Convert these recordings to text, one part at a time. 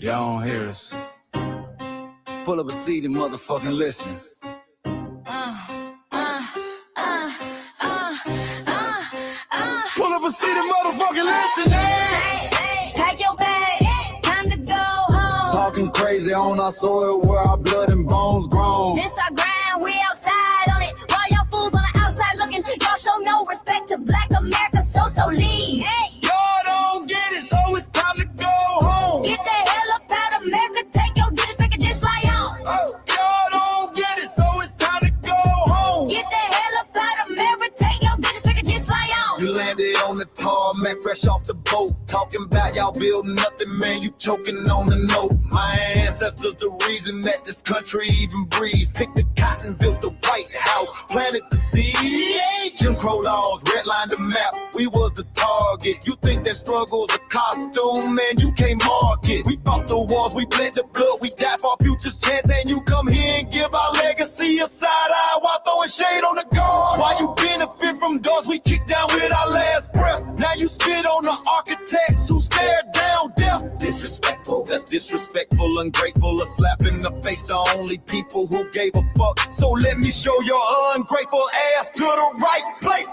Y'all don't hear us. Pull up a seat and motherfucking listen. Pull up a seat and motherfucking listen. Pack your bag, time to go home. Talking crazy on our soil where our blood and bones grown. This our grind, we outside on it. While y'all fools on the outside looking, y'all show no respect to Black America, so leave. Hey. Y'all don't get it, so it's time to go home. Get the hell up out of America, take your disrespect and just fly on. Y'all don't get it, so it's time to go home. Get the hell up out of America, take your disrespect and just fly on. You landed on the tarmac, fresh off the boat. Talking about y'all building nothing, man, you choking on the note. My ancestors the reason that this country even breathes. Picked the cotton, built the White House, planted the seed. Jim Crow laws, redlined the map, we was the target. You think that struggle's a costume, man, you can't mark it. We fought the wars, we bled the blood, we died for our future's chance. And you come here and give our legacy a side eye while throwing shade on the guard. Why you benefit from doors we kicked down with our last breath? Now you spit on the architects who stared down death. Disrespectful, that's disrespectful, ungrateful, a slap in the face to only people who gave a fuck. So let me show your ungrateful ass to the right place.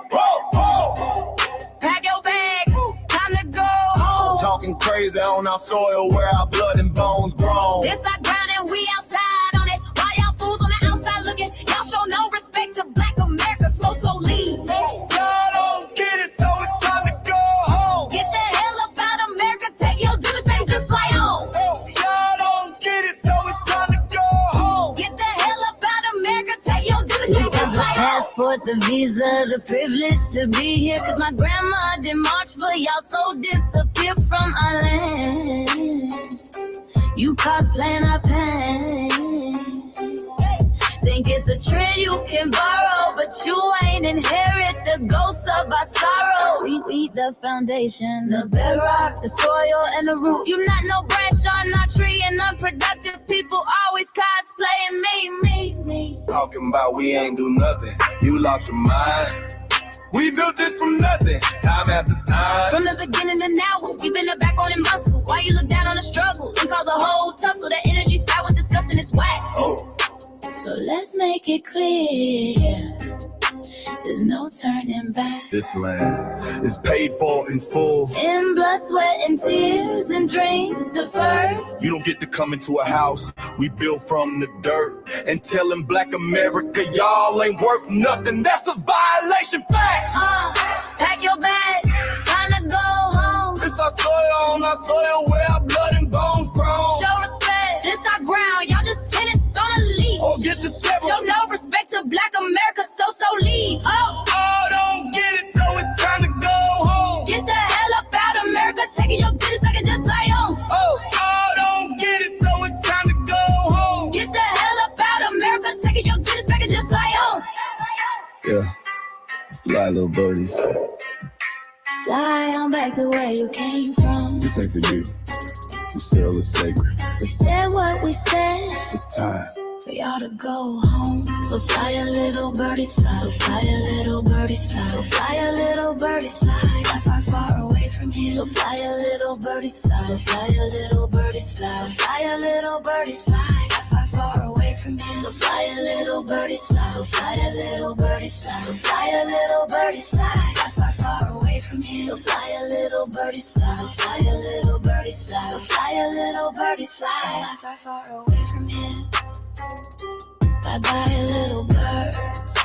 Pack your bags, time to go home. Talking crazy on our soil where our blood and bones grown. This our ground and we outside on it. While y'all fools on the outside looking, y'all show no respect to Black America, so leave. Y'all don't get it, so it's time to go home. Get the hell up out of America, take your disrespect, just fly on. Y'all don't get it, so it's time to go home. Get the hell up out of America, take your disrespect, just fly on. Passport, the visa, the privilege to be here. Cause my grandma did march for y'all, so disappear from our land. You cosplaying our pain. Think it's a trend you can borrow, but you ain't inherit the ghosts of our sorrow. We the foundation, the bedrock, the soil and the root. You not no branch on our tree, and unproductive people always cosplaying me. Talking about we ain't do nothing, you lost your mind. We built this from nothing, time after time. From the beginning to now, we been the backbone and muscle. Why you look down on the struggle and cause a whole tussle? The energy spat with disgusting is whack. So let's make it clear, there's no turning back. This land is paid for in full. In blood, sweat, and tears, and dreams deferred. You don't get to come into a house we built from the dirt and telling Black America y'all ain't worth nothing. That's a violation. Facts. Pack your bags, time to go home. It's our soil on our soil where our blood and bones grown. Show respect, this our ground. Y'all just tenants on a leash. Or get the step. Show no respect to Black America, so leave. Don't get it, so it's time to go home. Get the hell up out of America, taking your disrespect and just fly on. Don't get it, so it's time to go home. Get the hell up out of America, taking your disrespect and just fly on. Yeah, fly little birdies. Fly on back to where you came from. This ain't for you. The soil is sacred. We said what we said, It's time. for y'all to go home. So fly a little birdies fly. So fly a little birdies fly. So fly a little birdies fly. Fly far, far away from here. So fly a little birdies fly. So fly a little birdies fly. So fly a little birdies fly. Fly far, far away from here. So fly a little birdies fly. So fly a little birdies fly. So fly a little birdies fly. Fly far, far away from here. So fly a little birdies fly. So fly a little birdies fly. So fly a little birdies fly. Fly far, far away from here. Bye bye, little birds.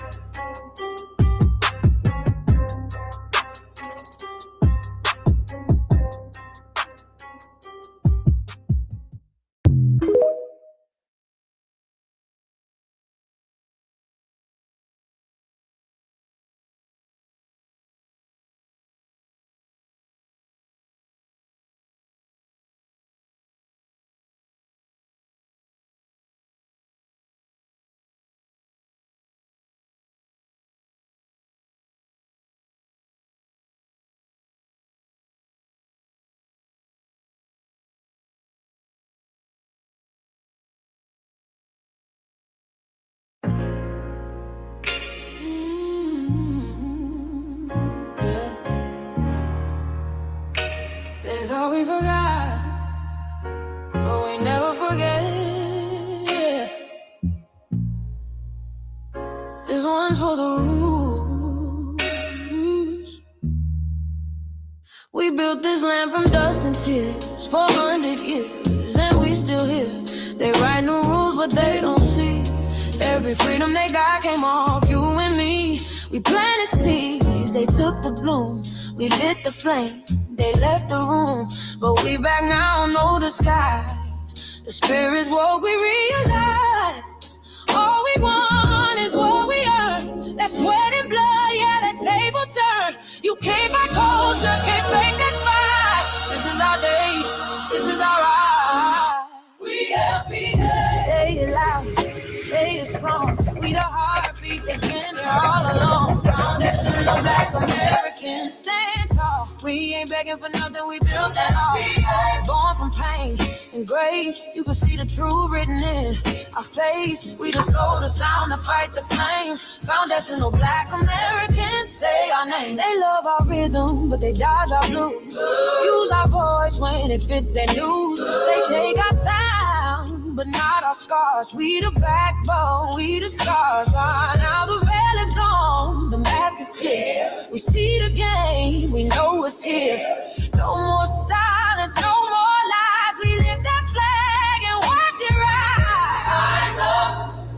This one's for the roots. We built this land from dust and tears, 400 years, and we still here. They write new rules, but they don't see every freedom they got came off you and me. We planted seeds, they took the bloom. We lit the flame, they left the room. But we back now, no disguise. The spirit's woke, we realize all we want is what we earn. That sweat and blood, yeah, that table turn. You can't buy culture, can't fake that fight. This is our day, this is our right. We FBAs. Say it loud, say it strong. We the heartbeat that's been here all along. Foundation of Black Americans, stand tall. We ain't begging for nothing, we built that all. Born from pain and grace, you can see the truth written in our face. We the soul, the sound, to fight the flame. Foundational Black Americans, say our name. They love our rhythm, but they dodge our blues. Use our voice when it fits their news. They take our sound, but not our scars. We the backbone, we the stars. Now the veil is gone, the mask is clear. We see the game, we know it's here. No more silence, no more lies. We lift that flag and watch it rise. Rise up,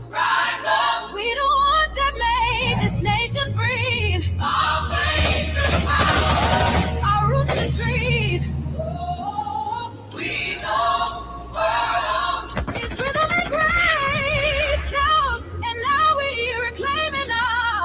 rise up. We the ones that made this nation breathe. Our plains are power, our roots are trees. We know world is rhythm and grace now, and now we reclaiming our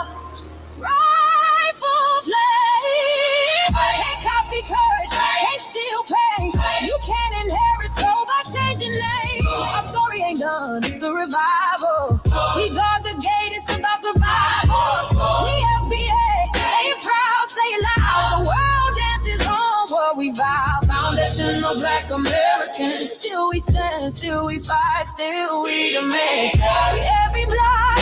rightful place. Can't copy courage, can't steal pain. You can't inherit soul by changing names. Our story ain't done, it's the revival. We guard the gate, it's about survival. We FBA, say it proud, say it loud. The world dances on what we vow. Foundational Black Americans, still we stand, still we fight, still we demand. Every block,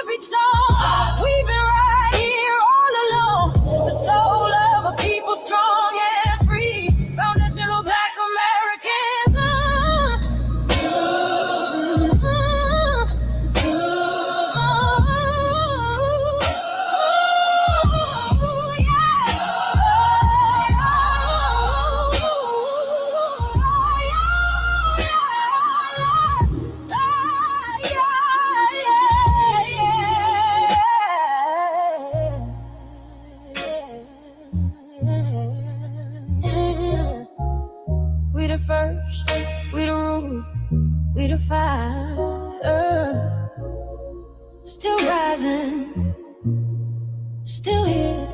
every song, we've been right here all along. The soul of a people strong and free. Foundational Black Americans. We the first, we the root, we the fire. Still rising, still here.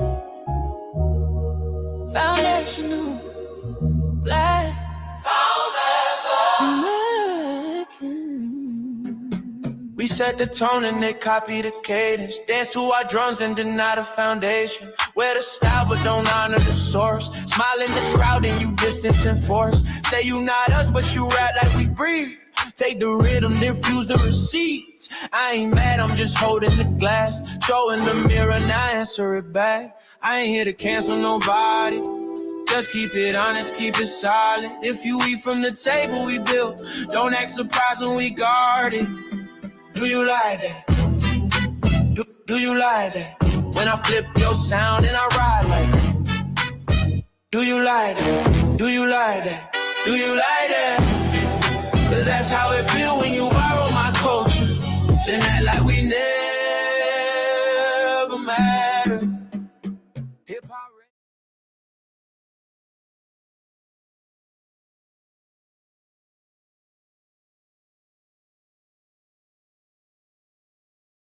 Foundational Black American. We set the tone and they copy the cadence. Dance to our drums and deny the foundation. Wear the style but don't honor the source. Smile in the crowd and you distance and force. Say you not us but you rap like we breathe. Take the rhythm, then fuse the receipts. I ain't mad, I'm just holding the glass. Showing the mirror, now answer it back. I ain't here to cancel nobody. Just keep it honest, keep it solid. If you eat from the table we built, don't act surprised when we guard it. Do you like that? Do you like that? When I flip your sound and I ride like that. Do you like that? Do you like that? Do you like that? Cause that's how it feel when you borrow my culture. Then act like we never mattered. Hip-hop.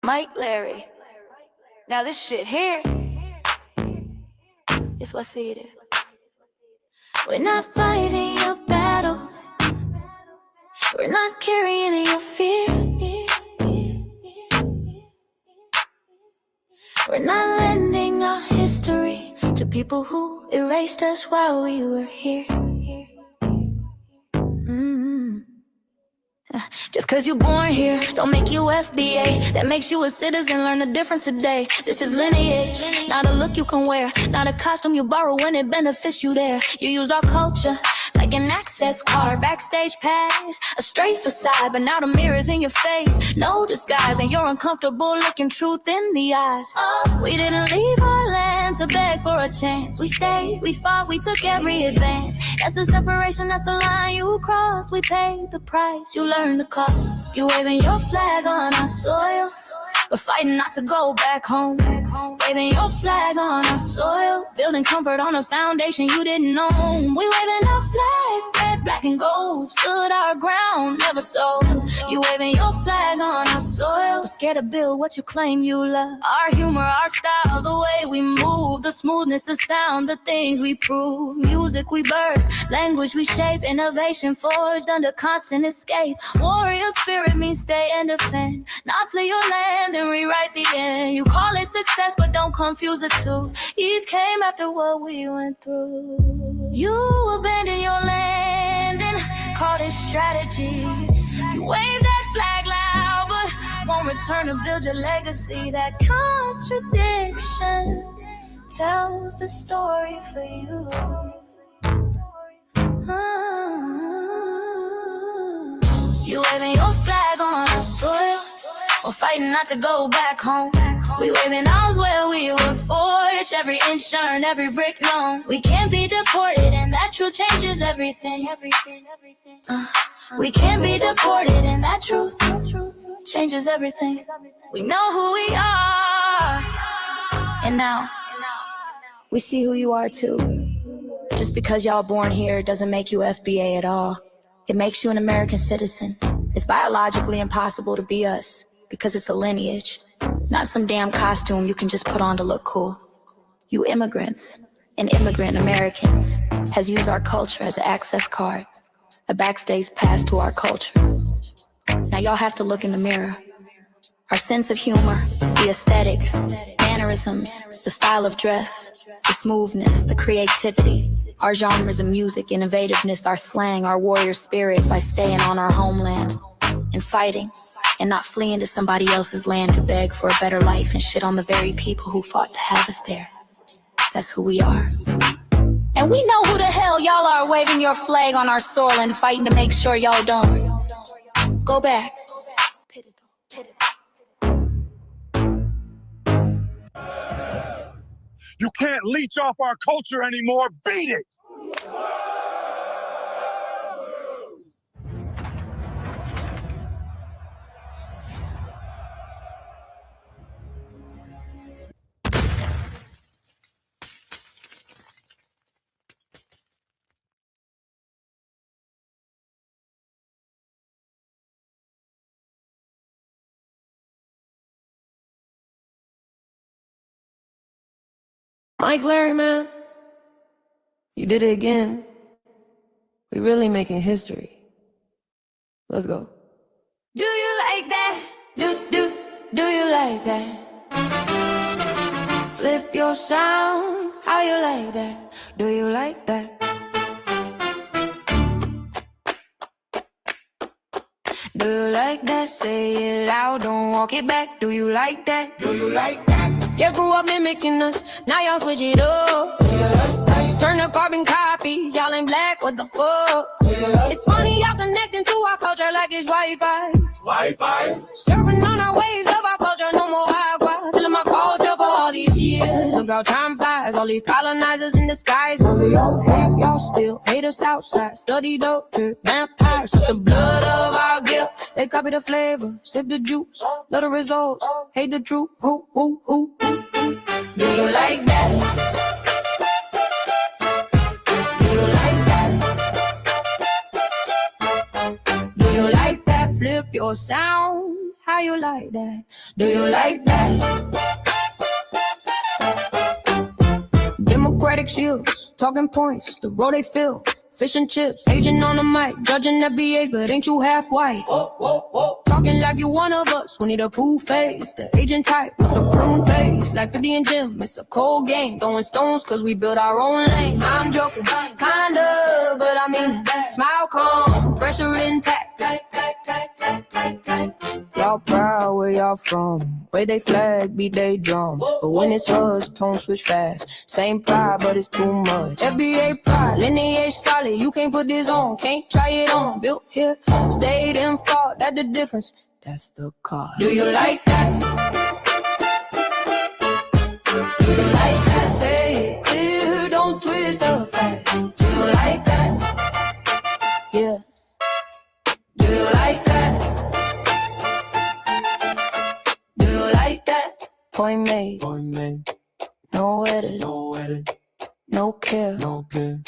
Mike Larry. Now this shit here is what see it is. We're not fighting your battles. We're not carrying your fear. We're not lending our history to people who erased us while we were here. Just cause you born here, don't make you FBA. That makes you a citizen, learn the difference today. This is lineage, not a look you can wear. Not a costume you borrow when it benefits you there. You used our culture like like an access card, backstage pass, a straight facade, but now the mirror's in your face. No disguise, and you're uncomfortable looking truth in the eyes. We didn't leave our land to beg for a chance. We stayed, we fought, we took every advance. That's the separation, that's the line you cross. We paid the price, you learned the cost. You waving your flag on our soil, but fighting not to go back home. Waving your flag on our soil, building comfort on a foundation you didn't know. We waving our flag, red, black, and gold. Stood our ground, never sold. You waving your flag on our soil, but scared to build what you claim you love. Our humor, our style, the way we move, the smoothness, the sound, the things we prove. Music we birth, language we shape, innovation forged under constant escape. Warrior spirit means stay and defend, not flee your land and rewrite the end. You call it success, but don't confuse the two. Ease came after what we went through. You abandoned your land and called it strategy. You wave that flag loud, but won't return to build your legacy. That contradiction tells the story for you. You waving your flag on our soil, or fighting not to go back home. We waving ours where we were forged, every inch earned, every brick known. We can't be deported, and that truth changes everything. We can't be deported, and that truth changes everything. We know who we are, and now we see who you are too. Just because y'all born here doesn't make you FBA at all. It makes you an American citizen. It's biologically impossible to be us, because it's a lineage, not some damn costume you can just put on to look cool. You immigrants and immigrant Americans has used our culture as an access card, a backstage pass to our culture. Now y'all have to look in the mirror. Our sense of humor, the aesthetics, mannerisms, the style of dress, the smoothness, the creativity, our genres of music, innovativeness, our slang, our warrior spirit by staying on our homeland and fighting and not fleeing to somebody else's land to beg for a better life and shit on the very people who fought to have us there. That's who we are. And we know who the hell y'all are waving your flag on our soil and fighting to make sure y'all don't go back. You can't leech off our culture anymore. Beat it! Mike Larry, man, you did it again. We really making history. Let's go. Do you like that? Do you like that? Flip your sound, how you like that? Do you like that? Do you like that? Say it loud, don't walk it back. Do you like that? Do you like that? You grew up mimicking us, now y'all switch it up. Turn the carbon copy, y'all ain't black, what the fuck? It's funny y'all connecting to our culture like it's Wi-Fi. Surfing on our waves of our culture, no more agua. Stealing my culture for all these years. Look how time flies, all these colonizers in the skies. Hate y'all still, hate us outside. Study doctor, vampires, it's the blood of our guilt. They copy the flavor, sip the juice. Love the results, hate the truth. Who? Do you like that? Do you like that? Do you like that? Flip your sound, how you like that? Do you like that? Democratic shields, talking points, the road they fill. Fish and chips, agent on the mic, judging FBAs, but ain't you half white? Talking like you one of us, we need a proof face. The agent type with a prune face, like 50 and Jim, it's a cold game. Throwing stones cause we build our own lane. I'm joking, kinda, but I mean, smile calm, pressure intact. Y'all y'all proud where y'all from. Where they flag, beat they drum. But when it's us, tone switch fast. Same pride, but it's too much. FBA pride, lineage solid. You can't put this on, can't try it on. Built here, stayed and fought. That's the difference. That's the card. Do you like that? Do you like that? Say it clear, don't twist the facts. Do you like that? Yeah. Do you like that? Do you like that? Point made. Point made. No edit. No edit. No care. No care.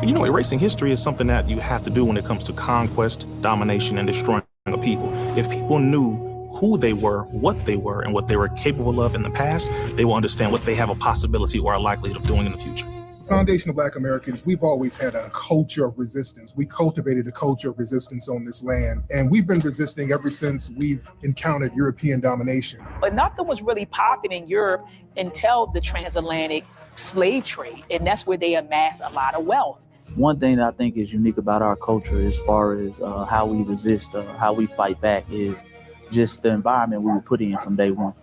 You know, erasing history is something that you have to do when it comes to conquest, domination, and destroying a people. If people knew who they were, what they were, and what they were capable of in the past, they will understand what they have a possibility or a likelihood of doing in the future. Foundation of Black Americans, we've always had a culture of resistance. We cultivated a culture of resistance on this land, and we've been resisting ever since we've encountered European domination. But nothing was really popping in Europe until the transatlantic slave trade, and that's where they amassed a lot of wealth. One thing that I think is unique about our culture as far as how we resist, how we fight back, is just the environment we were put in from day one.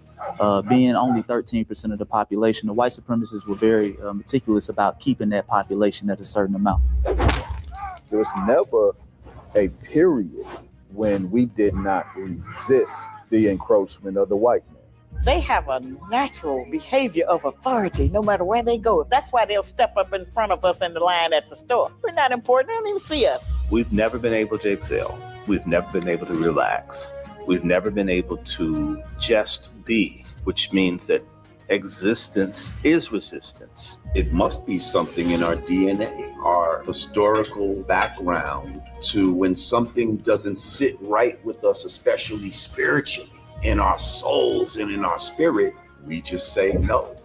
Being only 13% of the population, the white supremacists were very meticulous about keeping that population at a certain amount. There was never a period when we did not resist the encroachment of the white man. They have a natural behavior of authority no matter where they go. That's why they'll step up in front of us in the line at the store. We're not important. They don't even see us. We've never been able to excel. We've never been able to relax. We've never been able to just be, which means that existence is resistance. It must be something in our DNA, our historical background, to when something doesn't sit right with us, especially spiritually, in our souls and in our spirit, we just say no.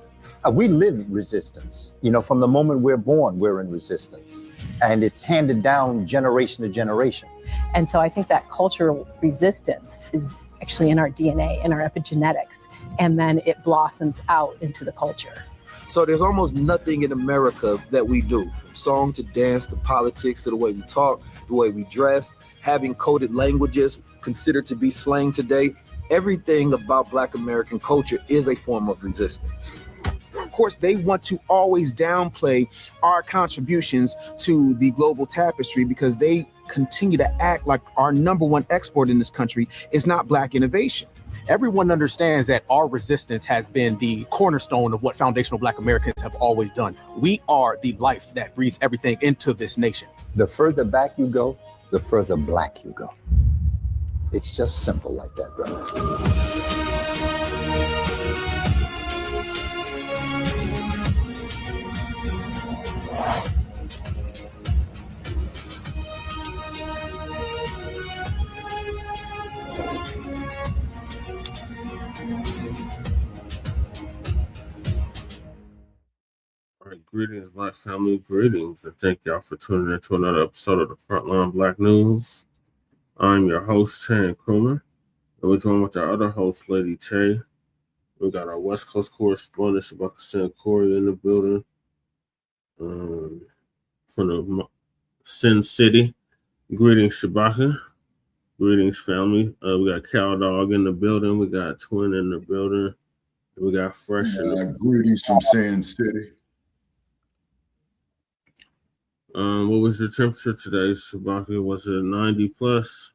We live resistance. You know, from the moment we're born, we're in resistance. And it's handed down generation to generation. And so I think that cultural resistance is actually in our DNA, in our epigenetics, and then it blossoms out into the culture. So there's almost nothing in America that we do, from song to dance to politics to the way we talk, the way we dress, having coded languages considered to be slang today. Everything about Black American culture is a form of resistance. Of course, they want to always downplay our contributions to the global tapestry because they continue to act like our number one export in this country is not Black innovation. Everyone understands that our resistance has been the cornerstone of what foundational Black Americans have always done. We are the life that breathes everything into this nation. The further back you go, the further Black you go. It's just simple like that, brother. Greetings, Black family, greetings, and thank y'all for tuning in to another episode of the Front Line Blacc News. I'm your host, Chan Crewman, and we're joined with our other host, Lady Che. We got our West Coast correspondent, SHABAKA'S in the building from the Sin City. Greetings, Shabaka. Greetings, family. We got Cow Dog in the building. We got Twin in the building. We got Fresh in the greetings from Sin City. What was the temperature today, Shabaka? Was it 90 plus?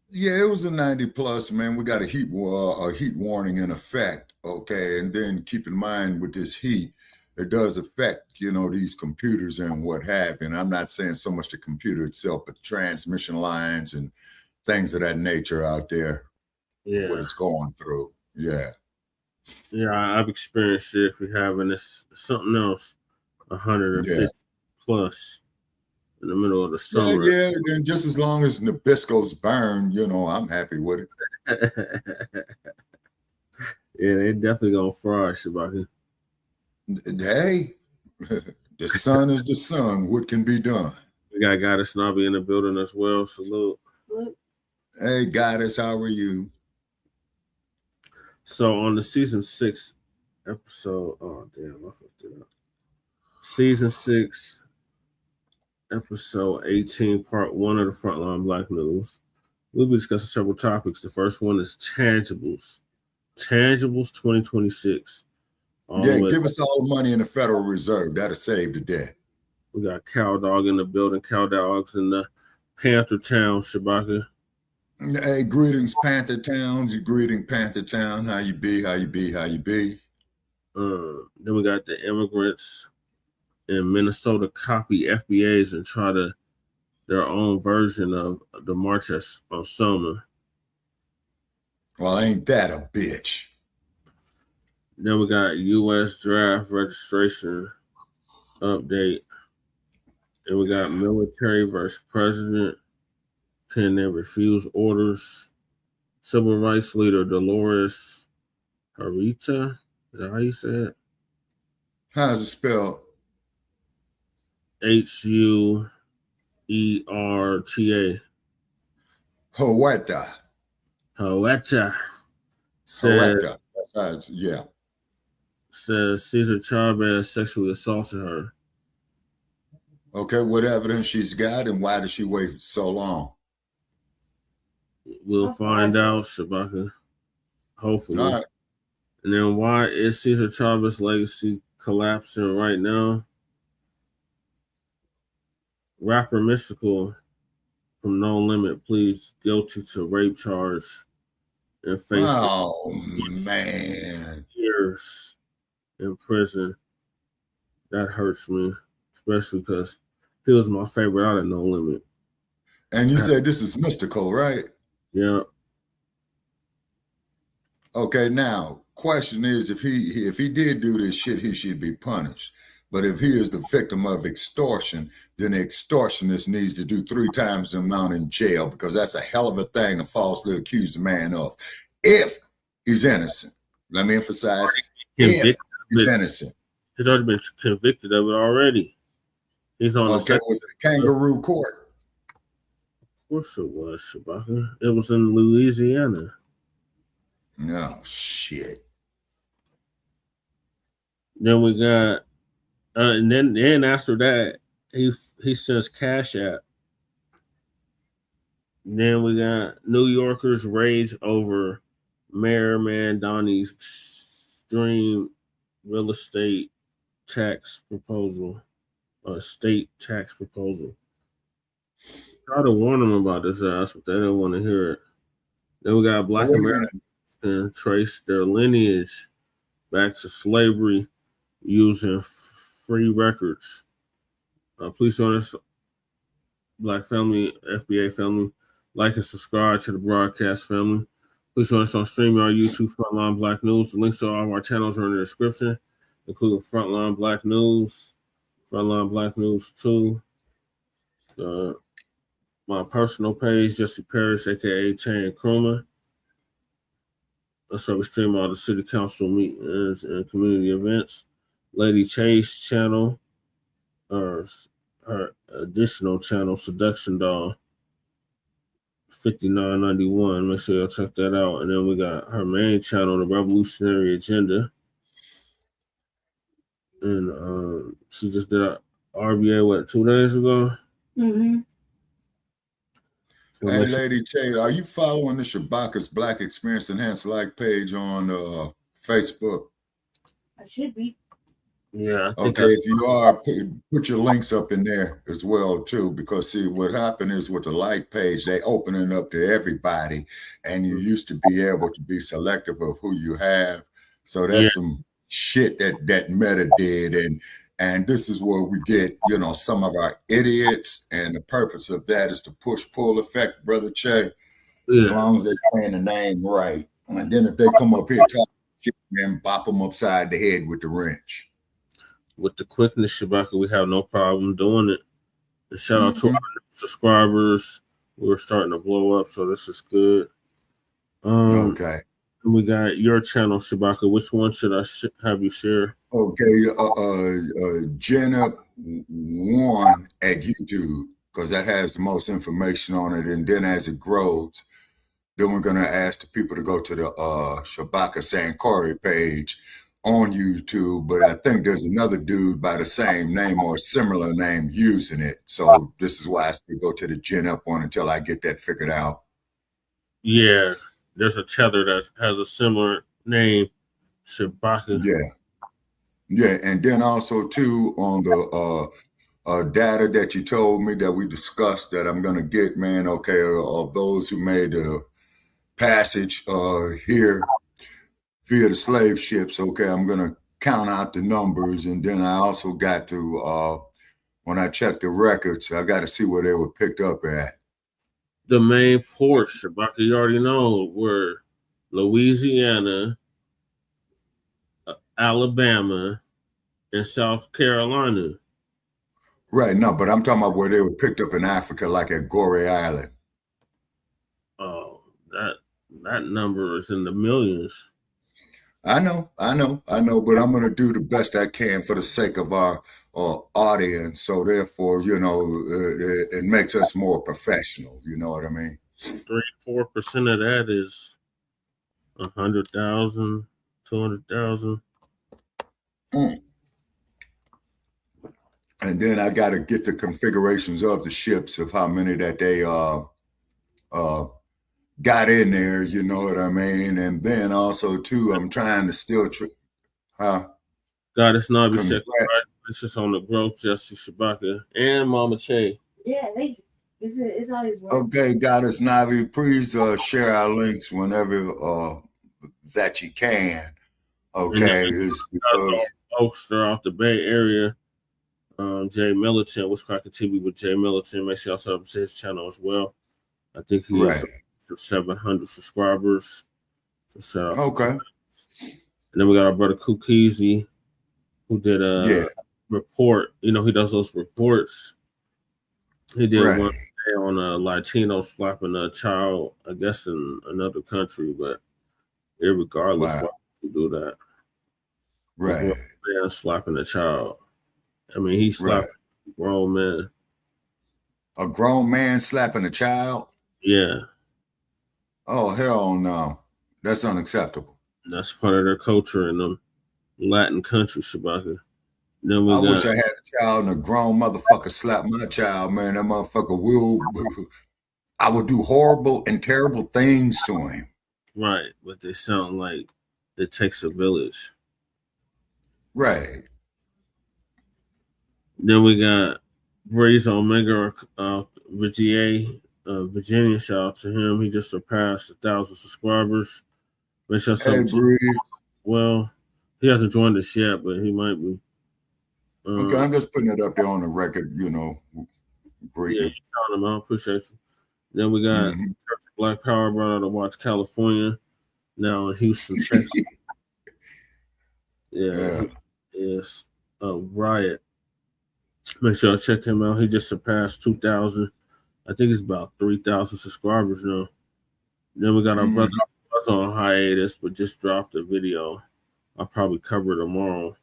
Yeah, it was a 90 plus, man. We got a heat warning in effect, okay? And then keep in mind with this heat, it does affect, you know, these computers and what have you. And I'm not saying so much the computer itself, but transmission lines and things of that nature out there. Yeah. What it's going through. Yeah. Yeah, I've experienced it. If you're having this something else, 150 plus. In the middle of the summer. Yeah, then just as long as Nabisco's burn, you know, I'm happy with it. Yeah, they definitely gonna fry Shabaka. Hey, the sun is the sun. What can be done? We got Goddess Nobby in the building as well. Salute. Hey, Goddess, how are you? So on the season 6 episode. Oh damn, I fucked it up. Season 6, episode 18, part 1 of the Frontline Black News. We'll be discussing several topics. The first one is tangibles. Tangibles 2026. Give us all the money in the Federal Reserve. That'll save the debt. We got Cow Dog in the building. Cow Dog's in the Panther Town, Shabaka. Hey, greetings, Panther Towns. Greeting, Panther Town. How you be? How you be? How you be? Then we got the Immigrants in Minnesota copy FBAs and try their own version of the march on Selma. Well, ain't that a bitch? Then we got U.S. draft registration update. And we got military versus president. Can they refuse orders? Civil rights leader Dolores Huerta. Is that how you say it? How's it spelled? Huerta. Huerta. Huerta. Huerta. That's yeah. Says Cesar Chavez sexually assaulted her. Okay, what evidence she's got and why did she wait so long? We'll find out, Shabaka. Hopefully. All right. And then why is Cesar Chavez's legacy collapsing right now? Rapper Mystikal from No Limit pleads guilty to rape charge and faces years in prison. That hurts me, especially because he was my favorite out of No Limit. And you said this is Mystikal, right? Yeah. Okay, now question is if he did do this shit, he should be punished. But if he is the victim of extortion, then the extortionist needs to do 3 times the amount in jail because that's a hell of a thing to falsely accuse a man of. If he's innocent. Let me emphasize, if he's innocent. He's already been convicted of it already. He's on was it a kangaroo court? Of course it was, Shabaka. It was in Louisiana. No shit. Then we got and then after that, he sends Cash App. Then we got New Yorkers rage over Mayor Mamdani's extreme real estate tax proposal, state tax proposal. Try to warn them about this ass, but they don't want to hear it. Then we got Black Americans can trace their lineage back to slavery using free records. Please join us, Black family, FBA family. Like and subscribe to the broadcast family. Please join us on StreamYard, YouTube, Frontline Black News. The links to all of our channels are in the description, including Frontline Black News, Frontline Black News 2, my personal page, Jesse Paris, aka Chan Kruma. That's where we stream all the city council meetings and community events. Lady Chase channel, or her additional channel, Seduction Doll, $59.91. Make sure y'all check that out. And then we got her main channel, The Revolutionary Agenda. And she just did a RBA, 2 days ago? Mm-hmm. Hey, Lady Chase, are you following the SHABAKA'S Black Experience Enhanced Like page on Facebook? I should be. Yeah. Okay, if you are, put your links up in there as well too, because see what happened is with the like page, they open it up to everybody, and you used to be able to be selective of who you have. So that's some shit that Meta did, and this is where we get, some of our idiots, and the purpose of that is to push-pull effect, Brother Che, as long as they're saying the name right. And then if they come up here talking shit, then bop them upside the head with the wrench. With the quickness, Shabaka, we have no problem doing it. And shout out to our subscribers. We're starting to blow up, so this is good. Okay. We got your channel, Shabaka. Which one should I have you share? Okay, Jenna 1 at YouTube, because that has the most information on it. And then as it grows, then we're going to ask the people to go to the Shabaka Sankari page on YouTube, but I think there's another dude by the same name or similar name using it. So this is why I say go to the Gen Up one until I get that figured out. Yeah, there's a tether that has a similar name, Shabaka. Yeah, and then also too on the data that you told me that we discussed that I'm gonna get, man. Okay, of those who made the passage here via the slave ships. Okay, I'm gonna count out the numbers, and then I also got to when I checked the records, I got to see where they were picked up at. The main ports, Shabaka, you already know, were Louisiana, Alabama, and South Carolina. Right, no, but I'm talking about where they were picked up in Africa, like at Gorée Island. Oh, that number is in the millions. I know, but I'm gonna do the best I can for the sake of our audience. So therefore, you know, it makes us more professional. You know what I mean? 3-4% of that is 100,000, 200,000. And then I got to get the configurations of the ships of how many that they got in there, you know what I mean? And then also too, I'm trying to still Goddess Nabi said congratulations on the growth, Jesse Shabaka and Mama Che. Yeah, it's always work. Okay, Goddess Navi, please share our links whenever that you can. Okay, it's because Oakster off the Bay Area. Jay Militant, what's cracking TV with Jay Militant? Make sure y'all sub to his channel as well. I think he has 700 subscribers. So shout out to him. And then we got our brother Kukizi, who did a report. You know, he does those reports. He did one day on a Latino slapping a child, I guess in another country, but irregardless, why would you do that? Right. Man slapping a child. I mean, he slapped a grown man. A grown man slapping a child? Yeah. Oh, hell no. That's unacceptable. That's part of their culture in them Latin countries, Shabaka. Then I wish I had a child and a grown motherfucker slap my child, man. That motherfucker I would do horrible and terrible things to him. Right, but they sound like it takes a village. Right. Then we got Breeze Omega, Virginia. Shout out to him. He just surpassed 1,000 subscribers. Make sure well, he hasn't joined us yet, but he might be. Okay, I'm just putting it up there on the record, you know. Great. Yeah, you found him out. Appreciate you. Then we got Black Power brought out to watch California. Now in Houston, Texas. It's a riot. Make sure I check him out. He just surpassed 2,000. I think it's about 3,000 subscribers now. Then we got our brother was on hiatus, but just dropped a video. I'll probably cover it tomorrow.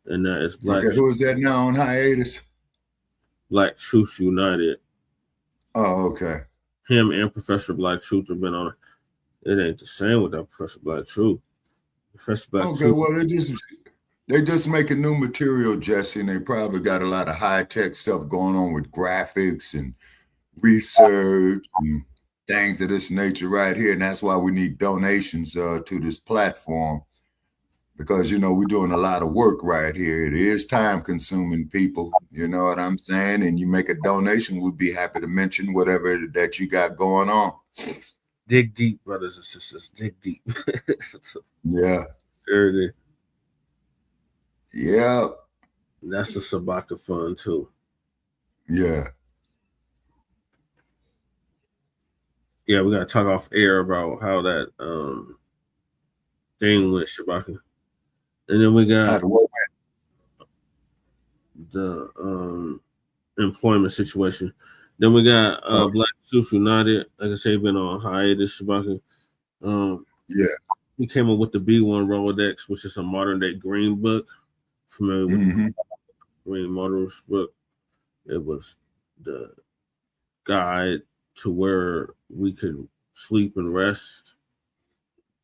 And that is Black. Okay, who is that now on hiatus? Black Truth United. Oh, okay. Him and Professor Black Truth have been on it. It ain't the same without Professor Black Truth. Professor Black Truth. Okay, well, they just making new material, Jesse, and they probably got a lot of high-tech stuff going on with graphics and research and things of this nature right here. And that's why we need donations to this platform. Because, you know, we're doing a lot of work right here. It is time-consuming, people. You know what I'm saying? And you make a donation, we'd be happy to mention whatever that you got going on. Dig deep, brothers and sisters. Dig deep. Yeah. There it is. Yeah. That's a Sabaka fund, too. Yeah. Yeah, we got to talk off air about how that thing went, Shabaka. And then we got the employment situation. Then we got Black Truth United. Like I say, been on hiatus, Shabaka. We came up with the B1 Rolodex, which is a modern day green book. Familiar with the Green Models book? It was the guide to where we could sleep and rest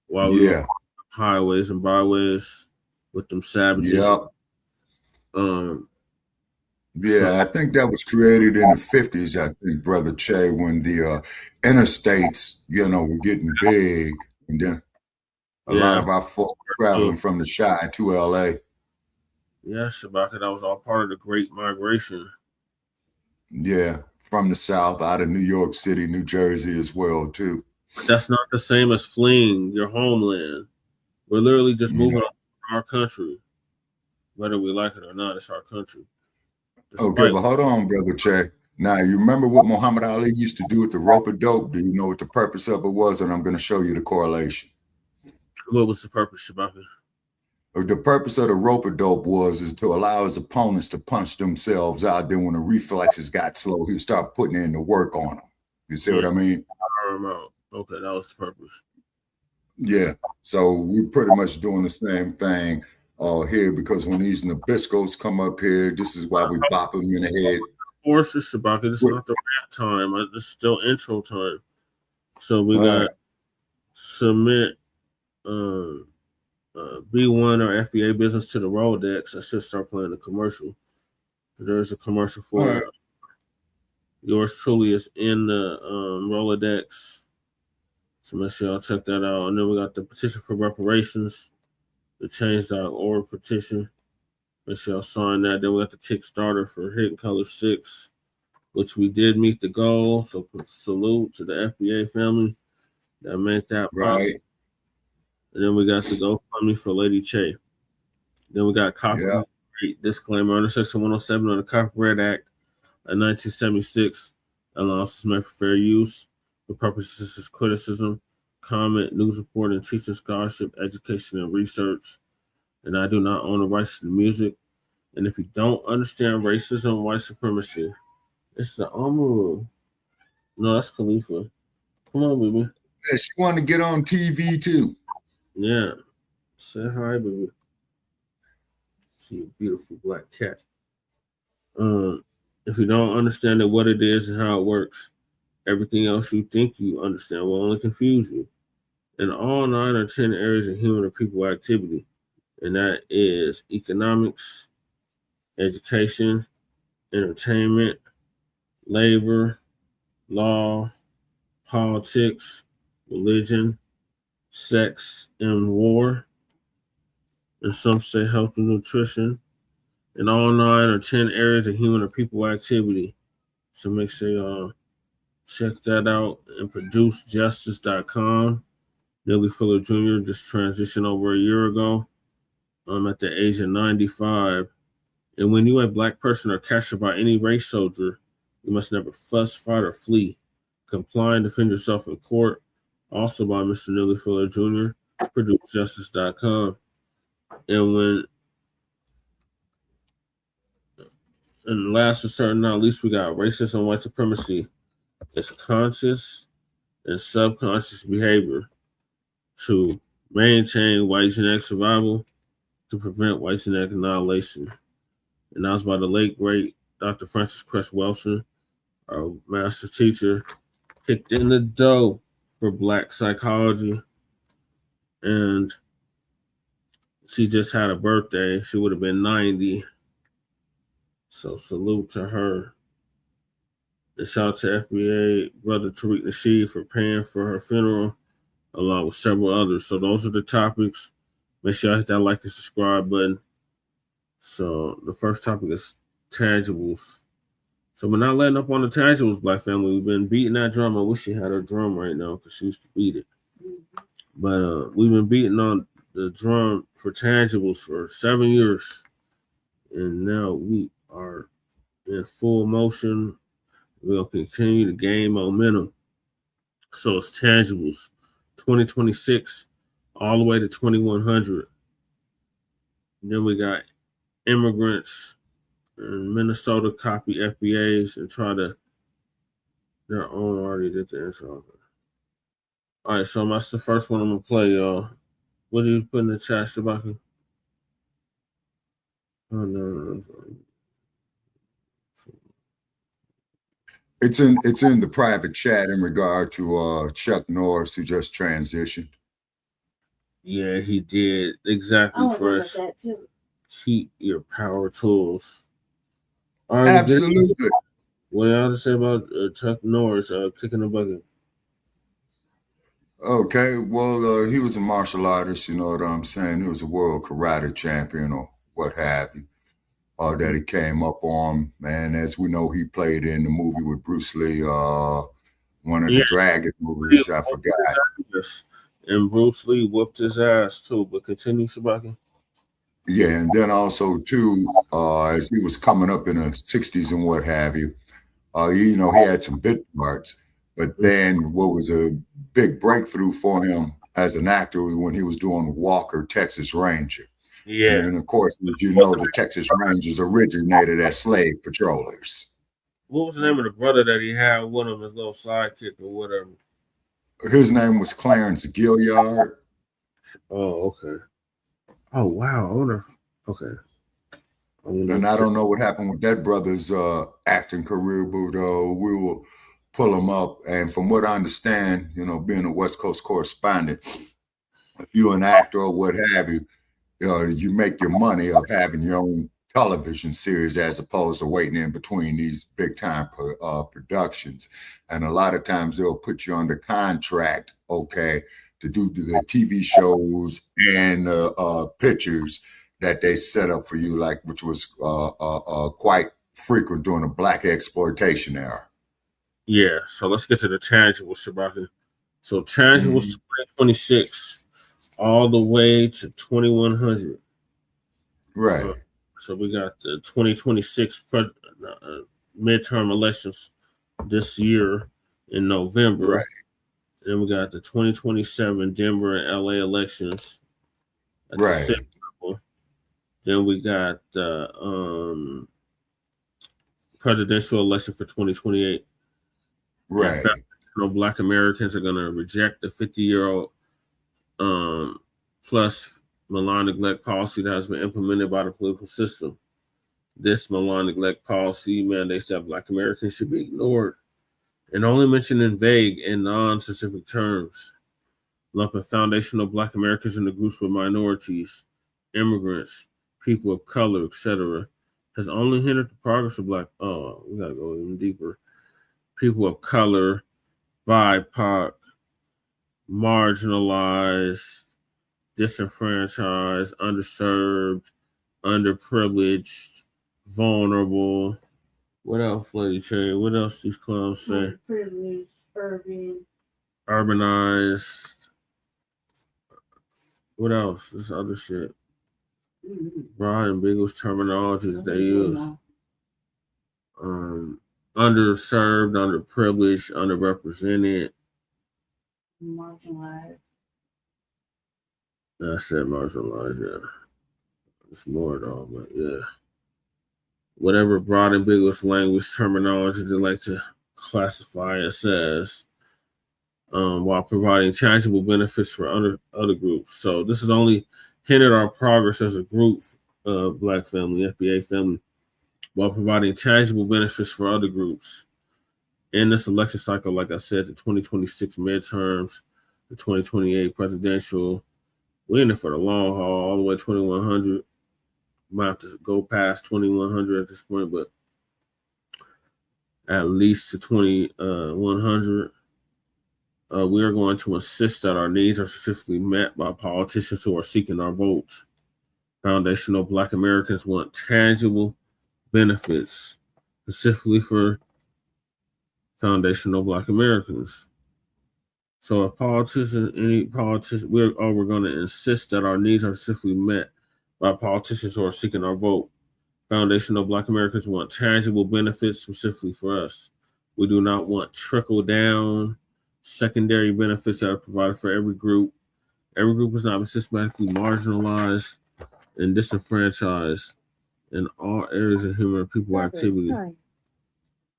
while we were on highways and byways. with them savages. Yep. Yeah, I think that was created in the 50s, I think, Brother Che, when the interstates, were getting big. And then a lot of our folk traveling from the Chi to LA. Yeah, Shabaka, that was all part of the Great Migration. Yeah, from the South, out of New York City, New Jersey as well, too. But that's not the same as fleeing your homeland. We're literally just moving on our country. Whether we like it or not, it's our country. Okay, but hold on, Brother Che. Now, you remember what Muhammad Ali used to do with the rope-a-dope? Do you know what the purpose of it was? And I'm going to show you the correlation. What was the purpose, Shabaka? The purpose of the rope-a-dope is to allow his opponents to punch themselves out. Then when the reflexes got slow, he'd start putting in the work on them. You see what I mean? Okay, that was the purpose. Yeah, so we're pretty much doing the same thing here, because when these Nabiscos come up here, this is why we bop them in the head. Horses, Shabaka, this is not the rap time. This is still intro time. So we got submit B1 or FBA business to the Rolodex. I should start playing the commercial. There's a commercial for it. Yours truly is in the Rolodex. So make sure y'all check that out. And then we got the petition for reparations, the change.org petition. Make sure y'all sign that. Then we got the Kickstarter for Hidden Color 6, which we did meet the goal. So salute to the FBA family that made that possible. And then we got the GoFundMe for Lady Che. Then we got copyright disclaimer under Section 107 of the Copyright Act of 1976. Allowances made for fair use. The purposes is criticism, comment, news report, and teaching, scholarship, education, and research. And I do not own the rights to the music. And if you don't understand racism, white supremacy, it's the Amaru. No, that's Khalifa. Come on, baby. Yeah, she wanted to get on TV too. Yeah. Say hi, baby. See a beautiful black cat. If you don't understand what it is and how it works, everything else you think you understand will only confuse you. In all 9 or 10 areas of human or people activity, and that is economics, education, entertainment, labor, law, politics, religion, sex, and war, and some say health and nutrition, in all 9 or 10 areas of human or people activity. So make sure y'all check that out. And producejustice.com. Neely Fuller Jr. just transitioned over a year ago. At the age of 95. And when you a black person are captured by any race soldier, you must never fuss, fight, or flee. Comply and defend yourself in court. Also by Mr. Neely Fuller Jr. producejustice.com. And last but certainly not least, we got racism, white supremacy. It's conscious and subconscious behavior to maintain white genetic survival, to prevent white genetic annihilation. And that was by the late, great Dr. Frances Cress Welsing, our master teacher, kicked in the dough for Black psychology. And she just had a birthday. She would have been 90. So salute to her. And shout out to FBA brother Tariq Nasheed for paying for her funeral, along with several others. So those are the topics. Make sure you hit that like and subscribe button. So the first topic is tangibles. So we're not letting up on the tangibles, Black family. We've been beating that drum. I wish she had her drum right now because she used to beat it. But we've been beating on the drum for tangibles for 7 years. And now we are in full motion. We're going to continue to gain momentum. So it's tangibles. 2026 all the way to 2100. Then we got immigrants in Minnesota copy FBAs and try to their own already did the intro. All right, so that's the first one I'm gonna play, y'all. What did you put in the chat, Shabaka? Oh no. It's in the private chat in regard to Chuck Norris, who just transitioned. Yeah, he did exactly for us. That too. Keep your power tools. All right, Absolutely. What y'all to say about Chuck Norris kicking the bucket? Okay, well, he was a martial artist, you know what I'm saying? He was a world karate champion or what have you. That he came up on, and as we know, he played in the movie with Bruce Lee, one of the Dragon movies, I forgot. And Bruce Lee whooped his ass too, but continue, Shabaka. Yeah, and then also too, as he was coming up in the 60s and what have you, he had some bit parts, but then what was a big breakthrough for him as an actor was when he was doing Walker, Texas Ranger. Yeah. And of course, as you know, the Texas Rangers originated as slave patrollers. What was the name of the brother that he had with him, his little sidekick or whatever? His name was Clarence Gilliard. Oh, okay. Oh, wow. I wonder. Okay. And I don't know what happened with that brother's acting career, but we will pull him up. And from what I understand, being a West Coast correspondent, if you're an actor or what have you, you make your money of having your own television series as opposed to waiting in between these big time productions. And a lot of times they'll put you under contract, okay, to do the TV shows and pictures that they set up for you, like which was quite frequent during the Black exploitation era. Yeah, so let's get to the tangible, Shabaka. So tangible 2026 all the way to 2100. Right. So we got the 2026 midterm elections this year in November. Right. Then we got the 2027 Denver and LA elections. Right. Then we got the presidential election for 2028. Right. Black Americans are going to reject the 50-year-old plus malign neglect policy that has been implemented by the political system. This malign neglect policy mandates that Black Americans should be ignored and only mentioned in vague and non-specific terms, lumping foundational Black Americans into groups with minorities, immigrants, people of color, etc., has only hindered the progress of Black. Oh, we gotta go even deeper. People of color, BIPOC, marginalized, disenfranchised, underserved, underprivileged, vulnerable. What else, Lady Cherry? What else these clowns say? Privileged, urban, urbanized. What else? This other shit. Broad and ambiguous terminologies they use. Underserved, underprivileged, underrepresented. Marginalized. I said marginalized, yeah. It's more though, but yeah. Whatever broad ambiguous language terminology they like to classify us as, while providing tangible benefits for other groups. So this has only hindered our progress as a group, Black family, FBA family, while providing tangible benefits for other groups. In this election cycle, like I said, the 2026 midterms, the 2028 presidential, we're in it for the long haul, all the way 2100. Might have to go past 2100 at this point, but at least to 2100. We are going to insist that our needs are specifically met by politicians who are seeking our votes. Foundational Black Americans want tangible benefits, specifically for foundational Black Americans. So any politician, we're going to insist that our needs are specifically met by politicians who are seeking our vote. Foundational Black Americans want tangible benefits specifically for us. We do not want trickle-down secondary benefits that are provided for every group. Every group is not systematically marginalized and disenfranchised in all areas of human and people activity.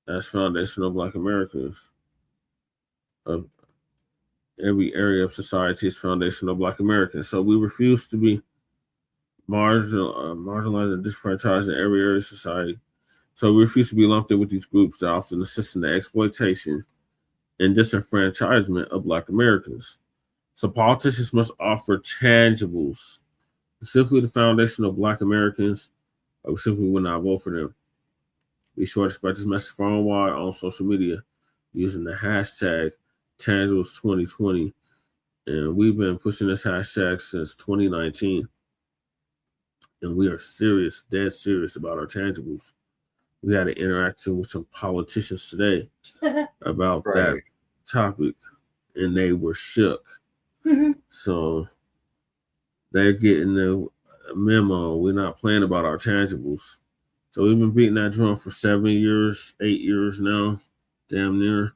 As foundational Black Americans. Of every area of society is foundational Black Americans. So we refuse to be marginalized and disenfranchised in every area of society. So we refuse to be lumped in with these groups that often assist in the exploitation and disenfranchisement of Black Americans. So politicians must offer tangibles, specifically the foundation of Black Americans, or we simply will not vote for them. Be sure to spread this message far and wide on social media using the hashtag Tangibles2020. And we've been pushing this hashtag since 2019. And we are serious, dead serious about our tangibles. We had an interaction with some politicians today about that topic, and they were shook. So they're getting the memo. We're not playing about our tangibles. So we've been beating that drum for 7 years, 8 years now, damn near.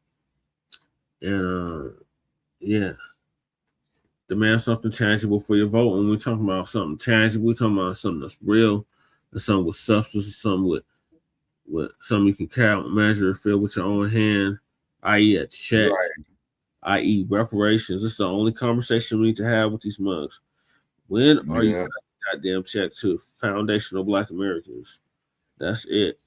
And yeah, demand something tangible for your vote. When we're talking about something tangible, we're talking about something that's real, and something with substance, something with something you can count, measure, feel with your own hand, i.e. a check, i.e. reparations. This is the only conversation we need to have with these mugs. When are you getting a goddamn check to foundational Black Americans? That's it.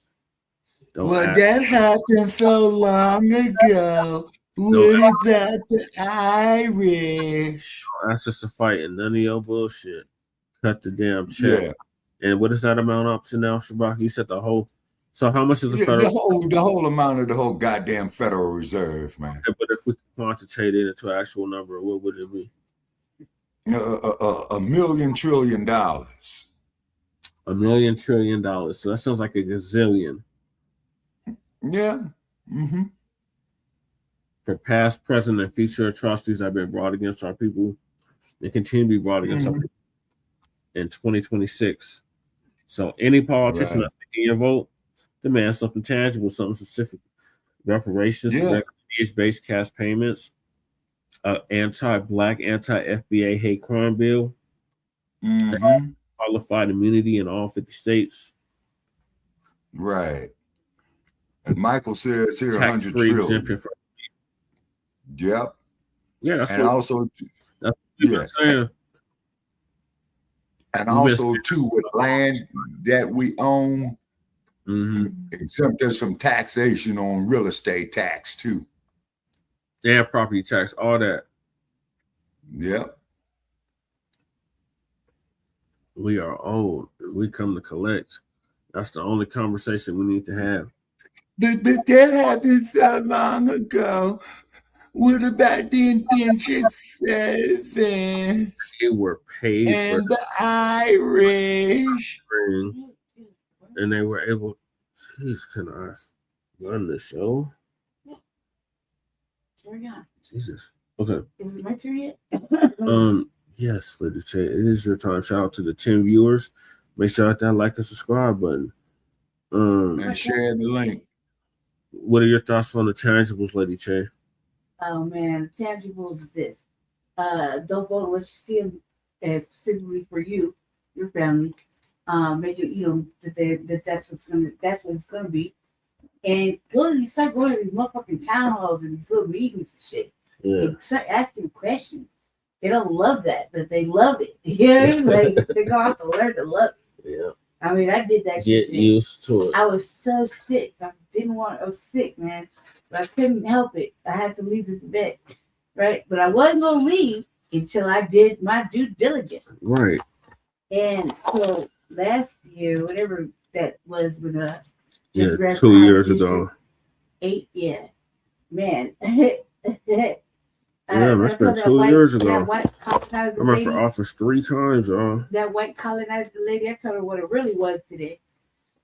That happened so long ago. What about the Irish? Don't ask us to fight and none of your bullshit. Cut the damn check. And what does that amount up to now, Shabak? You said the whole. So how much is the federal? The whole amount of the whole goddamn Federal Reserve, man. But if we quantitate it into an actual number, what would it be? $1 million trillion. $1 million trillion. So that sounds like a gazillion. Yeah. Mm-hmm. For past, present, and future atrocities that have been brought against our people and continue to be brought against our people in 2026. So any politician that's taking your vote, demand something tangible, something specific. Reparations, lineage-based cash payments, anti-Black, anti-FBA hate crime bill, qualified immunity in all 50 states. Right. And Michael says here 100 trillion. Yep. Yeah, that's and also and also too with land that we own, exempt us from taxation on real estate tax too. Yeah, property tax, all that. Yep. We are old. We come to collect. That's the only conversation we need to have. But that happened so long ago. What about the indentured servants? They were paid and the Irish. And they were able. Jeez, can I run the show? Jesus. Okay. Is it my turn yet? Yes, Lady Che, it is your time. Shout out to the 10 viewers. Make sure to hit that like and subscribe button. And share the link. What are your thoughts on the tangibles, Lady Che? Oh man, tangibles is this. Don't vote unless you see them as specifically for you, your family. Make it, that's what it's gonna be. And start going to these motherfucking town halls and these little meetings and shit. Yeah. And start asking questions. They don't love that, but they love it. You know what I mean? Like they're gonna have to learn to love it. Yeah. I mean, I did that shit. Get used to it. I was so sick. I was sick, man. But I couldn't help it. I had to leave this event. Right? But I wasn't gonna leave until I did my due diligence. Right. And so last year, whatever that was with 2 years ago. 8, yeah. Man. Yeah, that's been 2 years ago. That white colonizer I ran lady, for office 3 times, y'all. that white colonizer lady, I told her what it really was today.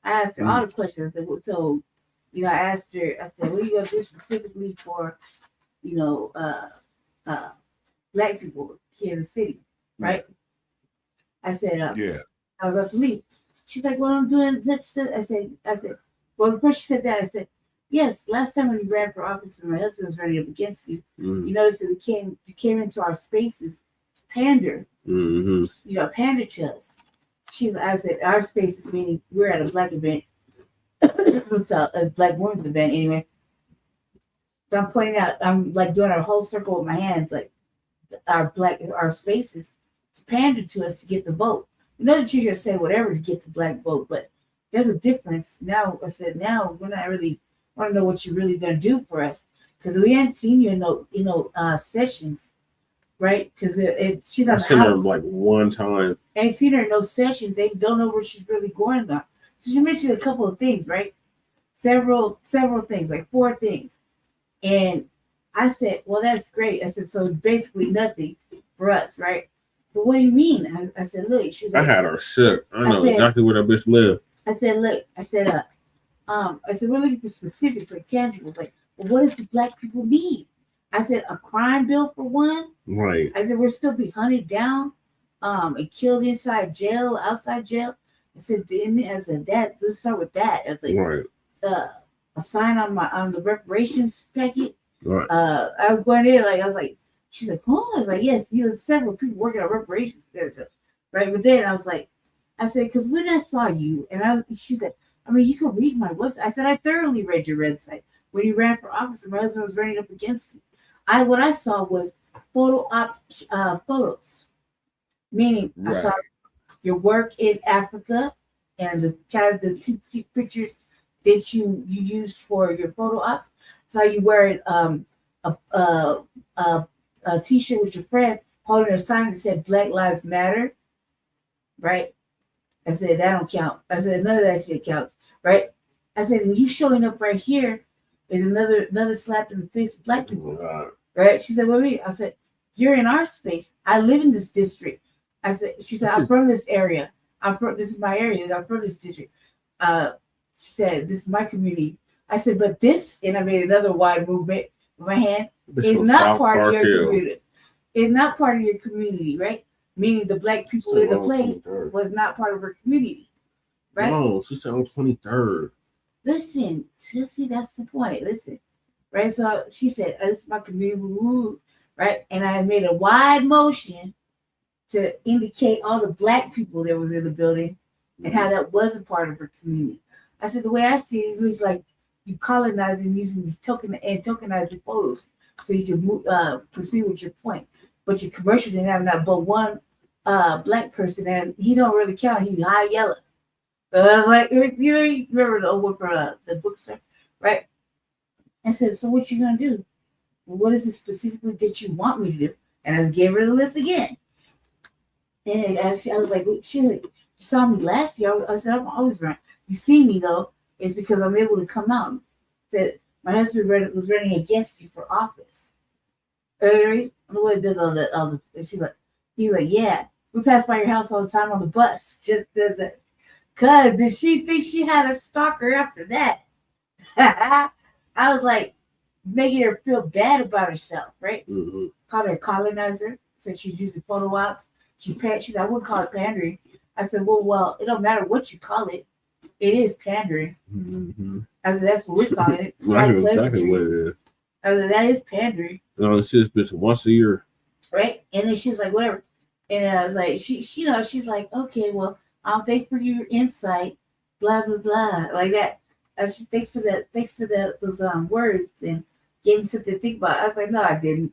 I asked her all the questions. I asked her, I said, what are you going to do specifically for, Black people here in the city, right? I said, I was about to leave. She's like, well, I'm doing this. I said, well, before she said that, I said, yes, last time when you ran for office and my husband was running up against you, you noticed that you came into our spaces to pander, pander to us. I said, our spaces, meaning we're at a Black event, so a Black women's event anyway. So I'm pointing out, I'm like doing a whole circle with my hands, like our spaces to pander to us to get the vote. You know that you're going to say whatever to get the Black vote, but there's a difference. Now, I said, now we're not really want to know what you're really going to do for us, because we hadn't seen you in no sessions right? Because she's on I've the seen her house. like one time. Ain't seen her in no sessions. They don't know where she's really going now. So she mentioned a couple of things, right? Several things, like 4 things. And I said, well, that's great. I said, so basically nothing for us, right? But what do you mean? I said, look, she's like, I had her shook. I know said, exactly where that bitch lived. I said, look, I said, we're looking for specifics, like tangibles. Like, well, what does the black people need? I said, a crime bill for one. Right. I said, we'll still be hunted down, and killed inside jail, outside jail. I said, let's start with that. I was like, right. A sign on the reparations packet. Right. I was going in, like, I was like, she's like, oh, I was like, yes, several people working on reparations, right? But then I said, because when I saw you, and she's like, I mean, you can read my website. I said, I thoroughly read your website. When you ran for office and my husband was running up against you, what I saw was photos, meaning I saw your work in Africa and the 2 pictures that you used for your photo ops. So you wearing a t-shirt with your friend holding a sign that said Black Lives Matter, right? I said, that don't count. I said, none of that shit counts, right? I said, and you showing up right here is another slap in the face of black people, right? She said, what do you mean? I said, you're in our space. I live in this district. I said, she said, I'm from this area. This is my area. I'm from this district. She said, this is my community. I said, but this, and I made another wide movement with my hand, is not part of your community. It's not part of your community, right? Meaning the black people in the place was not part of her community, right? No, she's on 23rd. Listen, see, that's the point. Listen, right? So she said, this is my community, right? And I made a wide motion to indicate all the black people that was in the building and how that wasn't part of her community. I said, the way I see it, it looks like you colonizing using these tokenizing photos so you can proceed with your point. But your commercials didn't have not but one black person, and he don't really count. He's high yellow. Like, you remember the old one from the bookstore, right? I said, so what you gonna do? What is it specifically that you want me to do? And I just gave her the list again. And I was like, she's like, you saw me last year. I said, I'm always around. You see me though, it's because I'm able to come out. Said my husband was running against you for office. I don't know what it does all the. He's like, yeah, we pass by your house all the time on the bus. Just says that. Cause did she think she had a stalker after that? I was like, making her feel bad about herself, right? Mm-hmm. Called her a colonizer. Said she's using photo ops. She said, I wouldn't call it pandering. I said, well, it don't matter what you call it. It is pandering. Mm-hmm. I said, that's what we're calling it. I know exactly what it is. I said, that is pandering. No, it's just bitch once a year. Right? And then she's like, whatever. And I was like, she's like, okay, well, thanks for your insight, blah, blah, blah. Like that. Thanks for those words and gave me something to think about. I was like, no, I didn't.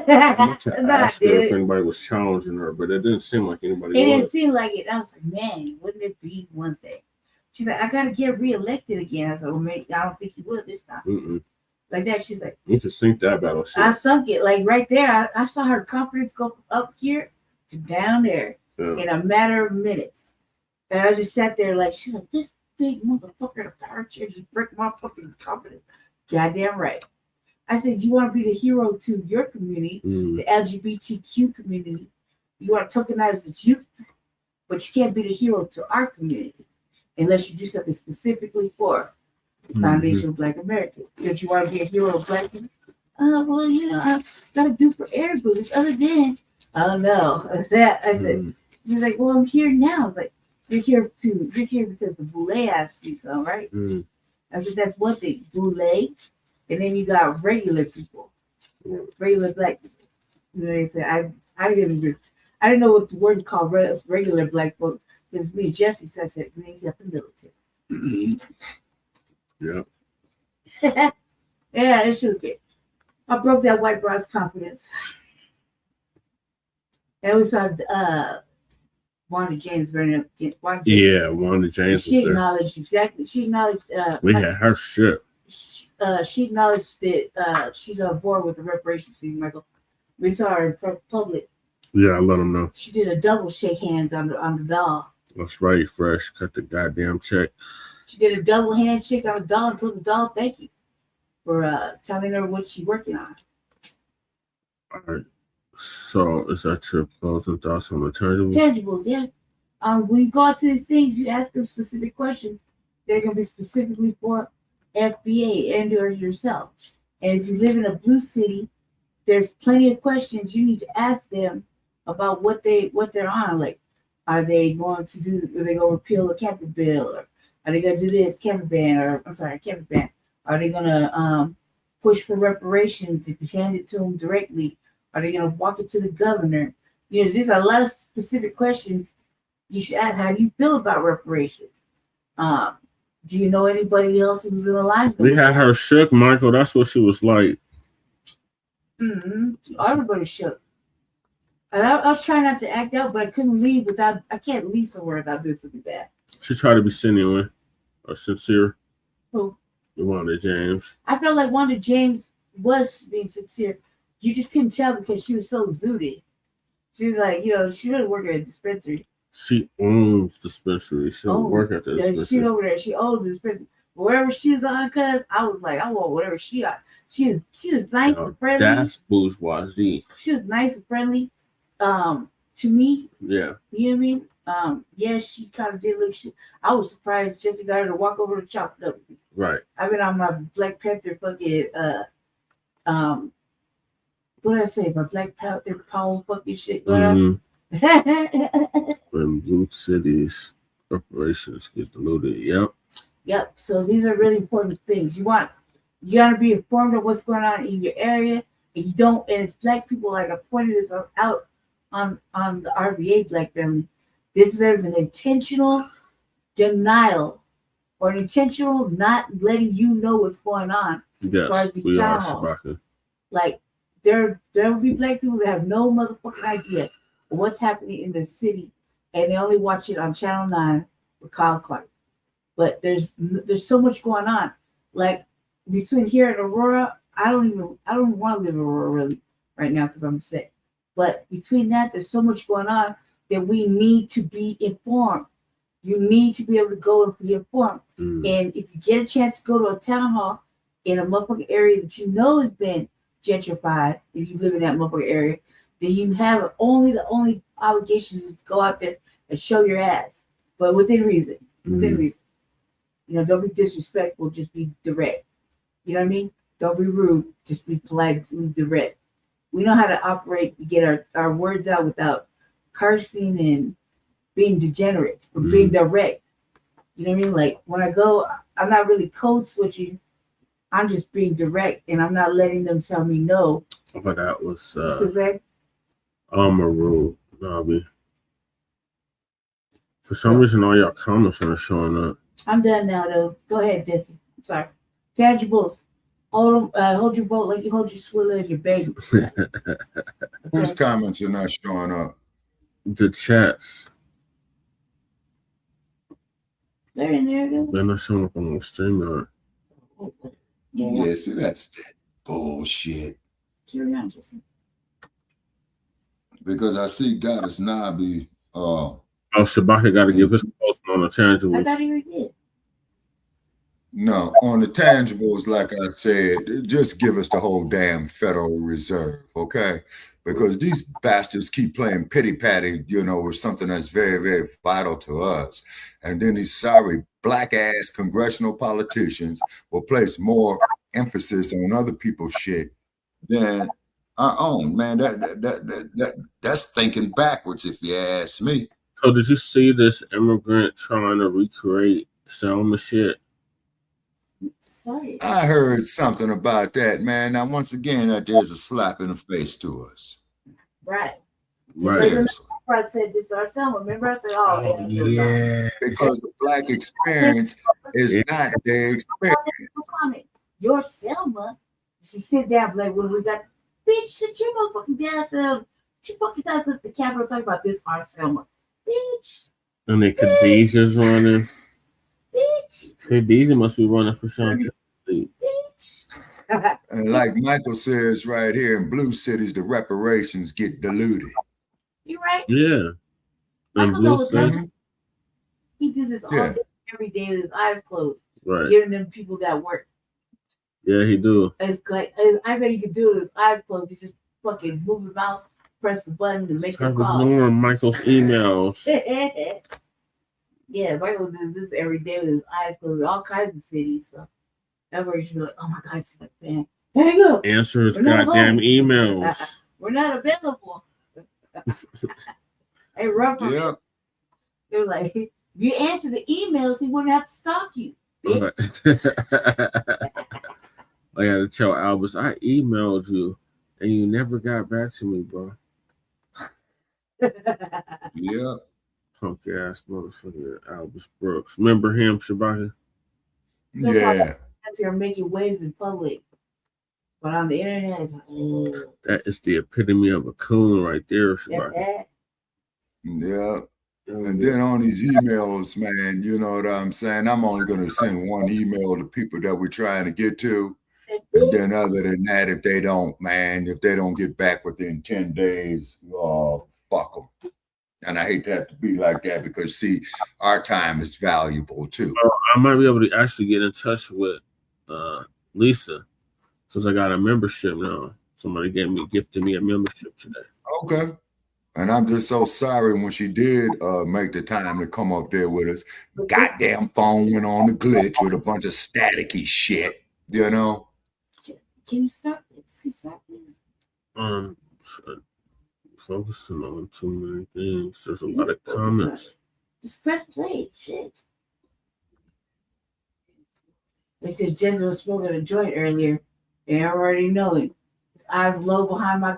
Ask her if anybody was challenging her, but it didn't seem like anybody It didn't seem like it. I was like, man, wouldn't it be one thing? She's like, I gotta get reelected again. I said, well, mate, I don't think you would this time. Mm-mm. Like that, she's like, you can sink that battle shit. I sunk it like right there. I saw her confidence go from up here to down there in a matter of minutes. And I just sat there like, she's like, this big motherfucker in a power chair just break my fucking confidence. Goddamn right. I said, you want to be the hero to your community, the LGBTQ community. You want to tokenize the youth, but you can't be the hero to our community unless you do something specifically for Foundation of Black Americans. Don't you want to be a hero of Black people? Well, I got to do for everybody. Other than, oh no, that. I said, you're like, well, I'm here now. I was like, you're here because the Boule asked you to come, right? I said, that's one thing, Boule. And then you got regular people, regular Black people. You know what I'm saying? I didn't know what the word called regular Black folks. Because me and Jesse said, man, you got the militants. Yeah. Yeah, it should be. I broke that white broad's confidence. And we saw Wanda James running up against Wanda James. Wanda James. She acknowledged exactly. She acknowledged. We had her shit. She acknowledged that she's on board with the reparations thing, Michael. We saw her in public. Yeah, I let them know. She did a double shake hands on the doll. That's right, Fresh. Cut the goddamn check. She did a double handshake on the doll and told the doll thank you for telling her what she's working on. All right. So is that your closing thoughts on the tangibles? Tangibles, yeah. When you go out to these things, you ask them specific questions. They're going to be specifically for FBA and or yourself. And if you live in a blue city, there's plenty of questions you need to ask them about what they're on. Like, are they going to repeal the camping bill? Or are they going to do this camping ban? Camping ban. Are they going to push for reparations if you hand it to them directly? Are they going to walk it to the governor? You know, there's a lot of specific questions you should ask. How do you feel about reparations? Do you know anybody else who's in alignment? We had her shook, Michael. That's what she was like. Mm-hmm. Everybody shook. And I was trying not to act out, but I couldn't leave without. I can't leave somewhere without doing something bad. She tried to be genuine or sincere. Who? Wanda James. I felt like Wanda James was being sincere. You just couldn't tell because she was so zooted. She was like, she doesn't work at a dispensary. She owns dispensary. She don't work at the dispensary. She over there. She owns the dispensary. Whatever she was on, cuz I was like, I want whatever she got. She was nice and friendly. That's bourgeoisie. She was nice and friendly. To me. Yeah. You know what I mean? Yes, she kind of did look shit. I was surprised Jesse got her to walk over to chop it up. Right. I've been on my Black Panther fucking what did I say? My Black Panther power fucking shit going on. When blue cities reparations get diluted. Yep. Yep. So these are really important things. You gotta be informed of what's going on in your area. And you don't, and it's Black people, like I pointed this out on the RVA Black family. There's an intentional denial or an intentional not letting you know what's going on. Yes, we are Shabaka. Like there will be Black people that have no motherfucking idea of what's happening in their city, and they only watch it on Channel 9 with Kyle Clark. But there's so much going on. Like between here and Aurora, I don't even want to live in Aurora really right now because I'm sick. But between that, there's so much going on that we need to be informed. You need to be able to go and be informed. And if you get a chance to go to a town hall in a motherfucking area that you know has been gentrified, if you live in that motherfucking area, then you have the only obligation is to go out there and show your ass, but within reason. Within reason. Don't be disrespectful. Just be direct. You know what I mean? Don't be rude. Just be politely direct. We know how to operate to get our words out without cursing and being degenerate, or being direct. You know what I mean? Like when I go, I'm not really code switching. I'm just being direct, and I'm not letting them tell me no. But that was Maru, Nobby. For some reason, all y'all comments aren't showing up. I'm done now, though. Go ahead, Desi. I'm sorry. Tangibles. Hold your vote like you hold your swiller and your baby. Whose comments are not showing up? The chats. They're in there, though. They're not showing up on the StreamYard. Yeah, see, that's that bullshit. Carry on, Jesse. Because I see Goddess Nabi. Shabaka got to give his post on the tangibles. I thought he already did. No, on the tangibles, like I said, just give us the whole damn Federal Reserve, okay? Because these bastards keep playing pity-patty, with something that's very, very vital to us. And then these sorry black-ass congressional politicians will place more emphasis on other people's shit than our own, man. That's thinking backwards, if you ask me. So did you see this immigrant trying to recreate Selma shit? Sorry. I heard something about that, man. Now, once again, there's a slap in the face to us. Right. Right. I said this our Selma. Remember I said, oh yeah. Because the Black experience is not their experience. Your Selma, she sit down, like, when we got, bitch, sit your motherfucking down, Selma. You fucking thought that the Capitol talking about this our Selma. Bitch. And then Khadijah's running. Bitch. Khadijah must be running for Sean. Bitch. And like Michael says right here, in blue cities, the reparations get diluted. You right? Yeah. Michael knows that. He did this all day, every day with his eyes closed. Right. Giving them people that work. Yeah, he do. It's like I bet he could do it with his eyes closed. He just fucking move his mouse, press the button to make the call. Ignoring Michael's emails. Yeah, Michael does this every day with his eyes closed. All kinds of cities. So everybody should be like, "Oh my God, it's like, man, there you go. Answer his goddamn emails. We're not available." Hey, Rubber. Yeah. They're like, if you answer the emails, he wouldn't have to stalk you. Right. I had to tell Albus, I emailed you and you never got back to me, bro. Yeah. Punk ass motherfucker, Albus Brooks. Remember him, Shabaka? Yeah. You're making waves in public, but on the internet, it's like, That is the epitome of a coon right there, Shabaka. Yeah. And then on these emails, man, you know what I'm saying? I'm only going to send one email to people that we're trying to get to. And then other than that, if they don't get back within 10 days, fuck them. And I hate to have to be like that because, see, our time is valuable, too. I might be able to actually get in touch with Lisa since I got a membership now. Somebody gifted me a membership today. Okay. And I'm just so sorry when she did make the time to come up there with us. Goddamn phone went on the glitch with a bunch of staticky shit, you know? Can you stop this? Can you stop this? Focusing on too many things. There's a lot of comments. Just press play, shit. It's because Jezza was smoking a joint earlier, and I already know it. His eyes low behind my.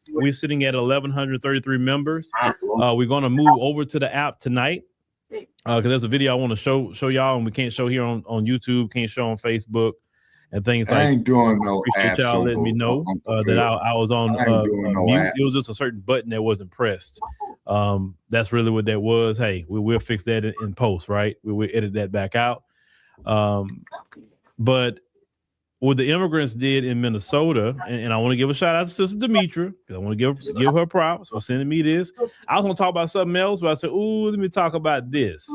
We're sitting at 1,133 members. We're going to move over to the app tonight because there's a video I want to show y'all, and we can't show here on YouTube, can't show on Facebook, and things like that. I ain't doing no appreciate apps. y'all letting me know that I was on mute. It was just a certain button that wasn't pressed. That's really what that was. Hey, we'll fix that in post, right? We'll edit that back out. But what the immigrants did in Minnesota, and I want to give a shout out to Sister Demetra, because I want to give her props for sending me this. I was going to talk about something else, but I said, ooh, let me talk about this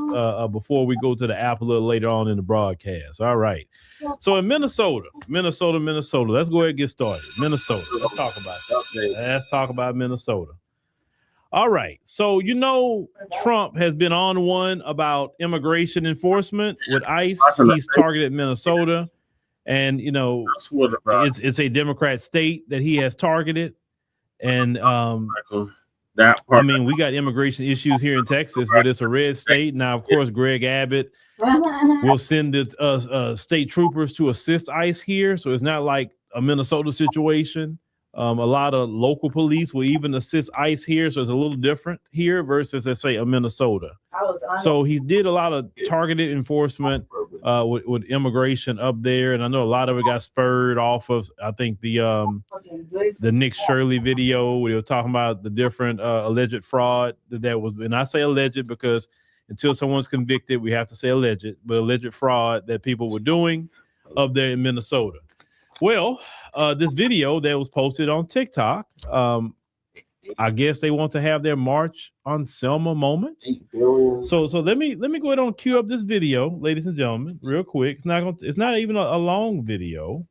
before we go to the app a little later on in the broadcast. All right. So in Minnesota, let's go ahead and get started. Minnesota, let's talk about that. Let's talk about Minnesota. All right. So, you know, Trump has been on one about immigration enforcement with ICE. He's targeted Minnesota. And, you know, it's a Democrat state that he has targeted. And I mean, we got immigration issues here in Texas, but it's a red state. Now, of course, Greg Abbott will send the state troopers to assist ICE here. So it's not like a Minnesota situation. A lot of local police will even assist ICE here. So it's a little different here versus, let's say, a Minnesota. So he did a lot of targeted enforcement with immigration up there. And I know a lot of it got spurred off of, I think, the Nick Shirley video where they were talking about the different alleged fraud that was. And I say alleged because until someone's convicted, we have to say alleged, but alleged fraud that people were doing up there in Minnesota. Well, this video that was posted on TikTok, I guess they want to have their March on Selma moment. So let me go ahead and cue up this video, ladies and gentlemen, real quick. It's not even a long video.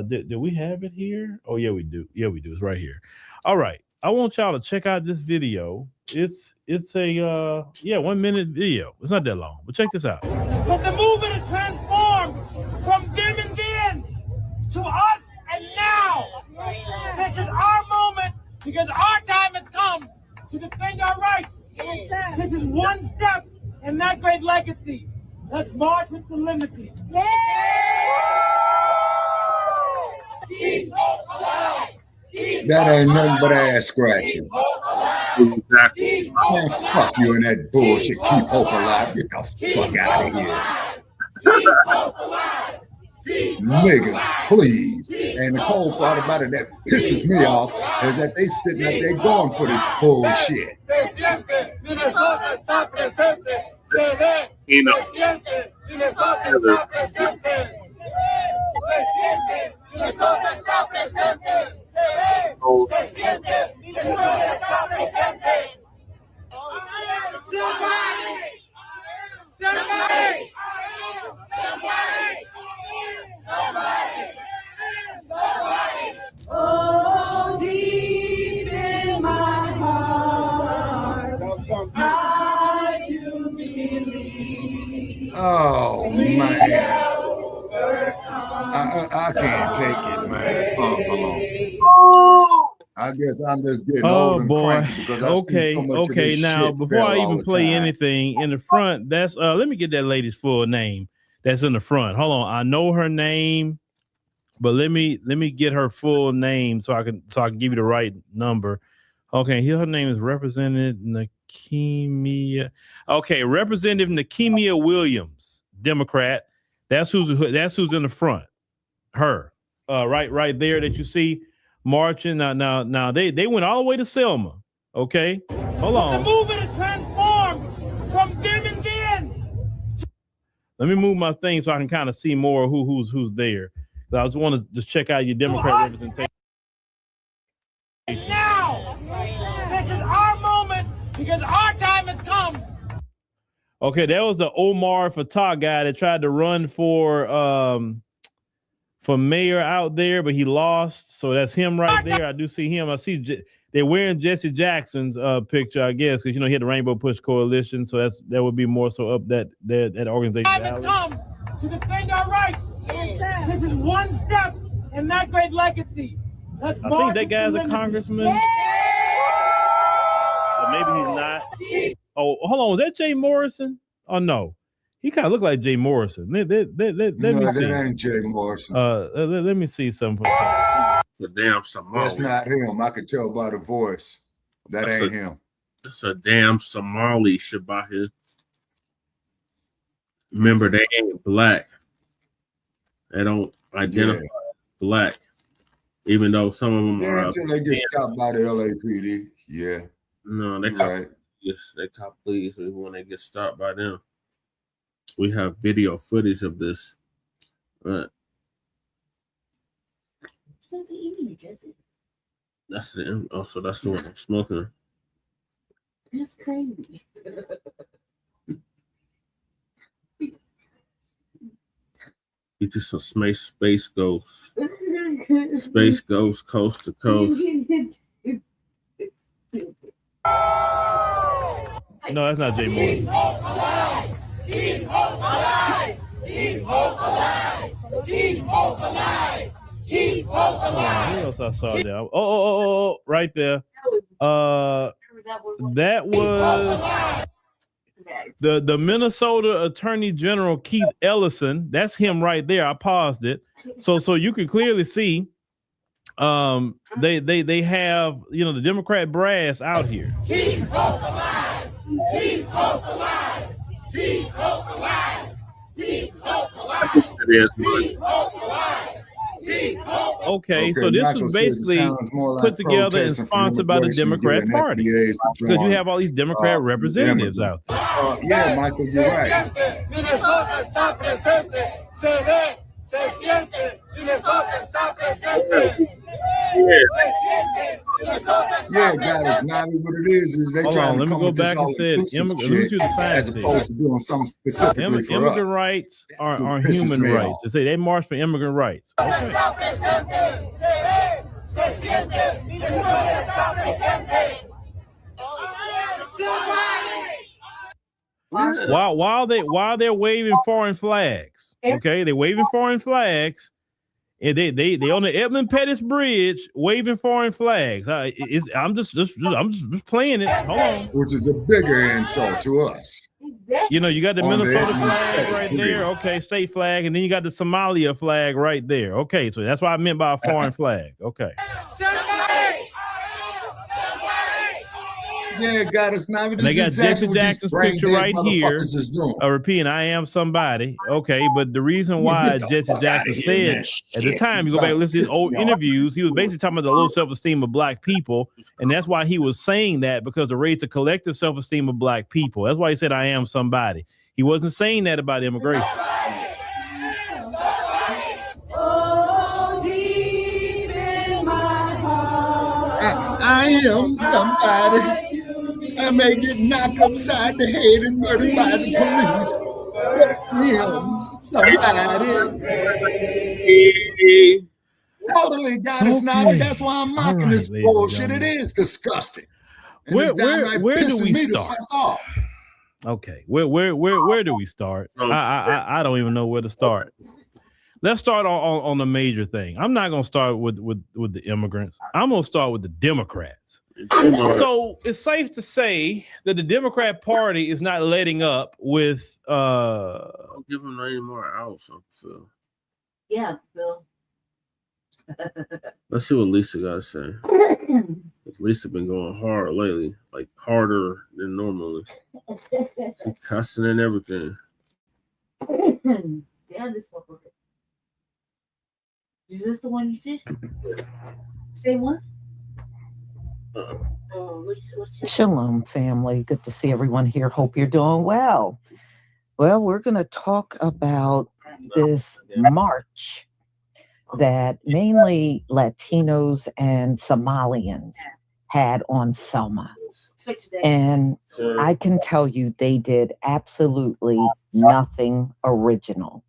Did we have it here? Oh yeah, we do. Yeah, we do. It's right here. All right. I want y'all to check out this video. It's a 1 minute video. It's not that long, but check this out. But the movement has transformed from them and then to us and now. This is our moment because our time has come to defend our rights. This is one step in that great legacy. Let's march with solemnity. Keep hope alive. That ain't nothing but ass scratching. Exactly. Man, fuck you and that bullshit. Keep hope alive. Get the fuck out of here. Keep hope alive. Niggas, please. And the cold part about it that pisses me off is that they sitting up there going for this bullshit. Minnesota está presente. Se ve. Se siente. Minnesota está presente. Se siente. I can't take it, man. I guess I'm just getting Oh old and boy. cranky because I see so much of Okay. this Now, shit before fail I all even the play time. anything in the front, that's let me get that lady's full name. That's in the front. Hold on. I know her name, but let me get her full name so I can give you the right number. Okay, here her name is Representative Nakemia. Okay, Representative Nakemia Williams, Democrat. That's who's in the front. Her. Right there that you see marching. Now they went all the way to Selma. Okay. Hold on. The movement is transformed from them and then. Let me move my thing so I can kind of see more who's there. I just want to just check out your Democrat representation. Now, this is our moment because our time has come. Okay, that was the Omar Fatah guy that tried to run for mayor out there, but he lost. So that's him right there. I do see him. I see they're wearing Jesse Jackson's picture, I guess, because he had the Rainbow Push Coalition. So that would be more so up that organization. Time has come to defend our rights. This is one step in that great legacy. I think that guy's a congressman. Or maybe he's not. Oh, hold on. Was that Jay Morrison? Oh, no. He kind of looked like Jay Morrison. Let me see. That ain't Jay Morrison. Let me see something. The damn Somali. That's not him. I could tell by the voice. That's ain't him. That's a damn Somali, Shabahid. Remember, they ain't black. They don't identify as black, even though some of them are. Until they get stopped by the LAPD. Yeah. No, they cop police when they get stopped by them. We have video footage of this. But that's the so that's the one I'm smoking. That's crazy. He's just a space ghost. Space ghost coast to coast. No, that's not Jay Morrison. Keep hope alive! Keep hope alive! Keep hope alive! Keep hope alive! Who else I saw there? Oh, right there. That was the Minnesota Attorney General Keith Ellison. That's him right there. I paused it, so you can clearly see. They have the Democrat brass out here. Keep hope alive! Keep hope alive! Keep hope alive! Keep hope alive! Keep hope alive! Okay, so this was basically put together and sponsored by the Democrat Party because you have all these Democrat representatives out there. Yeah, Michael, you're right. Minnesota está presente. Se ve, se siente. Minnesota está presente. Yeah, guys, now what it is they trying to come with this all-inclusive shit as opposed to doing something specifically for us. Immigrant rights are human rights. They march for immigrant rights. Okay. While they're waving foreign flags, okay, they're waving foreign flags. And they on the Edmund Pettus Bridge waving foreign flags. I'm just playing it. Hold on. Which is a bigger insult to us. You got the Minnesota flag right there. Okay, state flag, and then you got the Somalia flag right there. Okay, so that's what I meant by a foreign flag. Okay. Yeah, got us now. They got Jesse Jackson's picture right here. Repeating, I am somebody. Okay, but the reason why Jesse Jackson said at the time, you go back and listen to his old interviews, he was basically talking about the low self-esteem of black people, and that's why he was saying that, because the raise the collective self-esteem of black people. That's why he said I am somebody. He wasn't saying that about immigration. I am somebody. I may get knocked upside the head and murdered by the police. I am somebody. Totally got us now. That's why I'm mocking this bullshit. It is disgusting. Where do we start? Okay, where do we start? I don't even know where to start. let's start on the major thing. I'm not gonna start with the immigrants. I'm gonna start with the Democrats. So it's safe to say that the Democrat Party is not letting up with Don't give them any more outs, Phil. Yeah, Phil. Let's see what Lisa got to say. Lisa been going hard lately, like harder than normally. She cussing and everything. Yeah, this one. Is this the one you did? Same one? What's Shalom, family. Good to see everyone here. Hope you're doing well. Well, we're going to talk about this march that mainly Latinos and Somalians had on Selma. And I can tell you they did absolutely nothing original.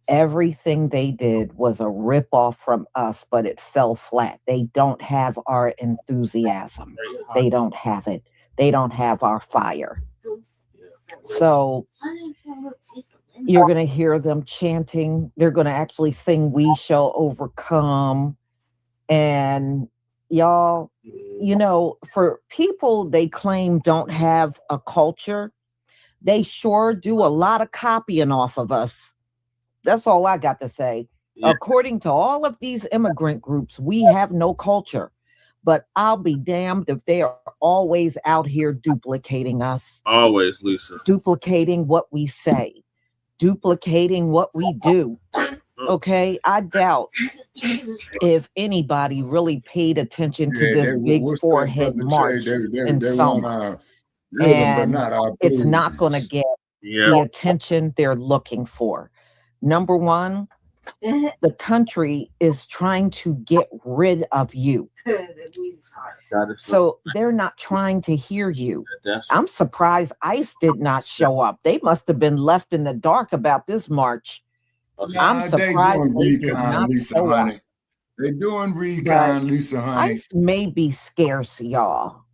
Everything they did was a ripoff from us, but it fell flat. They don't have our enthusiasm. They don't have it. They don't have our fire. So you're going to hear them chanting. They're going to actually sing "We Shall Overcome." And y'all, you know, for people they claim don't have a culture, they sure do a lot of copying off of us. That's all I got to say. Yeah. According to all of these immigrant groups, we have no culture. But I'll be damned if they are always out here duplicating us. Always, Lisa. Duplicating what we say. Duplicating what we do. Okay? I doubt if anybody really paid attention to this big forehead march in Selma. And it's not going to get the attention they're looking for. Number one, the country is trying to get rid of you. So they're not trying to hear you. I'm surprised ICE did not show up. They must have been left in the dark about this march. I'm surprised they did not show up. They're doing recon, Lisa, honey. ICE may be scarce, y'all.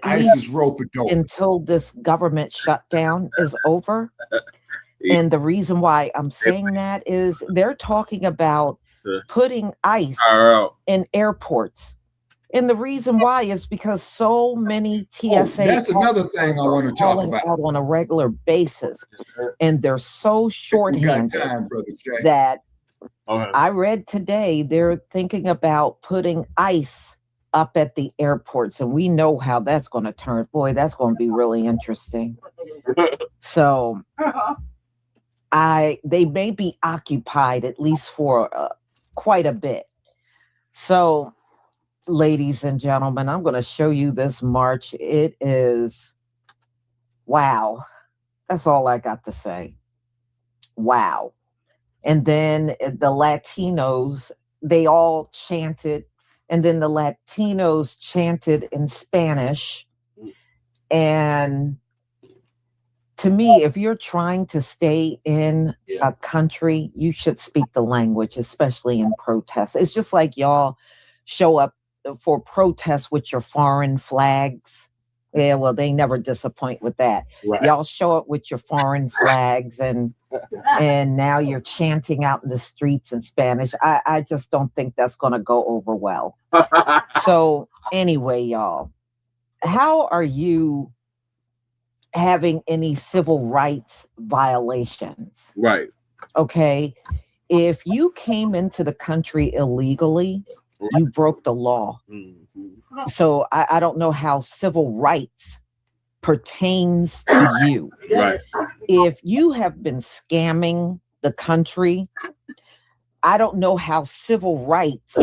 ICE is rope-a-dope. Until this government shutdown is over. And the reason why I'm saying that is they're talking about putting ICE in airports. And the reason why is because so many TSA that's another thing I want to talk about out on a regular basis. And they're so shorthanded that I read today they're thinking about putting ICE up at the airports. And we know how that's going to turn. Boy, that's going to be really interesting. So they may be occupied at least for quite a bit. So, ladies and gentlemen, I'm going to show you this march. It is, wow. That's all I got to say. Wow. And then the Latinos, they all chanted, and then the Latinos chanted in Spanish. And to me, if you're trying to stay in a country, you should speak the language, especially in protests. It's just like y'all show up for protests with your foreign flags. Yeah, well, they never disappoint with that. Right. Y'all show up with your foreign flags and now you're chanting out in the streets in Spanish. I just don't think that's going to go over well. So anyway, y'all, how are you having any civil rights violations? Right. Okay. If you came into the country illegally, you broke the law. Mm-hmm. So I don't know how civil rights pertains to you. Right. If you have been scamming the country, I don't know how civil rights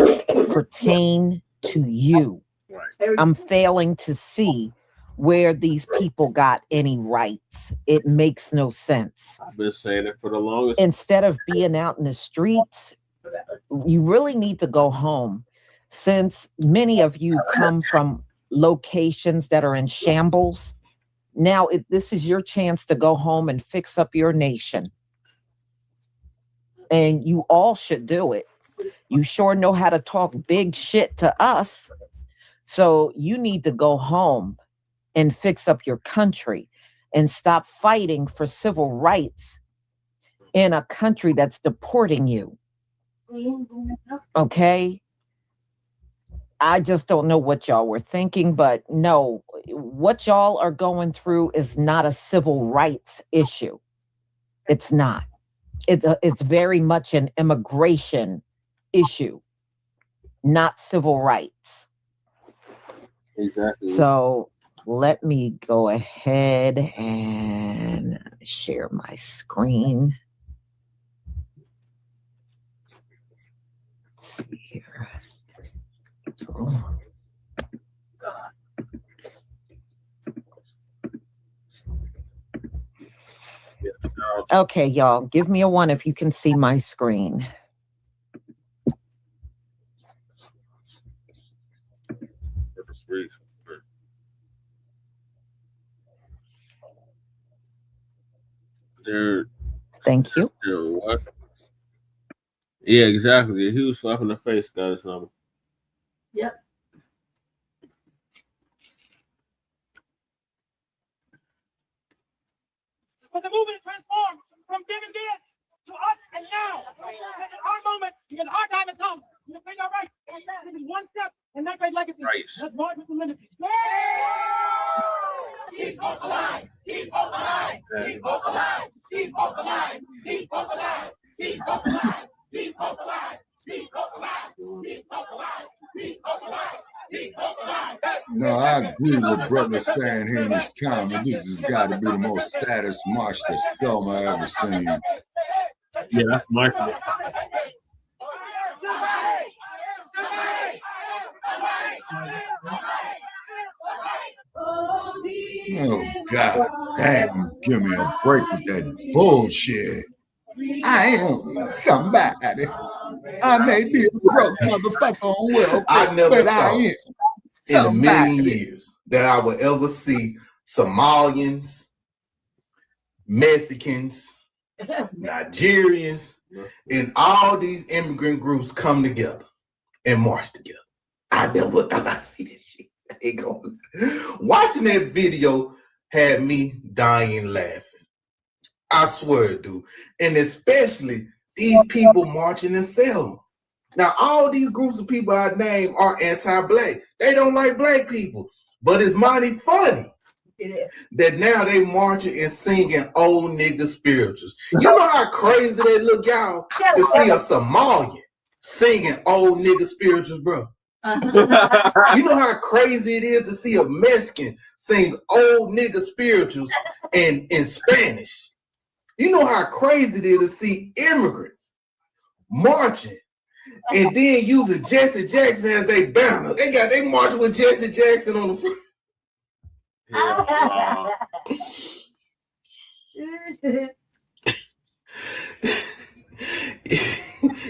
pertain to you. Right. I'm failing to see where these people got any rights. It makes no sense. I've been saying it for the longest. Instead of being out in the streets, you really need to go home. Since many of you come from locations that are in shambles, now this is your chance to go home and fix up your nation. And you all should do it. You sure know how to talk big shit to us. So you need to go home and fix up your country and stop fighting for civil rights in a country that's deporting you. Okay? I just don't know what y'all were thinking, but no, what y'all are going through is not a civil rights issue. It's not. It's very much an immigration issue, not civil rights. Exactly. So let me go ahead and share my screen. Let's see here. Okay, y'all, give me a 1 if you can see my screen. Thank you. What? Yeah, exactly. A huge slap in the face got his number. Yep. For the movement transformed from then and then to us and now. This is our moment because our time has come. You think all right? This is one step in that great legacy. Let's march with the liberty. Keep hope alive. Keep hope alive. Keep hope alive. Keep hope alive. Keep hope alive. Keep hope alive. Keep hope alive. Keep hope alive. Keep hope alive. Keep hope alive. Keep hope alive. No, I agree with brother saying here in this comment. This has got to be the most status march that Selma ever seen. Yeah, that's my fault. Oh, God damn, give me a break with that bullshit. I am somebody. I may be a broke motherfucker on welfare, but I am somebody. In a million years that I would ever see Somalians, Mexicans, Nigerians, and all these immigrant groups come together and march together. I never thought I'd see this shit. Watching that video had me dying laughing. I swear, dude. And especially these people marching in Selma. Now, all these groups of people I named are anti-black. They don't like black people. But it's mighty funny that now they marching and singing old nigga spirituals. You know how crazy they look, y'all, to see a Somalian singing old nigga spirituals, bro? You know how crazy it is to see a Mexican sing old nigga spirituals in Spanish. You know how crazy it is to see immigrants marching and then using Jesse Jackson as their banner. They marching with Jesse Jackson on the front.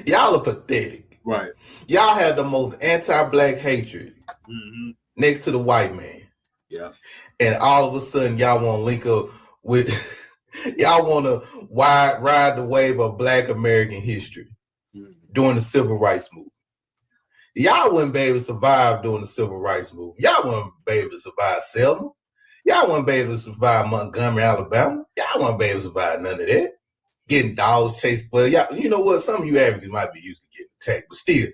Y'all are pathetic. Right. Y'all have the most anti-black hatred next to the white man. Yeah. And all of a sudden, y'all want to link up with, y'all want to ride the wave of black American history during the civil rights movement. Y'all wouldn't be able to survive during the civil rights movement. Y'all wouldn't be able to survive Selma. Y'all wouldn't be able to survive Montgomery, Alabama. Y'all wouldn't be able to survive none of that. Getting dogs chased. Well, y'all, you know what? Some of you Africans might be used to getting attacked, but still,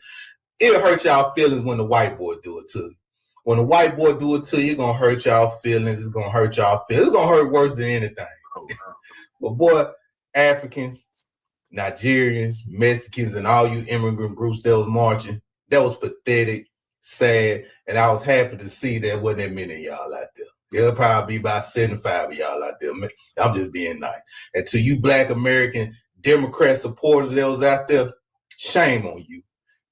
it'll hurt y'all feelings when the white boy do it to you. When the white boy do it to you, it's gonna hurt y'all feelings. It's gonna hurt y'all feelings. It's gonna hurt worse than anything. But boy, Africans, Nigerians, Mexicans, and all you immigrant groups that was marching, that was pathetic, sad, and I was happy to see there wasn't that many of y'all out there. There'll probably be about 75 of y'all out there. I'm just being nice. And to you black American Democrat supporters that was out there, shame on you.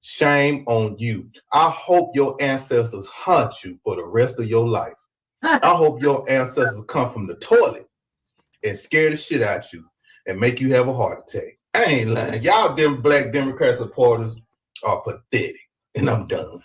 Shame on you. I hope your ancestors haunt you for the rest of your life. I hope your ancestors come from the toilet and scare the shit out you and make you have a heart attack. I ain't lying. Y'all them black Democrat supporters are pathetic. And I'm done.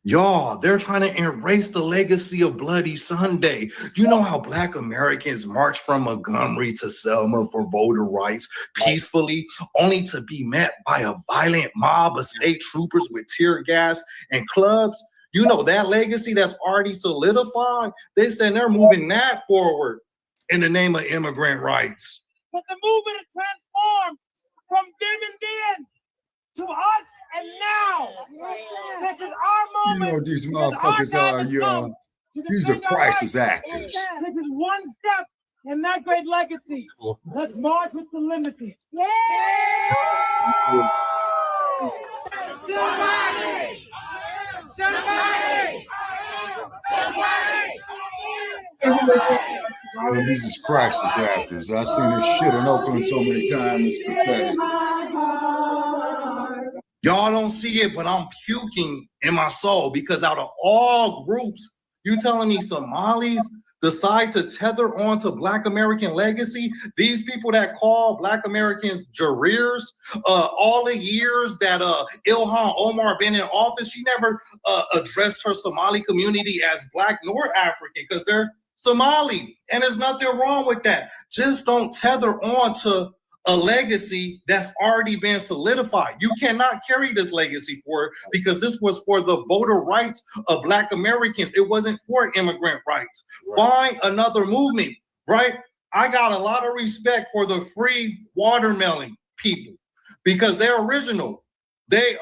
Y'all, they're trying to erase the legacy of Bloody Sunday. You know how Black Americans marched from Montgomery to Selma for voter rights peacefully, only to be met by a violent mob of state troopers with tear gas and clubs? You know that legacy that's already solidified? They said they're moving that forward in the name of immigrant rights. But the movement is transformed from them and then to us and now. This is our You moment. know what these because our motherfuckers time are, has y'all. come to These are defend our crisis rights. actors. This is one step in that great legacy. Let's march with solemnity. Somebody! Somebody! Yeah, these is crisis actors. I've seen this shit in Oakland so many times, it's pathetic. Y'all don't see it, but I'm puking in my soul because out of all groups, you telling me Somalis decide to tether on to Black American legacy? These people that call Black Americans Jarirs, all the years that Ilhan Omar been in office, she never addressed her Somali community as Black nor African because they're Somali, and there's nothing wrong with that. Just don't tether on to a legacy that's already been solidified. You cannot carry this legacy forward because this was for the voter rights of Black Americans. It wasn't for immigrant rights. Find another movement, right? I got a lot of respect for the free watermelon people because they're original. They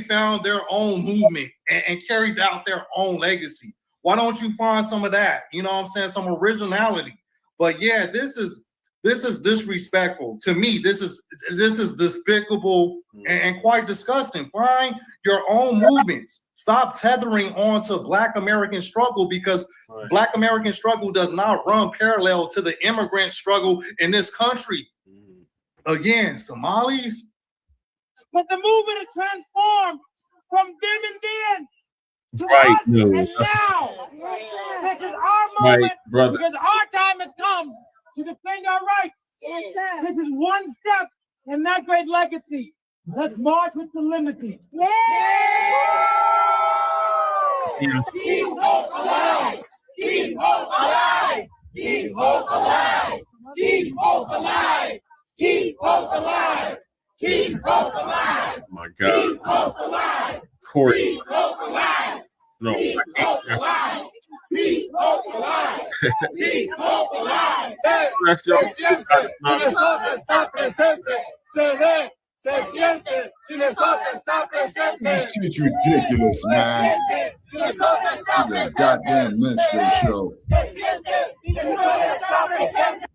found their own movement and carried out their own legacy. Why don't you find some of that? You know what I'm saying? Some originality. But yeah, this is disrespectful to me. This is despicable and quite disgusting. Find your own movements. Stop tethering on to Black American struggle because Black American struggle does not run parallel to the immigrant struggle in this country. Again, Somalis. But the movement is transformed from them and then to Right, us no. and now. This is our Right, moment brother. because our time has come to defend our rights. This is one step in that great legacy. Let's march with solemnity. Keep hope alive! Keep hope alive! Keep hope alive! Keep hope alive! Keep hope alive! Keep hope alive! Oh my God. Keep hope alive! Corey. Keep hope alive! No. Keep hope alive! Keep hope alive! Keep hope alive! That's your- Minnesota está presente! Se ve, se siente! Minnesota está presente! This shit's ridiculous, man. Minnesota está This is a goddamn minstrel show. Se siente! Minnesota está presente!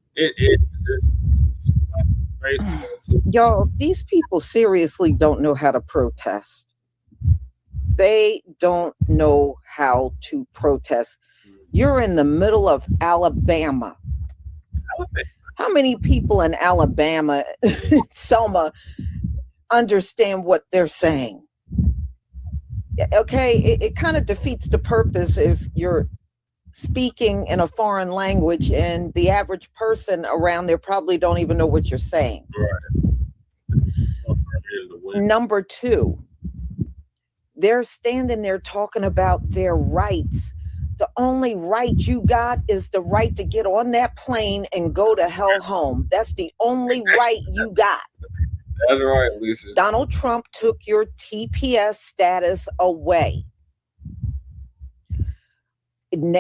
Y'all, these people seriously don't know how to protest. They don't know how to protest. You're in the middle of Alabama. How many people in Alabama, Selma, understand what they're saying? Okay, it kind of defeats the purpose if you're speaking in a foreign language and the average person around there probably don't even know what you're saying. Number two, they're standing there talking about their rights. The only right you got is the right to get on that plane and go to hell home. That's the only right you got. That's right, Lisa. Donald Trump took your TPS status away.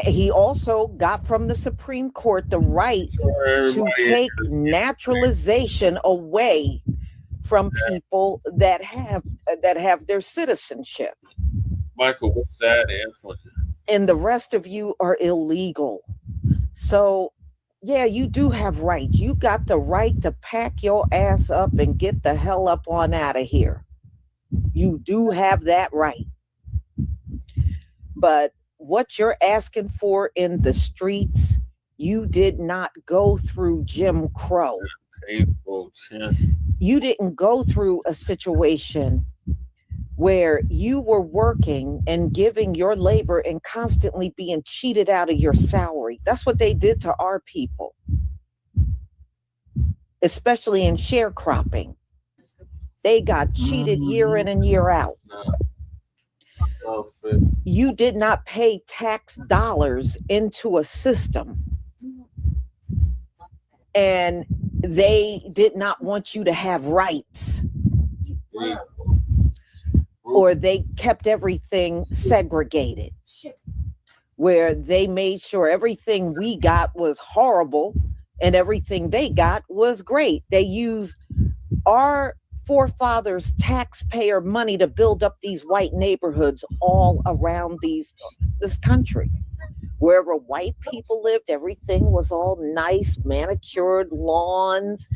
He also got from the Supreme Court the right to take naturalization away from people that have their citizenship. Michael, what's that answer? And the rest of you are illegal. So yeah, you do have rights. You got the right to pack your ass up and get the hell up on out of here. You do have that right. But what you're asking for in the streets, you did not go through Jim Crow. You didn't go through a situation where you were working and giving your labor and constantly being cheated out of your salary. That's what they did to our people, especially in sharecropping. They got cheated year in and year out. You did not pay tax dollars into a system, and they did not want you to have rights, or they kept everything segregated, where they made sure everything we got was horrible and everything they got was great. They used our forefathers' taxpayer money to build up these white neighborhoods all around this country. Wherever white people lived, everything was all nice, manicured lawns,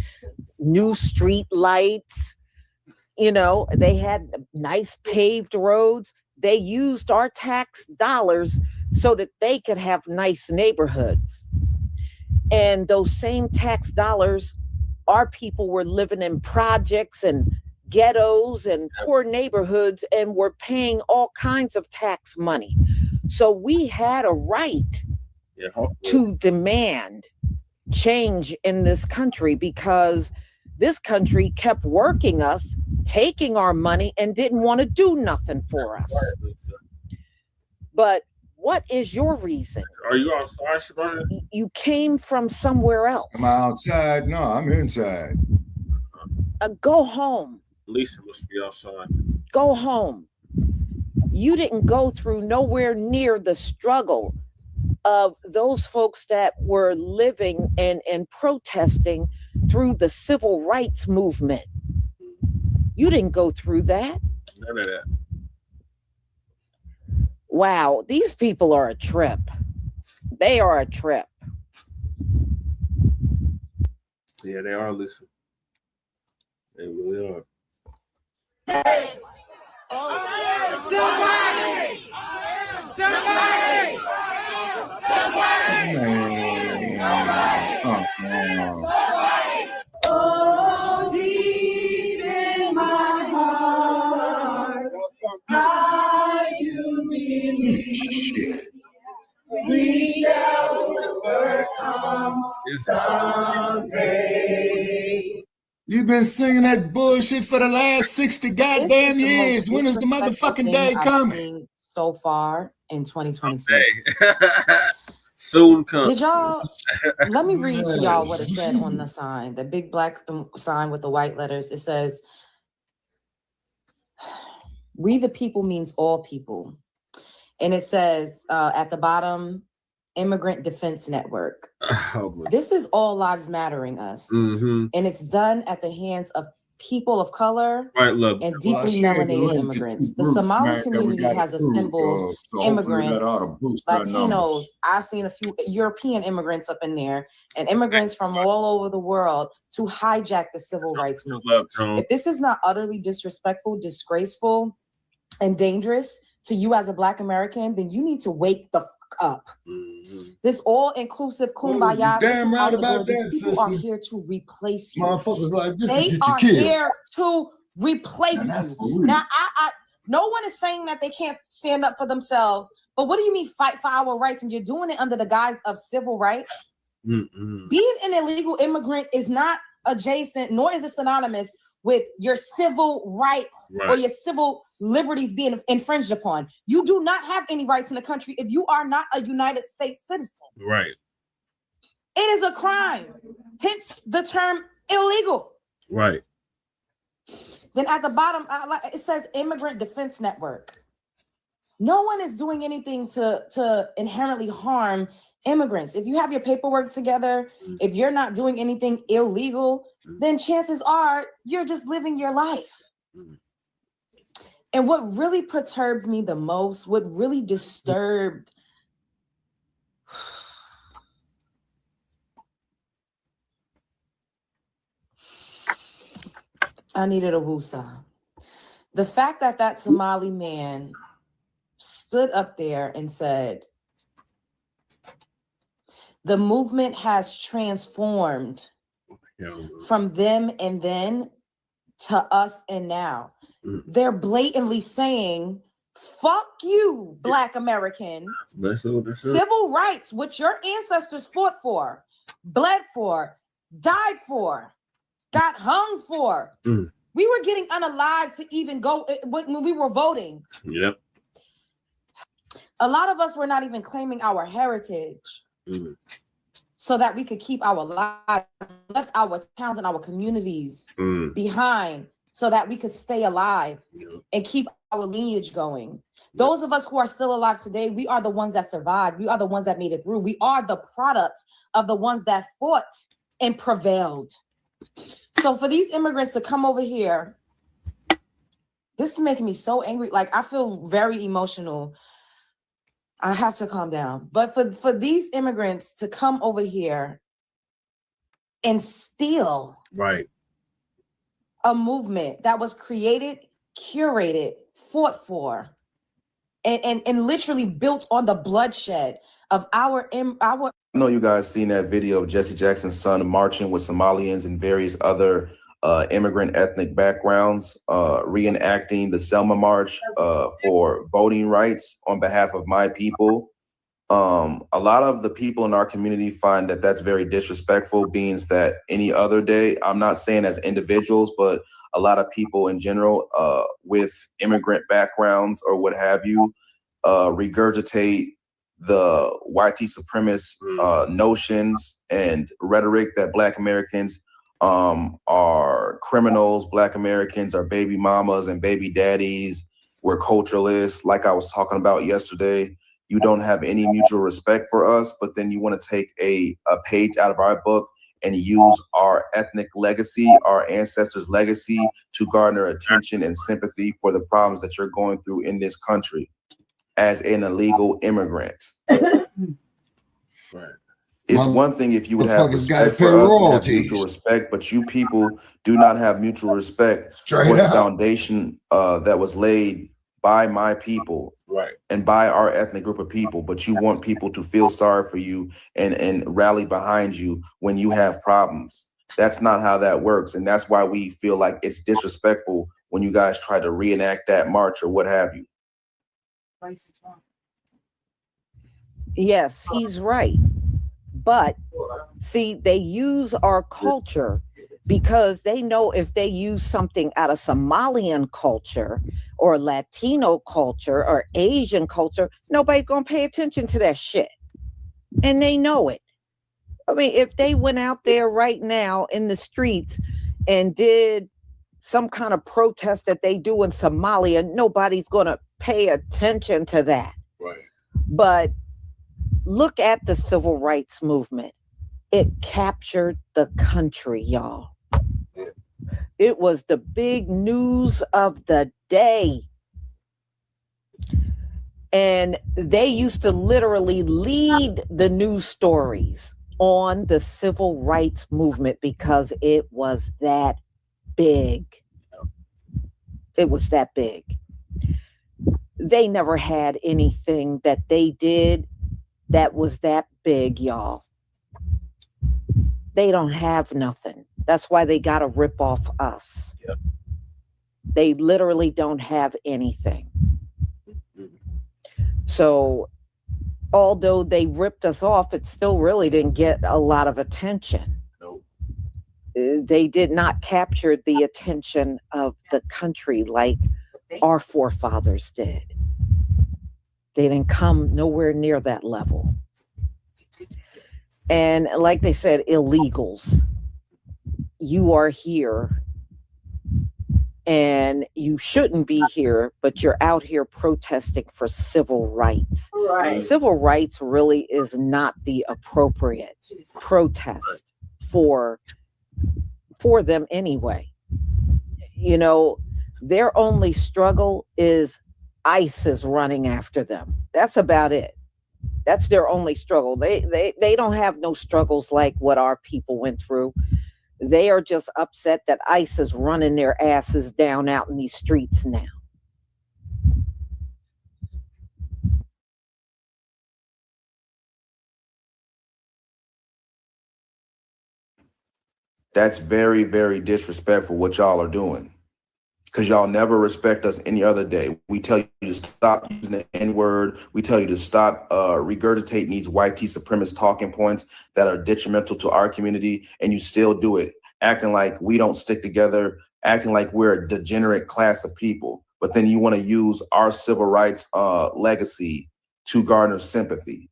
new street lights. You know, they had nice paved roads. They used our tax dollars so that they could have nice neighborhoods. And those same tax dollars, our people were living in projects and ghettos and poor neighborhoods and were paying all kinds of tax money. So we had a right to demand change in this country because this country kept working us, taking our money, and didn't want to do nothing for us. But what is your reason? Are you outside, Shabaka? You came from somewhere else. Am I outside? No, I'm inside. Go home. Lisa must be outside. Go home. You didn't go through nowhere near the struggle of those folks that were living and protesting through the civil rights movement. You didn't go through that. None of that. Wow, these people are a trip. They are a trip. Yeah, they are, Lisa. They really are. Somebody! Somebody! Oh, deep in my heart, I do believe we shall overcome someday. You've been singing that bullshit for the last 60 goddamn years. When is the motherfucking day coming? So far in 2026. Soon come. Did y'all, let me read to y'all what it said on the sign, the big black sign with the white letters. It says, "We the people" means all people. And it says at the bottom, Immigrant Defense Network. This is All Lives Mattering Us. And it's done at the hands of people of color and deeply melanated immigrants. The Somali community has assembled immigrants, Latinos. I've seen a few European immigrants up in there and immigrants from all over the world to hijack the civil rights movement. If this is not utterly disrespectful, disgraceful, and dangerous to you as a Black American, then you need to wake the up. This all-inclusive kumbaya. Damn right about that, sister. People are here to replace you. Motherfuckers like this They to get are you killed. here to replace you. Now, no one is saying that they can't stand up for themselves. But what do you mean fight for our rights? And you're doing it under the guise of civil rights? Being an illegal immigrant is not adjacent, nor is it synonymous with your civil rights or your civil liberties being infringed upon. You do not have any rights in the country if you are not a United States citizen. Right. It is a crime. Hence the term illegal. Right. Then at the bottom, it says Immigrant Defense Network. No one is doing anything to inherently harm immigrants. If you have your paperwork together, if you're not doing anything illegal, then chances are you're just living your life. And what really perturbed me the most, what really disturbed I needed a woosah. The fact that that Somali man stood up there and said, the movement has transformed from them and then to us and now. They're blatantly saying, fuck you, Black American. Civil rights, which your ancestors fought for, bled for, died for, got hung for. We were getting unalive to even go when we were voting. Yep. A lot of us were not even claiming our heritage so that we could keep our lives, left our towns and our communities behind so that we could stay alive and keep our lineage going. Those of us who are still alive today, we are the ones that survived. We are the ones that made it through. We are the product of the ones that fought and prevailed. So for these immigrants to come over here, this is making me so angry. Like, I feel very emotional. I have to calm down. But for these immigrants to come over here and steal a movement that was created, curated, fought for, and literally built on the bloodshed of our. I know you guys seen that video of Jesse Jackson's son marching with Somalians and various other immigrant ethnic backgrounds, reenacting the Selma March for voting rights on behalf of my people. A lot of the people in our community find that that's very disrespectful, means that any other day, I'm not saying as individuals, but a lot of people in general with immigrant backgrounds or what have you, regurgitate the white supremacist notions and rhetoric that Black Americans are criminals, Black Americans are baby mamas and baby daddies, we're culturalists, like I was talking about yesterday. You don't have any mutual respect for us, but then you want to take a page out of our book and use our ethnic legacy, our ancestors' legacy, to garner attention and sympathy for the problems that you're going through in this country as an illegal immigrant. It's one thing if you would have respect for us and have mutual respect, but you people do not have mutual respect for the foundation that was laid by my people and by our ethnic group of people, but you want people to feel sorry for you and rally behind you when you have problems. That's not how that works. And that's why we feel like it's disrespectful when you guys try to reenact that march or what have you. Yes, he's right. But see, they use our culture because they know if they use something out of Somalian culture or Latino culture or Asian culture, nobody's going to pay attention to that shit. And they know it. I mean, if they went out there right now in the streets and did some kind of protest that they do in Somalia, nobody's going to pay attention to that. Right. But look at the civil rights movement. It captured the country, y'all. It was the big news of the day. And they used to literally lead the news stories on the civil rights movement because it was that big. It was that big. They never had anything that they did that was that big, y'all. They don't have nothing. That's why they got to rip off us. Yep. They literally don't have anything. So although they ripped us off, it still really didn't get a lot of attention. Nope. They did not capture the attention of the country like our forefathers did. They didn't come nowhere near that level. And like they said, illegals. You are here and you shouldn't be here, but you're out here protesting for civil rights. Right. Civil rights really is not the appropriate protest for them anyway. You know, their only struggle is ICE is running after them. That's about it. That's their only struggle. They don't have no struggles like what our people went through. They are just upset that ICE is running their asses down out in these streets now. That's very, very disrespectful what y'all are doing. Because y'all never respect us any other day. We tell you to stop using the N-word. We tell you to stop regurgitating these white supremacist talking points that are detrimental to our community, and you still do it, acting like we don't stick together, acting like we're a degenerate class of people. But then you want to use our civil rights legacy to garner sympathy.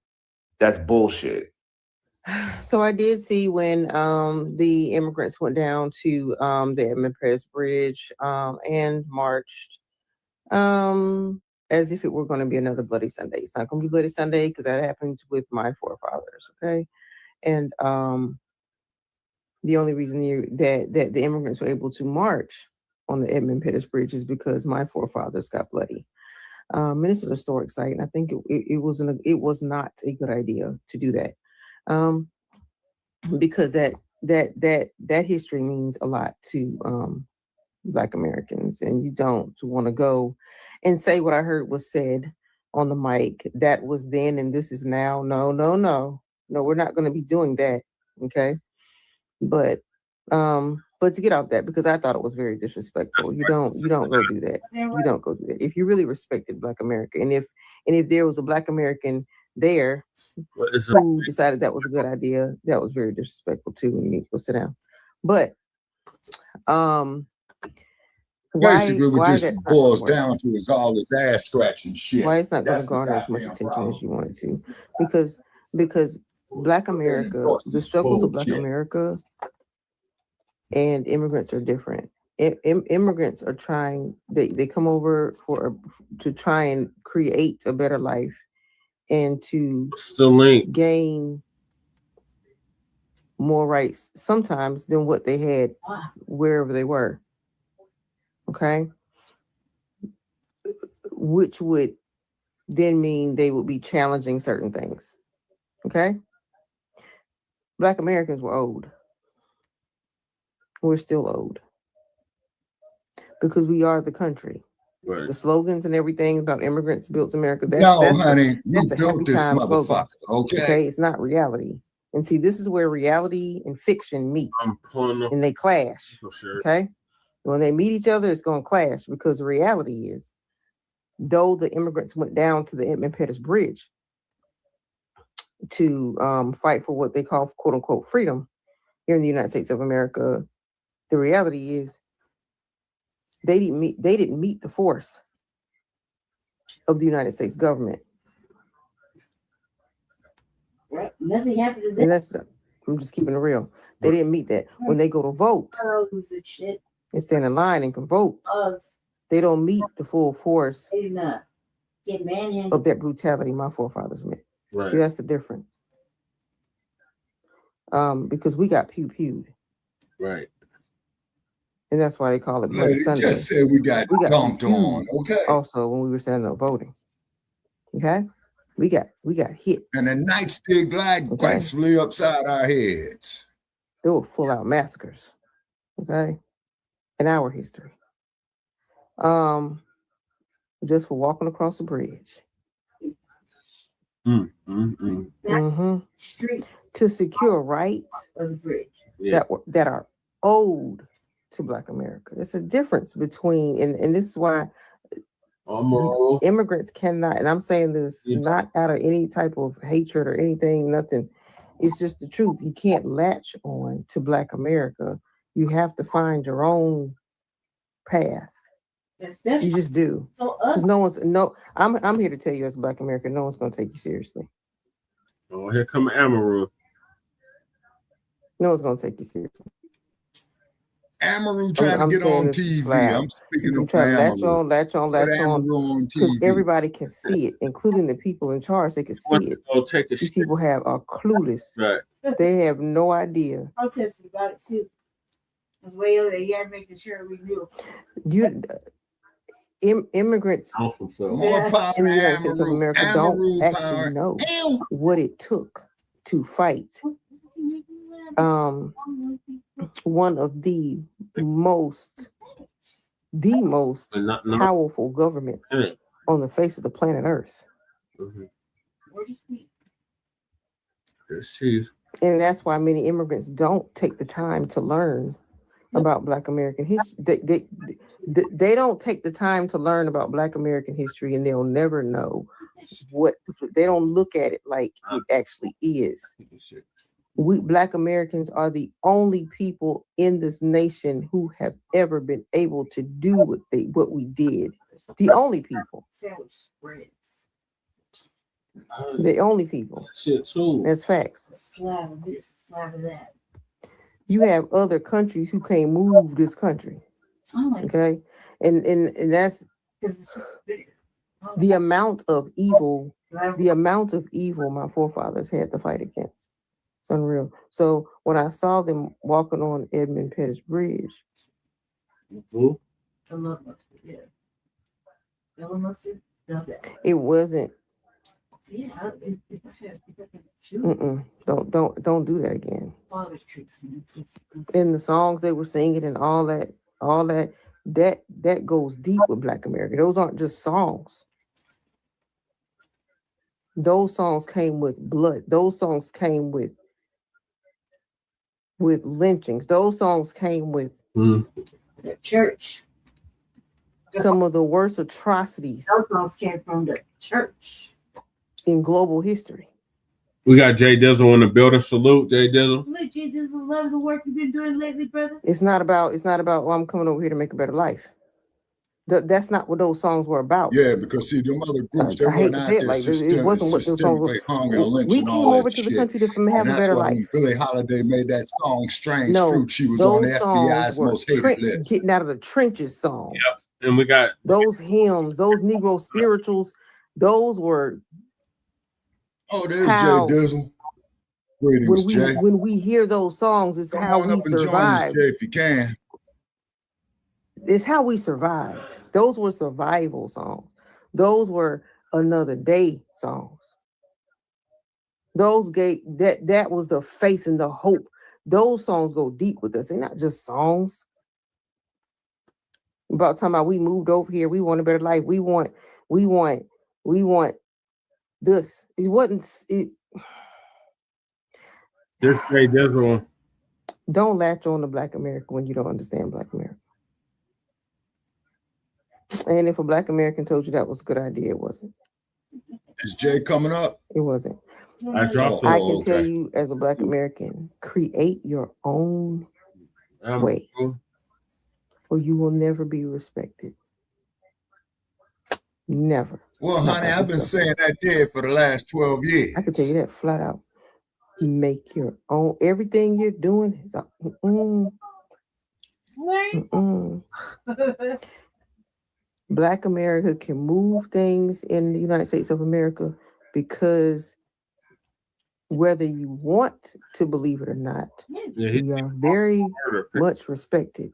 That's bullshit. So I did see when the immigrants went down to the Edmund Press Bridge and marched as if it were going to be another Bloody Sunday. It's not going to be Bloody Sunday because that happened with my forefathers, okay? And the only reason that the immigrants were able to march on the Edmund Pettus Bridge is because my forefathers got bloody. And it's an historic site, and I think it was not a good idea to do that, because that history means a lot to Black Americans, and you don't want to go and say what I heard was said on the mic. That was then, and this is now. No, we're not going to be doing that. Okay, but to get off that, because I thought it was very disrespectful. You don't go do that. You don't go do that. If you really respected Black America, and if there was a Black American there who decided that was a good idea, that was very disrespectful too, and you need to go sit down. But basically what this boils down to is all this ass scratching shit. Why it's not going to garner as much attention as you want it to? Because Black America, the struggles of Black America and immigrants are different. Immigrants are trying, they come over to try and create a better life and to gain more rights sometimes than what they had wherever they were. Okay? Which would then mean they would be challenging certain things. Okay? Black Americans were owed. We're still owed. Because we are the country. Right. The slogans and everything about immigrants built America. That's honey, that's you a built happy this time slogan. motherfucker, okay? It's not reality. And see, this is where reality and fiction meet. And they clash. Okay? When they meet each other, it's going to clash, because the reality is, though the immigrants went down to the Edmund Pettus Bridge to fight for what they call, quote unquote, freedom here in the United States of America, the reality is they didn't meet the force of the United States government. Nothing happened to them. And I'm just keeping it real. They didn't meet that. When they go to vote and stand in line and can vote, they don't meet the full force of that brutality my forefathers met. Right. See, that's the difference. Because we got pew-pewed. Right. And that's why they call it Bloody Sunday. Just said we got dumped on, okay? Also, when we were standing up voting. Okay? We got hit. And the night still glide gracefully upside our heads. They were full out massacres. Okay? In our history. Just for walking across the bridge. Street. To secure rights of the bridge that are owed to Black America. It's a difference between, and this is why immigrants cannot, and I'm saying this not out of any type of hatred or anything, nothing. It's just the truth. You can't latch on to Black America. You have to find your own path. You just do. Because I'm here to tell you as a Black American, no one's going to take you seriously. Oh, here come Amaru. No one's going to take you seriously. Amaru trying to get on TV. I'm speaking of Amaru. Latch on. Because everybody can see it, including the people in charge. They can see it. These people are clueless. Right. They have no idea. Protesting about it too. It was way over there. You had to make sure we knew. Immigrants in the United States of America don't actually know what it took to fight one of the most powerful governments on the face of the planet Earth. And that's why many immigrants don't take the time to learn about Black American history. They don't take the time to learn about Black American history, and they'll never know they don't look at it like it actually is. We Black Americans are the only people in this nation who have ever been able to do what we did. The only people. The only people. Shit too. That's facts. A slab of this, a slab of that. You have other countries who can't move this country. Okay? And that's the amount of evil my forefathers had to fight against. It's unreal. So when I saw them walking on Edmund Pettus Bridge, Mm-hmm. I love mustard. Yeah. Yellow mustard. Love that. it wasn't. Yeah. If I can shoot. Don't do that again. Father's tricks. And the songs they were singing and all that goes deep with Black America. Those aren't just songs. Those songs came with blood. Those songs came with lynchings. Those songs came with the church. Some of the worst atrocities. Those songs came from the church in global history. We got Jay Dizzle in the building. Salute, Jay Dizzle. Look, Jesus, I love the work you've been doing lately, brother. It's not about, oh, I'm coming over here to make a better life. That's not what those songs were about. Yeah, because see, them other groups, they weren't out there it wasn't what those songs were. Hung and lynched We and came all over that to the shit. country to have a better life. When Billie Holiday made that song "Strange No, Fruit," she was on the those FBI's songs were most hated list. getting out of the trenches songs. Yep. And we got those hymns, those Negro spirituals. Those were. Oh, there's Jay Dizzle. Greetings, Jay. When we hear those songs, it's how we survive. Jay, if you can. It's how we survived. Those were survival songs. Those were another day songs. Those that was the faith and the hope. Those songs go deep with us. They're not just songs. About talking about we moved over here. We want a better life. We want this. It wasn't. This Jay Dizzle. Don't latch on to Black America when you don't understand Black America. And if a Black American told you that was a good idea, it wasn't. Is Jay coming up? It wasn't. I dropped it. I can tell you as a Black American, create your own way, or you will never be respected. Never. Well, honey, I've been saying that there for the last 12 years. I can tell you that flat out. Make your own. Everything you're doing is Black America can move things in the United States of America because whether you want to believe it or not, we are very much respected.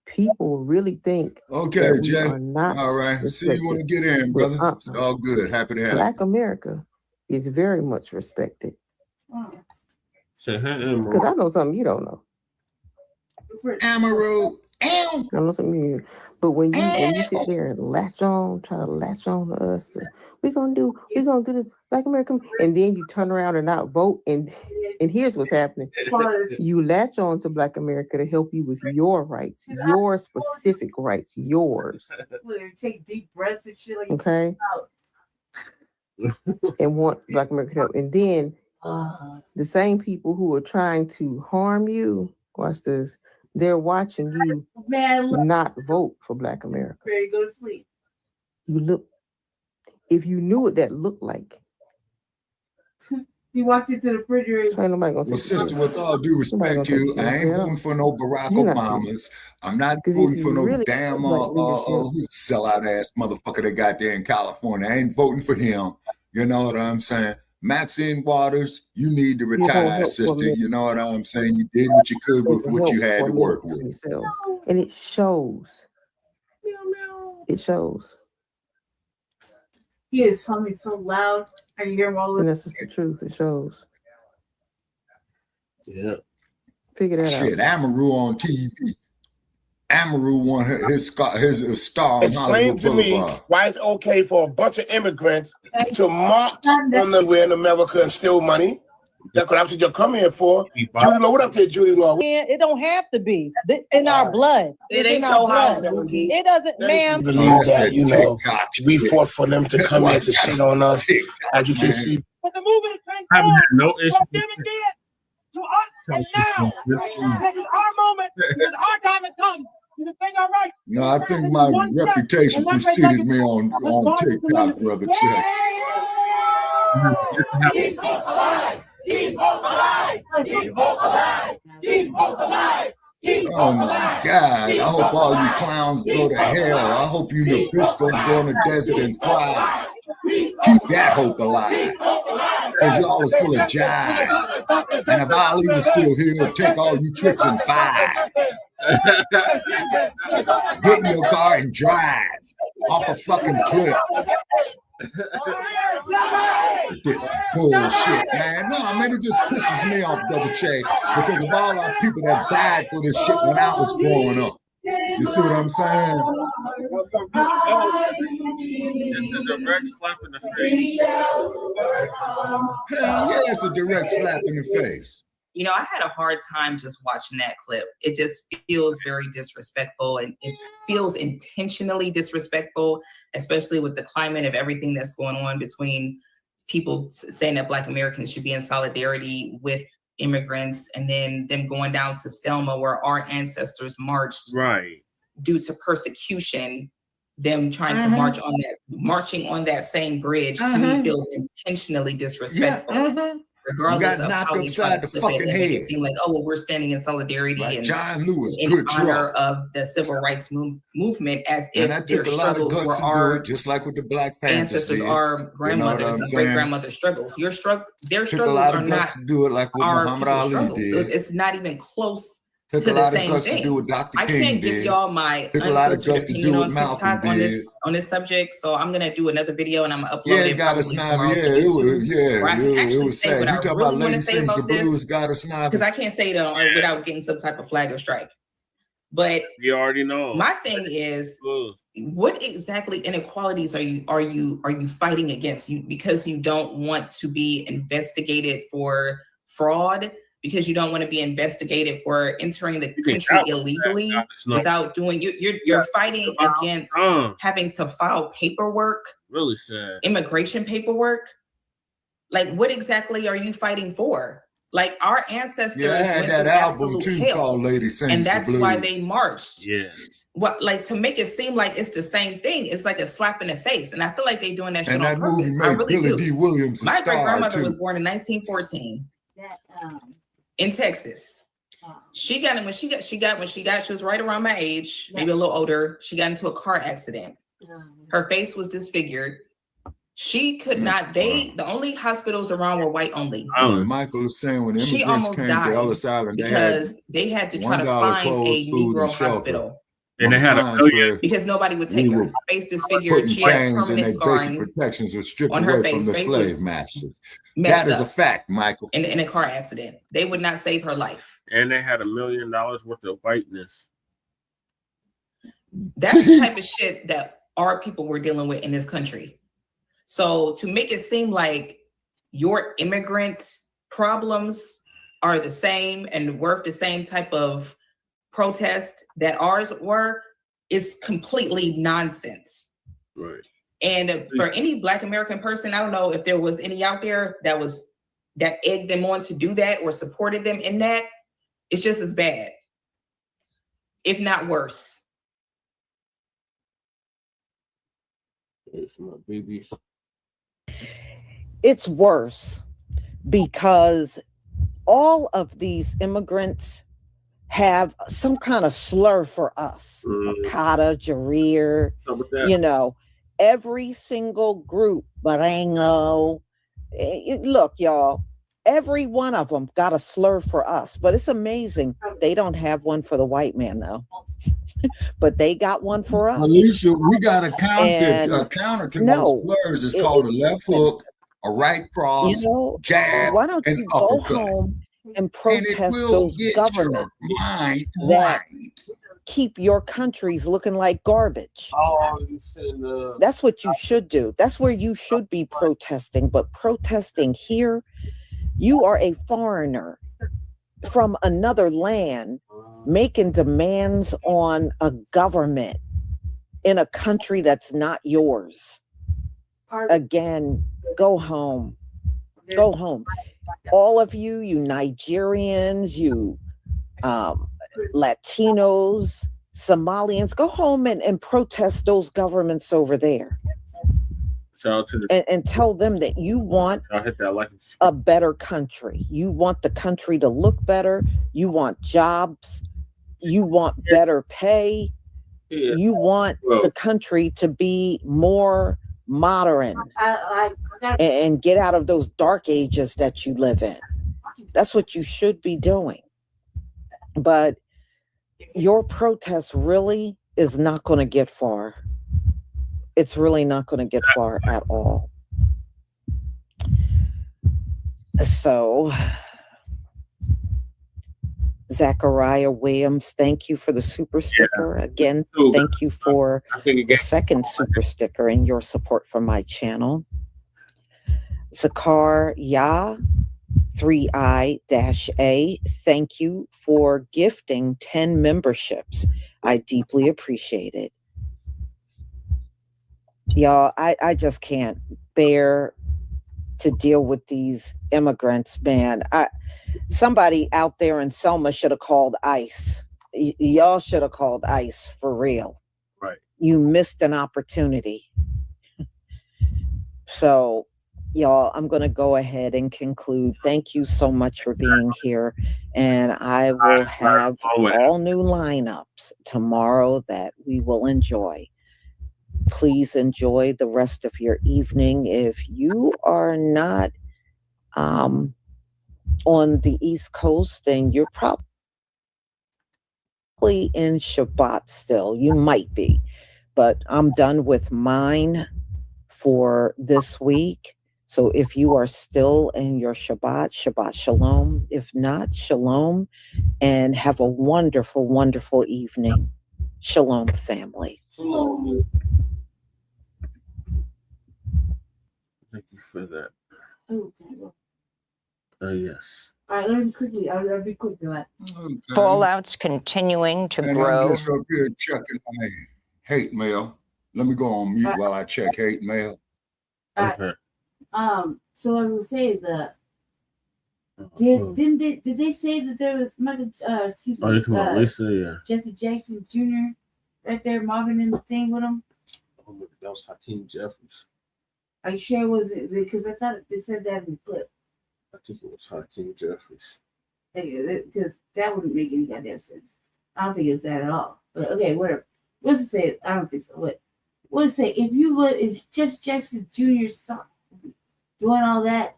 People really think okay, that we Jay. are not all right. See you when you get in, but, brother. It's all good. Happy to have Black you. America is very much respected. Say hi, Because I know something you don't know. Amaru. I know something you, but when you sit there and try to latch on to us, we're gonna do this Black American, and then you turn around and not vote, and here's what's happening: you latch on to Black America to help you with your rights, your specific rights, yours. Take deep breaths and shit like okay, and want Black America to help, and then the same people who are trying to harm you, watch this. They're watching you not vote for Black America. Ready to go to sleep. You look, if you knew what that looked like. You walked into the refrigerator. Well, sister, with all due respect to you, I ain't voting for no Barack Obamas. I'm not voting for no damn sellout ass motherfucker that got there in California. I ain't voting for him. You know what I'm saying? Maxine Waters, you need to retire, sister. You know what I'm saying? You did what you could with what you had to work with. And it shows. It shows. He is humming so loud. I can hear him all over. And that's just the truth. It shows. Yeah. Figure that out. Shit, Amaru on TV. Amaru won his star on Explain Hollywood to me Boulevard. why it's okay for a bunch of immigrants to march on the way in America and steal money. That's what you're coming here for. Judy Law, what up there, Judy Law? It don't have to be. It's in our blood. It It's ain't in our your house, blood. Boogie. It doesn't, ma'am. Believe that, you know, we fought for them to come here to shit on us. As you can see, But the movement is I haven't had no issue. from them and then to us and now. This is our moment because our time has come to defend our rights. No, I think my reputation preceded me on TikTok, brother Chuck. Keep hope alive! Keep hope alive! Keep hope alive! Keep hope alive! Oh my God! I hope all you clowns go to hell. I hope you Nabiscos go in the desert and fry. Keep that hope alive. because y'all is full of jive. And if Ali was still here, he'll take all you tricks in 5. Get in your car and drive off a fucking cliff. This bullshit, man. No, man, it just pisses me off, Brother Che, because of all our people that died for this shit when I was growing up. You see what I'm saying? It's a direct slap in the face. Hell yeah, it's a direct slap in the face. You know, I had a hard time just watching that clip. It just feels very disrespectful, and it feels intentionally disrespectful, especially with the climate of everything that's going on between people saying that Black Americans should be in solidarity with immigrants, and then them going down to Selma where our ancestors marched due to persecution, them trying to marching on that same bridge to me feels intentionally disrespectful. Regardless of how we try to flip it and make it seem like, oh, well, we're standing in solidarity and John Lewis, in honor of the civil rights movement, as if their struggles were our, just like with the Black Panthers ancestors, our grandmothers and great grandmothers' struggles. Their struggles are not to do it like what Muhammad Ali did. It's not even close. Took to a lot the of same guts thing. to do what Dr. I King can't did. give y'all my Took a lot of guts to do what Malcolm did. On this subject, so I'm gonna do another video and I'm gonna upload it. Yeah, gotta snobby. Yeah, it was sad. You talk about Lady Sings the Blues, gotta snobby. Because I can't say it without getting some type of flag or strike. But you already know. My thing is, what exactly inequalities are you fighting against? You because you don't want to be investigated for fraud, because you don't want to be investigated for entering the country illegally without doing you're fighting against having to file paperwork, really sad immigration paperwork. Like, what exactly are you fighting for? Like, our ancestors had that album too called Lady Sings and the that's Blues. why they marched. Yeah. What, like, to make it seem like it's the same thing, it's like a slap in the face, and I feel like they're doing that shit And on that movie purpose. I made really Billy do. D. Williams a My great star grandmother was too. born in 1914 in Texas. She got it when she was right around my age, maybe a little older. She got into a car accident. Her face was disfigured. She could not, the only hospitals around were white only. Michael was saying when She immigrants almost came died to Ellis Island, because they had to try to $1 find clothes, a food, Negro and shelter. hospital. And they had a million Because nobody would take her. Her face disfigured. putting She had chains and permanent their basic scarring protections were stripped on her away from face. the Face slave was masters. messed That is a up fact, Michael. in a car accident. They would not save her life. and they had $1 million worth of whiteness. That's the type of shit that our people were dealing with in this country. So to make it seem like your immigrant problems are the same and worth the same type of protest that ours were is completely nonsense. Right. And for any Black American person, I don't know if there was any out there that egged them on to do that or supported them in that. It's just as bad, if not worse. It's worse because all of these immigrants have some kind of slur for us. Makata, Jareer, you know, every single group, Barango. Look, y'all, every one of them got a slur for us, but it's amazing. They don't have one for the white man, though. But they got one for us. Alicia, we got a counter to those slurs. It's called a left hook, a right cross, jab, why don't and you go uppercut. home and protest those governments that keep your countries looking like garbage? Oh, you said That's what you should do. That's where you should be protesting. But protesting here, you are a foreigner from another land making demands on a government in a country that's not yours. Again, go home. Go home. All of you, you Nigerians, you Latinos, Somalians, go home and protest those governments over there. Shout out to the And tell them that you want I'll hit that like a better country. You want the country to look better. You want jobs. You want better pay. You want the country to be more modern, and get out of those dark ages that you live in. That's what you should be doing. But your protest really is not going to get far. It's really not going to get far at all. So, Zachariah Williams, thank you for the super sticker. Again, thank you for the second super sticker and your support for my channel. Zakar Ya 3I-A, thank you for gifting 10 memberships. I deeply appreciate it. Y'all, I just can't bear to deal with these immigrants, man. Somebody out there in Selma should have called ICE. Y'all should have called ICE for real. Right. You missed an opportunity. So, y'all, I'm going to go ahead and conclude. Thank you so much for being here. And I will have all new lineups tomorrow that we will enjoy. Please enjoy the rest of your evening. If you are not on the East Coast, then you're probably in Shabbat still. You might be. But I'm done with mine for this week. So if you are still in your Shabbat, Shabbat Shalom. If not, Shalom. And have a wonderful, wonderful evening. Shalom, family. Shalom. Thank you for that. Yes. All right, let me quickly. I'll be quick. Okay. Fallout's continuing to grow. I'm just up here checking my hate mail. Let me go on mute while I check hate mail. Okay. So what I was gonna say is did they say that there was Michael excuse me, Lisa, yeah. Jesse Jackson Jr. right there mobbing in the thing with him? Oh, that was Hakeem Jeffries. Are you sure it was it? Because I thought they said that in the clip. I think it was Hakeem Jeffries. Because that wouldn't make any goddamn sense. I don't think it was that at all. But okay, whatever. What's it say? I don't think so. What does it say? If Jesse Jackson Jr. saw doing all that,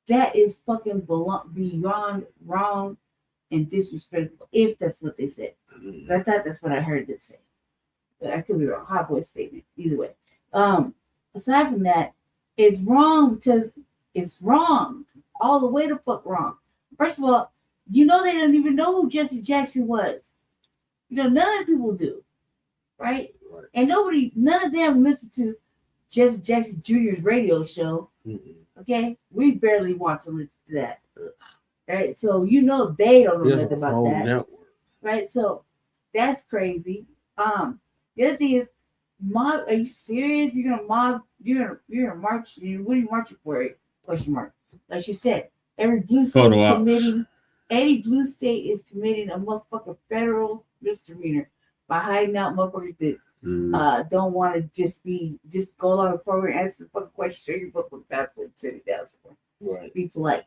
that is fucking beyond wrong and disrespectful. If that's what they said, I thought that's what I heard them say. But I could be wrong. Hot boy statement. Either way. Aside from that, it's wrong because it's wrong. All the way the fuck wrong. First of all, you know they don't even know who Jesse Jackson was. You know, none of the people do. Right? And none of them listen to Jesse Jackson Jr.'s radio show. Okay? We barely want to listen to that. Right? So you know they don't know nothing about that. Network. Right? So that's crazy. The other thing is, mob, are you serious? You're gonna mob, you're gonna march, what are you marching for? Question mark. Like she said, every blue state is committing a motherfucking federal misdemeanor by hiding out motherfuckers that don't want to just go along the program, answer the fucking question, show your motherfucking passport, send it down somewhere. Right. Be polite.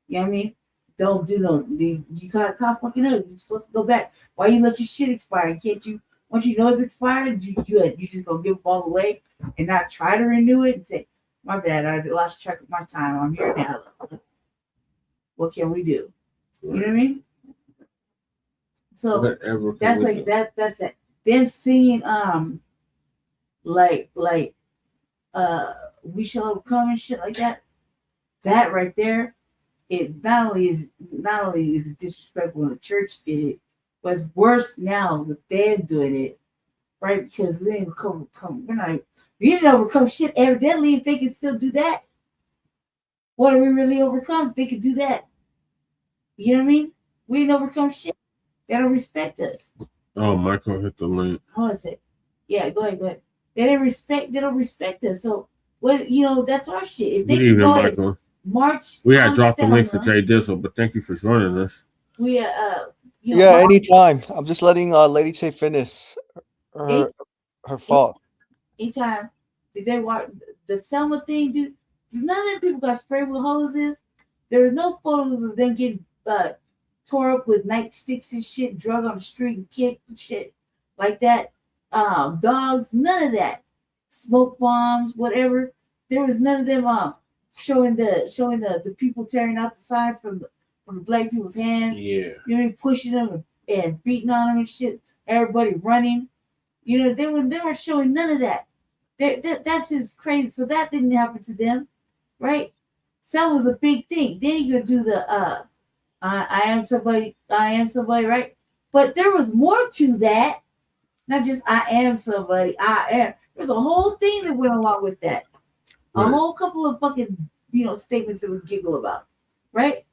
You know what I mean? Don't do no. You can't fucking up. You're supposed to go back. Why you let your shit expire? Can't you? Once you know it's expired, you just gonna give up all the way and not try to renew it and say, "My bad, I lost track of my time. I'm here now. What can we do?" You know what I mean? So that's like that. That's it. Them singing like we shall overcome and shit like that. That right there, it not only is it disrespectful when the church did it, but it's worse now with them doing it, right? Because they didn't we didn't overcome shit evidently if they can still do that. What do we really overcome if they could do that? You know what I mean? We didn't overcome shit. They don't respect us. Oh, Michael hit the link. Hold on a sec. Yeah, go ahead. They don't respect us. So what that's our shit. If they Good evening, go Michael. March. We had dropped the link to Jay Dizzle, but thank you for joining us. We yeah, anytime. I'm just letting Lady Tay finish her fault. Anytime. Did they watch the Selma thing? Dude, none of them people got sprayed with hoses. There was no photos of them getting tore up with nightsticks and shit, drug on the street and kicked and shit like that. Dogs, none of that. smoke bombs, whatever. There was none of them showing the people tearing out the signs from the black people's hands. Yeah. You know what I mean? Pushing them and beating on them and shit. Everybody running. You know, they weren't showing none of that. That's just crazy. So that didn't happen to them, right? So that was a big thing. Then you could do the I am somebody, right? But there was more to that. Not just I am somebody, I am. There's a whole thing that went along with that. A whole couple of fucking, statements that we giggle about, right?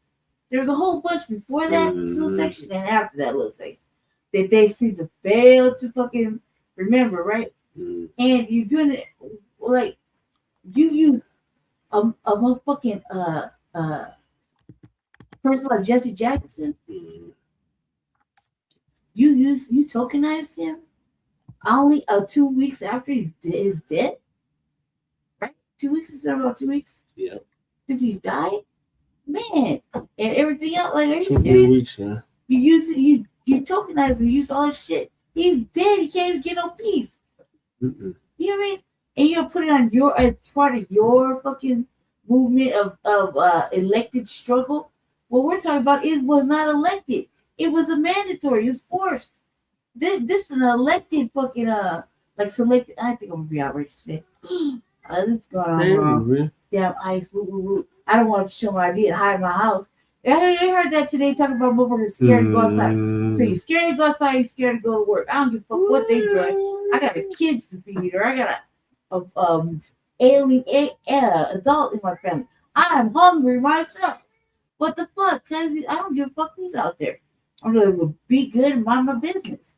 There's a whole bunch before that little section and after that little section that they seem to fail to fucking remember, right? And you're doing it like you use a motherfucking person like Jesse Jackson. You tokenized him only 2 weeks after his death, right? 2 weeks. It's been about 2 weeks. Yeah. Since he's died, man, and everything else. Like, are you 2 serious? weeks, yeah. You use it. You tokenized him. You used all his shit. He's dead. He can't even get no peace. Mm-mm. You know what I mean? And you're putting on as part of your fucking movement of elected struggle. What we're talking about was not elected. It was a mandatory. It was forced. This is an elected fucking selected. I think I'm gonna be outraged today. This is going on wrong. Damn ice. Woo, woo, woo. I don't want to show my ID and hide my house. I heard that today talking about motherfuckers scared to go outside. So you're scared to go outside, you're scared to go to work. I don't give a fuck what they do. I got kids to feed, or I got a alien adult in my family. I'm hungry myself. What the fuck? Cause I don't give a fuck who's out there. I'm gonna be good and mind my business.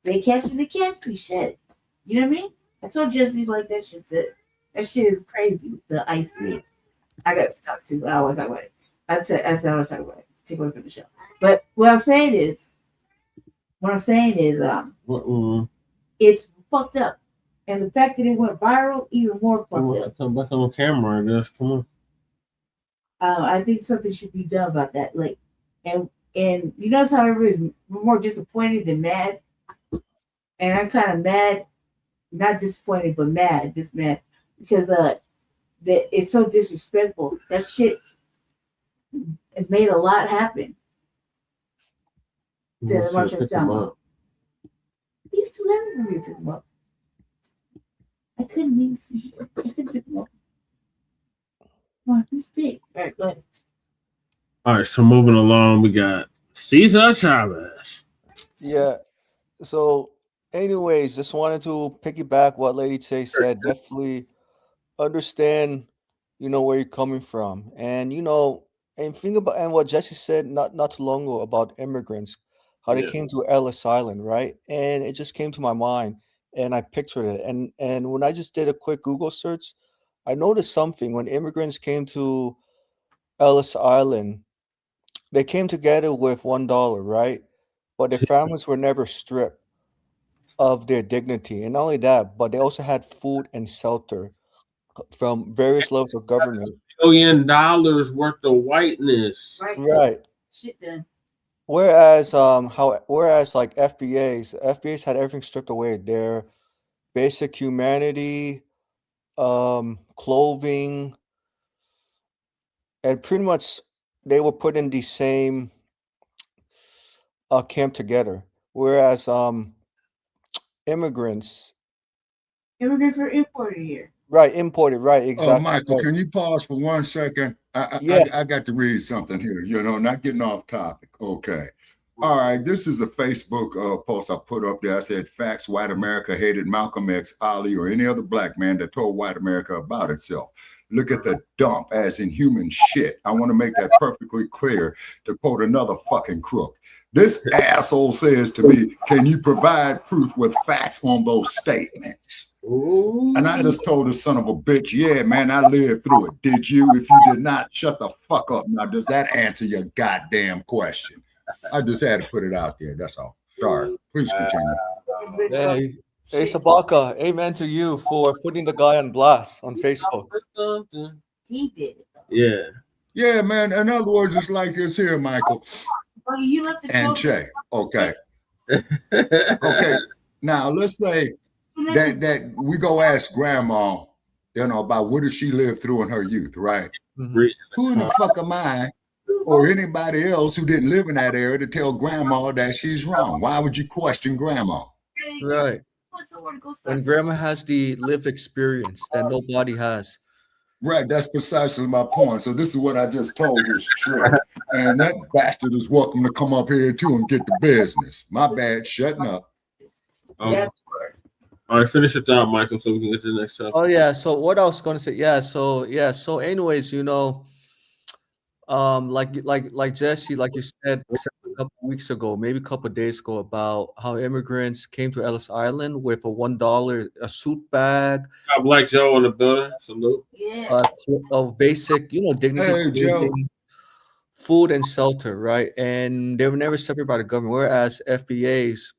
They catch me, shit. You know what I mean? I told Jesse like that shit said. That shit is crazy. The ice thing. I got stuck too. I don't want to talk about it. I want to talk about it. Take away from the show. But what I'm saying is, it's fucked up. And the fact that it went viral, even more fucked up. Come back on camera, I guess. Come on. I think something should be done about that. Like, and you notice how everybody's more disappointed than mad. And I'm kind of mad, not disappointed, but mad. Just mad because that it's so disrespectful. That shit, it made a lot happen. To March of Selma. He's too heavy for me to pick him up. I couldn't even see. I couldn't pick him up. Come on, he's big. All right, go ahead. All right, so moving along, we got Cesar Chavez. Yeah. So, anyways, just wanted to piggyback what Lady Tay said. Definitely understand, where you're coming from, and and think about and what Jesse said not too long ago about immigrants, how they came to Ellis Island, right? And it just came to my mind, and I pictured it. And when I just did a quick Google search, I noticed something. When immigrants came to Ellis Island, they came together with $1, right? But their families were never stripped of their dignity. And not only that, but they also had food and shelter from various levels of government. $1 billion worth of whiteness. Right. Shit done. Whereas like FBAs had everything stripped away. Their basic humanity, clothing, and pretty much they were put in the same camp together. Whereas immigrants were imported here. Right, imported, right, exactly. Michael, can you pause for 1 second? I got to read something here, not getting off topic. Okay. All right, this is a Facebook post I put up there. I said, facts, white America hated Malcolm X, Ali, or any other black man that told white America about itself. Look at the dump, as in human shit. I want to make that perfectly clear, to quote another fucking crook. This asshole says to me, can you provide proof with facts on those statements? Ooh. And I just told this son of a bitch, yeah, man, I lived through it. Did you? If you did not, shut the fuck up. Now, does that answer your goddamn question? I just had to put it out there. That's all. Sorry. Please continue. Hey, Sabaka, amen to you for putting the guy on blast on Facebook. He did it. Yeah. Yeah, man. In other words, it's like this here, Michael. You left the and Che. Okay. Okay. Now let's say that we go ask grandma, about what did she live through in her youth, right? Mm-hmm. Who in the fuck am I or anybody else who didn't live in that area to tell grandma that she's wrong? Why would you question grandma? Right. When grandma has the lived experience that nobody has. Right, that's precisely my point. So this is what I just told this trick. And that bastard is welcome to come up here too and get the business. My bad, shutting up. All right, finish it down, Michael, so we can get to the next topic. Oh yeah. So what I was gonna say, So anyways, like Jesse, like you said a couple weeks ago, maybe a couple days ago, about how immigrants came to Ellis Island with a $1 suit bag. Got Black Joe in the building. Salute. Of basic, dignity, clothing, food, and shelter, right? And they were never separated by the government, whereas FBAs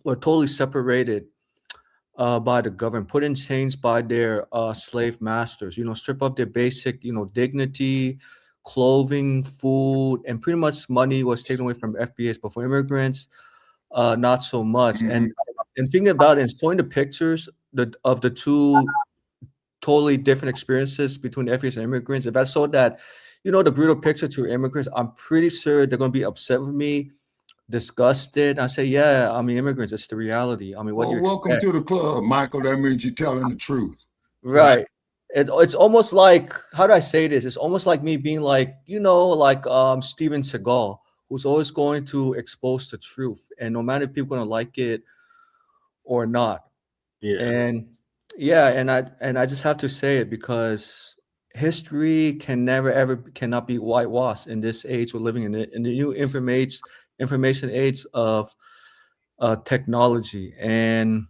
were totally separated by the government, put in chains by their slave masters, strip off their basic, dignity, clothing, food, and pretty much money was taken away from FBAs. But for immigrants, not so much. Mm-hmm. And thinking about it and showing the pictures of the two totally different experiences between FBAs and immigrants, if I saw that, the brutal picture to immigrants, I'm pretty sure they're going to be upset with me, disgusted. I say, yeah, I mean, immigrants, it's the reality. I mean, what do you welcome expect? to the club, Michael. That means you're telling the truth. Right. It's almost like, how do I say this? It's almost like me being like, Steven Seagal, who's always going to expose the truth. And no matter if people are going to like it or not. And I just have to say it because history cannot be whitewashed in this age we're living in the new information age of technology, and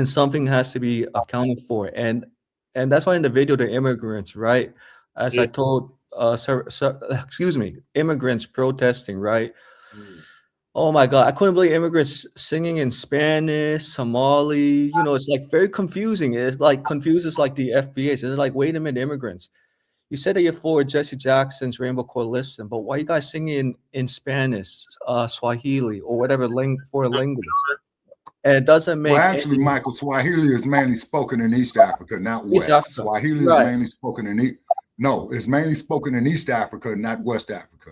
something has to be accounted for, and that's why in the video, the immigrants, right, as I told immigrants protesting, right? Oh my God, I couldn't believe immigrants singing in Spanish, Somali, it's like very confusing. It like confuses like the FBAs. It's like, wait a minute, immigrants, you said that you're for Jesse Jackson's Rainbow Coalition, but why are you guys singing in Spanish, Swahili, or whatever for a linguist? And it doesn't make actually, Michael, Swahili is mainly spoken in East Africa, not West. Swahili is mainly spoken in it's mainly spoken in East Africa, not West Africa,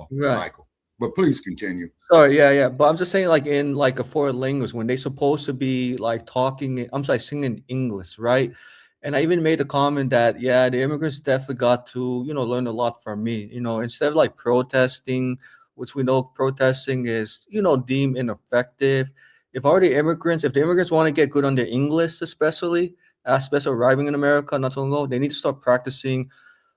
Michael. But please continue. Sorry, but I'm just saying, like in like a foreign language, when they're supposed to be like singing English, right? And I even made a comment that, the immigrants definitely got to, learn a lot from me. Instead of like protesting, which we know protesting is, deemed ineffective. If the immigrants want to get good on their English, especially arriving in America not so long ago, they need to start practicing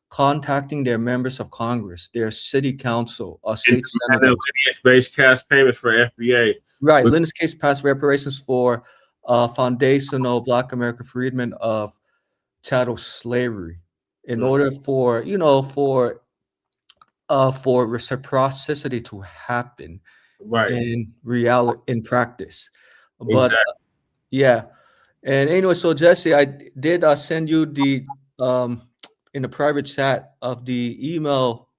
contacting their members of Congress, their city council, state senators. Lineage-based cash payments for FBA. Right. Lineage case passed reparations for foundational Black American freedmen of chattel slavery in order for reciprocity to happen in reality, in practice. But and anyway, so Jesse, I did send you the in the private chat of the email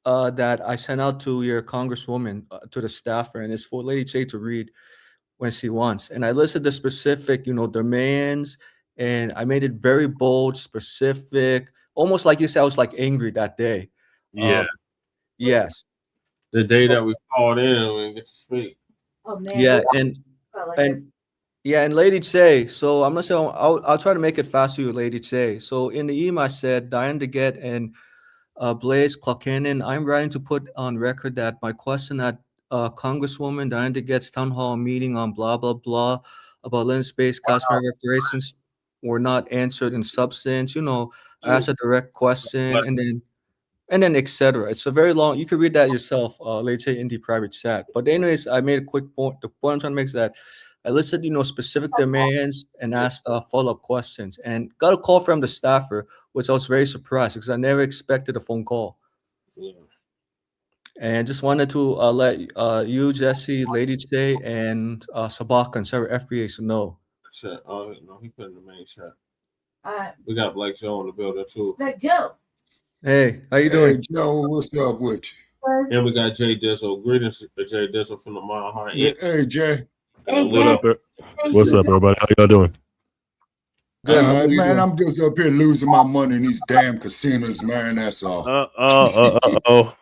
that I sent out to your congresswoman, to the staffer, and it's for Lady J to read when she wants. And I listed the specific, demands, and I made it very bold, specific, almost like you said, I was like angry that day. Yes. The day that we called in and we get to speak. Oh man. Yeah, and Lady J, so I'm gonna say I'll try to make it fast for you, Lady J. So in the email I said, Diane DeGette and Blaze Clockanen, I'm writing to put on record that my question at Congresswoman Diane DeGette's town hall meeting on blah blah blah about lineage-based cosmetic reparations were not answered in substance. I asked a direct question and then etc. It's a very long. You can read that yourself, Lady J, in the private chat. But anyways, I made a quick point. The point I'm trying to make is that I listed, specific demands and asked follow-up questions, and got a call from the staffer, which I was very surprised because I never expected a phone call. And just wanted to let you, Jesse, Lady J, and Sabaka and several FBAs know. Oh no, he put in the main chat. We got Black Joe in the building too. Black Joe. Hey, how you doing? Hey, Joe, what's up with you? And we got Jay Dizzle. Greetings to Jay Dizzle from the Mile High. Hey, Jay. What up? What's up, everybody? How y'all doing? Man, I'm just up here losing my money in these damn casinos, man. That's all. Uh-oh.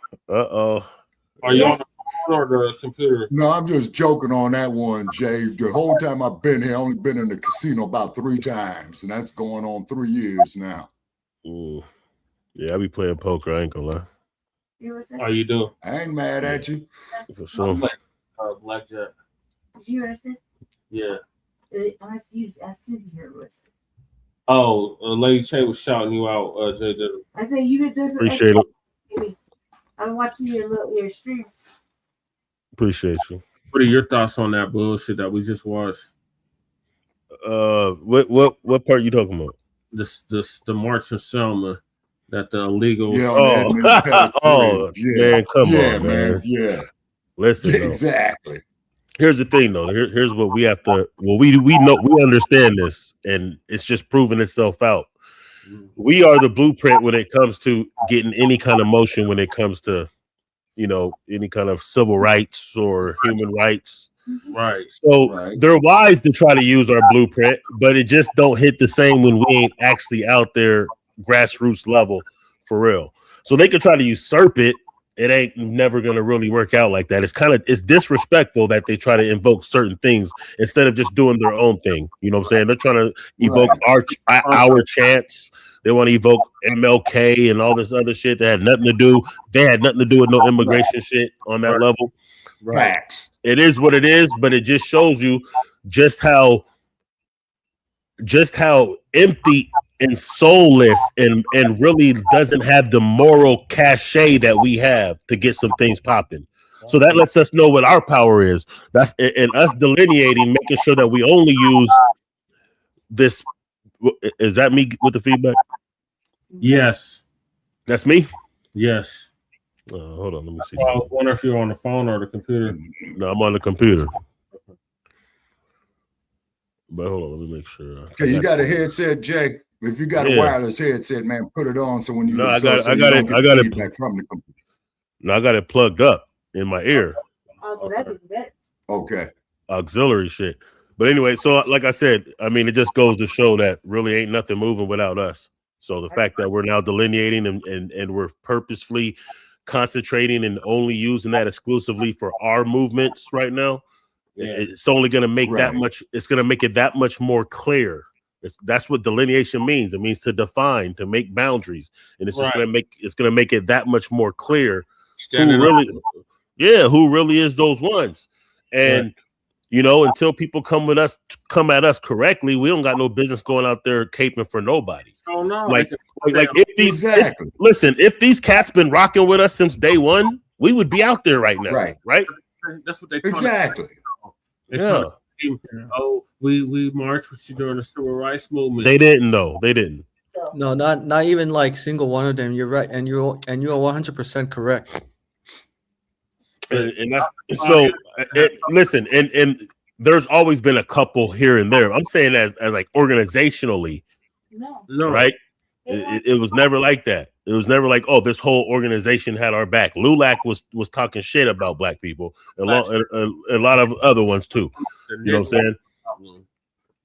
Are you on the phone or the computer? No, I'm just joking on that one, Jay. The whole time I've been here, I've only been in the casino about 3 times, and that's going on 3 years now. Yeah, I be playing poker. I ain't gonna lie. How you doing? I ain't mad at you. For sure. Blackjack. Did you understand? Yeah. I'm asking you to hear what. Oh, Lady Che was shouting you out, JJ. I said you could do some. Appreciate it. I'm watching your stream. Appreciate you. What are your thoughts on that bullshit that we just watched? What part you talking about? The march in Selma that the illegals. Man, come on, man. Yeah. Listen, exactly. Here's the thing, though. Here's what we have to. Well, we know, we understand this, and it's just proving itself out. We are the blueprint when it comes to getting any kind of motion when it comes to, any kind of civil rights or human rights. Right. So they're wise to try to use our blueprint, but it just don't hit the same when we ain't actually out there grassroots level for real. So they could try to usurp it. It ain't never going to really work out like that. It's disrespectful that they try to invoke certain things instead of just doing their own thing. You know what I'm saying? They're trying to evoke our chants. They want to evoke MLK and all this other shit that had nothing to do. They had nothing to do with no immigration shit on that level. Facts. It is what it is, but it just shows you just how empty and soulless and really doesn't have the moral cachet that we have to get some things popping. So that lets us know what our power is. That's and us delineating, making sure that we only use this. Is that me with the feedback? Yes. That's me? Yes. Hold on, let me see. Well, I wonder if you're on the phone or the computer. No, I'm on the computer. But hold on, let me make sure. Okay, you got a headset, Jake. If you got a wireless headset, man, put it on so when you I got it from the computer. No, I got it plugged up in my ear. Oh, so that's that. Okay. Auxiliary shit. But anyway, so like I said, I mean, it just goes to show that really ain't nothing moving without us. So the fact that we're now delineating and we're purposefully concentrating and only using that exclusively for our movements right now, it's only going to make that much. It's going to make it that much more clear. That's what delineation means. It means to define, to make boundaries, and it's just going to make it that much more clear who really is those ones. And until people come at us correctly, we don't got no business going out there caping for nobody. Oh no! Like if these cats been rocking with us since day one, we would be out there right now. Right? That's what they exactly. Oh, we marched with you during the civil rights movement. They didn't know. They didn't. No, not even like single one of them. You're right, and you're 100% correct. And that's so. Listen, and there's always been a couple here and there. I'm saying as like organizationally, no, right? It was never like that. It was never like, oh, this whole organization had our back. LULAC was talking shit about black people, and a lot of other ones too. You know what I'm saying?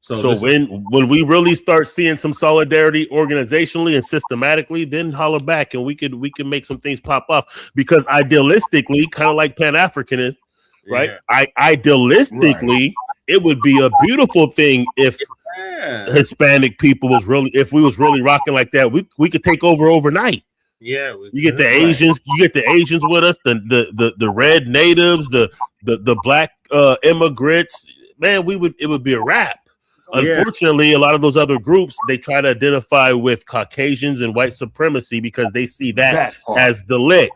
So when we really start seeing some solidarity organizationally and systematically, then holler back and we can make some things pop off. Because idealistically, kind of like Pan-Africanism, right? Idealistically, it would be a beautiful thing if Hispanic people if we was really rocking like that, we could take over overnight. Yeah, you get the Asians, with us, the red natives, the black immigrants. Man, it would be a wrap. Unfortunately, a lot of those other groups, they try to identify with Caucasians and white supremacy because they see that as the lick.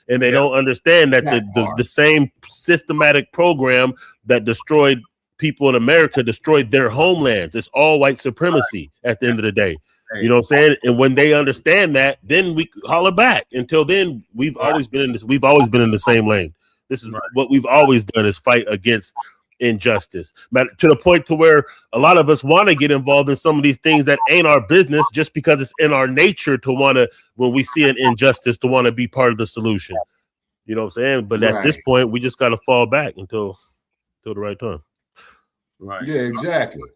And they don't understand that the same systematic program that destroyed people in America destroyed their homelands. It's all white supremacy at the end of the day. You know what I'm saying? And when they understand that, then we holler back. Until then, we've always been in the same lane. This is what we've always done, is fight against injustice, to the point to where a lot of us want to get involved in some of these things that ain't our business, just because it's in our nature to want to, when we see an injustice, to want to be part of the solution. You know what I'm saying? But at this point, we just got to fall back until the right time. Right. Yeah, exactly.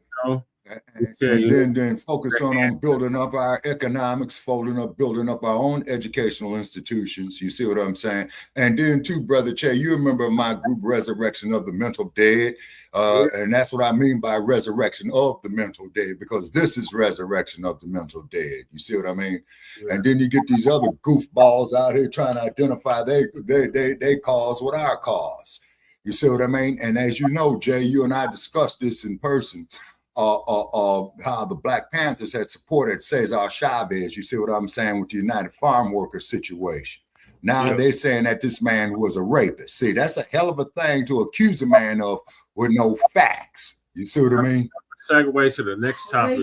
And then focus on building up our economics, building up our own educational institutions. You see what I'm saying? And then too, Brother Che, you remember my group Resurrection of the Mental Dead. And that's what I mean by resurrection of the mental dead, because this is resurrection of the mental dead. You see what I mean? Yeah. And then you get these other goofballs out here trying to identify they cause with our cause. You see what I mean? And as you know, Jay, you and I discussed this in person. How the Black Panthers had supported Cesar Chavez, you see what I'm saying, with the United Farm Workers situation. Now they're saying that this man was a rapist. See, that's a hell of a thing to accuse a man of with no facts. You see what I mean? Segue to the next topic.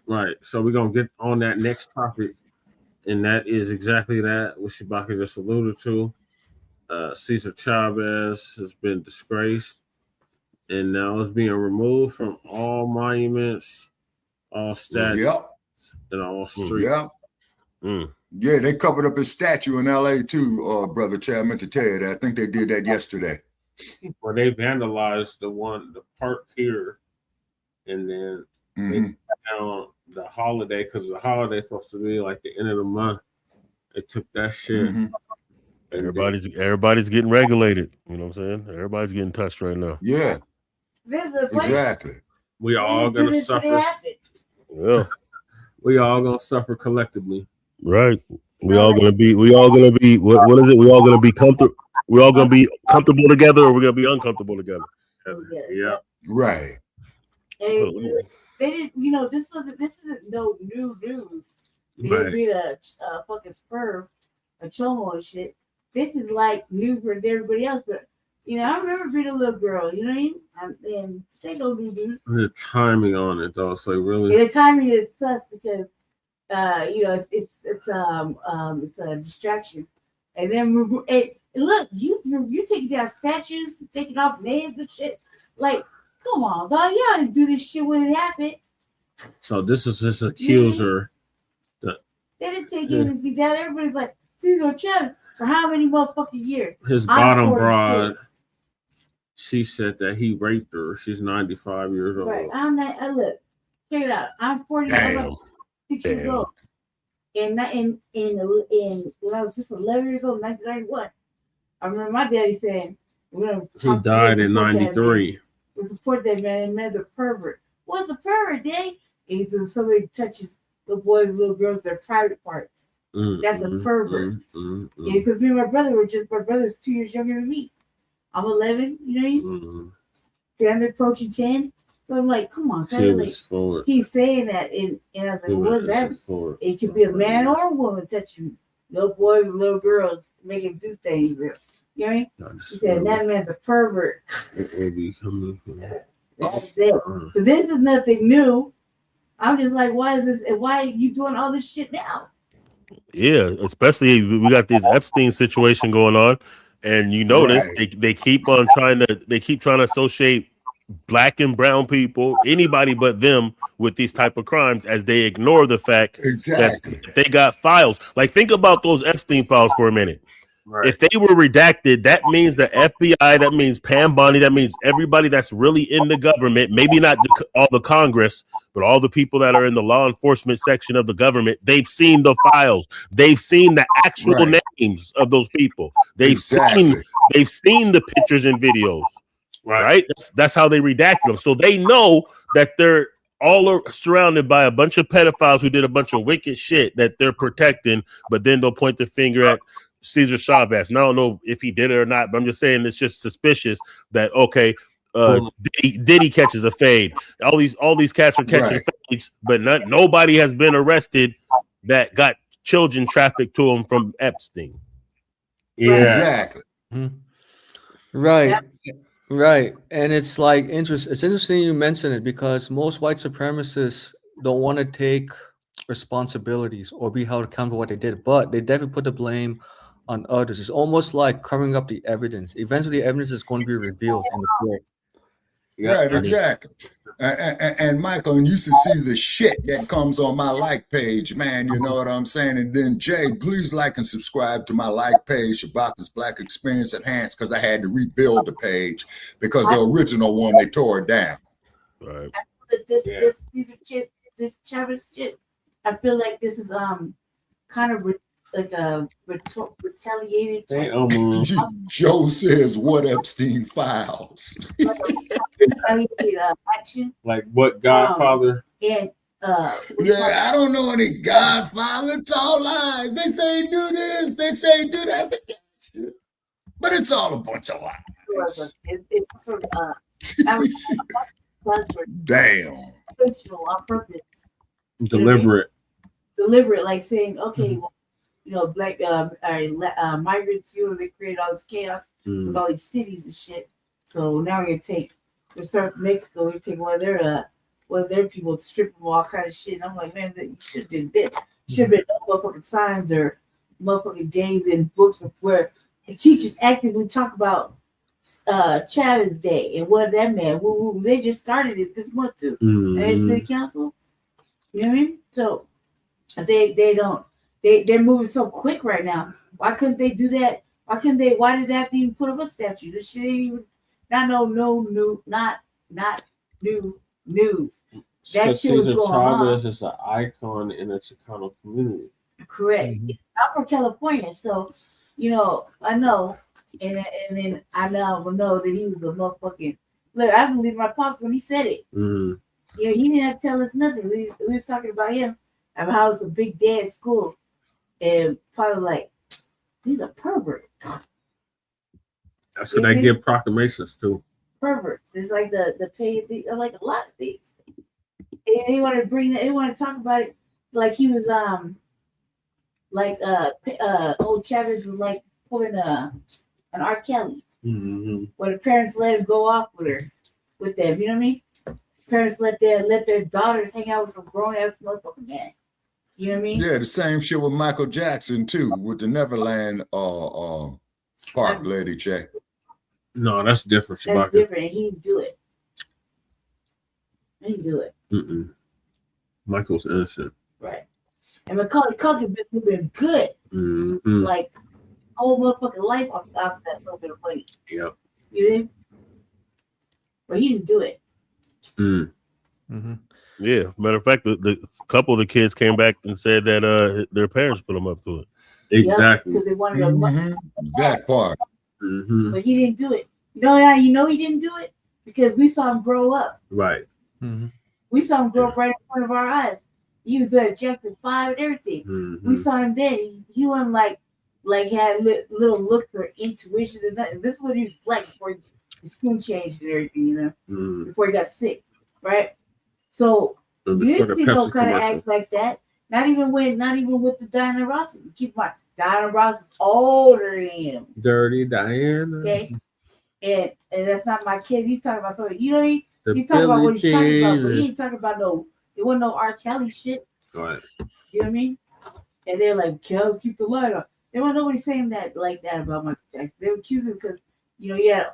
Right. So we're going to get on that next topic, and that is exactly that, what SHABAKA just alluded to. Cesar Chavez has been disgraced, and now it's being removed from all monuments, all statues, and all streets. Yeah, they covered up his statue in LA too, Brother Chad. I meant to tell you that. I think they did that yesterday. Well, they vandalized the park here, and then they took down the holiday, because the holiday is supposed to be like the end of the month. They took that shit. Everybody's getting regulated. You know what I'm saying? Everybody's getting touched right now. Yeah. Exactly. We all gonna suffer. Yeah. We all gonna suffer collectively. Right. We all gonna be what is it? We all gonna be comfortable. We're all gonna be comfortable together, or we're gonna be uncomfortable together. Yeah. Right. And they didn't, this isn't no new news. They didn't read a fucking perv, a chomo and shit. This is like new for everybody else, but I remember being a little girl, you know what I mean? And they don't do news. The timing on it though, so really. Yeah, the timing is sus because it's a distraction. And then look, you're taking down statues, taking off names and shit. Like, come on, dog, y'all didn't do this shit when it happened. So this is his accuser. They didn't take anything down. Everybody's like, Cesar Chavez for how many motherfucking years? His bottom broad, she said that he raped her. She's 95 years old. Right. I'm not. Look, check it out. I'm 46 years old, and when I was just 11 years old, 1991, I remember my daddy saying, he died in 93. We support that man. That man's a pervert. What's a pervert, Dad? It's if somebody touches little boys, little girls, their private parts. That's a pervert. Yeah, because me and my brother's 2 years younger than me. I'm 11, you know what I mean? I'm approaching 10. So I'm like, come on, he's saying that, and I was like, what's that? It could be a man or a woman touching little boys and little girls, making them do things. You know what I mean? He said that man's a pervert. That's it. So this is nothing new. I'm just like, why are you doing all this shit now? Yeah, especially we got this Epstein situation going on, and you notice they keep trying to associate Black and brown people, anybody but them, with these type of crimes, as they ignore the fact that they got files. Like, think about those Epstein files for a minute. Right. If they were redacted, that means the FBI, that means Pam Bondi, that means everybody that's really in the government, maybe not all the Congress, but all the people that are in the law enforcement section of the government, they've seen the files. They've seen the actual names of those people. They've seen the pictures and videos. Right? That's how they redacted them. So they know that they're all surrounded by a bunch of pedophiles who did a bunch of wicked shit that they're protecting, but then they'll point the finger at Cesar Chavez. And I don't know if he did it or not, but I'm just saying it's just suspicious that Diddy catches a fade. All these cats are catching fades, but nobody has been arrested that got children trafficked to them from Epstein. Yeah, exactly. Right. Right. And it's like it's interesting you mention it, because most white supremacists don't want to take responsibilities or be held accountable for what they did, but they definitely put the blame on others. It's almost like covering up the evidence. Eventually, the evidence is going to be revealed in the court. Right, exactly. And Michael, and you should see the shit that comes on my like page, man. You know what I'm saying? And then Jay, please like and subscribe to my like page, Shabaka's Black Experience Enhanced, because I had to rebuild the page because the original one they tore it down. Right. This piece of shit, this Chavez shit. I feel like this is kind of like a retaliated. Joe says, "What Epstein files?" Action. Like what Godfather? And yeah, I don't know any Godfather. It's all lies. They say do this, they say do that, but it's all a bunch of lies. It's sort of damn intentional on purpose. Deliberate. Deliberate, like saying, okay, well, you know, black migrants, you know, they create all this chaos with all these cities and shit. So now we're start Mexico, we're taking one of their people, strip them all kind of shit. And I'm like, man, you should have did that. Should have been no motherfucking signs or motherfucking days in books where teachers actively talk about Chavez Day and what that meant. They just started it this month too. City Council. You know what I mean? So they're moving so quick right now. Why couldn't they do that? Why did they have to even put up a statue? This shit ain't even not new news. That shit was Cesar going Chavez on. is an icon in the Chicano community. Correct. I'm from California, so you know I know, and then I now know that he was a motherfucking. Look, I believe my pops when he said it. You know, he didn't have to tell us nothing. We was talking about him, about how it's a big day at school, and probably like, he's a pervert. That's what they give proclamations to. Perverts. It's like the pay, like a lot of things. And they want to bring that. They want to talk about it like he was old Chavez was like pulling an R. Kelly, where the parents let him go off with them. You know what I mean? Parents let their daughters hang out with some grown ass motherfucking man. You know what I mean? Yeah, the same shit with Michael Jackson too, with the Neverland park, Lady J. No, that's different. That's different. He didn't do it. He didn't do it. Michael's innocent. Right. And Macaulay Culkin been good. Like whole motherfucking life off that little bit of money. Yep. You didn't? But he didn't do it. Yeah, matter of fact, the couple of the kids came back and said that their parents put them up to it. Exactly. Because they wanted to that part. But he didn't do it. You know how you know he didn't do it? Because we saw him grow up. Right. We saw him grow up right in front of our eyes. He was at Jackson 5 and everything. We saw him then. He wasn't like had little looks or intuitions and nothing. This is when he was black before his skin changed and everything, you know, before he got sick, right? So these people kind of act like that. Not even with the Diana Ross. Keep in mind, Diana Ross is older than him. Dirty Diana. Okay. And that's not my kid. He's talking about something. You know what I mean? He's talking about what he's talking about, but he ain't talking about it wasn't no R. Kelly shit. Right. You know what I mean? And they're like, Kells, keep the light on. There was nobody saying that like that about Michael Jackson. They were accusing him because, you know, he had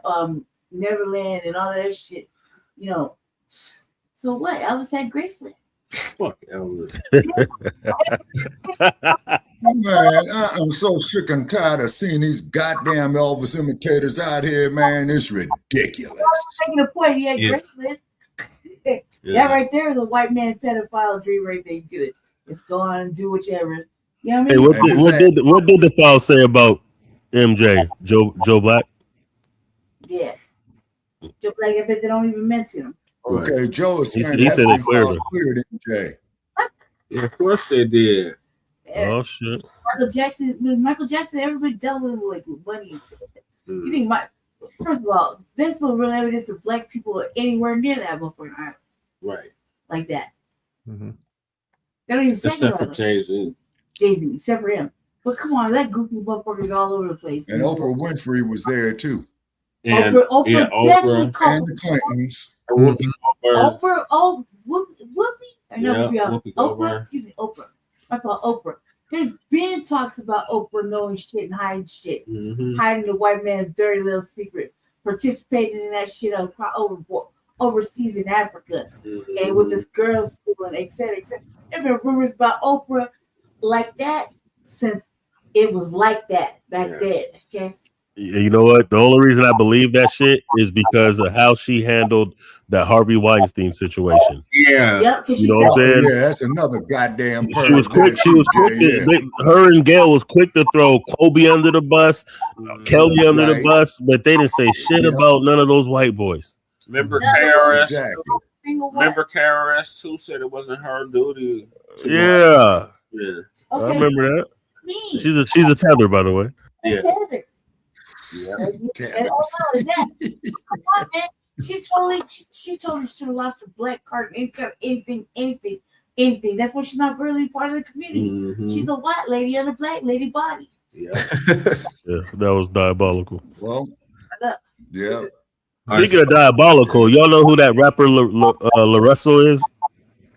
Neverland and all that shit. You know. So what? Elvis had Graceland. Fuck Elvis. Man, I'm so sick and tired of seeing these goddamn Elvis imitators out here, man. It's ridiculous. Making a point, he had Graceland. That right there is a white man pedophile dream right there. Do it. Just go on and do whichever. You know what I mean? Hey, what did the file say about MJ, Joe Black? Yeah. Joe Black, I bet they don't even mention him. Okay, Joe is saying he said it cleared MJ. Yeah, of course they did. Oh shit. Michael Jackson, everybody dealt with him like with money and shit. You think first of all, there's no real evidence of black people anywhere near that motherfucking island. Right. Like that. They don't even say except for Jay-Z. Jay-Z, except for him. But come on, that goofy motherfucker's all over the place. And Oprah Winfrey was there too. And Oprah definitely and the Clintons. Oprah, Whoopi? Oprah. Excuse me, Oprah. I thought Oprah. There's been talks about Oprah knowing shit and hiding shit, hiding the white man's dirty little secrets, participating in that shit over overseas in Africa and with this girls' school and et cetera, et cetera. There have been rumors about Oprah like that since it was like that back then. Okay. You know what? The only reason I believe that shit is because of how she handled that Harvey Weinstein situation. Yeah. Yep, You know what I'm saying? Yeah, that's another goddamn perv. She was quick. She was quick. Her and Gail was quick to throw Kobe under the bus, Kelly under the bus, but they didn't say shit about none of those white boys. Remember KRS? Exactly. Remember KRS too said it wasn't her duty. Yeah. Yeah. I remember that. She's a tether, by the way. Yeah. Tether. Yeah. And also that, come on, man. She totally should have lost her black card, anything. That's why she's not really part of the community. She's a white lady on a black lady body. Yeah, that was diabolical. Well, yeah. Speaking of diabolical, y'all know who that rapper LaRussell is?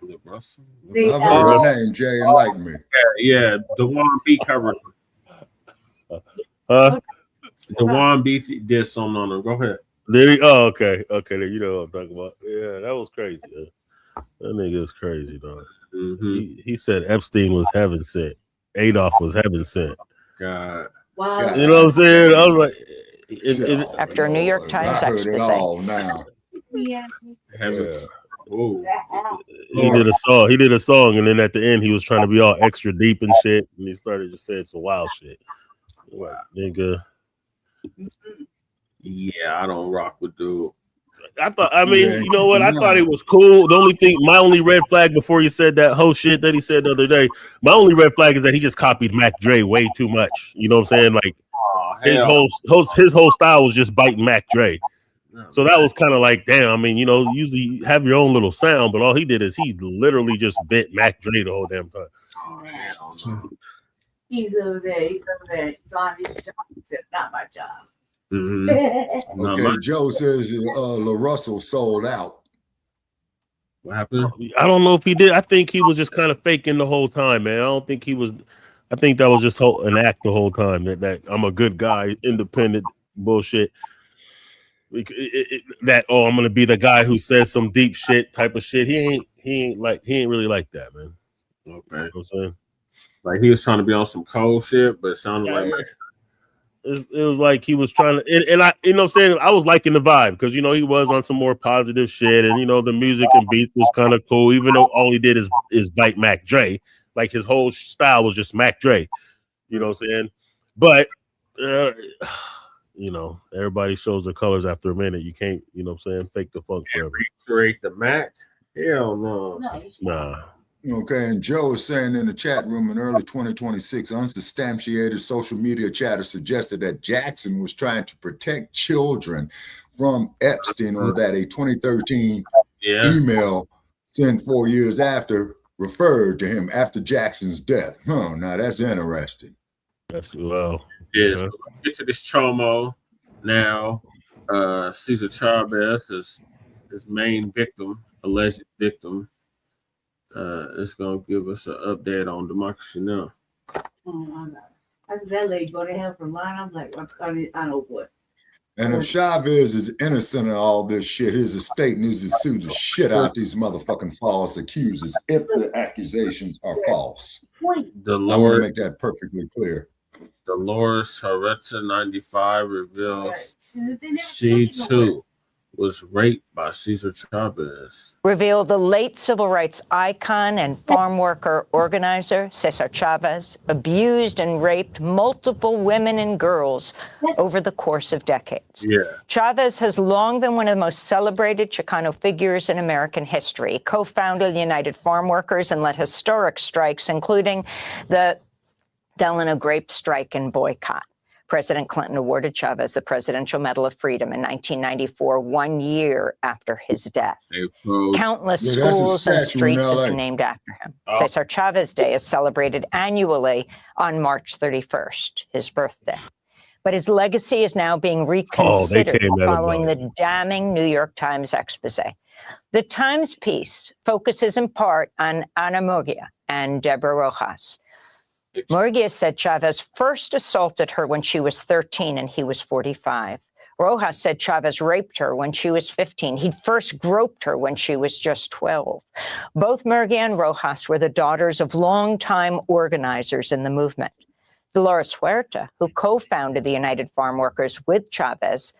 I've heard her name, Jay, and like me. Yeah, the one B covered. The one B did something on him. Go ahead. Okay. You know what I'm talking about. Yeah, that was crazy. Man. That nigga is crazy, dog. He said Epstein was heaven sent. Adolf was heaven sent. God. Wow. You know what I'm saying? I was like, after a New York Times expose. Now. Yeah. He did a song, and then at the end he was trying to be all extra deep and shit, and he started just saying some wild shit. Wow, nigga. Yeah, I don't rock with dude. You know what? I thought it was cool. My only red flag before you said that whole shit that he said the other day, my only red flag is that he just copied Mac Dre way too much. You know what I'm saying? Like his whole style was just biting Mac Dre. So that was kind of like, damn. I mean, you know, usually you have your own little sound, but all he did is he literally just bit Mac Dre the whole damn time. He's over there. It's on his job. He said, not my job. Okay, Joe says LaRussell sold out. What happened? I don't know if he did. I think he was just kind of faking the whole time, man. I don't think he was. I think that was just an act the whole time. That I'm a good guy, independent bullshit. I'm gonna be the guy who says some deep shit type of shit. He ain't really like that, man. Okay, you know what I'm saying? Like he was trying to be on some cold shit, but it sounded like it was like he was trying to, and I, you know what I'm saying, I was liking the vibe because, you know, he was on some more positive shit, and, you know, the music and beats was kind of cool, even though all he did is bite Mac Dre. Like his whole style was just Mac Dre, you know what I'm saying? But you know, everybody shows their colors after a minute. You can't, you know what I'm saying, fake the funk forever. Recreate the Mac? Hell no. Nah. Okay, and Joe is saying in the chat room in early 2026, unsubstantiated social media chatter suggested that Jackson was trying to protect children from Epstein, or that a 2013 email sent 4 years after referred to him after Jackson's death. Now that's interesting. That's well. Yeah, so get to this Chomo now. Cesar Chavez is his main victim, alleged victim. It's gonna give us an update on Democracy Now. I said that lady go to hell for lying. I'm like, I know what. And if Chavez is innocent of all this shit, his estate needs to sue the shit out these motherfucking false accusers if the accusations are false. I want to make that perfectly clear. Dolores Huerta 95 reveals she too was raped by Cesar Chavez. Reveal the late civil rights icon and farm worker organizer, Cesar Chavez, abused and raped multiple women and girls over the course of decades. Yeah. Chavez has long been one of the most celebrated Chicano figures in American history, co-founded the United Farm Workers and led historic strikes, including the Delano grape strike and boycott. President Clinton awarded Chavez the Presidential Medal of Freedom in 1994, 1 year after his death. Countless schools and streets have been named after him. Cesar Chavez Day is celebrated annually on March 31st, his birthday. But his legacy is now being reconsidered following the damning New York Times expose. The Times piece focuses in part on Ana Murguia and Deborah Rojas. Murguia said Chavez first assaulted her when she was 13 and he was 45. Rojas said Chavez raped her when she was 15. He'd first groped her when she was just 12. Both Murguía and Rojas were the daughters of longtime organizers in the movement. Dolores Huerta, who co-founded the United Farm Workers with Chavez,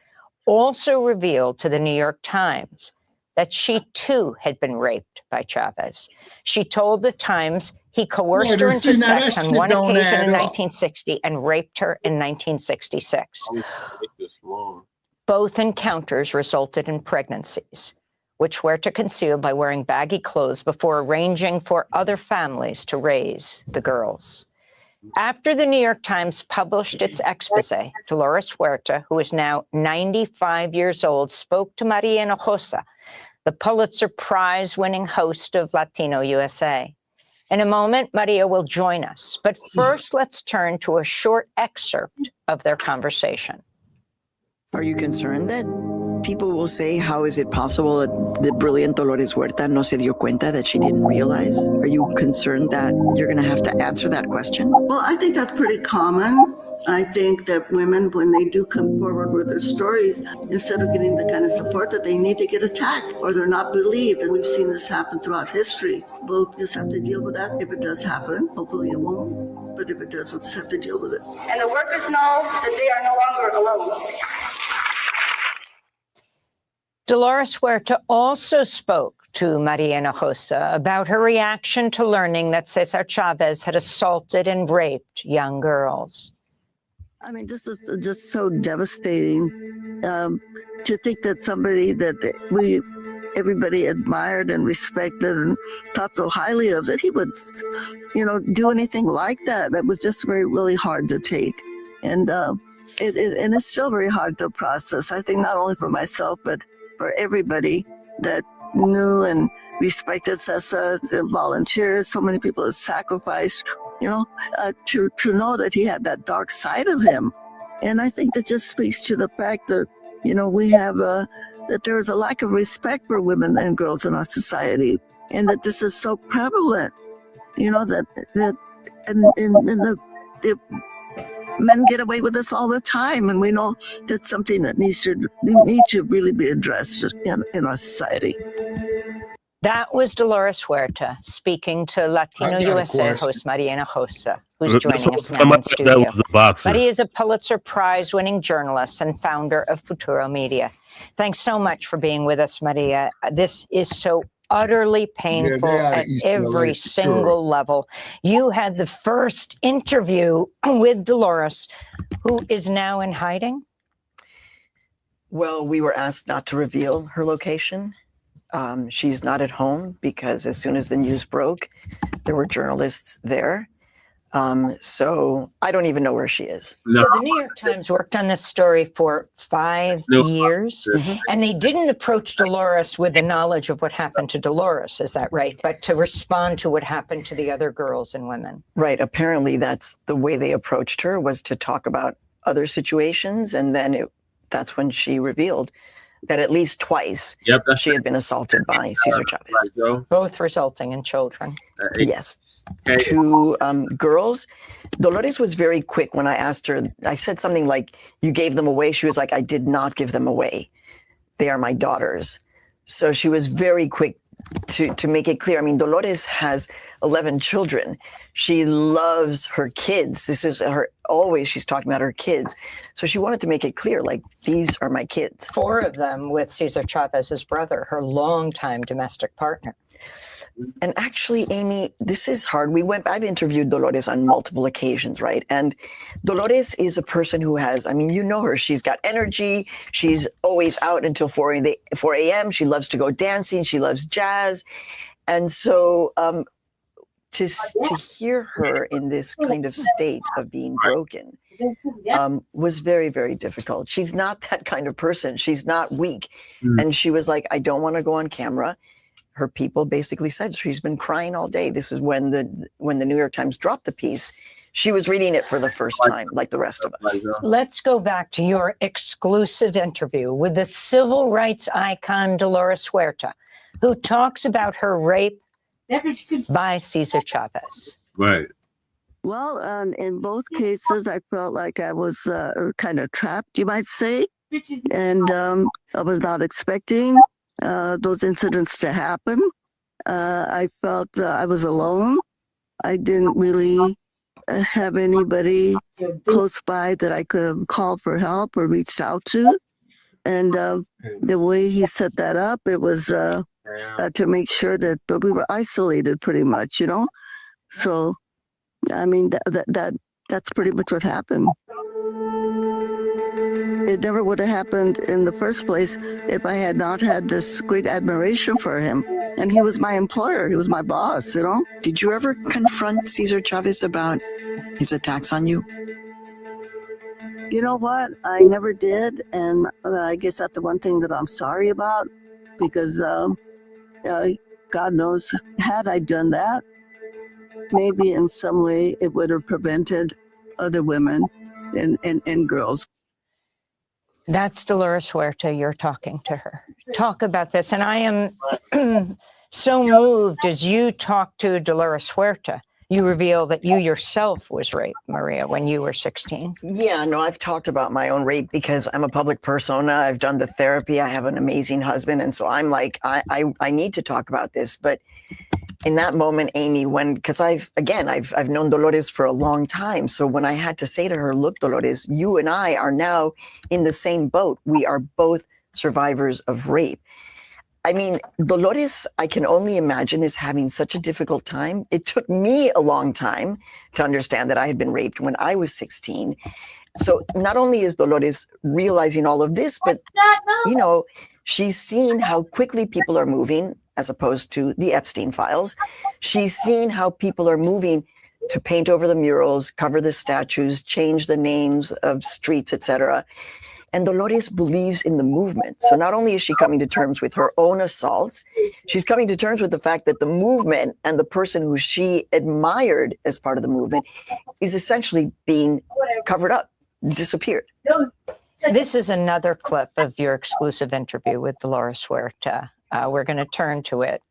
also revealed to the New York Times that she too had been raped by Chavez. She told the Times he coerced her into sex on one occasion in 1960 and raped her in 1966. Both encounters resulted in pregnancies, which Huerta concealed by wearing baggy clothes before arranging for other families to raise the girls. After the New York Times published its expose, Dolores Huerta, who is now 95 years old, spoke to Maria Hinojosa, the Pulitzer Prize-winning host of Latino USA. In a moment, Maria will join us. But first, let's turn to a short excerpt of their conversation. Are you concerned that people will say, how is it possible that the brilliant Dolores Huerta no se dio cuenta, that she didn't realize? Are you concerned that you're going to have to answer that question? Well, I think that's pretty common. I think that women, when they do come forward with their stories, instead of getting the kind of support that they need, to get attacked or they're not believed. And we've seen this happen throughout history. We'll just have to deal with that if it does happen. Hopefully it won't. But if it does, we'll just have to deal with it. And the workers know that they are no longer alone. Dolores Huerta also spoke to Maria Hinojosa about her reaction to learning that Cesar Chavez had assaulted and raped young girls. I mean, this is just so devastating to think that somebody that everybody admired and respected and thought so highly of, that he would, do anything like that. That was just really hard to take. And it's still very hard to process. I think not only for myself, but for everybody that knew and respected Cesar, the volunteers, so many people have sacrificed, to know that he had that dark side of him. And I think that just speaks to the fact that, we have, that there is a lack of respect for women and girls in our society. And that this is so prevalent, that men get away with this all the time. And we know that's something that needs to really be addressed in our society. That was Dolores Huerta speaking to Latino USA host Maria Hinojosa, who's joining us now in studio. Maria is a Pulitzer Prize-winning journalist and founder of Futuro Media. Thanks so much for being with us, Maria. This is so utterly painful at every single level. You had the first interview with Dolores, who is now in hiding. Well, we were asked not to reveal her location. She's not at home because as soon as the news broke, there were journalists there. So I don't even know where she is. No. So the New York Times worked on this story for 5 years, and they didn't approach Dolores with the knowledge of what happened to Dolores. Is that right? But to respond to what happened to the other girls and women. Right. Apparently, that's the way they approached her, was to talk about other situations. And then that's when she revealed that at least twice she had been assaulted by Cesar Chavez. Both resulting in children. Yes. 2 girls. Dolores was very quick when I asked her. I said something like, you gave them away. She was like, I did not give them away. They are my daughters. So she was very quick to make it clear. I mean, Dolores has 11 children. She loves her kids. This is her, always she's talking about her kids. So she wanted to make it clear, like, these are my kids. 4 of them with Cesar Chavez's brother, her longtime domestic partner. And actually, Amy, this is hard. I've interviewed Dolores on multiple occasions, right? And Dolores is a person who has, I mean, you know her. She's got energy. She's always out until 4 a.m. She loves to go dancing. She loves jazz. And so to hear her in this kind of state of being broken was very, very difficult. She's not that kind of person. She's not weak. And she was like, I don't want to go on camera. Her people basically said she's been crying all day. This is when the New York Times dropped the piece. She was reading it for the first time, like the rest of us. Let's go back to your exclusive interview with the civil rights icon Dolores Huerta, who talks about her rape by Cesar Chavez. Right. Well, in both cases, I felt like I was kind of trapped, you might say. And I was not expecting those incidents to happen. I felt I was alone. I didn't really have anybody close by that I could have called for help or reached out to. And the way he set that up, it was to make sure that we were isolated pretty much, you know? So, I mean, that's pretty much what happened. It never would have happened in the first place if I had not had this great admiration for him. And he was my employer. He was my boss, you know? Did you ever confront Cesar Chavez about his attacks on you? You know what? I never did. And I guess that's the one thing that I'm sorry about, because God knows, had I done that, maybe in some way it would have prevented other women and girls. That's Dolores Huerta. You're talking to her. Talk about this. And I am so moved as you talk to Dolores Huerta. You reveal that you yourself was raped, Maria, when you were 16. Yeah, no, I've talked about my own rape because I'm a public persona. I've done the therapy. I have an amazing husband. And so I'm like, I need to talk about this. But in that moment, Amy, because I've known Dolores for a long time. So when I had to say to her, look, Dolores, you and I are now in the same boat. We are both survivors of rape. I mean, Dolores, I can only imagine, is having such a difficult time. It took me a long time to understand that I had been raped when I was 16. So not only is Dolores realizing all of this, but, you know, she's seen how quickly people are moving as opposed to the Epstein files. She's seen how people are moving to paint over the murals, cover the statues, change the names of streets, etc. And Dolores believes in the movement. So not only is she coming to terms with her own assaults, she's coming to terms with the fact that the movement and the person who she admired as part of the movement is essentially being covered up, disappeared. This is another clip of your exclusive interview with Dolores Huerta. We're going to turn to it.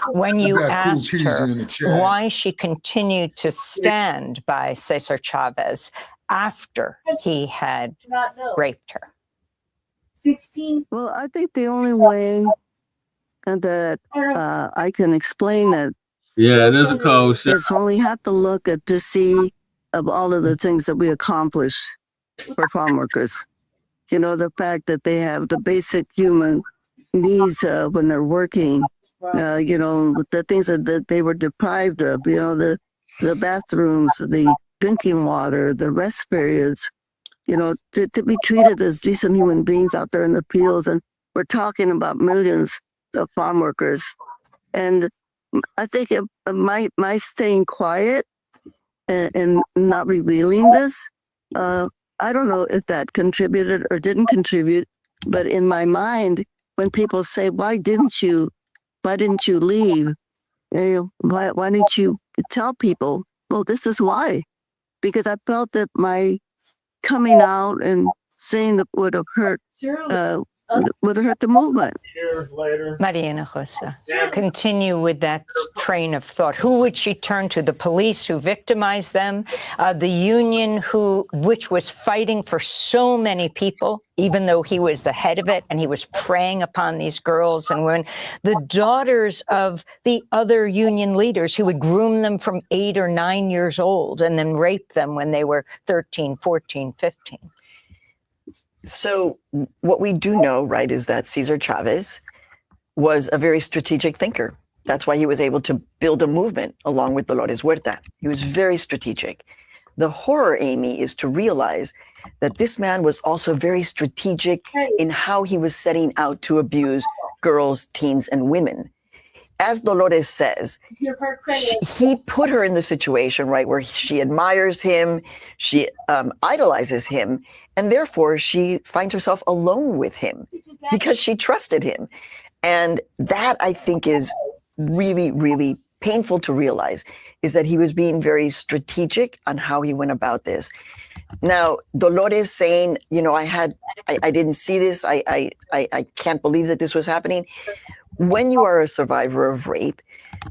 When you asked her why she continued to stand by Cesar Chavez after he had raped her. 16. Well, I think the only way that I can explain it. Yeah, it is a cold shot. Is only have to look at to see of all of the things that we accomplish for farm workers. You know, the fact that they have the basic human needs when they're working. You know, the things that they were deprived of. You know, the bathrooms, the drinking water, the rest periods, you know, to be treated as decent human beings out there in the fields. And we're talking about millions of farm workers. And I think my staying quiet and not revealing this, I don't know if that contributed or didn't contribute, but in my mind, when people say, why didn't you leave? Why didn't you tell people? Well, this is why. Because I felt that my coming out and saying that would have hurt the movement. Maria Hinojosa, continue with that train of thought. Who would she turn to? The police who victimized them, the union which was fighting for so many people, even though he was the head of it and he was preying upon these girls and women, the daughters of the other union leaders who would groom them from 8 or 9 years old and then rape them when they were 13, 14, 15. So what we do know, right, is that Cesar Chavez was a very strategic thinker. That's why he was able to build a movement along with Dolores Huerta. He was very strategic. The horror, Amy, is to realize that this man was also very strategic in how he was setting out to abuse girls, teens, and women. As Dolores says, he put her in the situation, right, where she admires him, she idolizes him, and therefore she finds herself alone with him because she trusted him. And that, I think, is really, really painful to realize, is that he was being very strategic on how he went about this. Now, Dolores saying, you know, I didn't see this, I can't believe that this was happening. when you are a survivor of rape,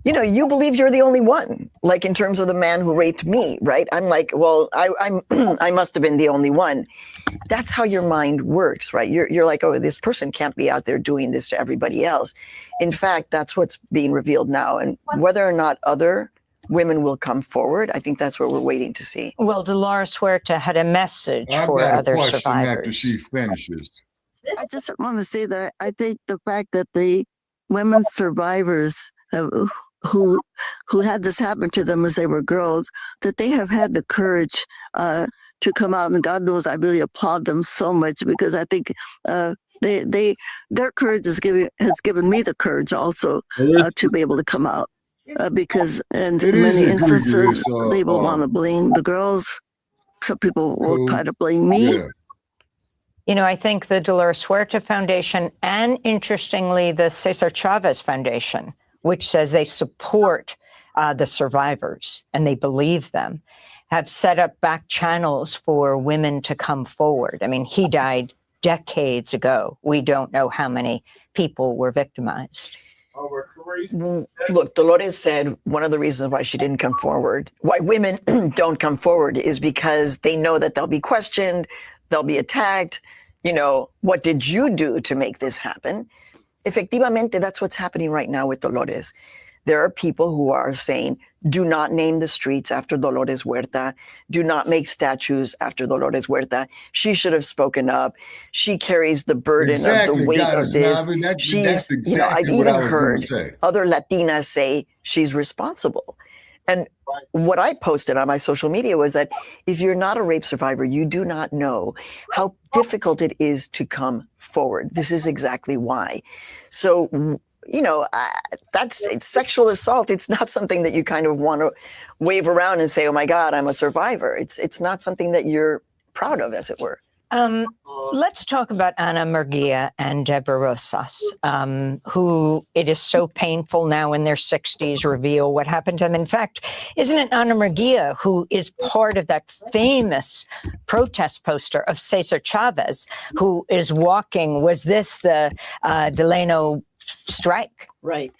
you know, you believe you're the only one. Like in terms of the man who raped me, right? I'm like, well, I'm I must have been the only one. That's how your mind works, right? You're like, oh, this person can't be out there doing this to everybody else. In fact, that's what's being revealed now. And whether or not other women will come forward, I think that's what we're waiting to see. Well, Dolores Huerta had a message I've for got a other question survivors. after she finishes. I just want to say that I think the fact that the women survivors who had this happen to them as they were girls, that they have had the courage to come out, and God knows I really applaud them so much, because I think their courage has given me the courage also to be able to come out, because in many instances they will want to blame the girls. Some people will try to blame me. Yeah. You know, I think the Dolores Huerta Foundation and, interestingly, the Cesar Chavez Foundation, which says they support the survivors and they believe them, have set up back channels for women to come forward. I mean, he died decades ago. We don't know how many people were victimized. Look, Dolores said one of the reasons why she didn't come forward, why women don't come forward, is because they know that they'll be questioned, they'll be attacked. You know, what did you do to make this happen? Efectivamente, that's what's happening right now with Dolores. There are people who are saying, do not name the streets after Dolores Huerta. Do not make statues after Dolores Huerta. She should have spoken up. She carries the burden of the weight of this. That's exactly I've what I even was going heard to say. other Latinas say she's responsible. And what I posted on my social media was that if you're not a rape survivor, you do not know how difficult it is to come forward. This is exactly why. So, you know, it's sexual assault. It's not something that you kind of want to wave around and say, oh my God, I'm a survivor. It's not something that you're proud of, as it were. Let's talk about Ana Murguia and Deborah Rosas, who it is so painful now in their 60s reveal what happened to them. In fact, isn't it Ana Murguia who is part of that famous protest poster of Cesar Chavez, who is walking, was this the Delano strike? Right.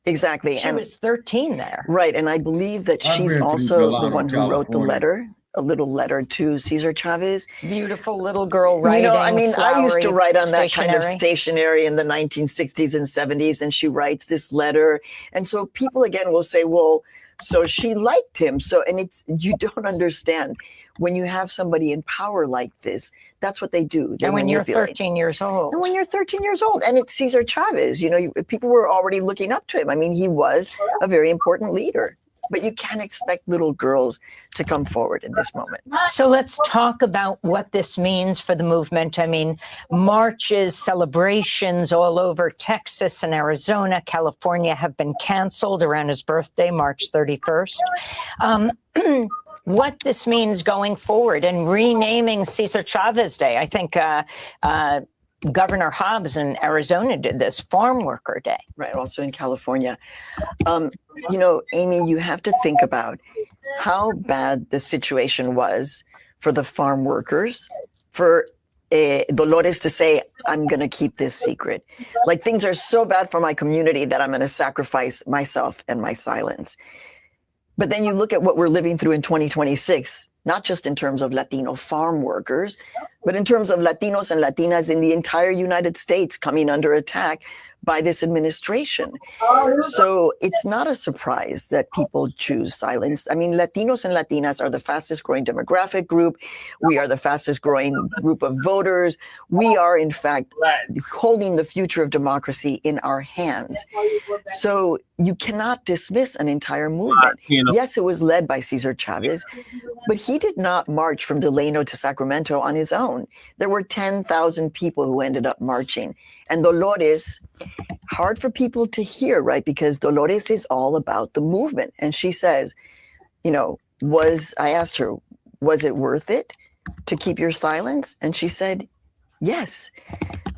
Exactly. She was 13 there. Right. And I believe that she's also the one who wrote the letter. A little letter to Cesar Chavez. Beautiful little girl writing. You know, I mean, I used to write on that kind of stationery. stationery in the 1960s and 70s, and she writes this letter. And so people again will say, well, so she liked him. So, and you don't understand. When you have somebody in power like this, that's what they do. They and when manipulate. you're 13 years old. And when you're 13 years old, and it's Cesar Chavez, you know, people were already looking up to him. I mean, he was a very important leader. But you can't expect little girls to come forward in this moment. So let's talk about what this means for the movement. I mean, marches, celebrations all over Texas and Arizona, California have been canceled around his birthday, March 31st. What this means going forward and renaming Cesar Chavez Day. I think Governor Hobbs in Arizona did this, Farm Worker Day. Right, also in California. You know, Amy, you have to think about how bad the situation was for the farm workers, for Dolores to say, I'm going to keep this secret. Like, things are so bad for my community that I'm going to sacrifice myself and my silence. But then you look at what we're living through in 2026, not just in terms of Latino farm workers, but in terms of Latinos and Latinas in the entire United States coming under attack by this administration. So it's not a surprise that people choose silence. I mean, Latinos and Latinas are the fastest growing demographic group. We are the fastest growing group of voters. We are, in fact, holding the future of democracy in our hands. So you cannot dismiss an entire movement. Yes, it was led by Cesar Chavez, but he did not march from Delano to Sacramento on his own. There were 10,000 people who ended up marching. And Dolores, hard for people to hear, right? Because Dolores is all about the movement. And she says, you know, I asked her, was it worth it to keep your silence? And she said, yes,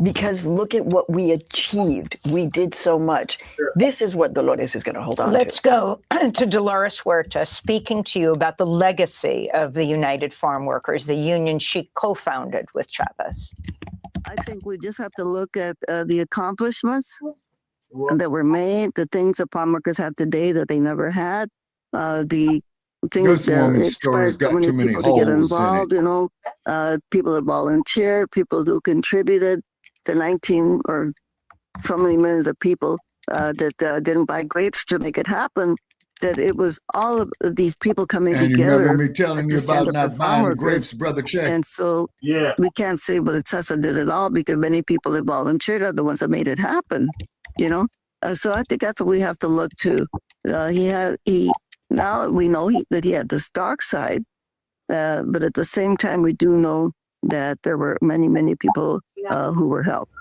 because look at what we achieved. We did so much. This is what Dolores is going to hold on to. Let's go to Dolores Huerta, speaking to you about the legacy of the United Farm Workers, the union she co-founded with Chavez. I think we just have to look at the accomplishments that were made, the things that farm workers have today that they never had, the things This woman's that story's inspired so got many too many people to get holes in involved, it. you know, people that volunteered, people who contributed, the 19 or so many millions of people that didn't buy grapes to make it happen, that it was all of these people coming And you together remember me telling to you stand about up for not farm buying the workers. grapes, Brother Check? And so we can't say, well, Cesar did it all, because many people that volunteered are the ones that made it happen, you know? So I think that's what we have to look to. Now we know that he had this dark side, but at the same time, we do know that there were many, many people who were helped.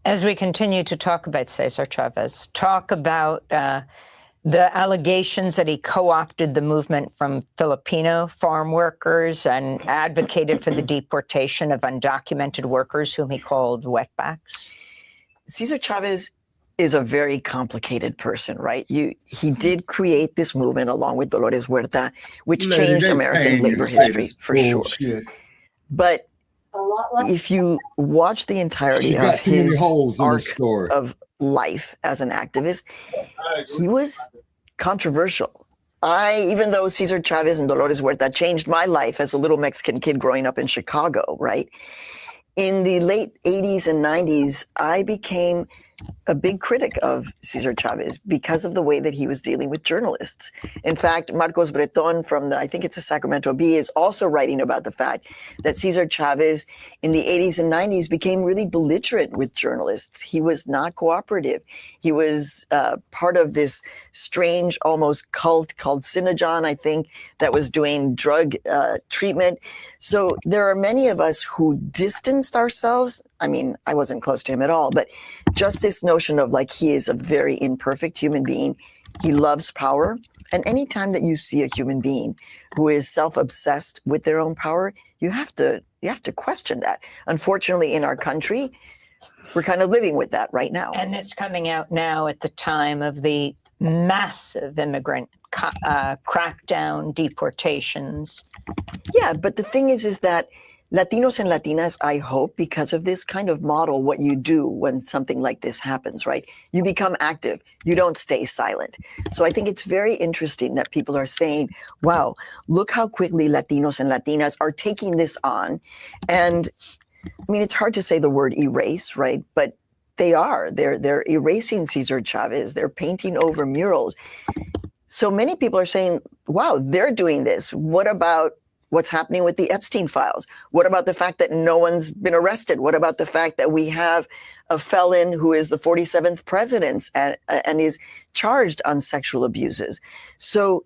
As we continue to talk about Cesar Chavez, talk about the allegations that he co-opted the movement from Filipino farm workers and advocated for the deportation of undocumented workers whom he called wetbacks. Cesar Chavez is a very complicated person, right? He did create this movement along with Dolores Huerta, which changed American labor history for sure. But if you watch the entirety of his arc of life as an activist, he was controversial. Even though Cesar Chavez and Dolores Huerta changed my life as a little Mexican kid growing up in Chicago, right? In the late 80s and 90s, I became a big critic of Cesar Chavez because of the way that he was dealing with journalists. In fact, Marcos Breton from I think it's the Sacramento Bee, is also writing about the fact that Cesar Chavez in the 80s and 90s became really belligerent with journalists. He was not cooperative. He was part of this strange, almost cult called Synajon, I think, that was doing drug treatment. So there are many of us who distanced ourselves. I mean, I wasn't close to him at all, but just this notion of like, he is a very imperfect human being. He loves power. And anytime that you see a human being who is self-obsessed with their own power, you have to question that. Unfortunately, in our country, we're kind of living with that right now. And it's coming out now at the time of the massive immigrant crackdown, deportations. Yeah, but the thing is that Latinos and Latinas, I hope, because of this, kind of model what you do when something like this happens, right? You become active. You don't stay silent. So I think it's very interesting that people are saying, wow, look how quickly Latinos and Latinas are taking this on. And I mean, it's hard to say the word erase, right? But they are. They're erasing Cesar Chavez. They're painting over murals. So many people are saying, wow, they're doing this. What about what's happening with the Epstein files? What about the fact that no one's been arrested? What about the fact that we have a felon who is the 47th president and is charged on sexual abuses? So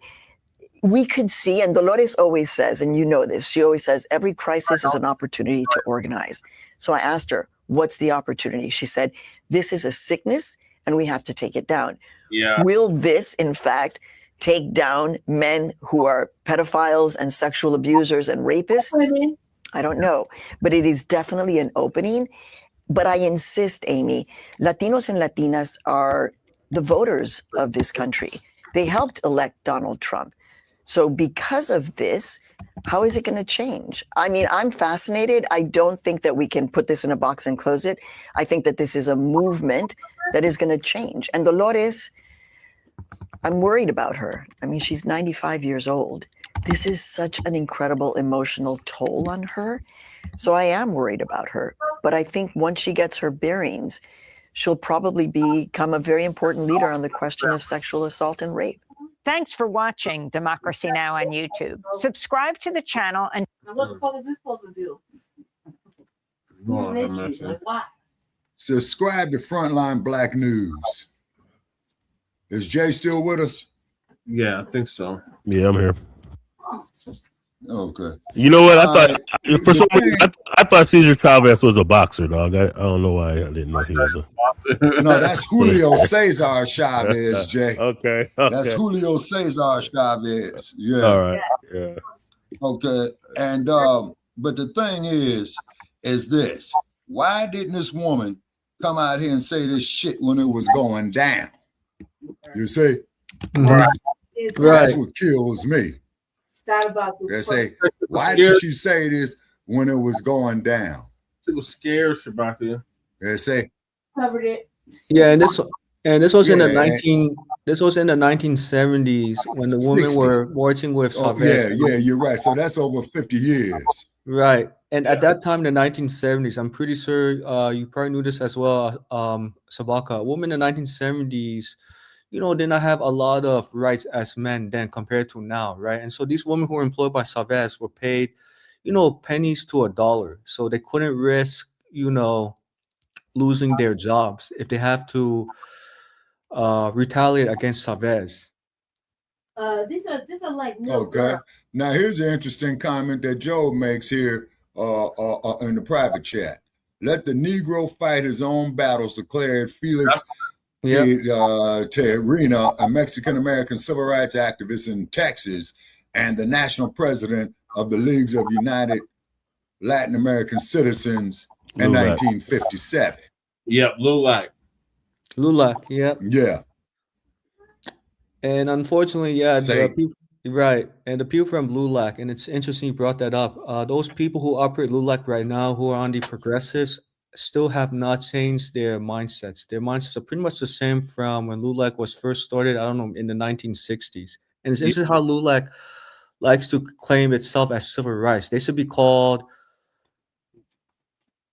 we could see, and Dolores always says, and you know this, she always says, every crisis is an opportunity to organize. So I asked her, what's the opportunity? She said, this is a sickness and we have to take it down. Yeah. Will this, in fact, take down men who are pedophiles and sexual abusers and rapists? I don't know, but it is definitely an opening. But I insist, Amy, Latinos and Latinas are the voters of this country. They helped elect Donald Trump. So because of this, how is it going to change? I mean, I'm fascinated. I don't think that we can put this in a box and close it. I think that this is a movement that is going to change. And Dolores, I'm worried about her. I mean, she's 95 years old. This is such an incredible emotional toll on her. So I am worried about her. But I think once she gets her bearings, she'll probably become a very important leader on the question of sexual assault and rape. Thanks for watching Democracy Now! On YouTube. Subscribe to the channel and... Now what the fuck is this supposed to do? Why? Subscribe to Front Line Blacc News. Is Jay still with us? Yeah, I think so. Yeah, I'm here. Okay. You know what? For some reason, I thought Cesar Chavez was a boxer, dog. I don't know why I didn't know he was a. No, that's Julio Cesar Chavez, Jay. Okay. That's Julio Cesar Chavez. Yeah. All right. Yeah. Okay. And but the thing is this: why didn't this woman come out here and say this shit when it was going down? You see? Right. That's what kills me. About they say, why did she say this when it was going down? She was scared, Shabaka. They say covered it. Yeah, and this And this was in the Yeah. This was in the 1970s when the women 60s. were marching with Oh, Chavez. yeah, you're right. So that's over 50 years. Right. And at that time, the 1970s, I'm pretty sure you probably knew this as well, Sabaka. Women in the 1970s, did not have a lot of rights as men then compared to now, right? And so these women who were employed by Chavez were paid, pennies to $1. So they couldn't risk, losing their jobs if they have to retaliate against Chavez. These are like Okay. Now here's an interesting comment that Joe makes here in the private chat. Let the Negro fight his own battles, declared Felix Terrena, a Mexican-American civil rights activist in Texas and the national president of the Leagues of United Latin American Citizens in 1957. Yep, LULAC. Yep. Yeah. And unfortunately, the people from LULAC, and it's interesting you brought that up. Those people who operate LULAC right now, who are on the progressives, still have not changed their mindsets. Their mindsets are pretty much the same from when LULAC was first started, I don't know, in the 1960s. And it's interesting how LULAC likes to claim itself as civil rights. They should be called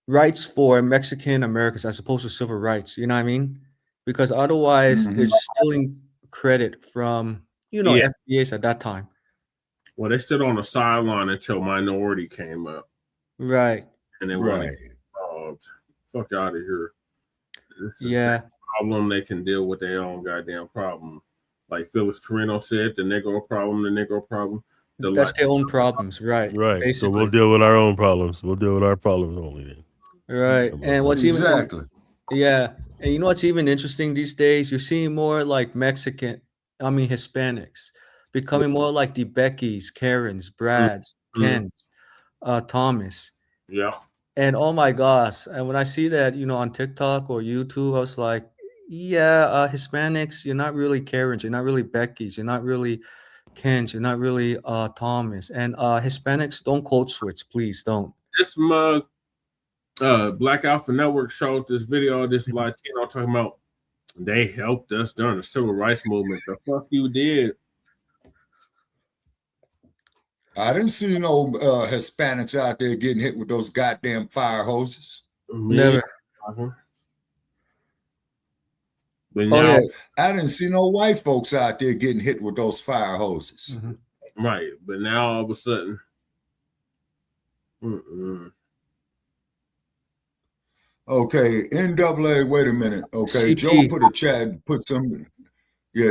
rights for Mexican Americans as opposed to civil rights. You know what I mean? Because otherwise, they're stealing credit from, FBAs at that time. Well, they stood on the sideline until Minority came up. Right. And then when fuck out of here. This is Yeah. the problem. They can deal with their own goddamn problem. Like Felix Torino said, the Negro problem. That's their own problems, right? Right. Basically. So we'll deal with our own problems. We'll deal with our problems only then. Right. And what's Exactly. And you know what's even interesting these days? You're seeing more like Hispanics becoming more like the Beckys, Karens, Brads, Kens, Thomas. Yeah. And oh my gosh. And when I see that, on TikTok or YouTube, I was like, Hispanics, you're not really Karens, you're not really Beckys, you're not really Kens, you're not really Thomas. And Hispanics, don't code switch, please don't. This mug Black Alpha Network showed this video of this Latino talking about they helped us during the civil rights movement. The fuck you did? I didn't see no Hispanics out there getting hit with those goddamn fire hoses. Never. But now, I didn't see no white folks out there getting hit with those fire hoses. Right, but now all of a sudden, Okay, NAA. Wait a minute. Okay, CP. Joe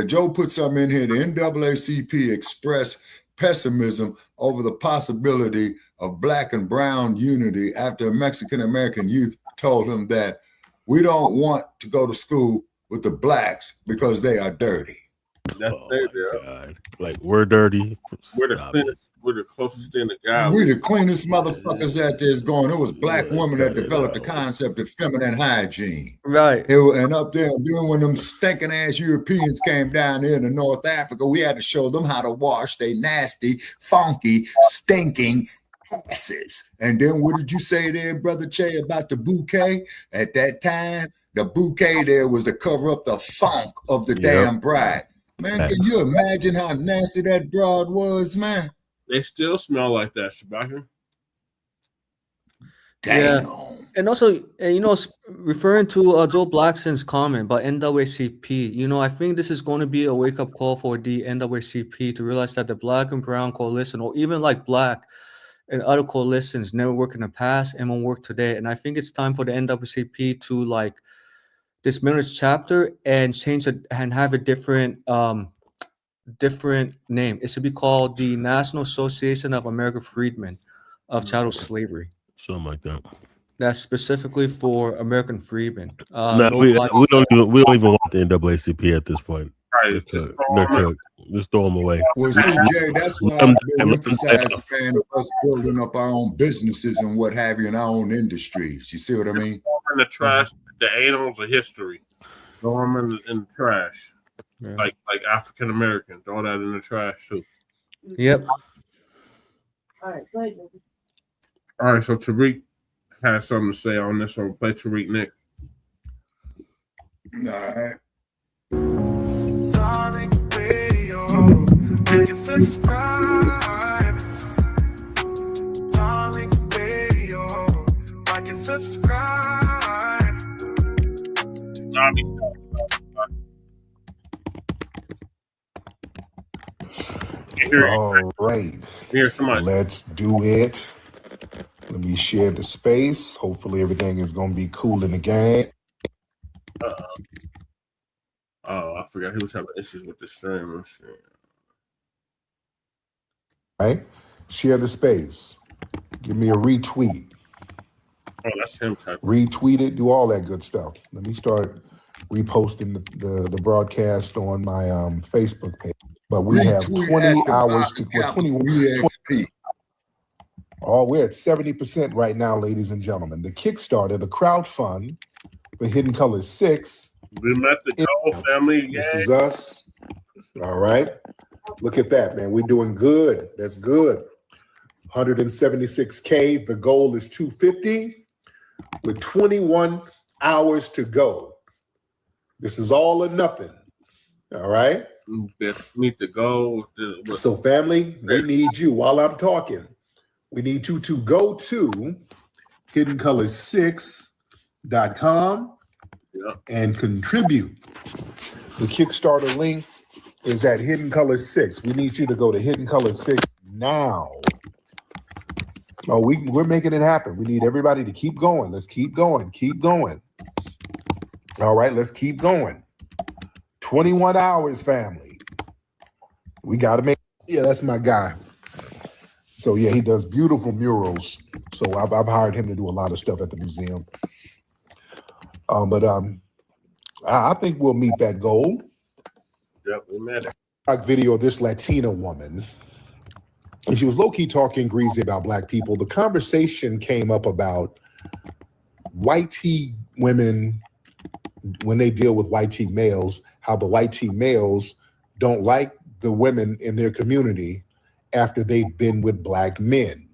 Joe put something in here. The NAACP expressed pessimism over the possibility of Black and brown unity after a Mexican-American youth told him that we don't want to go to school with the Blacks because they are dirty. that's God. Like, we're dirty. we're the cleanest, we're the closest thing to God. We the cleanest motherfuckers out there is going. It was Black women that developed the concept of feminine hygiene. Right. And up there, then when them stinking ass Europeans came down here to North Africa, we had to show them how to wash they nasty, funky, stinking asses. And then what did you say there, Brother Che, about the bouquet? At that time, the bouquet there was to cover up the funk of the damn bride. Man, can you imagine how nasty that broad was, man? They still smell like that, Shabaka. Damn. Yeah. And also, referring to Joe Blackson's comment about NAACP, I think this is going to be a wake-up call for the NAACP to realize that the Black and Brown coalition, or even like Black and other coalitions, never worked in the past and won't work today. And I think it's time for the NAACP to dismantle its chapter and change it and have a different name. It should be called the National Association of American Freedmen of Chattel Slavery. Something like that. That's specifically for American freedmen. We don't even want the NAACP at this point. Right. They're cooked. Just throw them away. Well, see, Jay, that's why I've been emphasizing fan of us building up our own businesses and what have you in our own industries. You see what I mean? In the trash, the annals of history. Throw them in the trash. Yeah. Like African American. Throw that in the trash too. Yep. All right, go ahead. All right, so Tariq has something to say on this. So play Tariq Nick. All right. You can subscribe. Darling Radio. Like and subscribe. All right. Let's do it. Let me share the space. Hopefully everything is going to be cool in the game. Oh, I forgot he was having issues with the stream. Right? Share the space. Give me a retweet. Oh, that's him typing. Retweet it. Do all that good stuff. Let me start reposting the broadcast on my Facebook page. But we have 20 hours to 21. Oh, we're at 70% right now, ladies and gentlemen. The Kickstarter, the crowdfund for Hidden Colors 6. We met the Joel family. This is us. All right. Look at that, man. We're doing good. That's good. 176K. The goal is 250 with 21 hours to go. This is all or nothing. All right. Meet the goal. So, family, we need you while I'm talking. We need you to go to hiddencolors6.com and contribute. The Kickstarter link is at Hidden Colors 6. We need you to go to Hidden Colors 6 now. Oh, we're making it happen. We need everybody to keep going. Let's keep going. Keep going. All right, let's keep going. 21 hours, family. We got to make. Yeah, that's my guy. So yeah, he does beautiful murals. So I've hired him to do a lot of stuff at the museum. But I think we'll meet that goal. Yep, we met it. A video of this Latina woman, and she was low-key talking greasy about Black people. The conversation came up about white tea women when they deal with white tea males, how the white tea males don't like the women in their community after they've been with Black men.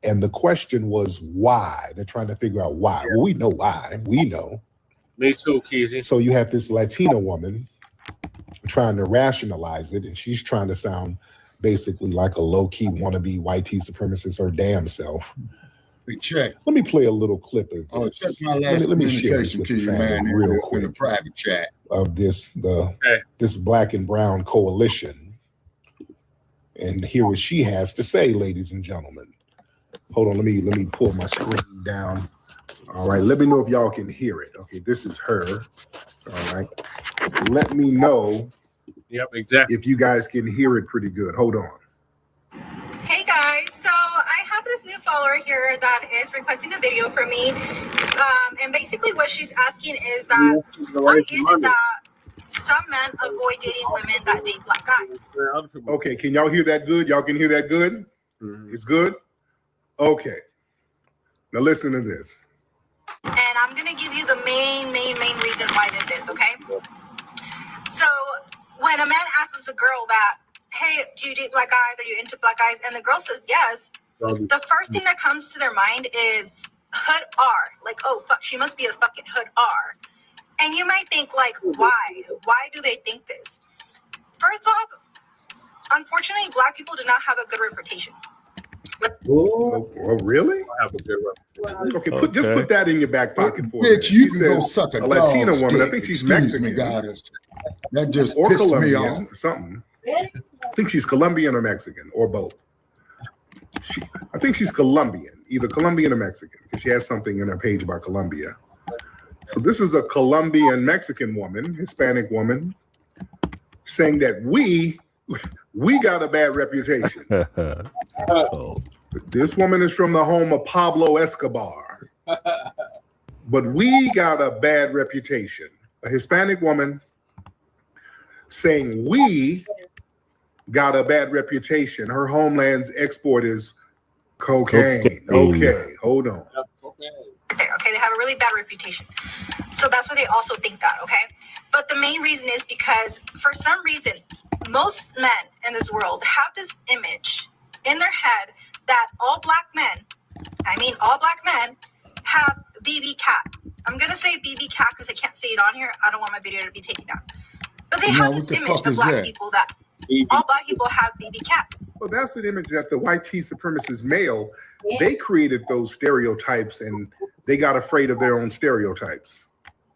And the question was why. They're trying to figure out why. Well, we know why. We know. Me too, Keezy. So you have this Latina woman trying to rationalize it, and she's trying to sound basically like a low-key wannabe white tea supremacist her damn self. Check. Let me play a little clip of this. Check my last let me share this with the family real quick. In a private chat of this this Black and Brown coalition, and hear what she has to say, ladies and gentlemen. Hold on, let me pull my screen down. All right, let me know if y'all can hear it. Okay, this is her. All right, let me know. Yep, exactly. If you guys can hear it pretty good. Hold on. Hey guys, so I have this new follower here that is requesting a video from me. And basically what she's asking is that why is it that some men avoid dating women that date Black guys? Okay, can y'all hear that good? Y'all can hear that good? Mm-hmm. It's good? Okay. Now listen to this. And I'm gonna give you the main reason why this is, okay? So when a man asks a girl that, hey, do you date Black guys? Are you into Black guys? And the girl says yes. The first thing that comes to their mind is hood R. Like, oh, fuck, she must be a fucking hood R. And you might think, like, why? Why do they think this? First off, unfortunately, Black people do not have a good reputation. Oh, really? I have a good reputation. Okay, just put that in your back pocket for Bitch, me. you can go suck a Latina dog's woman. dick. I think she's Excuse Mexican. me, guys. That just or pissed me Colombian off. or something. I think she's Colombian or Mexican or both. I think she's Colombian, either Colombian or Mexican, because she has something in her page about Colombia. So this is a Colombian Mexican woman, Hispanic woman, saying that we got a bad reputation. This woman is from the home of Pablo Escobar, but we got a bad reputation. A Hispanic woman saying we got a bad reputation. Her homeland's export is cocaine. Okay, hold on. Okay, they have a really bad reputation. So that's why they also think that, okay? But the main reason is because for some reason, most men in this world have this image in their head that all Black men have BB cat. I'm going to say BB cat because I can't say it on here. I don't want my video to be taken down. But they have this image of Black people that all black people have BB cap. Well, that's an image that the white supremacist male, they created those stereotypes and they got afraid of their own stereotypes.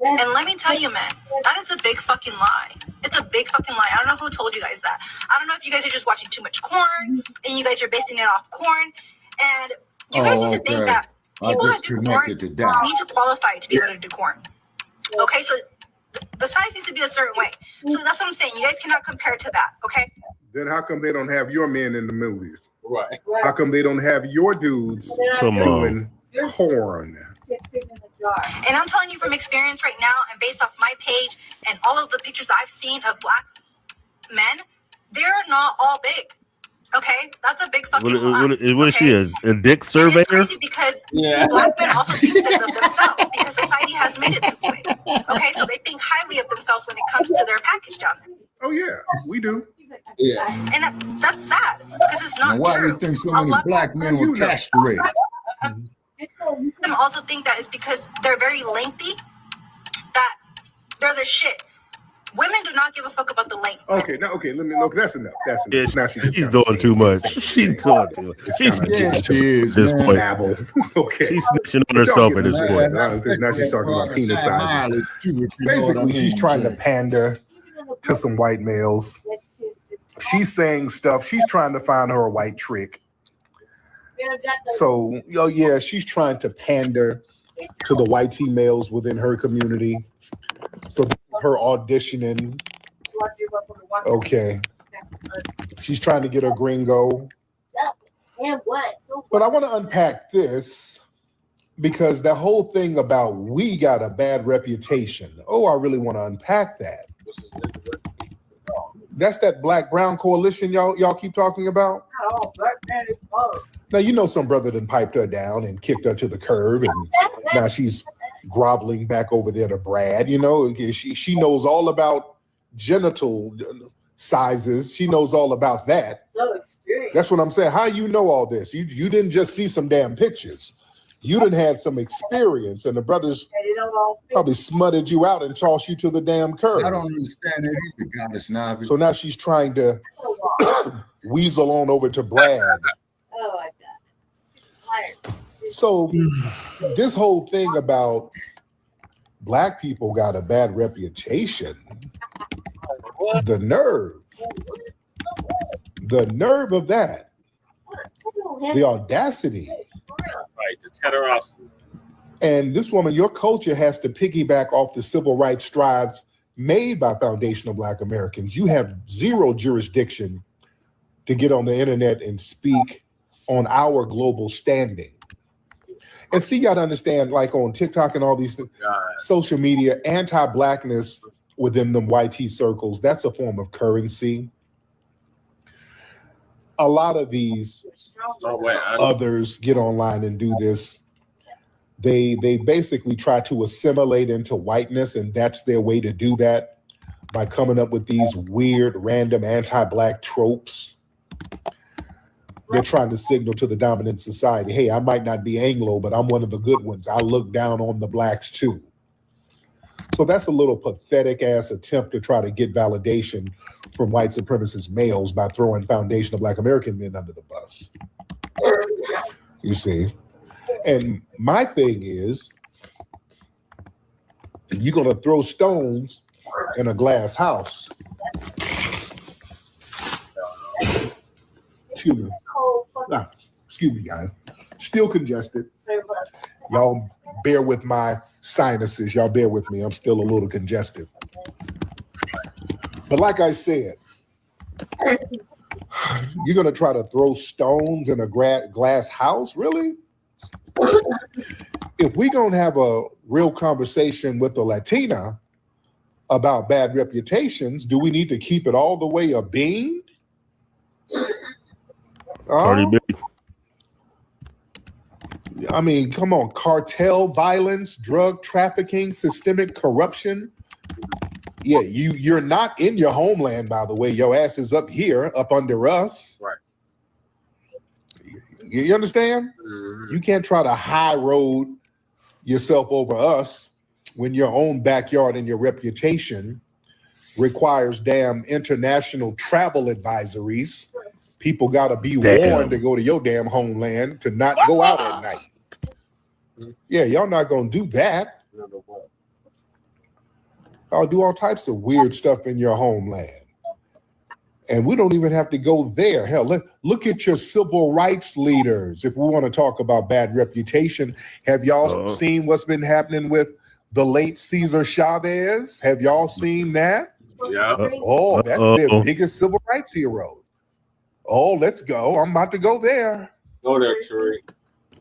And let me tell you, man, that is a big fucking lie. It's a big fucking lie. I don't know who told you guys that. I don't know if you guys are just watching too much corn and you guys are basing it off corn. And you guys need to think that people that do corn need to qualify to be able to do corn. Okay, so the size needs to be a certain way. So that's what I'm saying. You guys cannot compare to that, okay? Then how come they don't have your men in the movies? Right. How come they don't have your dudes doing corn? And I'm telling you from experience right now and based off my page and all of the pictures I've seen of black men, they're not all big. Okay? That's a big fucking lie. What is she, a dick surveyor? It's crazy because black men also think this of themselves because society has made it this way. Okay? So they think highly of themselves when it comes to their package down there. Oh, yeah, we do. Yeah. And that's sad because it's not Now, why do true. you think so many black men were castrated? I also think that is because they're very lengthy, that they're the shit. Women do not give a fuck about the length. Okay, now, okay, let me look. That's enough. That's enough. Yeah, now she's doing too much. She's doing too much. She's snitching at this point. Okay. She's snitching on herself at this point. Because now she's talking about penis sizes. Basically, she's trying to pander to some white males. She's saying stuff. She's trying to find her a white trick. So, oh yeah, she's trying to pander to the white males within her community. So this is her auditioning. Okay. She's trying to get her gringo. But I want to unpack this because that whole thing about we got a bad reputation. Oh, I really want to unpack that. That's that black-brown coalition y'all keep talking about? Now, you know some brother done piped her down and kicked her to the curb, and now she's groveling back over there to Brad. You know, she knows all about genital sizes. She knows all about that. That's what I'm saying. How you know all this? You didn't just see some damn pictures. You done had some experience, and the brothers probably smutted you out and tossed you to the damn curb. I don't understand that either, goddess now. So now she's trying to weasel on over to Brad. Oh my God. So this whole thing about black people got a bad reputation, the nerve of that, the audacity. Right, the generosity. And this woman, your culture has to piggyback off the civil rights strides made by foundational Black Americans. You have zero jurisdiction to get on the internet and speak on our global standing. And see, you got to understand, like on TikTok and all these things, social media, anti-Blackness within them YT circles, that's a form of currency. A lot of these others get online and do this. They basically try to assimilate into whiteness, and that's their way to do that by coming up with these weird, random anti-Black tropes. They're trying to signal to the dominant society, hey, I might not be Anglo, but I'm one of the good ones. I look down on the Blacks too. So that's a little pathetic ass attempt to try to get validation from white supremacist males by throwing foundational Black American men under the bus. You see? And my thing is, you're going to throw stones in a glass house. Excuse me. Excuse me, guys. Still congested. Y'all bear with my sinuses. Y'all bear with me. I'm still a little congested. But like I said, you're going to try to throw stones in a glass house? Really? If we're going to have a real conversation with a Latina about bad reputations, do we need to keep it all the way a bean? Cardi B. I mean, come on, cartel violence, drug trafficking, systemic corruption. Yeah, you're not in your homeland, by the way. Your ass is up here, up under us. Right. You understand? Mm-hmm. You can't try to high road yourself over us when your own backyard and your reputation requires damn international travel advisories. People got to be warned to go to your damn homeland to not go out at night. Yeah, y'all not going to do that. Y'all do all types of weird stuff in your homeland. And we don't even have to go there. Hell, look at your civil rights leaders. If we want to talk about bad reputation, have y'all seen what's been happening with the late Cesar Chavez? Have y'all seen that? Yeah. Oh, that's their biggest civil rights hero. Oh, let's go. I'm about to go there. Go there, Sheree.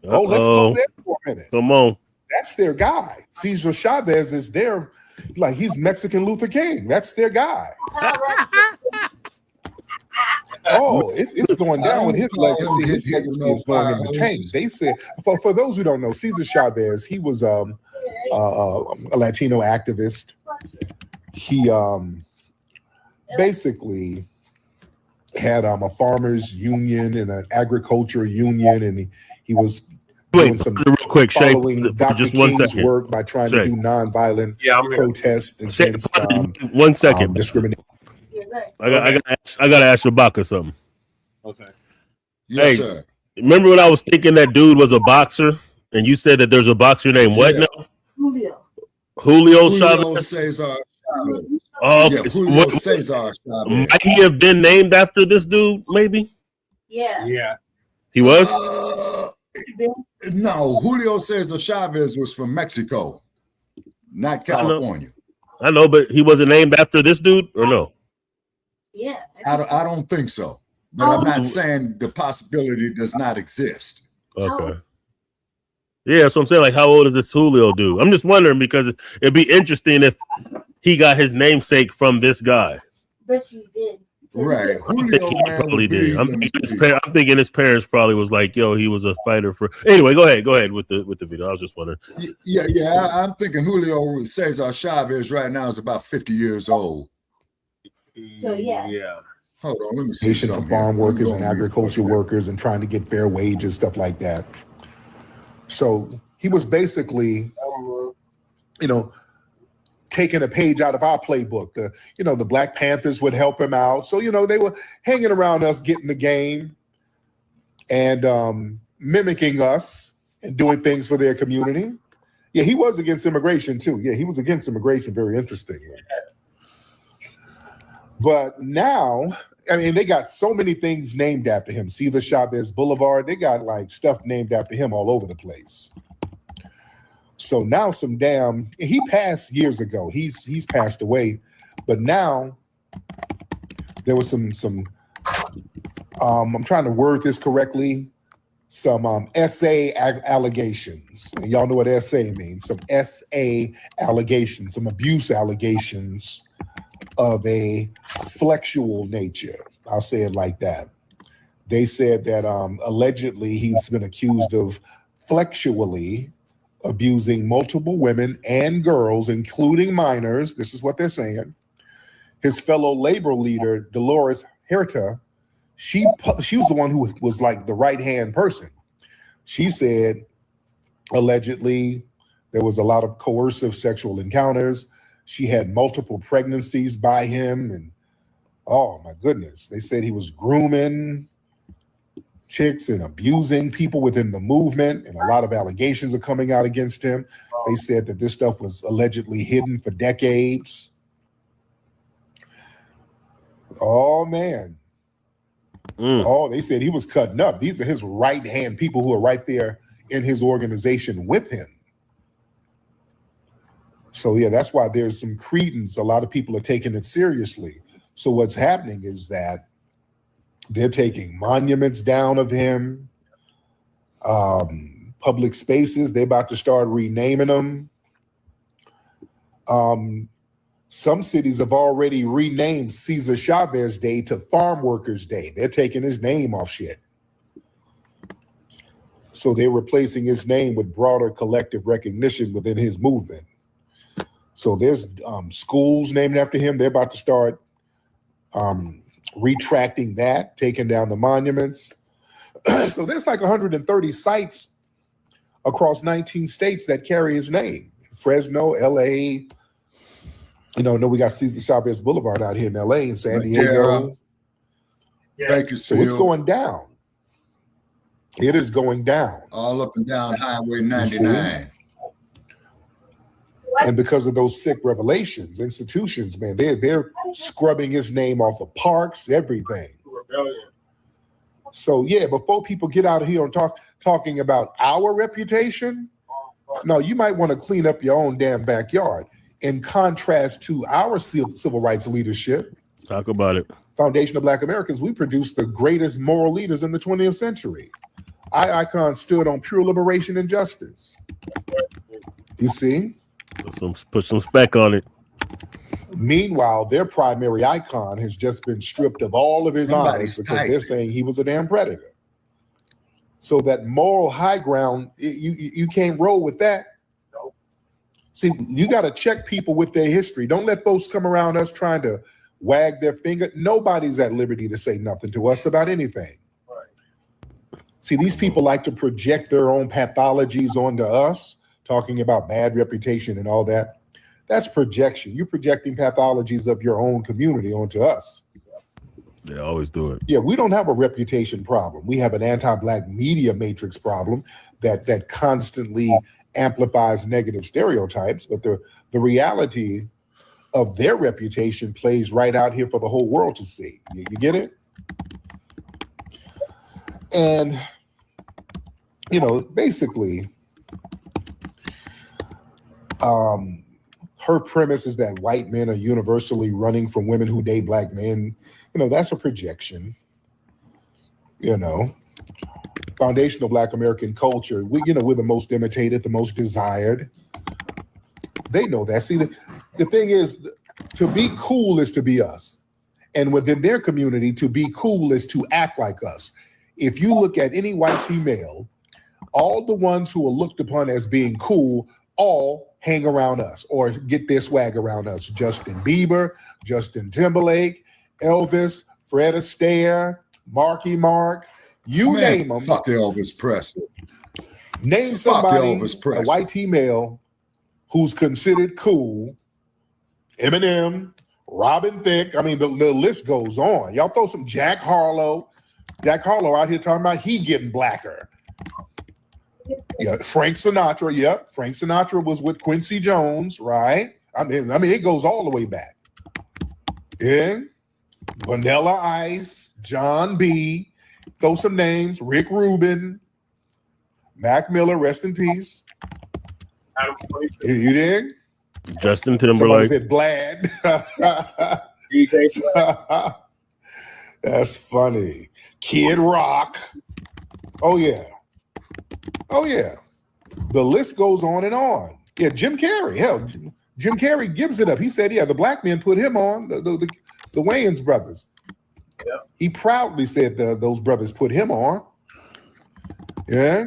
Oh, let's go there for a minute. Come on. That's their guy. Cesar Chavez is their, like, he's Mexican Luther King. That's their guy. Oh, it's going down with his legacy. His legacy is going in the tank. They said, for those who don't know, Cesar Chavez, he was a Latino activist. He basically had a farmers union and an agriculture union, and he was doing some real quick, following Dr. just 1 King's second. work by trying to do nonviolent protest against 1 second. discrimination. I gotta ask Shabaka something. Okay. Yes, hey, sir. Remember when I was thinking that dude was a boxer, and you said that there's a boxer named what now? Julio Chavez. Cesar. Oh, yeah, Julio Cesar Chavez. Might he have been named after this dude? Maybe. Yeah. Yeah. He was. No, Julio Cesar Chavez was from Mexico, not California. I know, but he wasn't named after this dude, or no? Yeah. I don't think so. But I'm not saying the possibility does not exist. Okay. Yeah, so I'm saying, like, how old is this Julio dude? I'm just wondering because it'd be interesting if he got his namesake from this guy. Bet you did. Right. I'm thinking he probably did. I'm thinking his parents probably was like, yo, he was a fighter for. Anyway, go ahead with the video. I was just wondering. Yeah. I'm thinking Julio Cesar Chavez right now is about 50 years old. So yeah. Hold on, let me see Nation something for farm here. workers and agriculture workers and trying to get fair wages, stuff like that. So he was basically, taking a page out of our playbook. The Black Panthers would help him out. So, they were hanging around us, getting the game and mimicking us and doing things for their community. Yeah, he was against immigration too. Yeah, he was against immigration. Very interesting. But now, I mean, they got so many things named after him. See the Chavez Boulevard. They got like stuff named after him all over the place. So now he passed years ago. He's passed away. But now there was some I'm trying to word this correctly. Some SA allegations. And y'all know what SA means. Some SA allegations, some abuse allegations of a flexual nature. I'll say it like that. They said that allegedly he's been accused of flexually abusing multiple women and girls, including minors. This is what they're saying. His fellow labor leader, Dolores Huerta, she was the one who was like the right-hand person. She said, allegedly, there was a lot of coercive sexual encounters. She had multiple pregnancies by him. And oh my goodness, they said he was grooming chicks and abusing people within the movement. And a lot of allegations are coming out against him. They said that this stuff was allegedly hidden for decades. Oh man. Oh, they said he was cutting up. These are his right-hand people who are right there in his organization with him. So yeah, that's why there's some credence. A lot of people are taking it seriously. So what's happening is that they're taking monuments down of him, public spaces. They're about to start renaming them. Some cities have already renamed Cesar Chavez Day to Farm Workers Day. They're taking his name off shit. So they're replacing his name with broader collective recognition within his movement. So there's schools named after him. They're about to start retracting that, taking down the monuments. So there's like 130 sites across 19 states that carry his name. Fresno, LA, No, we got Cesar Chavez Boulevard out here in LA and San Diego. Bakersfield. So it's going down. It is going down. All up and down Highway 99. And because of those sick revelations, institutions, man, they're scrubbing his name off of parks, everything. So yeah, before people get out of here and talking about our reputation, no, you might want to clean up your own damn backyard. In contrast to our civil rights leadership, talk about it. Foundation of Black Americans, we produced the greatest moral leaders in the 20th century. Icon stood on pure liberation and justice. You see? Put some spec on it. Meanwhile, their primary icon has just been stripped of all of his honors because they're saying he was a damn predator. So that moral high ground, you can't roll with that. See, you got to check people with their history. Don't let folks come around us trying to wag their finger. Nobody's at liberty to say nothing to us about anything. See, these people like to project their own pathologies onto us, talking about bad reputation and all that. That's projection. You're projecting pathologies of your own community onto us. They always do it. Yeah, we don't have a reputation problem. We have an anti-Black media matrix problem that constantly amplifies negative stereotypes. But the reality of their reputation plays right out here for the whole world to see. You get it? And, basically, her premise is that white men are universally running from women who date Black men. That's a projection. Foundational Black American culture, we're the most imitated, the most desired. They know that. See, the thing is, to be cool is to be us. And within their community, to be cool is to act like us. If you look at any white female, all the ones who are looked upon as being cool all hang around us or get their swag around us. Justin Bieber, Justin Timberlake, Elvis, Fred Astaire, Marky Mark, name them. Fuck Elvis Presley. Name somebody, a white female, who's considered cool. Eminem, Robin Thicke. I mean, the list goes on. Y'all throw some Jack Harlow. Jack Harlow out here talking about he getting blacker. Yeah, Frank Sinatra. Yep, Frank Sinatra was with Quincy Jones, right? I mean, it goes all the way back. Yeah, Vanilla Ice, John B. Throw some names: Rick Rubin, Mac Miller, rest in peace. You dig? Justin Timberlake. Somebody said Vlad. That's funny. Kid Rock. Oh yeah. The list goes on and on. Yeah, Jim Carrey. Hell, Jim Carrey gives it up. He said, yeah, the Black men put him on, the Wayans brothers. Yeah. He proudly said those brothers put him on. Yeah.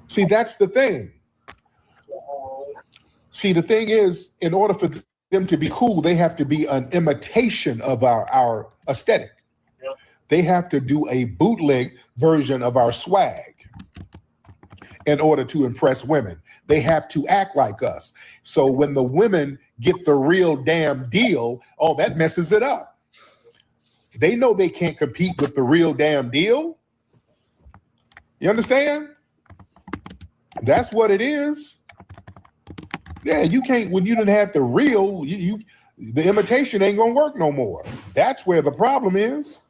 See, that's the thing. See, the thing is, in order for them to be cool, they have to be an imitation of our aesthetic. Yep. They have to do a bootleg version of our swag in order to impress women. They have to act like us. So when the women get the real damn deal, that messes it up. They know they can't compete with the real damn deal. You understand? That's what it is. Yeah, you can't, when you didn't have the real, the imitation ain't gonna work no more. That's where the problem is.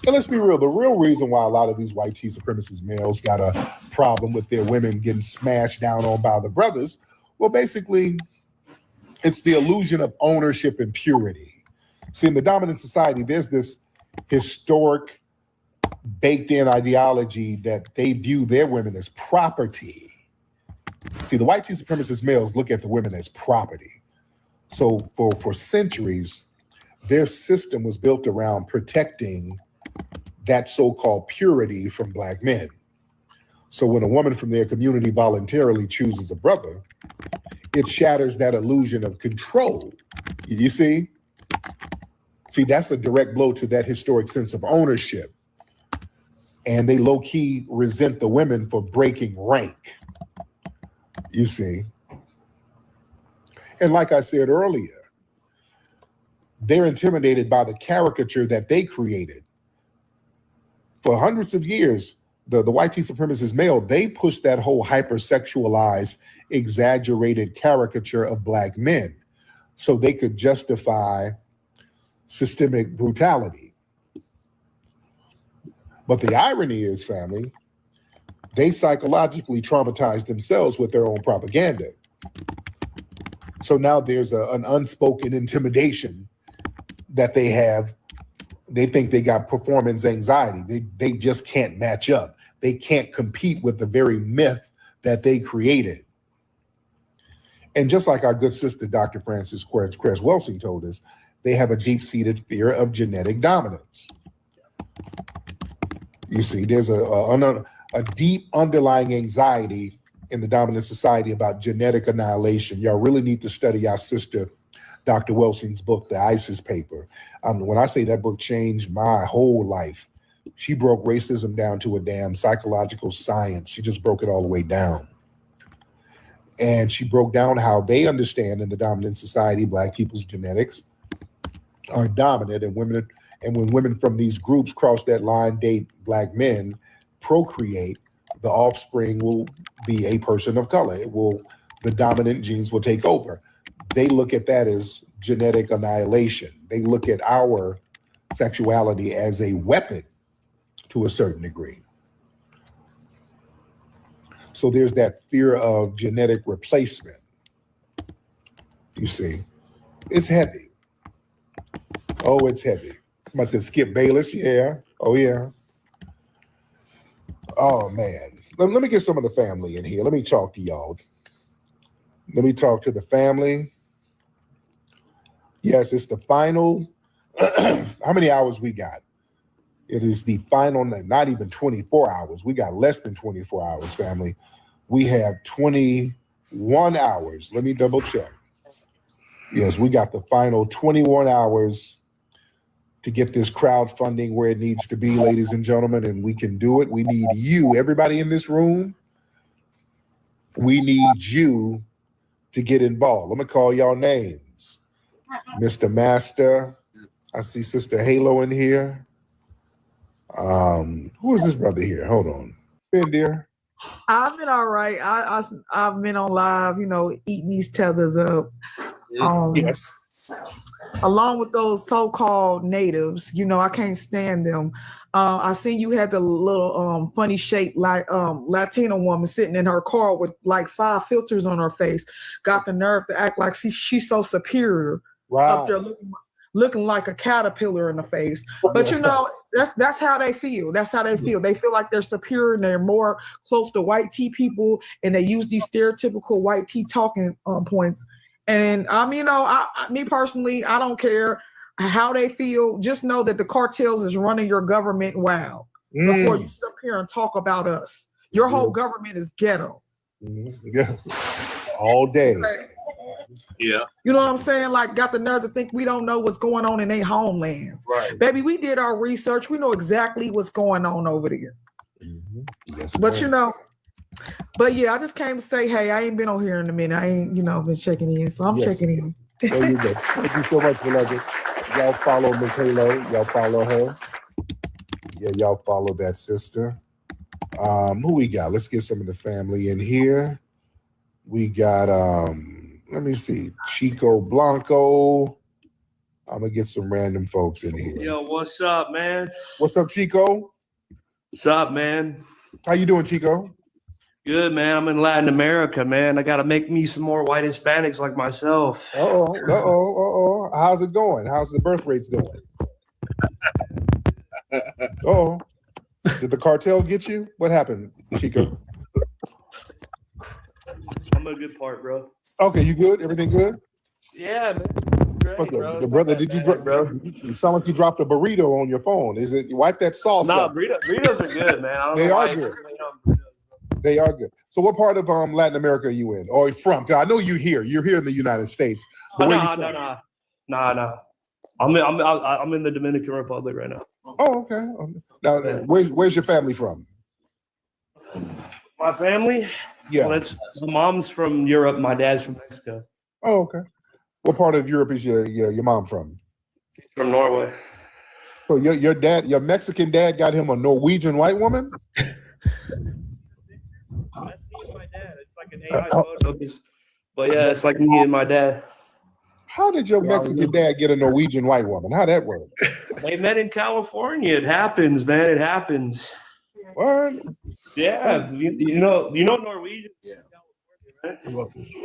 And let's be real, the real reason why a lot of these white supremacist males got a problem with their women getting smashed down on by the brothers, well, basically, it's the illusion of ownership and purity. See, in the dominant society, there's this historic baked-in ideology that they view their women as property. See, the white supremacist males look at the women as property. So for centuries, their system was built around protecting that so-called purity from Black men. So when a woman from their community voluntarily chooses a brother, it shatters that illusion of control. You see? See, that's a direct blow to that historic sense of ownership. And they low-key resent the women for breaking rank. You see? And like I said earlier, they're intimidated by the caricature that they created. For hundreds of years, the white supremacist male, they pushed that whole hypersexualized, exaggerated caricature of Black men so they could justify systemic brutality. But the irony is, family, they psychologically traumatized themselves with their own propaganda. So now there's an unspoken intimidation that they have. They think they got performance anxiety. They just can't match up. They can't compete with the very myth that they created. And just like our good sister, Dr. Frances Cress Welsing told us, they have a deep-seated fear of genetic dominance. You see, there's a deep underlying anxiety in the dominant society about genetic annihilation. Y'all really need to study our sister, Dr. Welsing's book, The ISIS Paper. When I say that book changed my whole life, she broke racism down to a damn psychological science. She just broke it all the way down. And she broke down how they understand in the dominant society, Black people's genetics are dominant, and when women from these groups cross that line, date Black men, procreate, the offspring will be a person of color. The dominant genes will take over. They look at that as genetic annihilation. They look at our sexuality as a weapon to a certain degree. So there's that fear of genetic replacement. You see, it's heavy. Oh, it's heavy. Somebody said Skip Bayless. Yeah. Oh, yeah. Oh, man. Let me get some of the family in here. Let me talk to y'all. Let me talk to the family. Yes, it's the final. How many hours we got? It is the final, not even 24 hours. We got less than 24 hours, family. We have 21 hours. Let me double check. Yes, we got the final 21 hours to get this crowdfunding where it needs to be, ladies and gentlemen, and we can do it. We need you, everybody in this room. We need you to get involved. Let me call y'all names. Mr. Master. I see Sister Halo in here. Who is this brother here? Hold on. Ben, dear. I've been all right. I've been on live, eating these tethers up. Yes. Along with those so-called natives, I can't stand them. I seen you had the little funny shaped Latina woman sitting in her car with like 5 filters on her face. Got the nerve to act like she's so superior. Right. Up there looking like a caterpillar in the face. But that's how they feel. That's how they feel. They feel like they're superior and they're more close to white tea people, and they use these stereotypical white tea talking points. And me personally, I don't care how they feel. Just know that the cartels is running your government wild before you sit up here and talk about us. Your whole government is ghetto. Yeah. All day. Yeah. You know what I'm saying? Like, got the nerve to think we don't know what's going on in their homelands. Right. Baby, we did our research. We know exactly what's going on over there. Yes, but but yeah, I just came to say, hey, I ain't been on here in a minute. I ain't, been checking in. So I'm checking in. There you go. Thank you so much, beloved. Y'all follow Miss Halo. Y'all follow her. Yeah, y'all follow that sister. Who we got? Let's get some of the family in here. We got let me see, Chico Blanco. I'm gonna get some random folks in here. Yo, what's up, man? What's up, Chico? What's up, man? How you doing, Chico? Good, man. I'm in Latin America, man. I gotta make me some more white Hispanics like myself. How's it going? How's the birth rates going? Did the cartel get you? What happened, Chico? I'm a good part, bro. Okay, you good? Everything good? Yeah, man. Great, bro. The brother, did you drop, bro? You sound like you dropped a burrito on your phone. Is it? Wipe that sauce. Nah, up. burritos are good, man. I don't They know are why good. They are good. So, what part of Latin America are you in, or from? 'Cause I know you're here. You're here in the United States. But where you from? Nah. I'm in the Dominican Republic right now. Oh, okay. Now, where's your family from? My family? Yeah. Well, my mom's from Europe. My dad's from Mexico. Oh, okay. What part of Europe is your mom from? From Norway. So your dad, your Mexican dad, got him a Norwegian white woman? But yeah, it's like me and my dad. How did your Mexican dad get a Norwegian white woman? How'd that work? They met in California. It happens, man. It happens. What? Yeah, you know Norwegian. Yeah.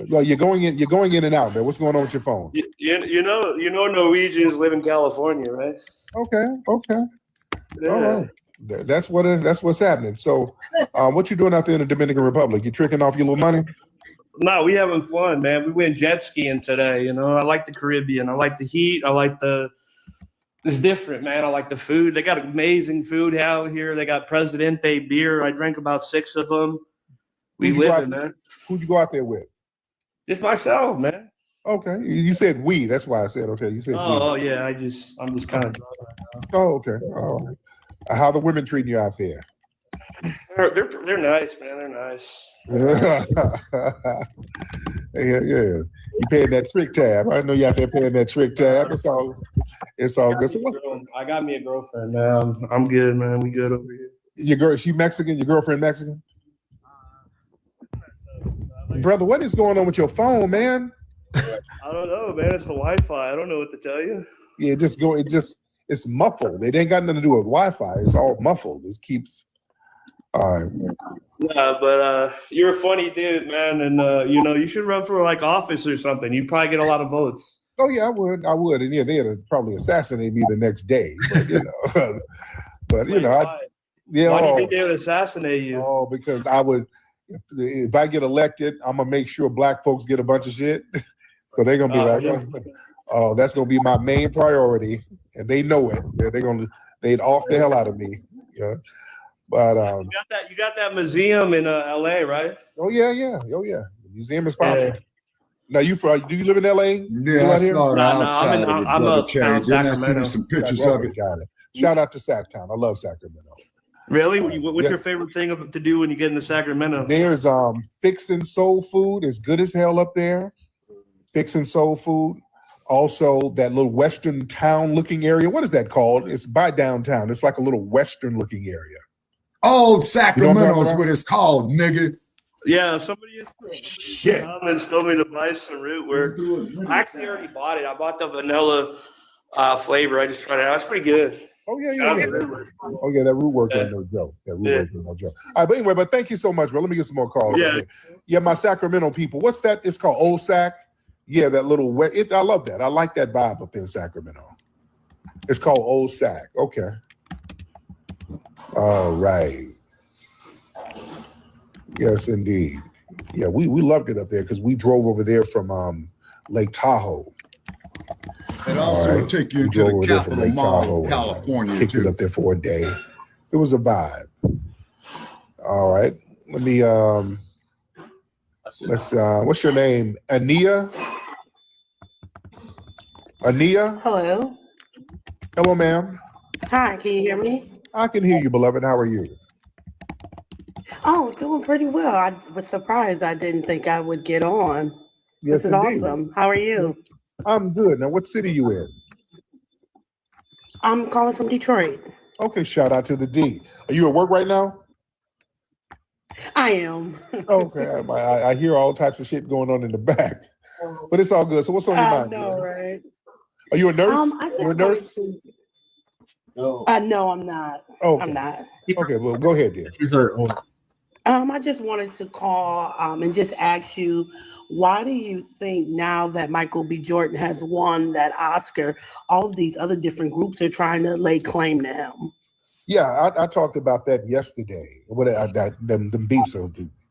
Well, you're going in and out, man. What's going on with your phone? You know Norwegians live in California, right? Okay. Yeah. All right. That's what's happening. So, what you doing out there in the Dominican Republic? You tricking off your little money? No, we having fun, man. We went jet skiing today. I like the Caribbean. I like the heat. I like it's different, man. I like the food. They got amazing food out here. They got Presidente beer. I drank about 6 of them. We living, man. Who'd you go out there with? Just myself, man. Okay. You said we. That's why I said okay. You said we. Oh yeah. I'm just kind of drunk right now. Oh, okay. All right. How the women treating you out there? They're nice, man. They're nice. Yeah. You paying that trick tab. I know you out there paying that trick tab. It's all good. I got me a girlfriend, man. I'm good, man. We good over here. Your girl, she Mexican? Your girlfriend Mexican? Brother, what is going on with your phone, man? I don't know, man. It's the Wi-Fi. I don't know what to tell you. Yeah, it's muffled. It ain't got nothing to do with Wi-Fi. It's all muffled. It keeps. Yeah, but you're a funny dude, man, and you should run for like office or something. You'd probably get a lot of votes. Oh yeah, I would, and yeah, they'd probably assassinate me the next day. But Why do you think they would assassinate you? Oh, because I would. If I get elected, I'm gonna make sure black folks get a bunch of shit. So they're gonna be oh, that's gonna be my main priority, and they know it. They'd off the hell out of me. Yeah. But you got that museum in LA, right? Oh yeah. The museum is popping. Yeah. Now do you live in LA? Yeah, I saw it outside. I'm uptown Didn't I Sacramento. see some pictures of it? Got it. Shout out to Sacktown. I love Sacramento. Really? What's your favorite thing to do when you get into Sacramento? There's fixing soul food. It's good as hell up there. Fixing soul food. Also, that little western town looking area. What is that called? It's by downtown. It's like a little western looking area. Old Sacramento is what it's called, nigga. Yeah, somebody comments told me to buy some root work. I actually already bought it. I bought the vanilla flavor. I just tried it out. It's pretty good. Oh yeah. Oh yeah, that root work ain't no joke. That root work ain't no joke. All right, but thank you so much, bro. Let me get some more calls. Yeah, my Sacramento people. What's that? It's called Old Sac. Yeah, that little I love that. I like that vibe up in Sacramento. It's called Old Sac. Okay. All right. Yes, indeed. Yeah, we loved it up there because we drove over there from Lake Tahoe. And also take you into the Capitol Mall, California. Kicked it up there for a day. It was a vibe. All right. Let me what's your name? Ania? Hello. Hello, ma'am. Hi, can you hear me? I can hear you, beloved. How are you? Oh, doing pretty well. I was surprised. I didn't think I would get on. Yes, this is indeed. awesome. How are you? I'm good. Now, what city you in? I'm calling from Detroit. Okay, shout out to the D. Are you at work right now? I am. Okay, I hear all types of shit going on in the back, but it's all good. So what's on your mind? I know, right? Are you a nurse? You're a nurse? No, I'm not. Okay. I'm not. Okay, well, go ahead, dear. I just wanted to call and just ask you, why do you think now that Michael B. Jordan has won that Oscar, all of these other different groups are trying to lay claim to him? Yeah, I talked about that yesterday. Them beeps are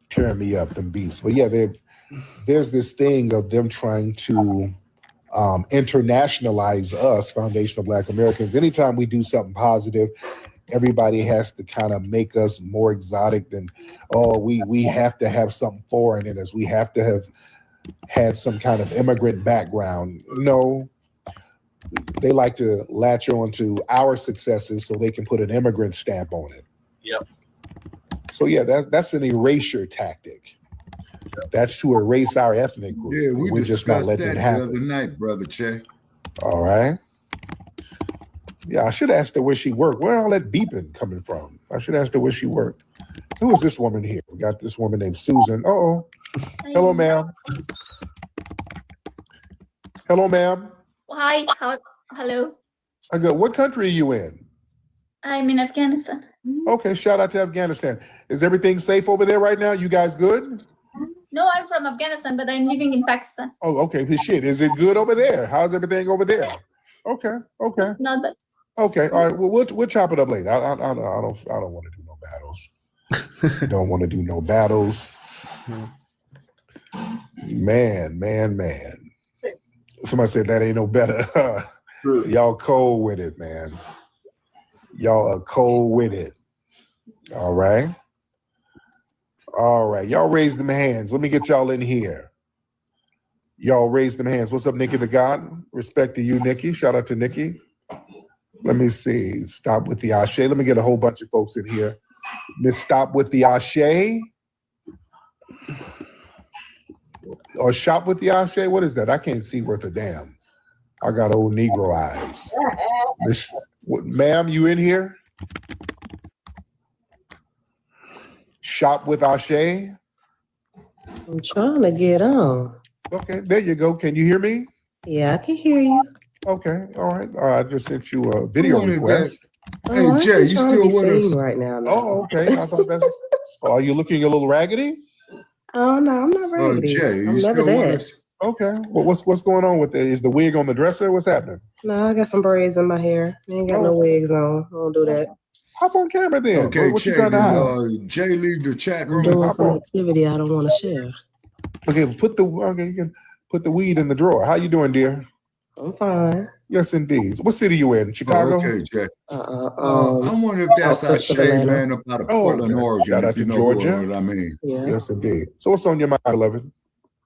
tearing me up, them beeps. But yeah, there's this thing of them trying to internationalize us, foundational Black Americans. Anytime we do something positive, everybody has to kind of make us more exotic than, we have to have something foreign in us. We have to have had some kind of immigrant background. No, they like to latch on to our successes so they can put an immigrant stamp on it. Yep. So yeah, that's an erasure tactic. That's to erase our ethnic group. Yeah, we We're just not discussed letting that it the happen. other night, Brother Che. All right. Yeah, I should have asked her where she worked. Where all that beeping coming from? I should ask her where she worked. Who is this woman here? We got this woman named Susan. Oh, hello, ma'am. Hello, ma'am. Hi, hello. I go, what country are you in? I'm in Afghanistan. Okay, shout out to Afghanistan. Is everything safe over there right now? You guys good? No, I'm from Afghanistan, but I'm living in Pakistan. Oh, okay. But shit, is it good over there? How's everything over there? Okay, okay. Not bad. Okay, all right. Well, we'll chop it up later. I don't want to do no battles. Don't want to do no battles. Man. Somebody said that ain't no better. Y'all cold with it, man. Y'all are cold with it. All right. All right. Y'all raise them hands. Let me get y'all in here. Y'all raise them hands. What's up, Nikki the God? Respect to you, Nikki. Shout out to Nikki. Let me see. Stop with the Ashe. Let me get a whole bunch of folks in here. Miss Stop with the Ashe. Or Shop with the Ashe. What is that? I can't see worth a damn. I got old Negro eyes. Ma'am, you in here? Shop with Ashe. I'm trying to get on. Okay, there you go. Can you hear me? Yeah, I can hear you. Okay, all right. I just sent you a video request. Hey, Jay, you still with us? Right now. Oh, okay. I thought that's. Are you looking a little raggedy? Oh no, I'm not raggedy. Jay, I'm you never still with that. us? Okay. Well, what's going on with it? Is the wig on the dresser? What's happening? No, I got some braids in my hair. I ain't got no wigs on. I don't do that. Hop on camera then. Okay, what Jay, you trying to hide? Jay leave the chat I'm room. doing some activity I don't want to share. Okay, you can put the weed in the drawer. How you doing, dear? I'm fine. Yes, indeed. What city you in? Chicago? Okay, Jay. I I wonder if that's Ashe, man, up out of Portland, Oregon. Shout out if you to know Georgia. what I mean. Yeah. Yes, indeed. So what's on your mind, beloved?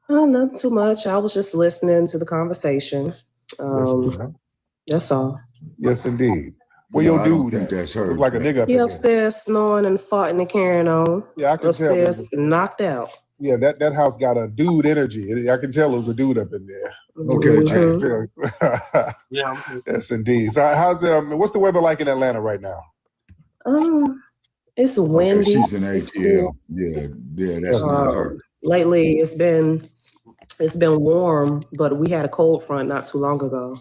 Not too much. I was just listening to the conversation. That's all. Yes, indeed. Well, No, your I don't dude think that's her. look like a nigga up He in there. upstairs snoring and farting and carrying on. Yeah, I can upstairs, tell. knocked out. Yeah, that house got a dude energy. I can tell there's a dude up in there. Okay, Jay. Yeah. Yes, indeed. So how's what's the weather like in Atlanta right now? It's windy. Okay, she's an It's ATL. cool. Yeah, that's not her. Lately, it's been warm, but we had a cold front not too long ago.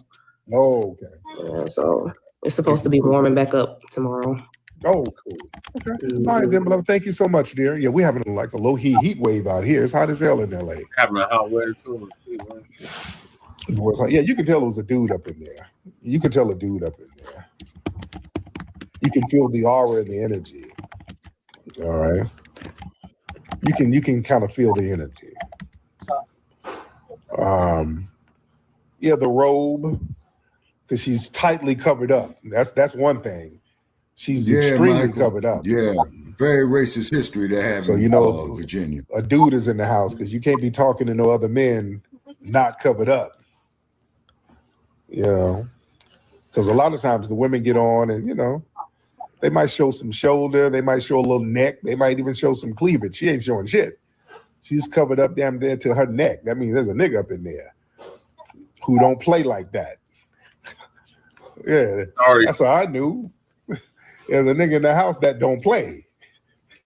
Oh, okay. Yeah, so it's supposed to be warming back up tomorrow. Oh, cool. Okay. All right, then, beloved. Thank you so much, dear. Yeah, we're having like a low heat wave out here. It's hot as hell in LA. Having a hot weather too. It was like, yeah, you can tell it was a dude up in there. You can tell a dude up in there. You can feel the aura and the energy. All right. You can kind of feel the energy. Yeah, the robe, because she's tightly covered up. That's one thing. She's extremely covered up. Yeah, very racist history to have So in you know, Virginia. a dude is in the house because you can't be talking to no other men not covered up. You know, because a lot of times the women get on and, you know, they might show some shoulder, they might show a little neck, they might even show some cleavage. She ain't showing shit. She's covered up damn there to her neck. That means there's a nigga up in there who don't play like that. Yeah, that's what I knew. There's a nigga in the house that don't play.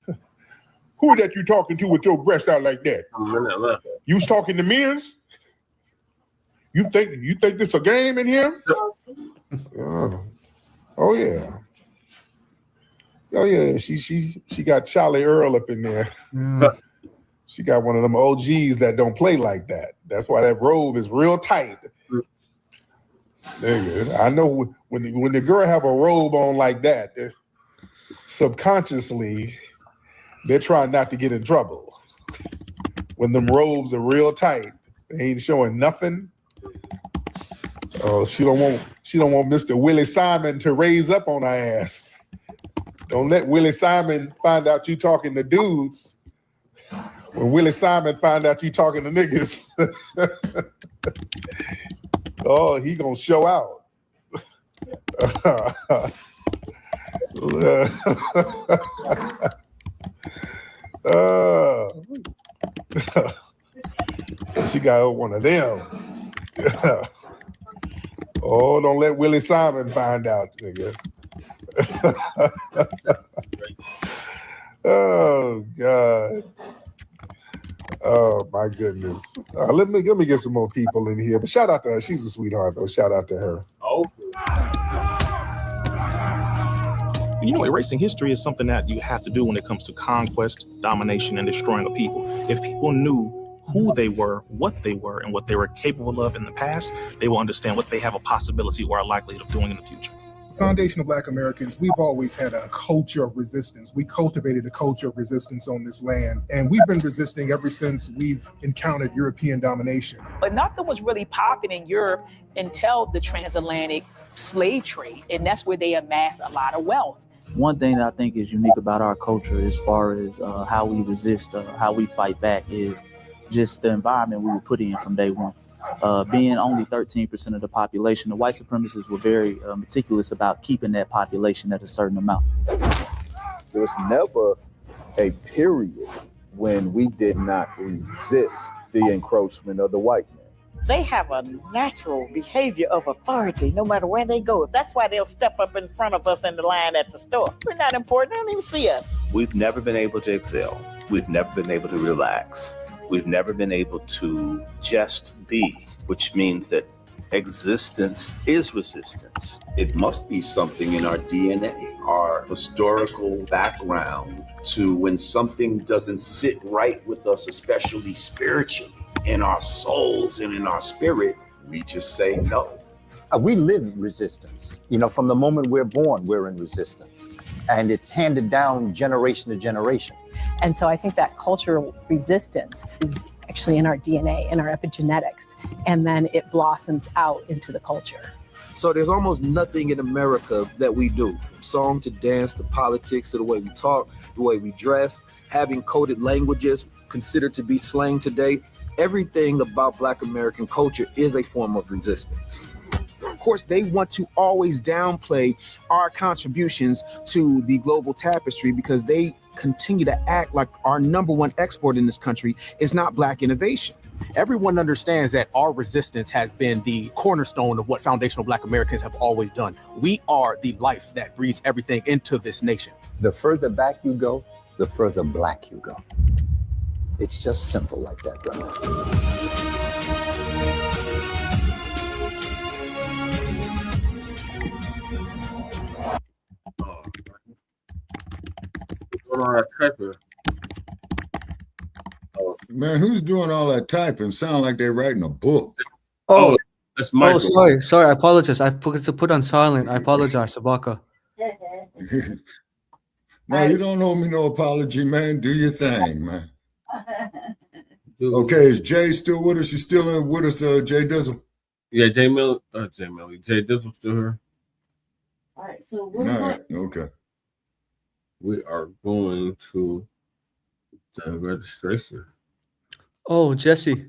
Who that you talking to with your breast out like that? You was talking to men's? You think this a game in here? Oh yeah. Oh yeah. She got Charlie Earl up in there. She got one of them OGs that don't play like that. That's why that robe is real tight. Nigga, I know when the girl have a robe on like that, subconsciously they're trying not to get in trouble. When them robes are real tight, they ain't showing nothing. Oh, she don't want Mr. Willie Simon to raise up on her ass. Don't let Willie Simon find out you talking to dudes. When Willie Simon find out you talking to niggas, oh, he gonna show out. She got one of them. Oh, don't let Willie Simon find out, nigga. Oh God. Oh my goodness. Let me get some more people in here. But shout out to her. She's a sweetheart though. Shout out to her. Oh. You know, erasing history is something that you have to do when it comes to conquest, domination, and destroying a people. If people knew who they were, and what they were capable of in the past, they will understand what they have a possibility or a likelihood of doing in the future. Foundation of Black Americans, we've always had a culture of resistance. We cultivated a culture of resistance on this land, and we've been resisting ever since we've encountered European domination. But nothing was really popping in Europe until the transatlantic slave trade, and that's where they amassed a lot of wealth. One thing that I think is unique about our culture as far as how we resist, how we fight back is just the environment we were put in from day one. Being only 13% of the population, the white supremacists were very meticulous about keeping that population at a certain amount. There was never a period when we did not resist the encroachment of the white man. They have a natural behavior of authority no matter where they go. That's why they'll step up in front of us in the line at the store. We're not important. They don't even see us. We've never been able to excel. We've never been able to relax. We've never been able to just be, which means that existence is resistance. It must be something in our DNA, our historical background, to when something doesn't sit right with us, especially spiritually, in our souls and in our spirit, we just say no. We live resistance. You know, from the moment we're born, we're in resistance. And it's handed down generation to generation. And so I think that cultural resistance is actually in our DNA, in our epigenetics, and then it blossoms out into the culture. So there's almost nothing in America that we do, from song to dance to politics to the way we talk, the way we dress, having coded languages considered to be slang today. Everything about Black American culture is a form of resistance. Of course, they want to always downplay our contributions to the global tapestry because they continue to act like our number one export in this country is not Black innovation. Everyone understands that our resistance has been the cornerstone of what foundational Black Americans have always done. We are the life that breathes everything into this nation. The further back you go, the further Black you go. It's just simple like that, brother. All that typing. Man, who's doing all that typing? Sound like they're writing a book. Oh, that's Michael. Oh, sorry. I apologize. I put it to put on silent. I apologize, Sabaka. No, you don't owe me no apology, man. Do your thing, man. Okay, is Jay still with us? You still in with us, Jay Dizzle? Yeah, Jay Dizzle still here. All right, so All right, okay. We are going to the registration. Oh, Jesse.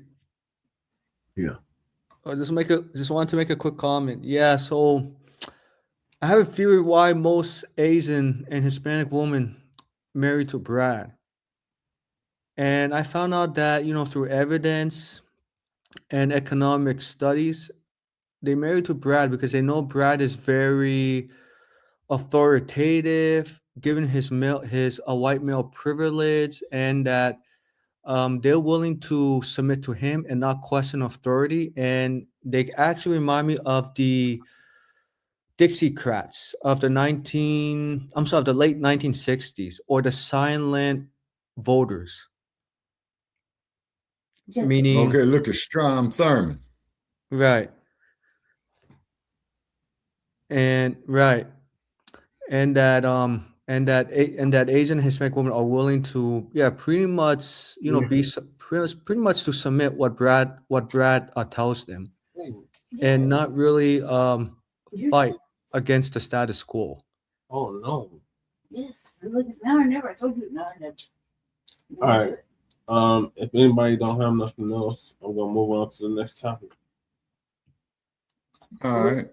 Yeah. I just wanted to make a quick comment. Yeah, so I have a theory why most Asian and Hispanic women marry to Brad. And I found out that, through evidence and economic studies, they marry to Brad because they know Brad is very authoritative, given his white male privilege, and that they're willing to submit to him and not question authority. And they actually remind me of the Dixiecrats of the late 1960s, or the silent voters. Yes. Meaning, okay, look at Strom Thurmond. Right. And that Asian and Hispanic women are willing to, pretty much, pretty much to submit what Brad tells them, and not really fight against the status quo. Oh no. Yes, now or never. I told you now or never. All right. If anybody don't have nothing else, I'm gonna move on to the next topic. All right.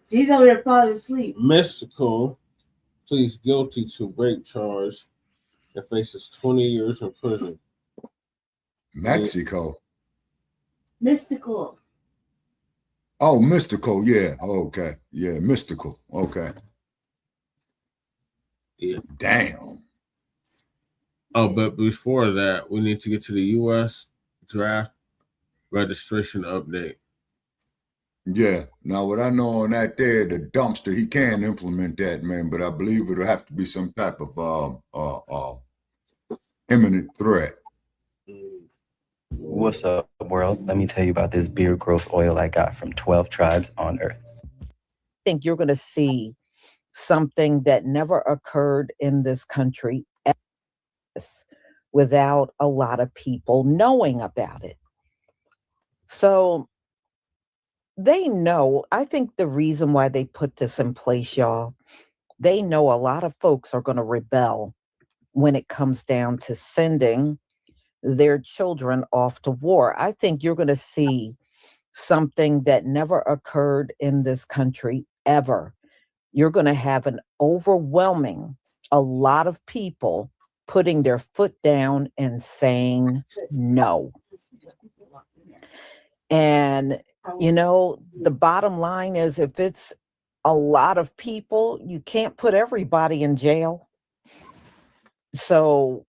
He's over there falling asleep. Mystikal pleads guilty to rape charge and faces 20 years in prison. Mexico. Mystikal. Oh, Mystikal. Yeah. Okay. Yeah, Mystikal. Okay. Yeah. Damn. Oh, but before that, we need to get to the U.S. draft registration update. Yeah. Now, what I know on that there, the dumpster, he can implement that, man, but I believe it'll have to be some type of imminent threat. What's up, world? Let me tell you about this beard growth oil I got from 12 tribes on Earth. I think you're going to see something that never occurred in this country without a lot of people knowing about it. So they know, I think the reason why they put this in place, y'all, they know a lot of folks are going to rebel when it comes down to sending their children off to war. I think you're going to see something that never occurred in this country ever. You're going to have a lot of people putting their foot down and saying no. And, the bottom line is, if it's a lot of people, you can't put everybody in jail. So,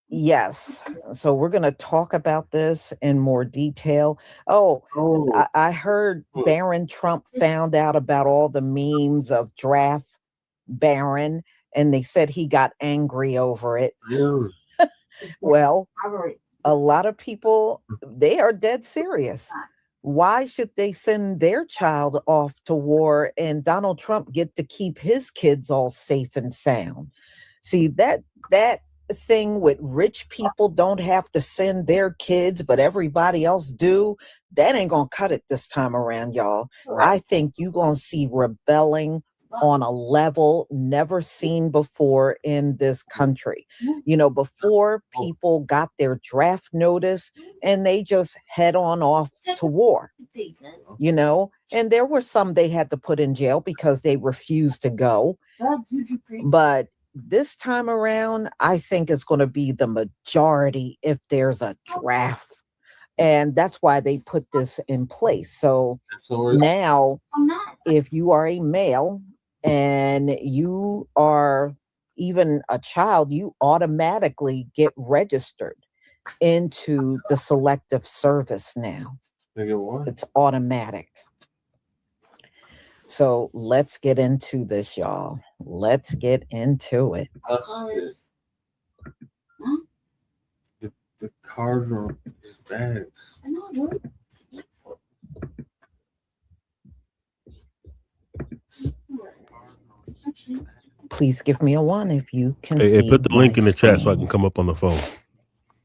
yes. So we're going to talk about this in more detail. I heard Barron Trump found out about all the memes of draft Barron, and they said he got angry over it. Well, a lot of people, they are dead serious. Why should they send their child off to war and Donald Trump get to keep his kids all safe and sound? See, that thing with rich people don't have to send their kids, but everybody else do, that ain't gonna cut it this time around, y'all. I think you're gonna see rebelling on a level never seen before in this country. Before, people got their draft notice and they just head on off to war, and there were some they had to put in jail because they refused to go. But this time around, I think it's going to be the majority if there's a draft. And that's why they put this in place. So now, if you are a male and you are even a child, you automatically get registered into the selective service now. It's automatic. So let's get into this, y'all. Let's get into it. The cars are his bags. Please give me a 1 if you can Hey, see put the link in the chat so I screen. can come up on the phone.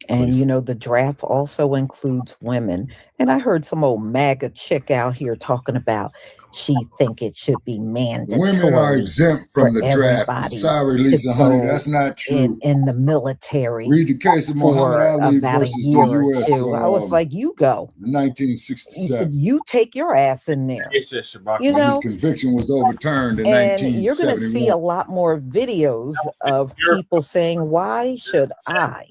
And the draft also includes women. And I heard some old MAGA chick out here talking about she think it should be mandatory. Women are exempt from the draft. Everybody Sorry, Lisa, honey, that's not true. in the military. Read the case of Muhammad for Ali about versus a year the or U.S. two. I was like, you go. 1967. You take your ass in there. His conviction was overturned in And you're going to see a 1971. lot more videos of people saying, why should I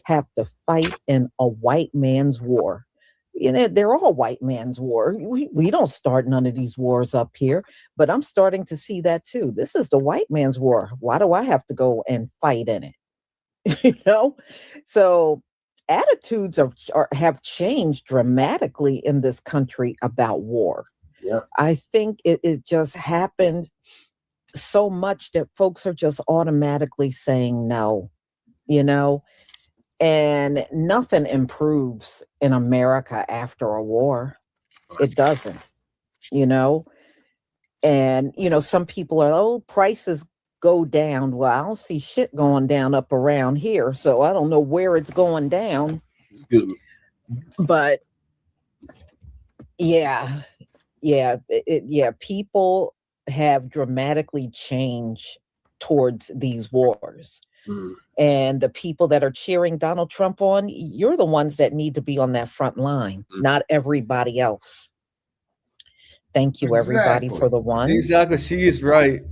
have to fight in a white man's war? They're all white man's war. We don't start none of these wars up here, but I'm starting to see that too. This is the white man's war. Why do I have to go and fight in it? So attitudes have changed dramatically in this country about war. Yeah. I think it just happened so much that folks are just automatically saying no, and nothing improves in America after a war. It doesn't, and, some people are, prices go down. Well, I don't see shit going down up around here, so I don't know where it's going down. But yeah, people have dramatically changed towards these wars. And the people that are cheering Donald Trump on, you're the ones that need to be on that front line, not everybody else. Thank you, everybody, for the ones. Exactly. She is right.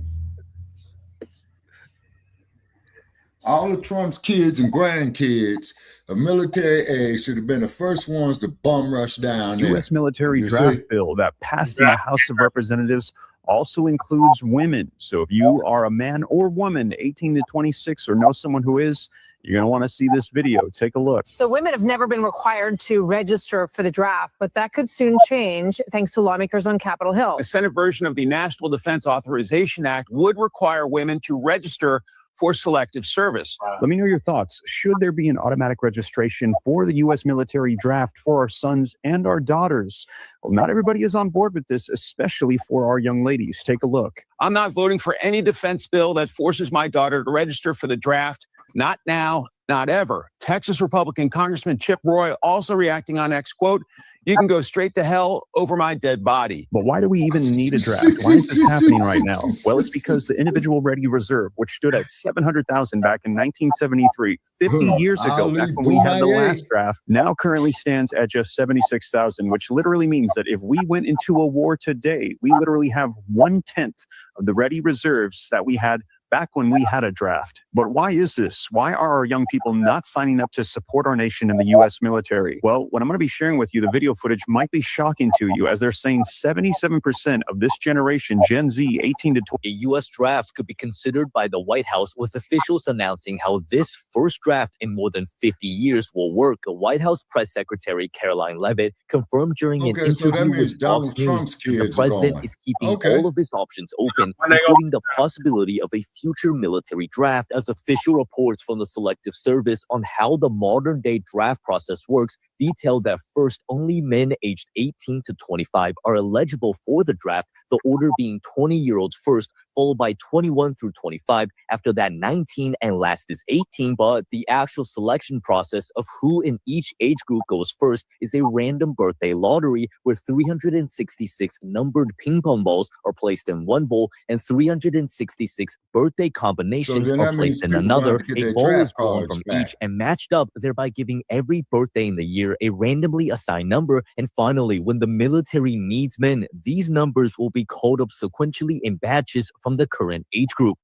all of Trump's kids and grandkids of military age should have been the first ones to bum rush down there. U.S. military You draft see? bill that passed in the House of Representatives also includes women. So if you are a man or woman, 18 to 26, or know someone who is, you're going to want to see this video. Take a look. The women have never been required to register for the draft, but that could soon change thanks to lawmakers on Capitol Hill. A Senate version of the National Defense Authorization Act would require women to register for selective service. Let me know your thoughts. Should there be an automatic registration for the U.S. military draft for our sons and our daughters? Well, not everybody is on board with this, especially for our young ladies. Take a look. I'm not voting for any defense bill that forces my daughter to register for the draft. Not now, not ever. Texas Republican Congressman Chip Roy also reacting on X, quote, "You can go straight to hell over my dead body." But why do we even need a draft? Why is this happening right now? Well, it's because the Individual Ready Reserve, which stood at 700,000 back in 1973, 50 years ago, back when we had the last draft, now currently stands at just 76,000, which literally means that if we went into a war today, we literally have 1/10 of the ready reserves that we had back when we had a draft. But why is this? Why are our young people not signing up to support our nation in the U.S. military? Well, what I'm going to be sharing with you, the video footage might be shocking to you, as they're saying 77% of this generation, Gen Z, 18 to 20. A U.S. draft could be considered by the White House, with officials announcing how this first draft in more than 50 years will work. A White House press secretary, Caroline Leavitt, confirmed during an interview with Fox News that the president is keeping all of his options open, including the possibility of a future military draft, as official reports from the Selective Service on how the modern-day draft process works detail that first, only men aged 18 to 25 are eligible for the draft, the order being 20-year-olds first, followed by 21 through 25, after that 19, and last is 18. But the actual selection process of who in each age group goes first is a random birthday lottery where 366 numbered ping pong balls are placed in one bowl and 366 birthday combinations are placed in another. A ball is drawn from each and matched up, thereby giving every birthday in the year a randomly assigned number. And finally, when the military needs men, these numbers will be called up sequentially in batches from the current age group.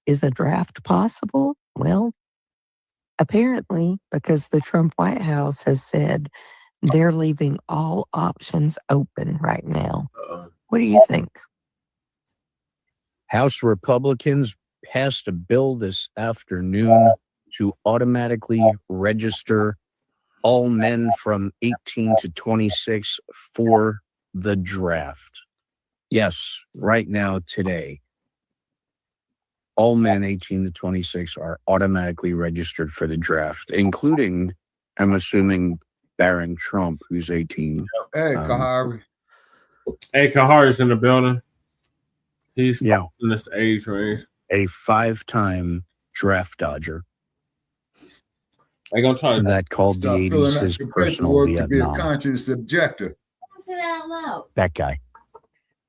Is a draft possible? Well, apparently, because the Trump White House has said they're leaving all options open right now. What do you think? House Republicans passed a bill this afternoon to automatically register all men from 18 to 26 for the draft. Yes, right now, today, all men 18 to 26 are automatically registered for the draft, including, I'm assuming, Barron Trump, who's 18. Hey, Kahari. Hey, Kahari's in the building. He's in this age range. A 5-time draft dodger. They gonna try that called the 80s his personal to be a Vietnam. conscious objector. Say that out loud. That guy.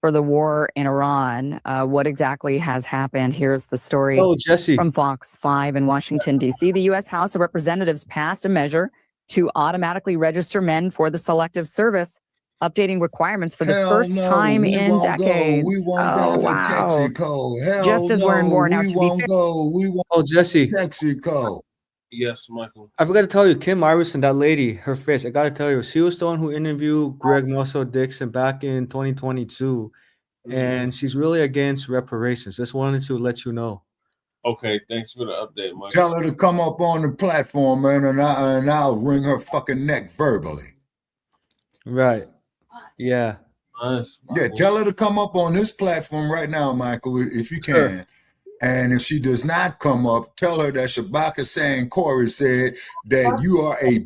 For the war in Iran, what exactly has happened? Here's the story from Fox 5 in Washington, D.C. The U.S. House of Representatives passed a measure to automatically register men for the Selective Service, updating requirements for the first time in decades. We won't go. Wow. Taxi code. Hell Just as we're in war now, we to be won't fair. go. We won't Jesse. taxi code. Yes, Michael. I forgot to tell you, Kim Iverson, that lady, her face, I gotta tell you, she was the one who interviewed Greg Muscle Dixon back in 2022. And she's really against reparations. Just wanted to let you know. Okay, thanks for the update, Michael. Tell her to come up on the platform, man, and I'll wring her fucking neck verbally. Right. Yeah. Yeah, tell her to come up on this platform right now, Michael, if you can. Sure. And if she does not come up, tell her that Shabaka Corey said that you are a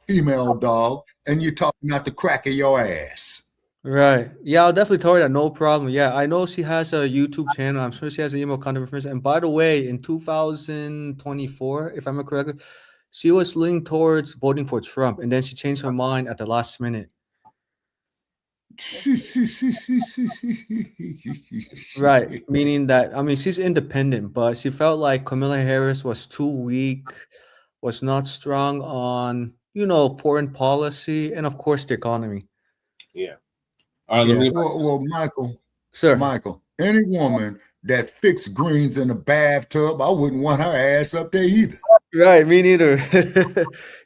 female dog, and you're talking about the crack of your ass. Right. Yeah, I'll definitely tell her that. No problem. Yeah, I know she has a YouTube channel. I'm sure she has an email contact information. And by the way, in 2024, if I'm correct, she was leaning towards voting for Trump, and then she changed her mind at the last minute. Right. Meaning that, I mean, she's independent, but she felt like Kamala Harris was too weak, was not strong on, foreign policy, and of course the economy. Yeah. All right, Well, Michael. Sir. Michael, any woman that fix greens in the bathtub, I wouldn't want her ass up there either. Right, me neither.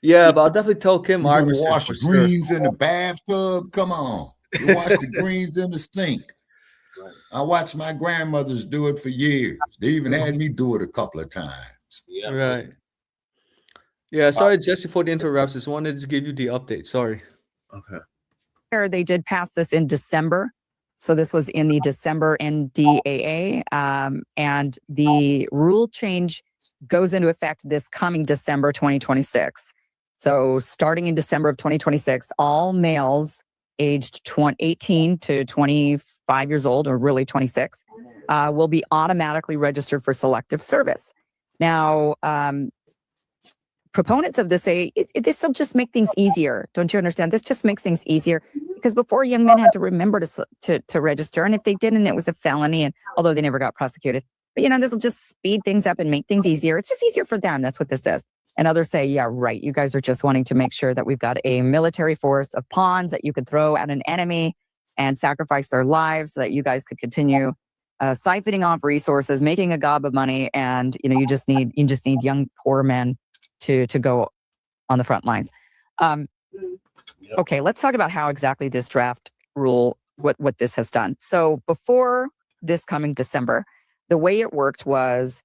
Yeah, but I'll definitely tell Kim You're gonna Iverson wash for sure. greens in the bathtub? Come on. You wash the greens in the sink. I watched my grandmothers do it for years. They even had me do it a couple of times. Right. Yeah, sorry, Jesse, for the interrupts. Just wanted to give you the update. Sorry. Okay. They did pass this in December. So this was in the December NDAA. And the rule change goes into effect this coming December 2026. So starting in December of 2026, all males aged 18 to 25 years old, or really 26, will be automatically registered for selective service. Now, proponents of this say this will just make things easier. Don't you understand? This just makes things easier, because before, young men had to remember to register, and if they didn't, it was a felony. And although they never got prosecuted, but this will just speed things up and make things easier. It's just easier for them. That's what this is. And others say, yeah, right. You guys are just wanting to make sure that we've got a military force of pawns that you could throw at an enemy and sacrifice their lives so that you guys could continue siphoning off resources, making a gob of money, and you just need young poor men to go on the front lines. Okay, let's talk about how exactly this draft rule, what this has done. So before this coming December, the way it worked was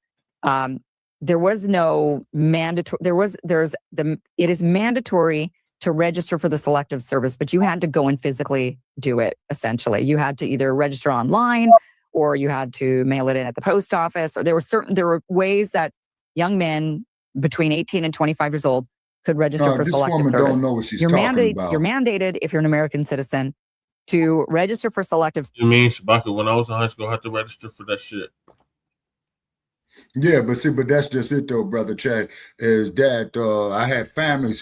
there was no mandatory. It is mandatory to register for the selective service, but you had to go and physically do it. Essentially, you had to either register online or you had to mail it in at the post office. Or there were ways that young men between 18 and 25 years old could register for selective service. Don't know what she's talking about. You're mandated, if you're an American citizen, to register for selective. You mean, Shabaka, when I was in high school, I had to register for that shit. Yeah, but that's just it though, brother Chad, is that I had family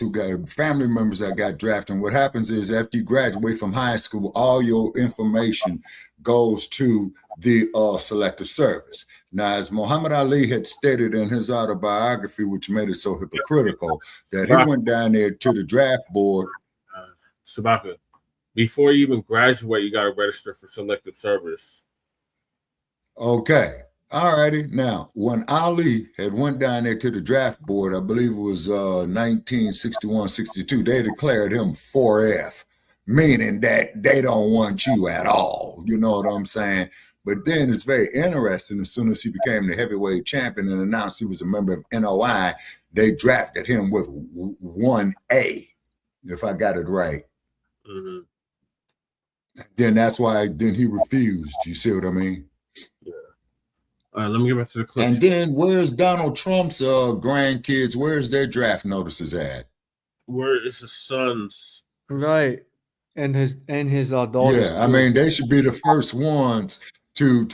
members that got drafted. And what happens is after you graduate from high school, all your information goes to the selective service. Now, as Muhammad Ali had stated in his autobiography, which made it so hypocritical, that he went down there to the draft board. Shabaka, before you even graduate, you got to register for selective service. Okay. All righty. Now, when Ali had went down there to the draft board, I believe it was 1961-62, they declared him 4F, meaning that they don't want you at all. You know what I'm saying? But then it's very interesting. As soon as he became the heavyweight champion and announced he was a member of NOI, they drafted him with 1A, if I got it right. Mm-hmm. Then that's why then he refused. You see what I mean? Yeah. All right, let me get back to the clip. And then where's Donald Trump's grandkids? Where's their draft notices at? Where is his sons? Right. And his daughters. Yeah, I mean, they should be the first ones to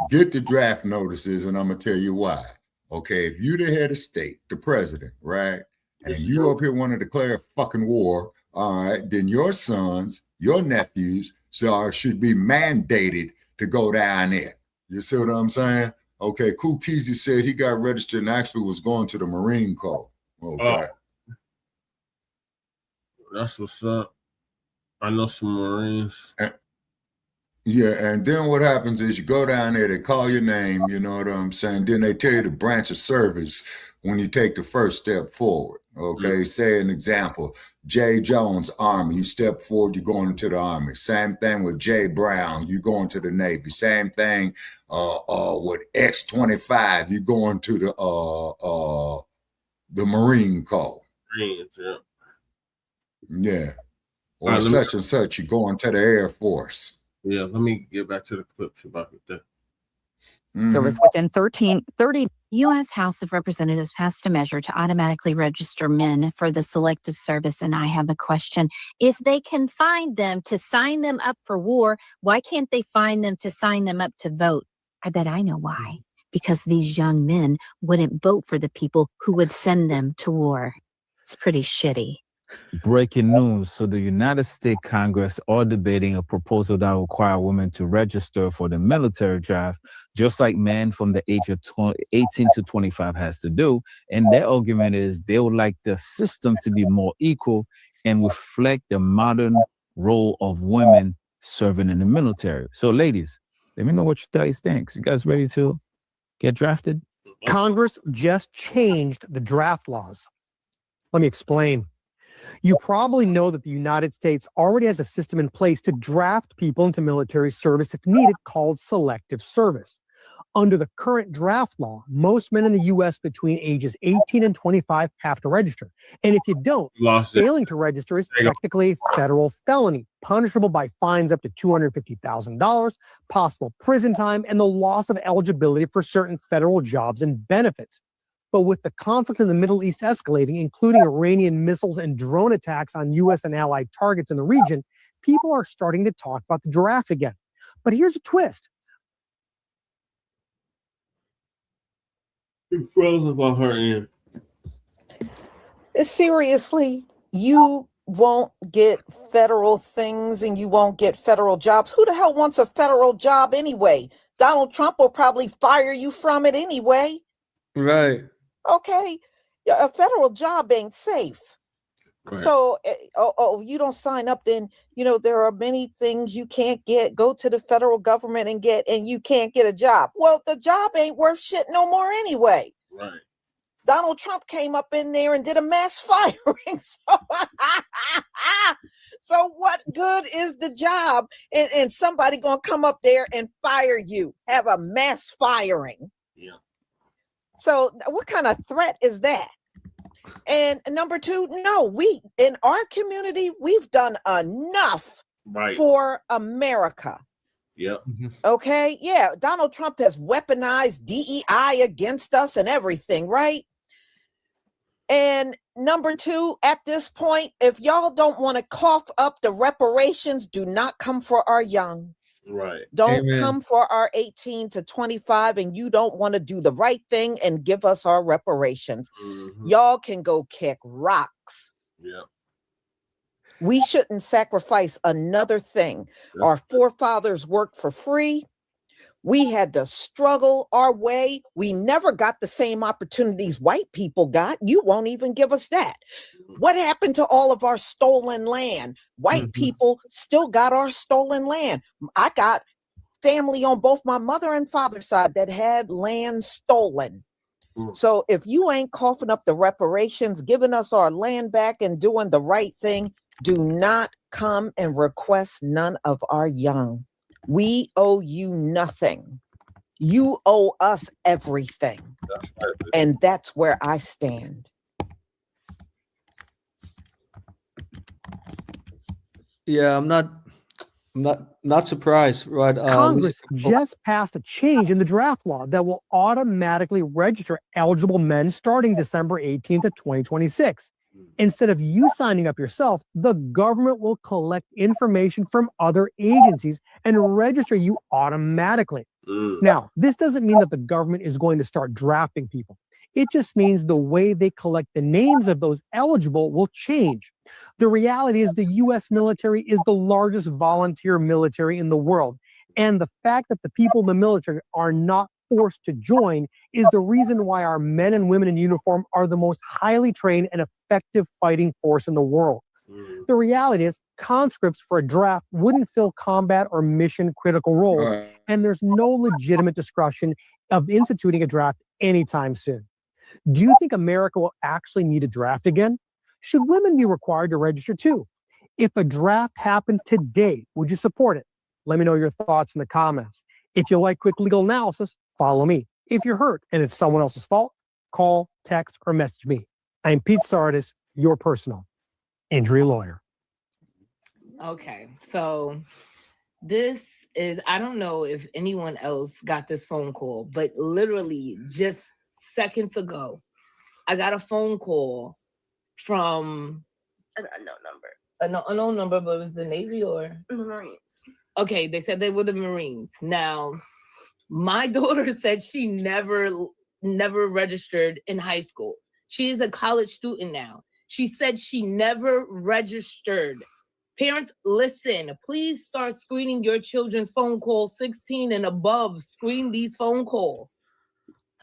get the draft notices, and I'm gonna tell you why. Okay, if you the head of state, the president, right, and you up here want to declare fucking war, all right, then your sons, your nephews, should be mandated to go down there. You see what I'm saying? Okay, Kukizi said he got registered and actually was going to the Marine Corps. Okay. That's what's up. I know some Marines. Yeah, and then what happens is you go down there, they call your name, you know what I'm saying? Then they tell you the branch of service when you take the first step forward. Okay, say an example, J. Jones, Army, you step forward, you're going into the Army. Same thing with J. Brown, you're going to the Navy. Same thing with X-25, you're going to the Marine Corps. Marines, yeah. Yeah. Or such and such, you're going to the Air Force. Yeah, let me get back to the clips about that. Service within 30. U.S. House of Representatives passed a measure to automatically register men for the selective service. And I have a question. If they can find them to sign them up for war, why can't they find them to sign them up to vote? I bet I know why. Because these young men wouldn't vote for the people who would send them to war. It's pretty shitty. Breaking news. So the United States Congress are debating a proposal that will require women to register for the military draft, just like men from the age of 18 to 25 has to do. And their argument is they would like the system to be more equal and reflect the modern role of women serving in the military. So ladies, Let me know what you guys think. You guys ready to get drafted? Congress just changed the draft laws. Let me explain. You probably know that the United States already has a system in place to draft people into military service if needed, called selective service. Under the current draft law, most men in the U.S. between ages 18 and 25 have to register. And if you don't, failing to register is technically a federal felony, punishable by fines up to $250,000, possible prison time, and the loss of eligibility for certain federal jobs and benefits. But with the conflict in the Middle East escalating, including Iranian missiles and drone attacks on U.S. and allied targets in the region, people are starting to talk about the draft again. But here's a twist. It froze about her end. Seriously, you won't get federal things and you won't get federal jobs. Who the hell wants a federal job anyway? Donald Trump will probably fire you from it anyway. Right. Okay. A federal job ain't safe. Correct. So, you don't sign up, then, there are many things you can't get. Go to the federal government and you can't get a job. Well, the job ain't worth shit no more anyway. Right. Donald Trump came up in there and did a mass firing. So what good is the job? And somebody gonna come up there and fire you, have a mass firing. Yeah. So what kind of threat is that? And number two, no, we in our community, we've done enough for America. Yep. Okay. Yeah. Donald Trump has weaponized DEI against us and everything, right? And number two, at this point, if y'all don't want to cough up the reparations, do not come for our young. Right. Don't come for our 18 to 25, and you don't want to do the right thing and give us our reparations. Y'all can go kick rocks. Yeah. We shouldn't sacrifice another thing. Our forefathers worked for free. We had to struggle our way. We never got the same opportunities white people got. You won't even give us that. What happened to all of our stolen land? White people still got our stolen land. I got family on both my mother and father's side that had land stolen. So if you ain't coughing up the reparations, giving us our land back and doing the right thing, do not come and request none of our young. We owe you nothing. You owe us everything. And that's where I stand. Yeah, I'm not surprised, right? Congress just passed a change in the draft law that will automatically register eligible men starting December 18th of 2026. Instead of you signing up yourself, the government will collect information from other agencies and register you automatically. Now, this doesn't mean that the government is going to start drafting people. It just means the way they collect the names of those eligible will change. The reality is the U.S. military is the largest volunteer military in the world. And the fact that the people in the military are not forced to join is the reason why our men and women in uniform are the most highly trained and effective fighting force in the world. The reality is conscripts for a draft wouldn't fill combat or mission critical roles, and there's no legitimate discussion of instituting a draft anytime soon. Do you think America will actually need a draft again? Should women be required to register too? If a draft happened today, would you support it? Let me know your thoughts in the comments. If you like quick legal analysis, follow me. If you're hurt and it's someone else's fault, call, text, or message me. I'm Pete Sardis, your personal injury lawyer. Okay, so this is, I don't know if anyone else got this phone call, but literally just seconds ago, I got a phone call from an unknown number. An unknown number, but it was the Navy or? The Marines. Okay, they said they were the Marines. Now, my daughter said she never registered in high school. She is a college student now. She said she never registered. Parents, listen, please start screening your children's phone calls 16 and above. Screen these phone calls.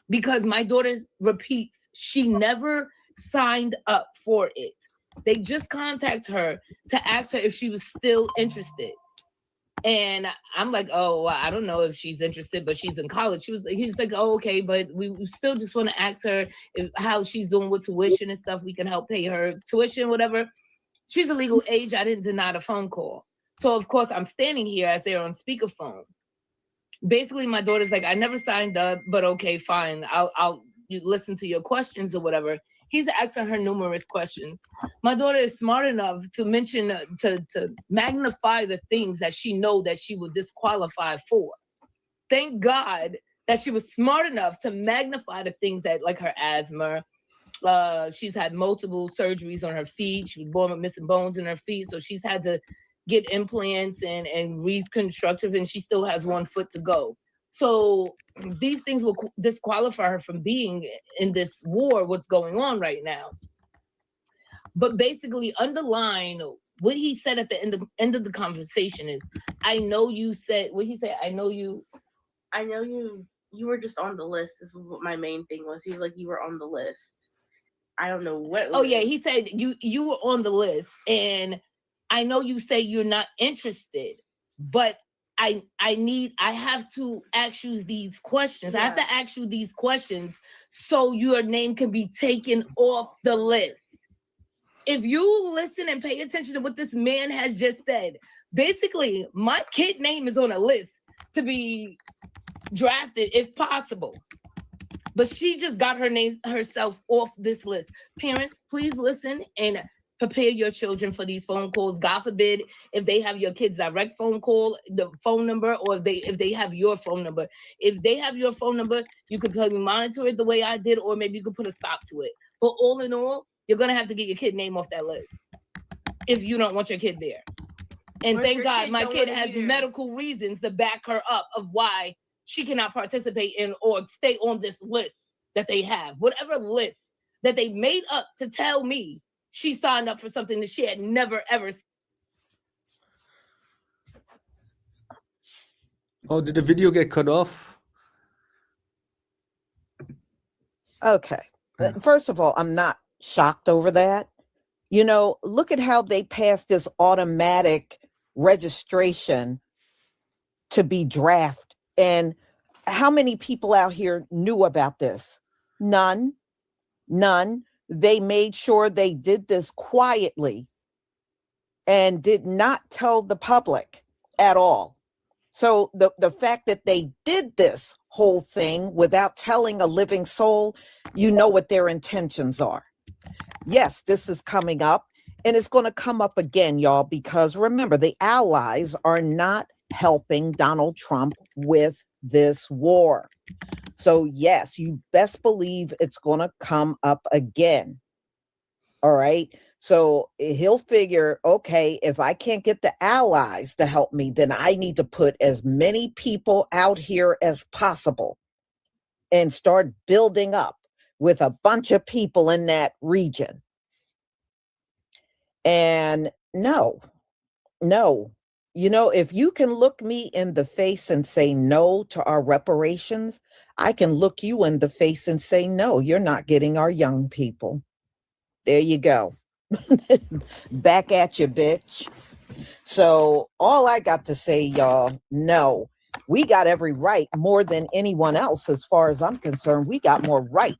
Because my daughter repeats, she never signed up for it. They just contacted her to ask her if she was still interested. And I'm like, oh, well, I don't know if she's interested, but she's in college. He's like, oh, okay, but we still just want to ask her how she's doing with tuition and stuff. We can help pay her tuition, whatever. She's a legal age. I didn't deny the phone call. So of course I'm standing here as they're on speakerphone. Basically, my daughter's like, I never signed up, but okay, fine. I'll listen to your questions or whatever. He's asking her numerous questions. My daughter is smart enough to mention, to magnify the things that she know that she will disqualify for. Thank God that she was smart enough to magnify the things that, like her asthma. She's had multiple surgeries on her feet. She was born with missing bones in her feet. So she's had to get implants and reconstructive, and she still has 1 foot to go. So these things will disqualify her from being in this war, what's going on right now. But basically, underline what he said at the end of the conversation is, I know you said, what he said, I know you were just on the list is what my main thing was. He was like, you were on the list. I don't know what. Oh yeah, he said you were on the list, and I know you say you're not interested, but I have to ask you these questions. Yeah. I have to ask you these questions so your name can be taken off the list. If you listen and pay attention to what this man has just said, basically my kid name is on a list to be drafted if possible. But she just got her name herself off this list. Parents, please listen and prepare your children for these phone calls. God forbid if they have your kid's direct phone call, the phone number, or if they have your phone number. If they have your phone number, you could probably monitor it the way I did, or maybe you could put a stop to it. But all in all, you're gonna have to get your kid name off that list if you don't want your kid there. And thank God my kid has medical reasons to back her up of why she cannot participate in or stay on this list that they have. Whatever list that they made up to tell me she signed up for something that she had never, ever. Oh, did the video get cut off? Okay. First of all, I'm not shocked over that. You know, look at how they passed this automatic registration to be draft. And how many people out here knew about this? None. They made sure they did this quietly and did not tell the public at all. So the fact that they did this whole thing without telling a living soul, you know what their intentions are. Yes, this is coming up, and it's going to come up again, y'all, because remember, the allies are not helping Donald Trump with this war. So yes, you best believe it's going to come up again. All right. So he'll figure, okay, if I can't get the allies to help me, then I need to put as many people out here as possible and start building up with a bunch of people in that region. And no, you know, if you can look me in the face and say no to our reparations, I can look you in the face and say, no, you're not getting our young people. There you go. Back at you, bitch. So all I got to say, y'all, no, we got every right more than anyone else. As far as I'm concerned, we got more right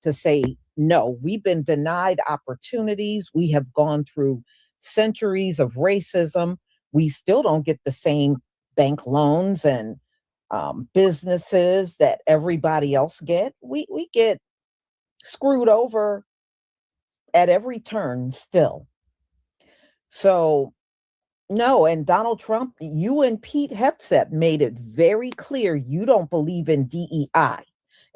to say no. We've been denied opportunities. We have gone through centuries of racism. We still don't get the same bank loans and businesses that everybody else get. We get screwed over at every turn still. So no, and Donald Trump, you and Pete Hegseth made it very clear you don't believe in DEI,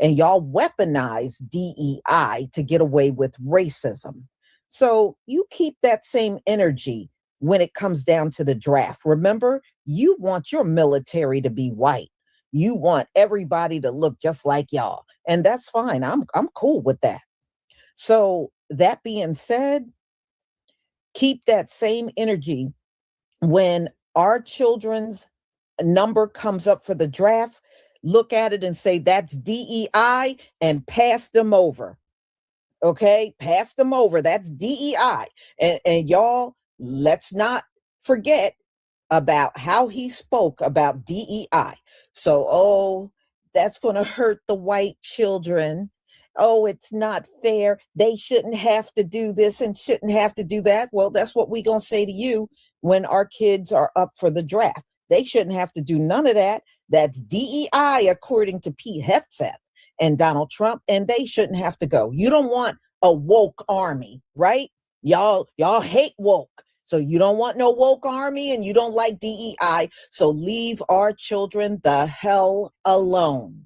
and y'all weaponize DEI to get away with racism. So you keep that same energy when it comes down to the draft. Remember, you want your military to be white. You want everybody to look just like y'all, and that's fine. I'm cool with that. So that being said, keep that same energy when our children's number comes up for the draft. Look at it and say, that's DEI, and pass them over. Okay, pass them over. That's DEI. And y'all, let's not forget about how he spoke about DEI. So, oh, that's going to hurt the white children. Oh, it's not fair. They shouldn't have to do this and shouldn't have to do that. Well, that's what we're going to say to you when our kids are up for the draft. They shouldn't have to do none of that. That's DEI, according to Pete Hegseth and Donald Trump, and they shouldn't have to go. You don't want a woke army, right? Y'all hate woke. So you don't want no woke army and you don't like DEI. So leave our children the hell alone.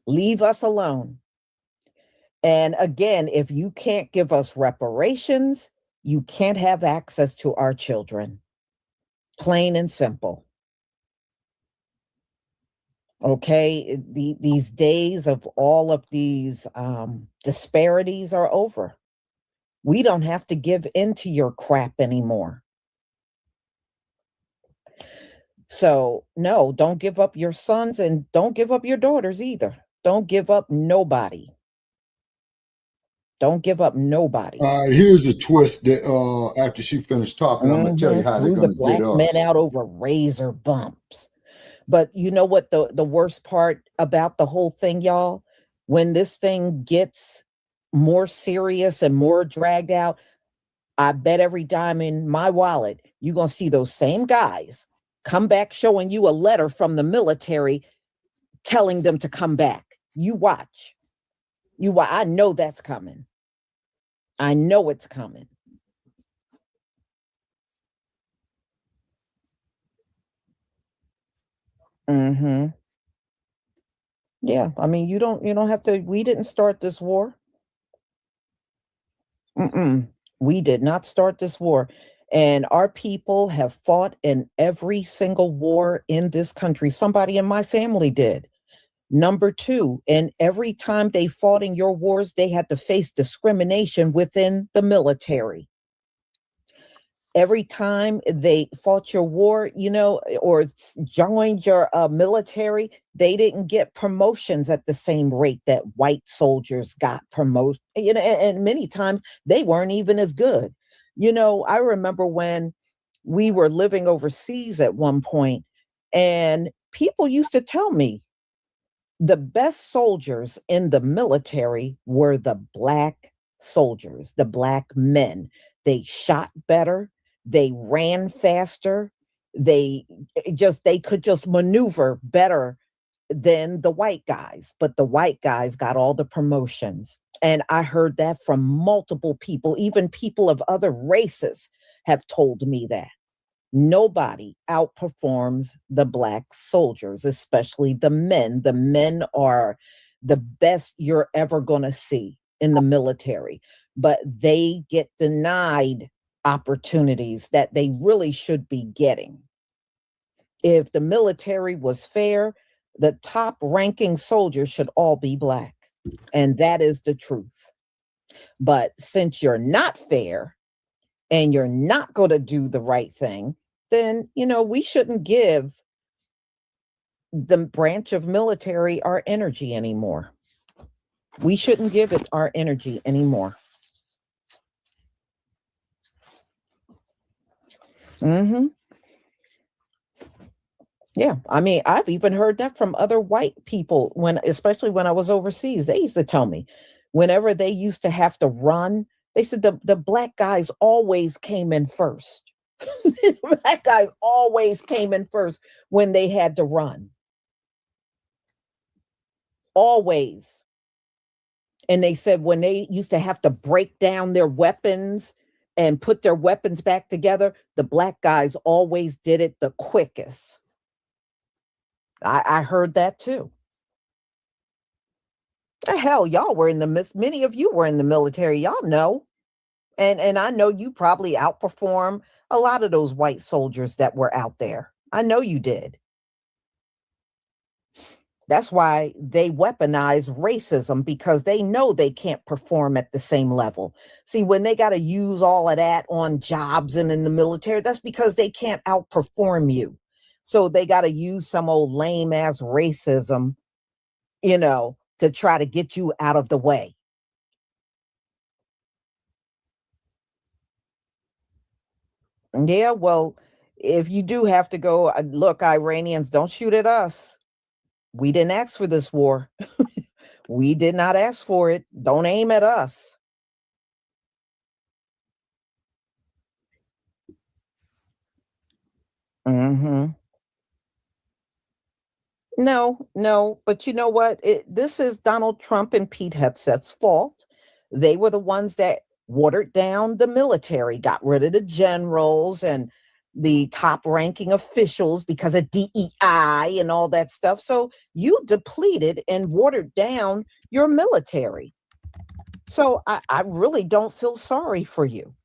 Leave us alone. And again, if you can't give us reparations, you can't have access to our children. Plain and simple. Okay, these days of all of these disparities are over. We don't have to give in to your crap anymore. So, no, don't give up your sons and don't give up your daughters either. Don't give up nobody. Don't give up nobody. All right, here's a twist that after she finished talking, I'm going to tell you how they're going to black get men us. out over razor bumps. But you know what the worst part about the whole thing, y'all? When this thing gets more serious and more dragged out, I bet every dime in my wallet, you're going to see those same guys come back showing you a letter from the military telling them to come back. You watch. I know that's coming. I know it's coming. Mm-hmm. Yeah, I mean, you don't have to. We didn't start this war. We did not start this war. And our people have fought in every single war in this country. Somebody in my family did. Number two, and every time they fought in your wars, they had to face discrimination within the military. Every time they fought your war, or joined your military, they didn't get promotions at the same rate that white soldiers got promoted. And many times they weren't even as good. I remember when we were living overseas at one point, and people used to tell me the best soldiers in the military were the black soldiers, the black men. They shot better. They ran faster. They could just maneuver better than the white guys, but the white guys got all the promotions. And I heard that from multiple people, even people of other races have told me that. Nobody outperforms the black soldiers, especially the men. The men are the best you're ever going to see in the military, but they get denied opportunities that they really should be getting. If the military was fair, the top ranking soldiers should all be black. And that is the truth. But since you're not fair and you're not going to do the right thing, then, we shouldn't give the branch of military our energy anymore. We shouldn't give it our energy anymore. Mm-hmm. Yeah, I mean, I've even heard that from other white people especially when I was overseas. They used to tell me whenever they used to have to run, they said the black guys always came in first. Black guys always came in first when they had to run. Always. And they said when they used to have to break down their weapons and put their weapons back together, the black guys always did it the quickest. I heard that too. The hell, y'all were many of you were in the military, y'all know. And I know you probably outperform a lot of those white soldiers that were out there. I know you did. That's why they weaponize racism, because they know they can't perform at the same level. See, when they got to use all of that on jobs and in the military, that's because they can't outperform you. So they got to use some old lame ass racism, to try to get you out of the way. Yeah, well, if you do have to go, look, Iranians, don't shoot at us. We didn't ask for this war. We did not ask for it. Don't aim at us. Mm-hmm. No, but you know what? This is Donald Trump and Pete Hegseth's fault. They were the ones that watered down the military, got rid of the generals and the top ranking officials because of DEI and all that stuff. So you depleted and watered down your military. So I really don't feel sorry for you.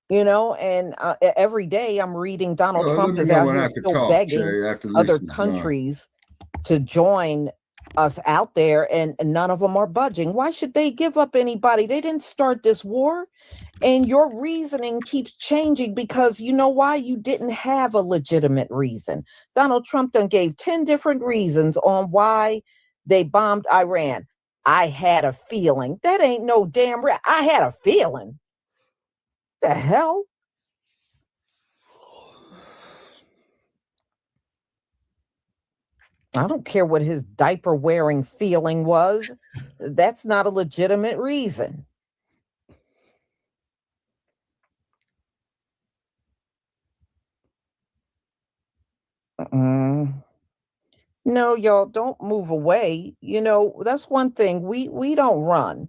You know, and every day I'm reading Donald Trump is out here still begging other countries to join us out there, and none of them are budging. Why should they give up anybody? They didn't start this war. And your reasoning keeps changing because you know why? You didn't have a legitimate reason. Donald Trump done gave 10 different reasons on why they bombed Iran. I had a feeling. That ain't no damn I had a feeling. The hell? I don't care what his diaper wearing feeling was. That's not a legitimate reason. No, y'all don't move away. You know, that's one thing. We don't run.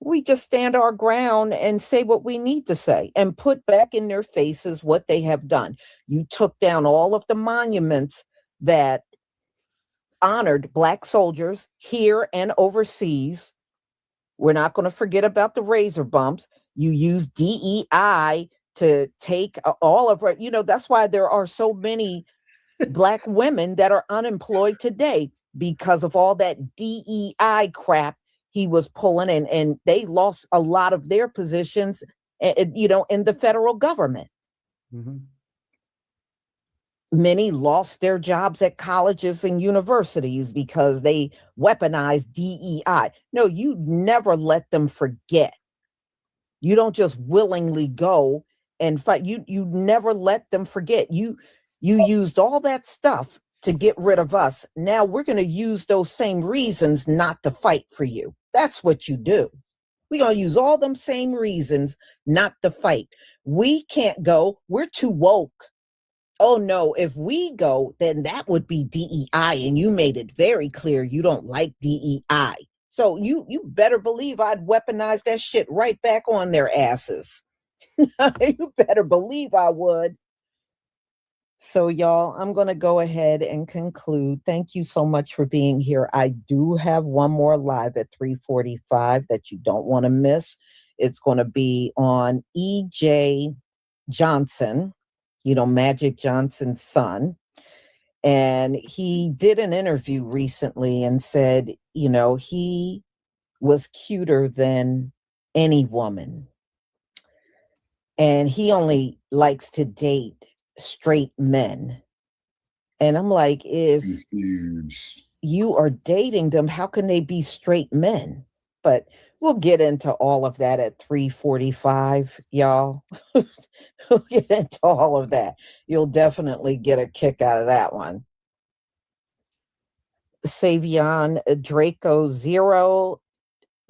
We just stand our ground and say what we need to say and put back in their faces what they have done. You took down all of the monuments that honored Black soldiers here and overseas. We're not going to forget about the razor bumps. You use DEI to take all of it. You know, that's why there are so many Black women that are unemployed today because of all that DEI crap he was pulling, and they lost a lot of their positions, you know, in the federal government. Mm-hmm. Many lost their jobs at colleges and universities because they weaponized DEI. No, you never let them forget. You don't just willingly go and fight. You never let them forget. You used all that stuff to get rid of us. Now we're going to use those same reasons not to fight for you. That's what you do. We're going to use all them same reasons not to fight. We can't go. We're too woke. Oh no, if we go, then that would be DEI. And you made it very clear you don't like DEI. So you better believe I'd weaponize that shit right back on their asses. You better believe I would. So y'all, I'm going to go ahead and conclude. Thank you so much for being here. I do have one more live at 3:45 that you don't want to miss. It's going to be on E.J. Johnson, you know, Magic Johnson's son. And he did an interview recently and said, you know, he was cuter than any woman. And he only likes to date straight men. And I'm like, if you are dating them, how can they be straight men? But we'll get into all of that at 3:45, y'all. We'll get into all of that. You'll definitely get a kick out of that one. Savion Draco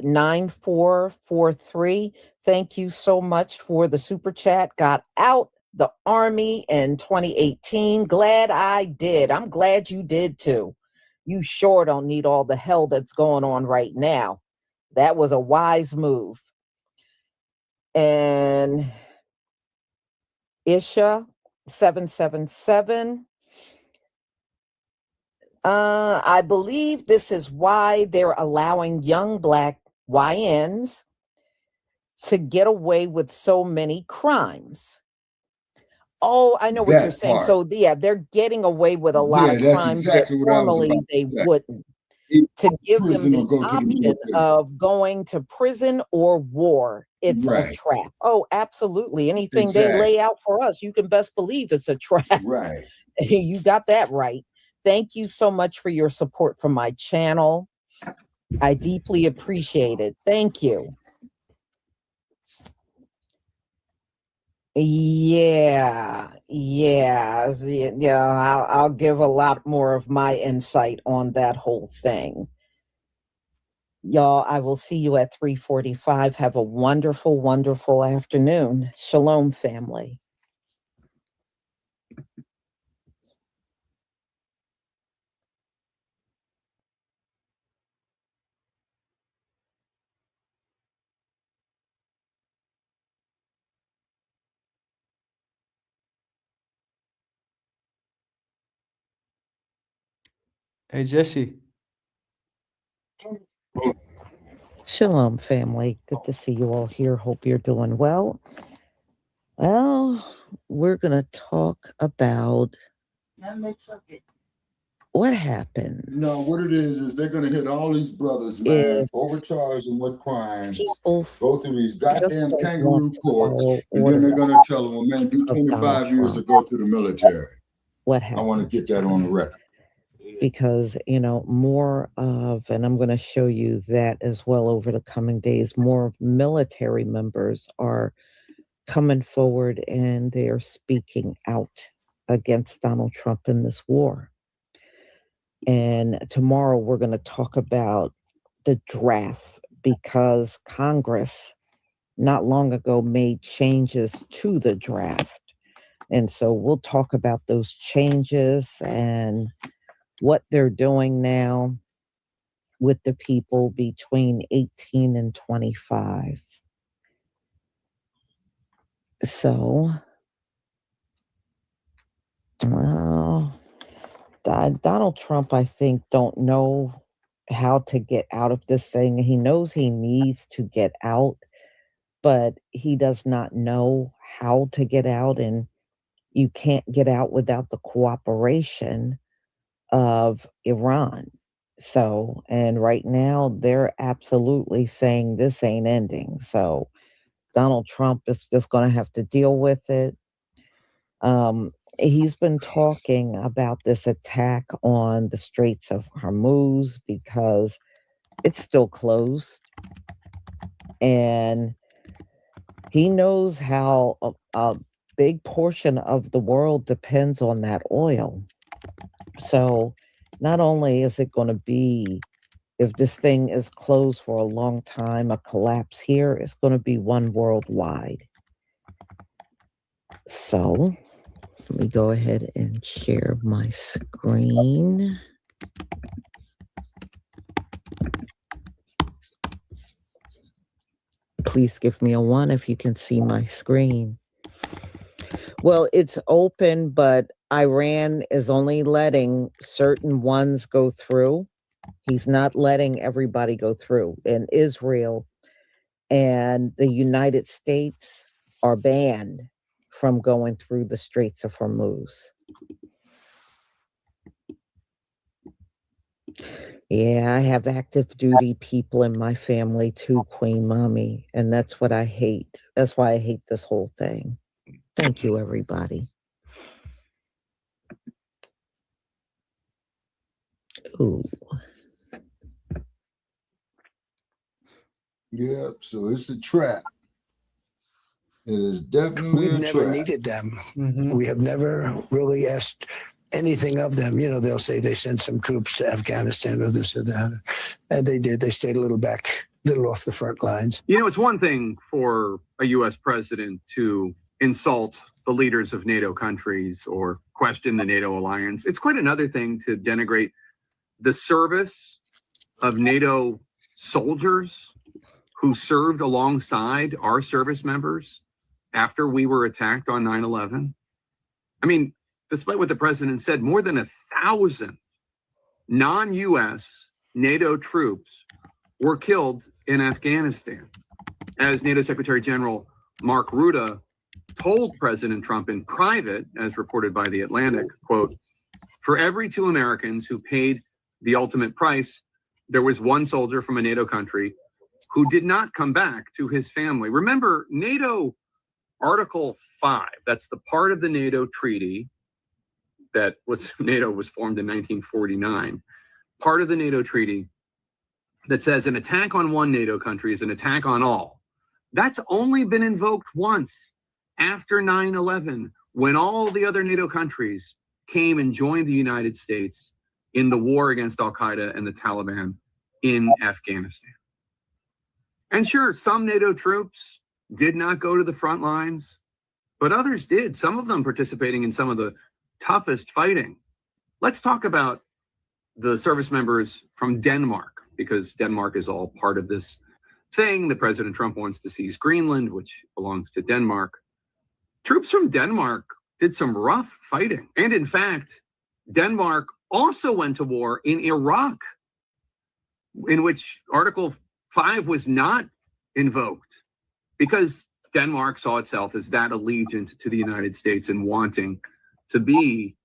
09443. Thank you so much for the super chat. Got out the Army in 2018. Glad I did. I'm glad you did too. You sure don't need all the hell that's going on right now. That was a wise move. And Isha 777. I believe this is why they're allowing young Black YNs to get away with so many crimes. Oh, I know what you're saying. Part. So yeah, they're getting away with a lot of crimes exactly that normally they wouldn't. To give them the option of going to prison or war, it's a trap. Oh, absolutely. Anything they lay out for us, you can best believe it's a trap. Right. You got that right. Thank you so much for your support for my channel. I deeply appreciate it. Thank you. Yeah, I'll give a lot more of my insight on that whole thing. Y'all, I will see you at 3:45. Have a wonderful, wonderful afternoon. Shalom, family. Hey, Jesse. Shalom, family. Good to see you all here. Hope you're doing well. Well, we're going to talk about what happened. No, what it is they're going to hit all these brothers, man, overcharge them with crimes, go through these goddamn kangaroo courts, and then they're going to tell them, well, man, do 25 years or go to the military. What happened? I want to get that on the record. Because, more of, and I'm going to show you that as well over the coming days, more of military members are coming forward and they're speaking out against Donald Trump in this war. And tomorrow we're going to talk about the draft because Congress not long ago made changes to the draft. And so we'll talk about those changes and what they're doing now with the people between 18 and 25. So, well, Donald Trump, I think, don't know how to get out of this thing. He knows he needs to get out, but he does not know how to get out. And you can't get out without the cooperation of Iran. So, and right now they're absolutely saying this ain't ending. So Donald Trump is just going to have to deal with it. He's been talking about this attack on the Straits of Hormuz because it's still closed. And he knows how a big portion of the world depends on that oil. So not only is it going to be, if this thing is closed for a long time, a collapse here, it's going to be one worldwide. So let me go ahead and share my screen. Please give me a 1 if you can see my screen. Well, it's open, but Iran is only letting certain ones go through. He's not letting everybody go through. And Israel and the United States are banned from going through the Straits of Hormuz. Yeah, I have active duty people in my family too, Queen Mommy, and that's what I hate. That's why I hate this whole thing. Thank you, everybody. Ooh. Yeah, so it's a trap. It is definitely We've a never trap. needed them. We have never really asked anything of them. They'll say they sent some troops to Afghanistan or this or that. And they did. They stayed a little off the front lines. It's one thing for a U.S. president to insult the leaders of NATO countries or question the NATO alliance. It's quite another thing to denigrate the service of NATO soldiers who served alongside our service members after we were attacked on 9/11. I mean, despite what the president said, more than 1,000 non-U.S. NATO troops were killed in Afghanistan. As NATO Secretary General Mark Rutte told President Trump in private, as reported by The Atlantic, quote, "For every 2 Americans who paid the ultimate price, there was 1 soldier from a NATO country who did not come back to his family." Remember, NATO Article 5, that's the part of the NATO treaty that NATO was formed in 1949, part of the NATO treaty that says an attack on one NATO country is an attack on all. That's only been invoked once, after 9/11, when all the other NATO countries came and joined the United States in the war against Al-Qaeda and the Taliban in Afghanistan. And sure, some NATO troops did not go to the front lines, but others did, some of them participating in some of the toughest fighting. Let's talk about the service members from Denmark, because Denmark is all part of this thing that President Trump wants to seize Greenland, which belongs to Denmark. Troops from Denmark did some rough fighting. And in fact, Denmark also went to war in Iraq, in which Article 5 was not invoked, because Denmark saw itself as that allegiant to the United States and wanting to be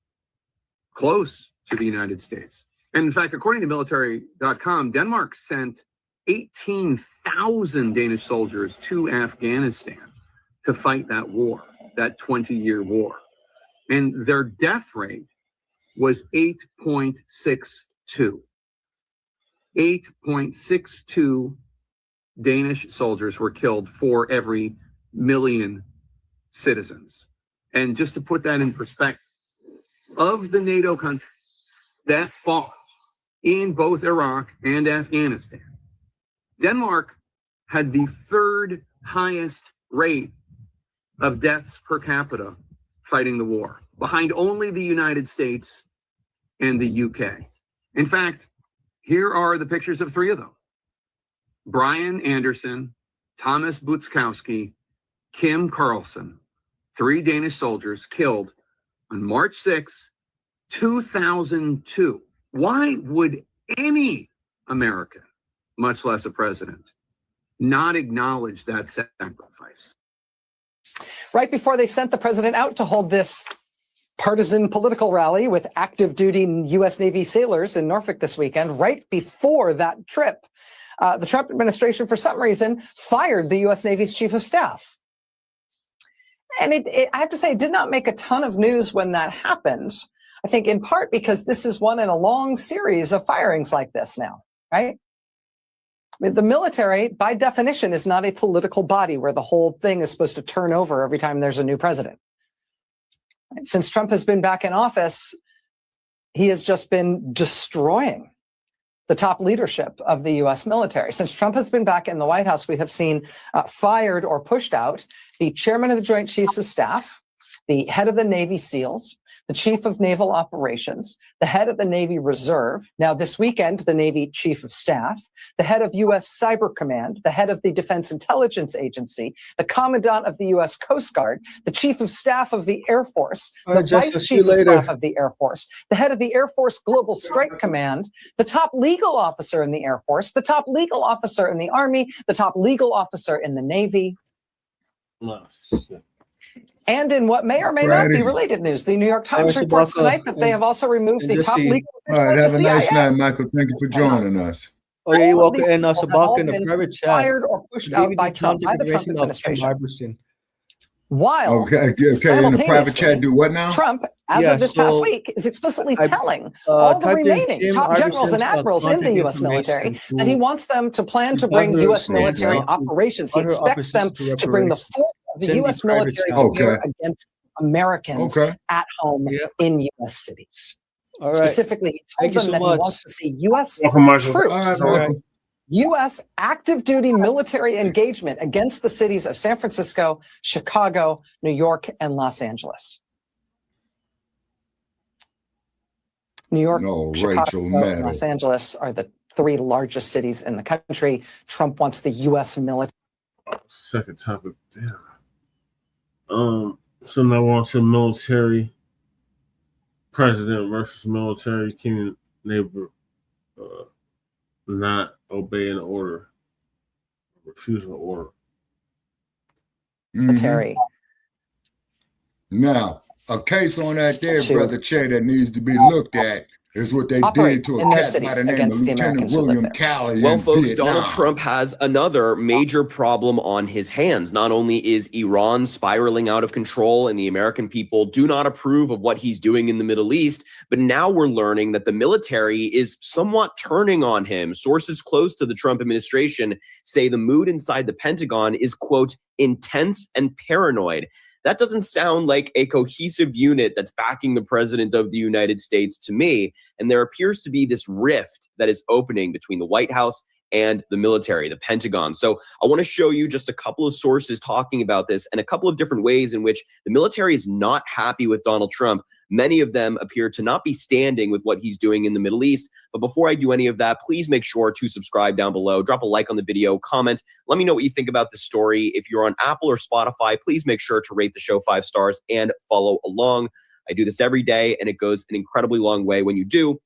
close to the United States. And in fact, according to military.com, Denmark sent 18,000 Danish soldiers to Afghanistan to fight that war, that 20-year war. And their death rate was 8.62. 8.62 Danish soldiers were killed for every million citizens. And just to put that in perspective, of the NATO countries that fought in both Iraq and Afghanistan, Denmark had the third highest rate of deaths per capita fighting the war, behind only the United States and the UK. In fact, here are the pictures of three of them. Brian Anderson, Thomas Butskowski, Kim Carlson, three Danish soldiers killed on March 6, 2002. Why would any American, much less a president, not acknowledge that sacrifice? Right before they sent the president out to hold this partisan political rally with active duty U.S. Navy sailors in Norfolk this weekend, right before that trip, the Trump administration, for some reason, fired the U.S. Navy's chief of staff. And I have to say, it did not make a ton of news when that happened. I think in part because this is one in a long series of firings like this now, right? I mean, the military, by definition, is not a political body where the whole thing is supposed to turn over every time there's a new president. Since Trump has been back in office, he has just been destroying the top leadership of the U.S. military. Since Trump has been back in the White House, we have seen fired or pushed out the chairman of the Joint Chiefs of Staff, the head of the Navy SEALs, the chief of naval operations, the head of the Navy Reserve, now this weekend, the Navy Chief of Staff, the head of U.S. Cyber Command, the head of the Defense Intelligence Agency, the commandant of the U.S. Coast Guard, the chief of staff of the Air Force, the vice chief of staff of the Air Force, the head of the Air Force Global Strike Command, the top legal officer in the Air Force, the top legal officer in the Army, the top legal officer in the Navy. And in what may or may not be related news, the New York Times reports tonight that they have also removed the top legal official. All right, have a nice night, Michael. Thank you for joining us. Oh, yeah, you're welcome. And Sabaka in the private chat. Fired or pushed out by Trump, by the Trump administration. While in the private chat, do what now? Trump, as of this past week, is explicitly telling all the remaining top generals and admirals in the U.S. military that he wants them to plan to bring U.S. military operations. He expects them to bring the force of the U.S. military together against Americans at home in U.S. cities. Specifically, he told them that he wants to see U.S. troops, U.S. active duty military engagement against the cities of San Francisco, Chicago, New York, and Los Angeles. New York, Chicago, and Los Angeles are the three largest cities in the country. Trump wants the U.S. military. Second topic, damn. So now we're on to military. President versus military. Can neighbor not obey an order, refuse an order? Military. Now, a case on that there, Brother Che, that needs to be looked at is what they did to a cat by the name of Lieutenant William Calley. Well, folks, Donald Trump has another major problem on his hands. Not only is Iran spiraling out of control and the American people do not approve of what he's doing in the Middle East, but now we're learning that the military is somewhat turning on him. Sources close to the Trump administration say the mood inside the Pentagon is, quote, intense and paranoid. That doesn't sound like a cohesive unit that's backing the president of the United States to me. And there appears to be this rift that is opening between the White House and the military, the Pentagon. So I want to show you just a couple of sources talking about this and a couple of different ways in which the military is not happy with Donald Trump. Many of them appear to not be standing with what he's doing in the Middle East. But before I do any of that, please make sure to subscribe down below, drop a like on the video, comment. Let me know what you think about the story. If you're on Apple or Spotify, please make sure to rate the show 5 stars and follow along. I do this every day, and it goes an incredibly long way when you do.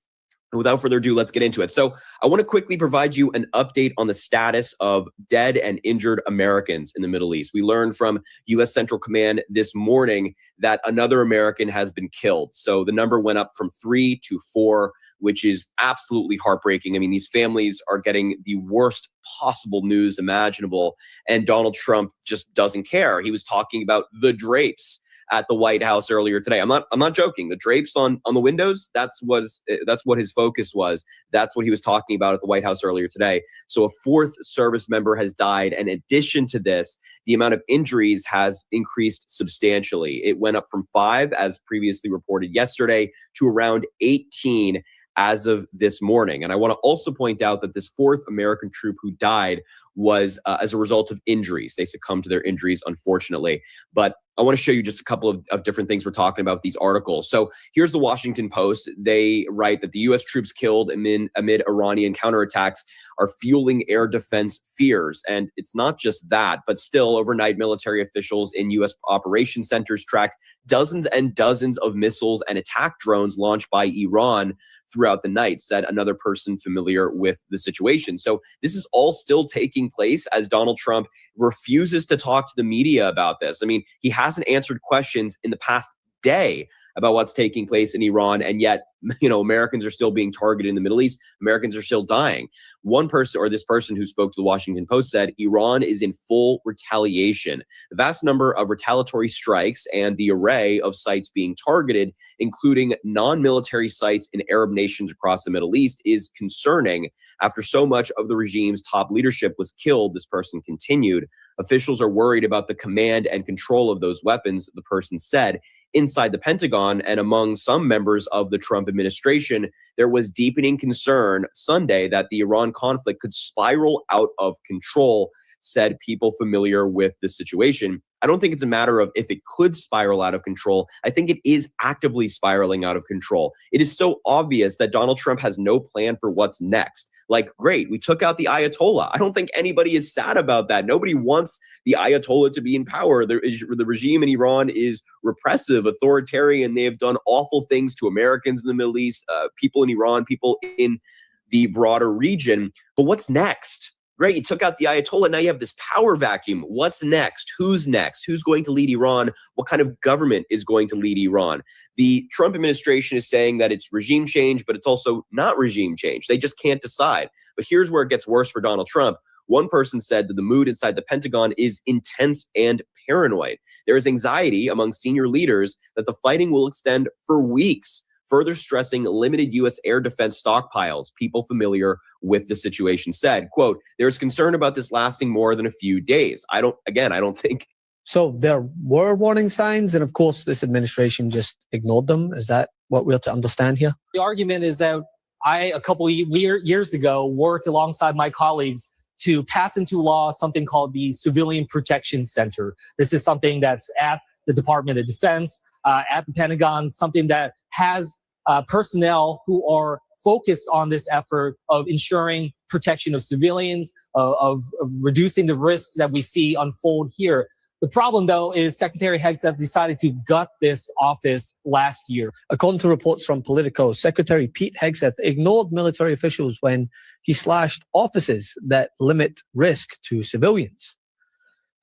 And without further ado, let's get into it. So I want to quickly provide you an update on the status of dead and injured Americans in the Middle East. We learned from U.S. Central Command this morning that another American has been killed. So the number went up from 3 to 4, which is absolutely heartbreaking. I mean, these families are getting the worst possible news imaginable, and Donald Trump just doesn't care. He was talking about the drapes at the White House earlier today. I'm not joking. The drapes on the windows, that's what his focus was. That's what he was talking about at the White House earlier today. So a 4th service member has died. And in addition to this, the amount of injuries has increased substantially. It went up from 5, as previously reported yesterday, to around 18 as of this morning. And I want to also point out that this 4th American troop who died was as a result of injuries. They succumbed to their injuries, unfortunately. But I want to show you just a couple of different things we're talking about with these articles. So here's the Washington Post. They write that the U.S. troops killed amid Iranian counterattacks are fueling air defense fears. And it's not just that, but still overnight military officials in U.S. operation centers tracked dozens and dozens of missiles and attack drones launched by Iran throughout the night, said another person familiar with the situation. So this is all still taking place as Donald Trump refuses to talk to the media about this. I mean, he hasn't answered questions in the past day about what's taking place in Iran, and yet, Americans are still being targeted in the Middle East. Americans are still dying. One person, or this person who spoke to the Washington Post, said Iran is in full retaliation. The vast number of retaliatory strikes and the array of sites being targeted, including non-military sites in Arab nations across the Middle East, is concerning. After so much of the regime's top leadership was killed, this person continued. Officials are worried about the command and control of those weapons, the person said. Inside the Pentagon and among some members of the Trump administration, there was deepening concern Sunday that the Iran conflict could spiral out of control, said people familiar with the situation. I don't think it's a matter of if it could spiral out of control. I think it is actively spiraling out of control. It is so obvious that Donald Trump has no plan for what's next. Like, great, we took out the Ayatollah. I don't think anybody is sad about that. Nobody wants the Ayatollah to be in power. The regime in Iran is repressive, authoritarian. They have done awful things to Americans in the Middle East, people in Iran, people in the broader region. But what's next? Great, you took out the Ayatollah. Now you have this power vacuum. What's next? Who's next? Who's going to lead Iran? What kind of government is going to lead Iran? The Trump administration is saying that it's regime change, but it's also not regime change. They just can't decide. But here's where it gets worse for Donald Trump. One person said that the mood inside the Pentagon is intense and paranoid. There is anxiety among senior leaders that the fighting will extend for weeks, further stressing limited U.S. air defense stockpiles. People familiar with the situation said, quote, "There's concern about this lasting more than a few days." I don't think. So there were warning signs, and of course, this administration just ignored them. Is that what we're to understand here? The argument is that I, a couple of years ago, worked alongside my colleagues to pass into law something called the Civilian Protection Center. This is something that's at the Department of Defense, at the Pentagon, something that has personnel who are focused on this effort of ensuring protection of civilians, of reducing the risks that we see unfold here. The problem, though, is Secretary Hegseth decided to gut this office last year. According to reports from Politico, Secretary Pete Hegseth ignored military officials when he slashed offices that limit risk to civilians.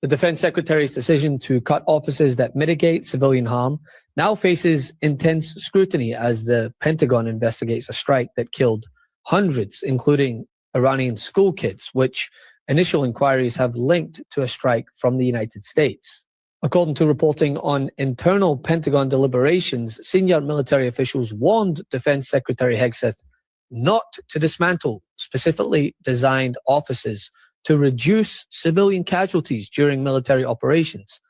The Defense Secretary's decision to cut offices that mitigate civilian harm now faces intense scrutiny as the Pentagon investigates a strike that killed hundreds, including Iranian school kids, which initial inquiries have linked to a strike from the United States. According to reporting on internal Pentagon deliberations, senior military officials warned Defense Secretary Hegseth not to dismantle specifically designed offices to reduce civilian casualties during military operations.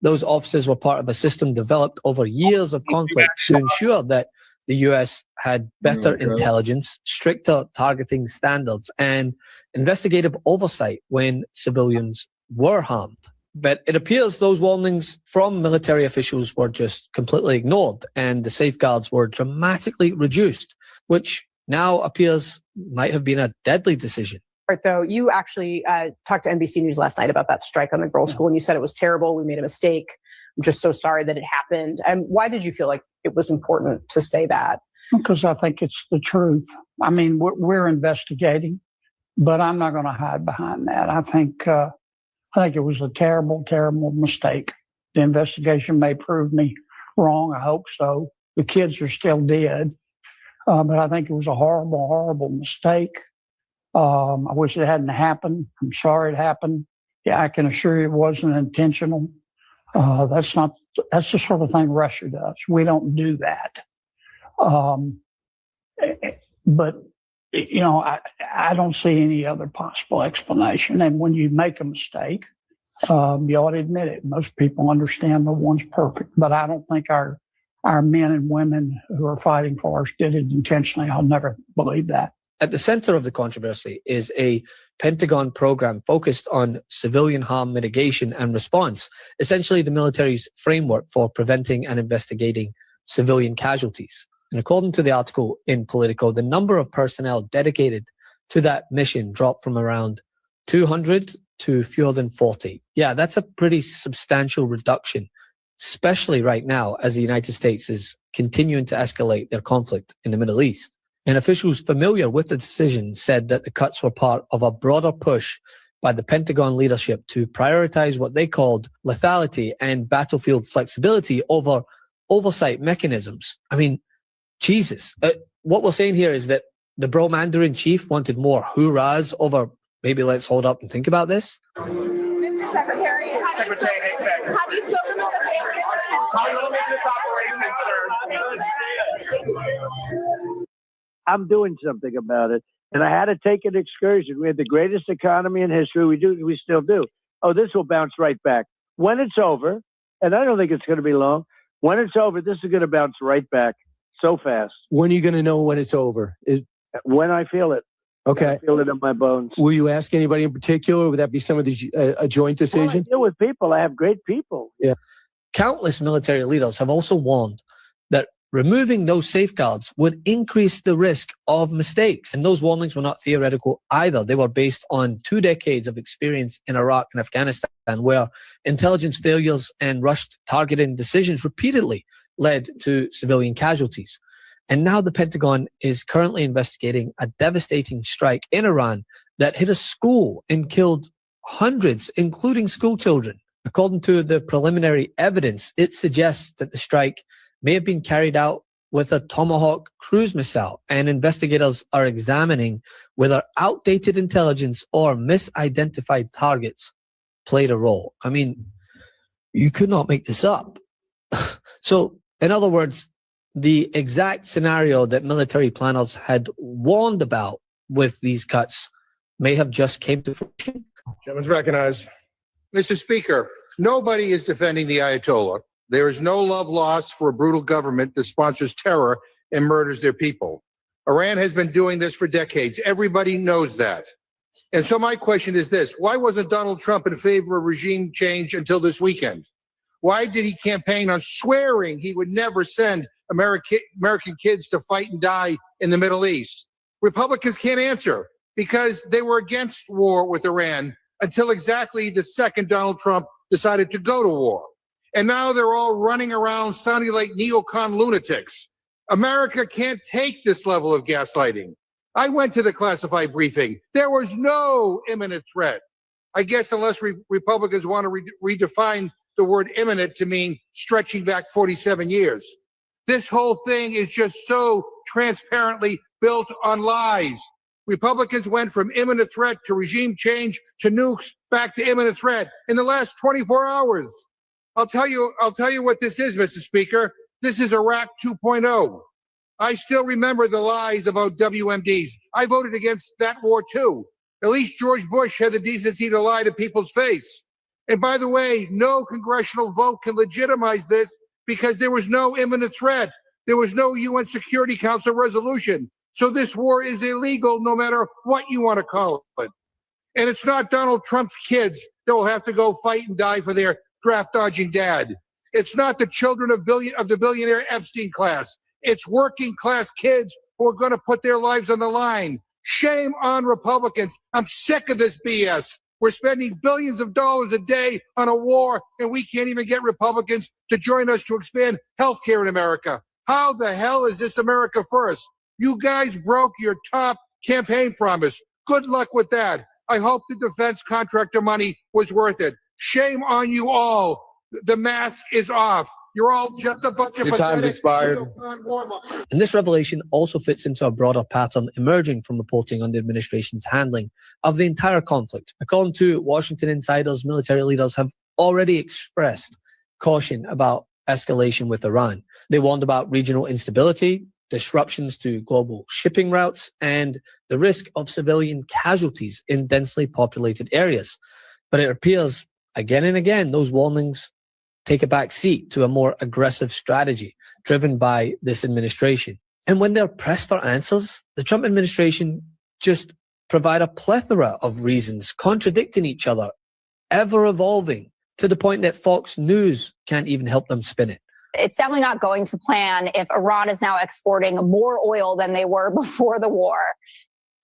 Those officers were part of a system developed over years of conflict to ensure that the U.S. had better intelligence, stricter targeting standards, and investigative oversight when civilians were harmed. But it appears those warnings from military officials were just completely ignored, and the safeguards were dramatically reduced, which now appears might have been a deadly decision. Right, though, you actually talked to NBC News last night about that strike on the girls' school, and you said it was terrible. We made a mistake. I'm just so sorry that it happened. And why did you feel like it was important to say that? Because I think it's the truth. I mean, we're investigating, but I'm not going to hide behind that. I think it was a terrible, terrible mistake. The investigation may prove me wrong. I hope so. The kids are still dead, but I think it was a horrible, horrible mistake. I wish it hadn't happened. I'm sorry it happened. Yeah, I can assure you it wasn't intentional. That's the sort of thing Russia does. We don't do that. But, you know, I don't see any other possible explanation. And when you make a mistake, you ought to admit it. Most people understand no one's perfect, but I don't think our men and women who are fighting for us did it intentionally. I'll never believe that. At the center of the controversy is a Pentagon program focused on civilian harm mitigation and response, essentially the military's framework for preventing and investigating civilian casualties. And according to the article in Politico, the number of personnel dedicated to that mission dropped from around 200 to fewer than 40. Yeah, that's a pretty substantial reduction, especially right now as the United States is continuing to escalate their conflict in the Middle East. And officials familiar with the decision said that the cuts were part of a broader push by the Pentagon leadership to prioritize what they called lethality and battlefield flexibility over oversight mechanisms. I mean, Jesus. What we're saying here is that the bro Mandarin chief wanted more hoorahs over maybe let's hold up and think about this. Mr. Secretary, have you spoken with the family? How long is this operation, sir? I'm doing something about it. And I had to take an excursion. We had the greatest economy in history. We still do. Oh, this will bounce right back. When it's over, and I don't think it's going to be long, when it's over, this is going to bounce right back so fast. When are you going to know when it's over? When I feel it. Okay. I feel it in my bones. Will you ask anybody in particular? Would that be some of the a joint decision? Well, I deal with people. I have great people. Yeah. Countless military leaders have also warned that removing those safeguards would increase the risk of mistakes. And those warnings were not theoretical either. They were based on 2 decades of experience in Iraq and Afghanistan, where intelligence failures and rushed targeting decisions repeatedly led to civilian casualties. And now the Pentagon is currently investigating a devastating strike in Iran that hit a school and killed hundreds, including school children. According to the preliminary evidence, it suggests that the strike may have been carried out with a Tomahawk cruise missile, and investigators are examining whether outdated intelligence or misidentified targets played a role. I mean, you could not make this up. So, in other words, the exact scenario that military planners had warned about with these cuts may have just came to fruition. Gentleman's recognized. Mr. Speaker, nobody is defending the Ayatollah. There is no love lost for a brutal government that sponsors terror and murders their people. Iran has been doing this for decades. Everybody knows that. And so my question is this: why wasn't Donald Trump in favor of regime change until this weekend? Why did he campaign on swearing he would never send American kids to fight and die in the Middle East? Republicans can't answer because they were against war with Iran until exactly the second Donald Trump decided to go to war. And now they're all running around sounding like neocon lunatics. America can't take this level of gaslighting. I went to the classified briefing. There was no imminent threat. I guess unless Republicans want to redefine the word imminent to mean stretching back 47 years. This whole thing is just so transparently built on lies. Republicans went from imminent threat to regime change to nukes back to imminent threat in the last 24 hours. I'll tell you what this is, Mr. Speaker. This is Iraq 2.0. I still remember the lies about WMDs. I voted against that war too. At least George Bush had the decency to lie to people's face. And by the way, no congressional vote can legitimize this because there was no imminent threat. There was no UN Security Council resolution. So this war is illegal no matter what you want to call it. And it's not Donald Trump's kids that will have to go fight and die for their draft-dodging dad. It's not the children of the billionaire Epstein class. It's working-class kids who are going to put their lives on the line. Shame on Republicans. I'm sick of this BS. We're spending billions of dollars a day on a war, and we can't even get Republicans to join us to expand health care in America. How the hell is this America first? You guys broke your top campaign promise. Good luck with that. I hope the defense contractor money was worth it. Shame on you all. The mask is off. You're all just a bunch of Your time's expired. And this revelation also fits into a broader pattern emerging from reporting on the administration's handling of the entire conflict. According to Washington insiders, military leaders have already expressed caution about escalation with Iran. They warned about regional instability, disruptions to global shipping routes, and the risk of civilian casualties in densely populated areas. But it appears again and again, those warnings take a back seat to a more aggressive strategy driven by this administration. And when they're pressed for answers, the Trump administration just provide a plethora of reasons contradicting each other, ever evolving to the point that Fox News can't even help them spin it. It's definitely not going to plan if Iran is now exporting more oil than they were before the war,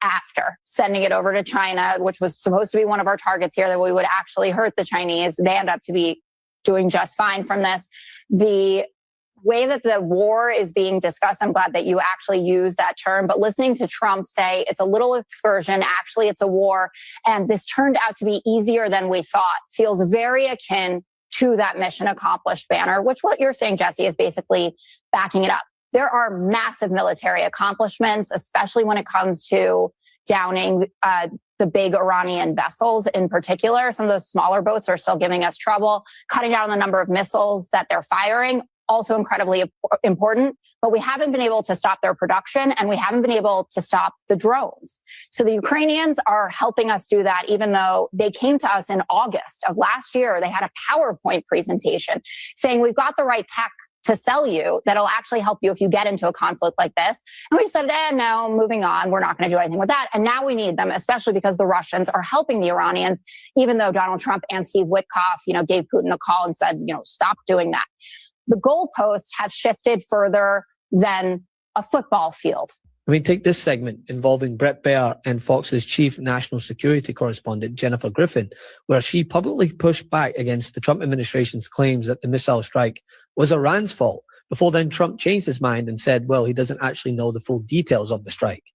after sending it over to China, which was supposed to be one of our targets here, that we would actually hurt the Chinese. They end up to be doing just fine from this. The way that the war is being discussed, I'm glad that you actually use that term, but listening to Trump say it's a little excursion, actually it's a war, and this turned out to be easier than we thought, feels very akin to that mission accomplished banner, which what you're saying, Jesse, is basically backing it up. There are massive military accomplishments, especially when it comes to downing the big Iranian vessels in particular. Some of those smaller boats are still giving us trouble. Cutting down on the number of missiles that they're firing, also incredibly important. But we haven't been able to stop their production, and we haven't been able to stop the drones. So the Ukrainians are helping us do that, even though they came to us in August of last year. They had a PowerPoint presentation saying, we've got the right tech to sell you that'll actually help you if you get into a conflict like this. And we said, no, moving on. We're not going to do anything with that. And now we need them, especially because the Russians are helping the Iranians, even though Donald Trump and Steve Witkoff, gave Putin a call and said, stop doing that. The goalposts have shifted further than a football field. I mean, take this segment involving Bret Baier and Fox's chief national security correspondent, Jennifer Griffin, where she publicly pushed back against the Trump administration's claims that the missile strike was Iran's fault. Before then, Trump changed his mind and said, well, he doesn't actually know the full details of the strike.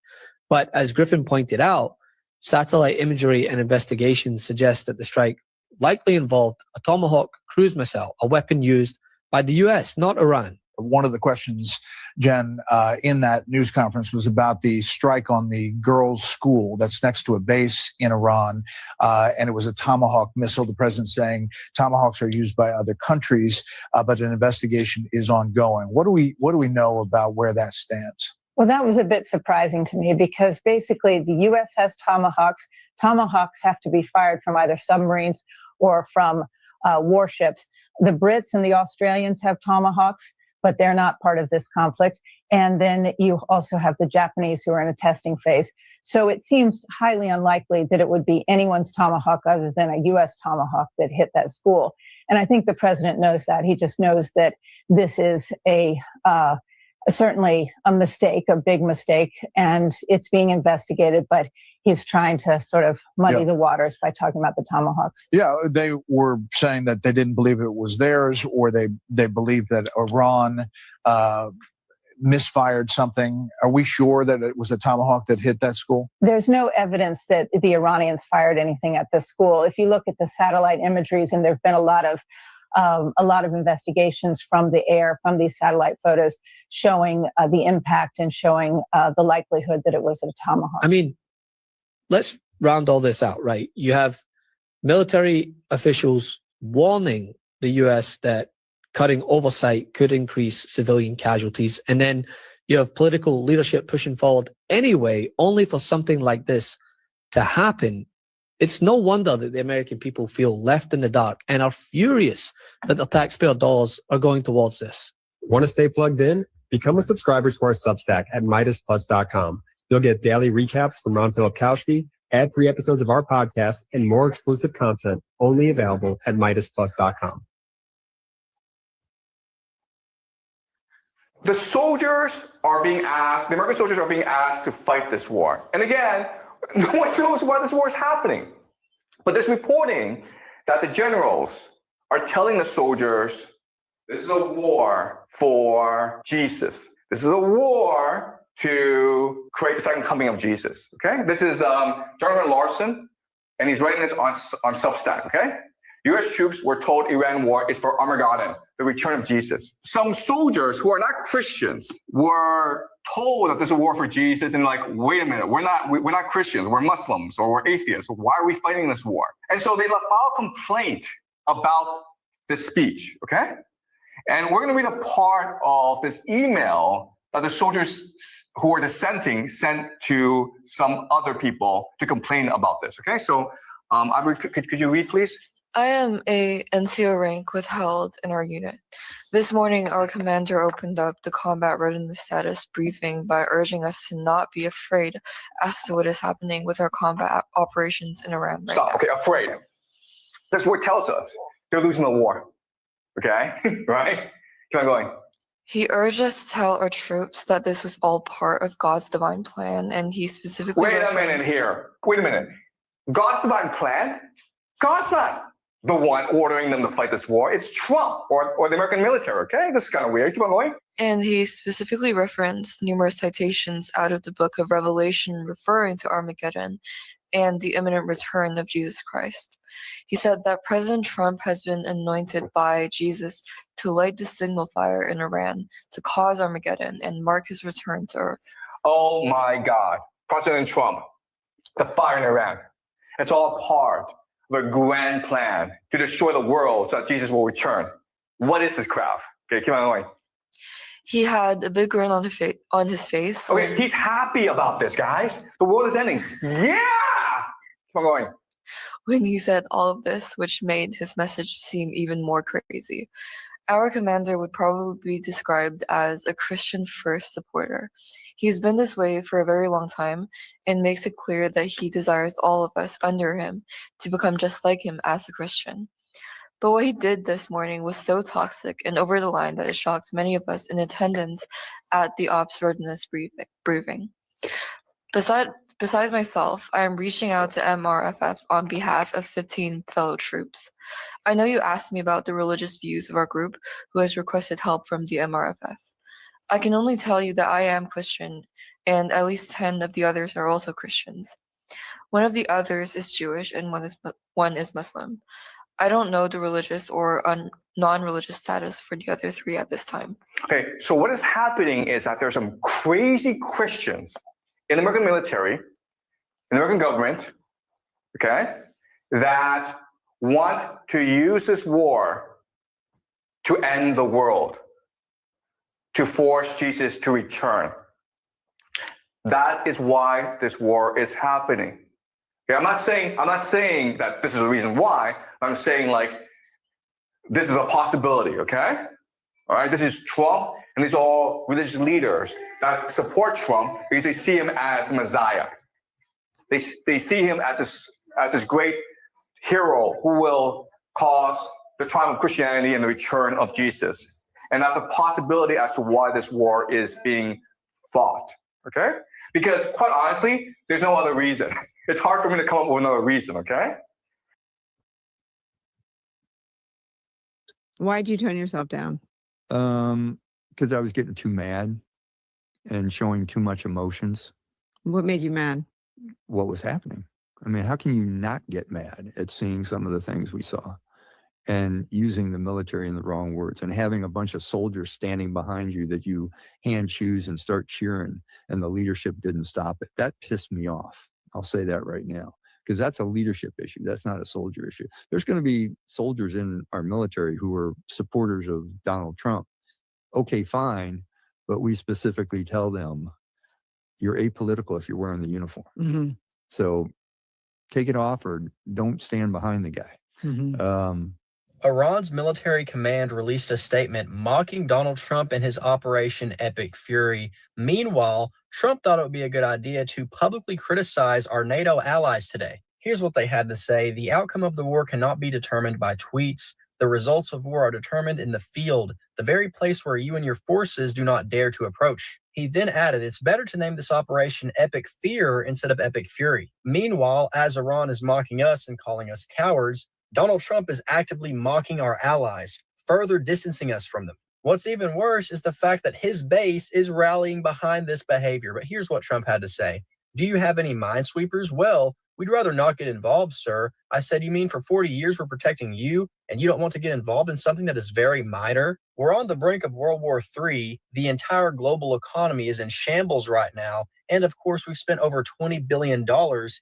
But as Griffin pointed out, satellite imagery and investigations suggest that the strike likely involved a Tomahawk cruise missile, a weapon used by the U.S., not Iran. One of the questions, Jen, in that news conference was about the strike on the girls' school that's next to a base in Iran, and it was a Tomahawk missile. The president saying Tomahawks are used by other countries, but an investigation is ongoing. What do we know about where that stands? Well, that was a bit surprising to me because basically the U.S. has Tomahawks. Tomahawks have to be fired from either submarines or from warships. The Brits and the Australians have Tomahawks, but they're not part of this conflict. And then you also have the Japanese who are in a testing phase. So it seems highly unlikely that it would be anyone's Tomahawk other than a U.S. Tomahawk that hit that school. And I think the president knows that. He just knows that this is certainly a mistake, a big mistake, and it's being investigated, but he's trying to sort of muddy the waters by talking about the Tomahawks. Yeah, they were saying that they didn't believe it was theirs, or they believed that Iran misfired something. Are we sure that it was a Tomahawk that hit that school? There's no evidence that the Iranians fired anything at this school. If you look at the satellite imageries, and there have been a lot of investigations from the air, from these satellite photos, showing the impact and showing the likelihood that it was a Tomahawk. I mean, let's round all this out, right? You have military officials warning the U.S. that cutting oversight could increase civilian casualties. And then you have political leadership pushing forward anyway, only for something like this to happen. It's no wonder that the American people feel left in the dark and are furious that the taxpayer dollars are going towards this. Want to stay plugged in? Become a subscriber to our Substack at MidasPlus.com. You'll get daily recaps from Ron Filipkowski, ad-free episodes of our podcast, and more exclusive content only available at MidasPlus.com. The soldiers are being asked, the American soldiers are being asked to fight this war. And again, no one knows why this war is happening. But there's reporting that the generals are telling the soldiers, this is a war for Jesus. This is a war to create the second coming of Jesus, okay? This is General Larson, and he's writing this on Substack, okay? U.S. troops were told Iran war is for Armageddon, the return of Jesus. Some soldiers who are not Christians were told that this is a war for Jesus, and like, wait a minute, we're not Christians, we're Muslims or we're atheists. Why are we fighting this war? And so they filed a complaint about this speech, okay? And we're going to read a part of this email that the soldiers who were dissenting sent to some other people to complain about this, okay? So could you read, please? I am a NCO rank withheld in our unit. This morning, our commander opened up the combat readiness status briefing by urging us to not be afraid as to what is happening with our combat operations in Iran right now. Okay, afraid. That's what tells us they're losing the war, okay? Right? Keep on going. He urged us to tell our troops that this was all part of God's divine plan, and he specifically Wait a minute here. Wait a minute. God's divine plan? God's not the one ordering them to fight this war. It's Trump or the American military, okay? This is kind of weird. Keep on going. And he specifically referenced numerous citations out of the book of Revelation referring to Armageddon and the imminent return of Jesus Christ. He said that President Trump has been anointed by Jesus to light the signal fire in Iran to cause Armageddon and mark his return to earth. Oh my God. President Trump, the fire in Iran. It's all part of a grand plan to destroy the world so that Jesus will return. What is this crap? Okay, keep on going. He had a big grin on his face. Okay, he's happy about this, guys. The world is ending. Yeah! Keep on going. When he said all of this, which made his message seem even more crazy. Our commander would probably be described as a Christian first supporter. He's been this way for a very long time and makes it clear that he desires all of us under him to become just like him as a Christian. But what he did this morning was so toxic and over the line that it shocked many of us in attendance at the Ops Readiness briefing. Besides myself, I am reaching out to MRFF on behalf of 15 fellow troops. I know you asked me about the religious views of our group who has requested help from the MRFF. I can only tell you that I am Christian, and at least 10 of the others are also Christians. One of the others is Jewish and one is Muslim. I don't know the religious or non-religious status for the other 3 at this time. Okay, so what is happening is that there's some crazy Christians in the American military, in the American government, okay, that want to use this war to end the world, to force Jesus to return. That is why this war is happening. Okay, I'm not saying that this is the reason why. I'm saying like this is a possibility. Okay, all right. This is Trump, and these are all religious leaders that support Trump because they see him as the Messiah. They see him as this great hero who will cause the triumph of Christianity and the return of Jesus. And that's a possibility as to why this war is being fought. Okay, because quite honestly, there's no other reason. It's hard for me to come up with another reason, okay? Why'd you turn yourself down? Because I was getting too mad and showing too much emotions. What made you mad? What was happening? I mean, how can you not get mad at seeing some of the things we saw and using the military in the wrong words and having a bunch of soldiers standing behind you that you hand choose and start cheering and the leadership didn't stop it? That pissed me off. I'll say that right now, because that's a leadership issue. That's not a soldier issue. There's going to be soldiers in our military who are supporters of Donald Trump. Okay, fine. But we specifically tell them you're apolitical if you're wearing the uniform. Mm-hmm. So take it off or don't stand behind the guy. Iran's military command released a statement mocking Donald Trump and his Operation Epic Fury. Meanwhile, Trump thought it would be a good idea to publicly criticize our NATO allies today. Here's what they had to say. The outcome of the war cannot be determined by tweets. The results of war are determined in the field, the very place where you and your forces do not dare to approach. He then added, it's better to name this operation Epic Fear instead of Epic Fury. Meanwhile, as Iran is mocking us and calling us cowards, Donald Trump is actively mocking our allies, further distancing us from them. What's even worse is the fact that his base is rallying behind this behavior. But here's what Trump had to say. Do you have any minesweepers? Well, we'd rather not get involved, sir. I said, you mean for 40 years we're protecting you and you don't want to get involved in something that is very minor? We're on the brink of World War III. The entire global economy is in shambles right now. And of course, we've spent over $20 billion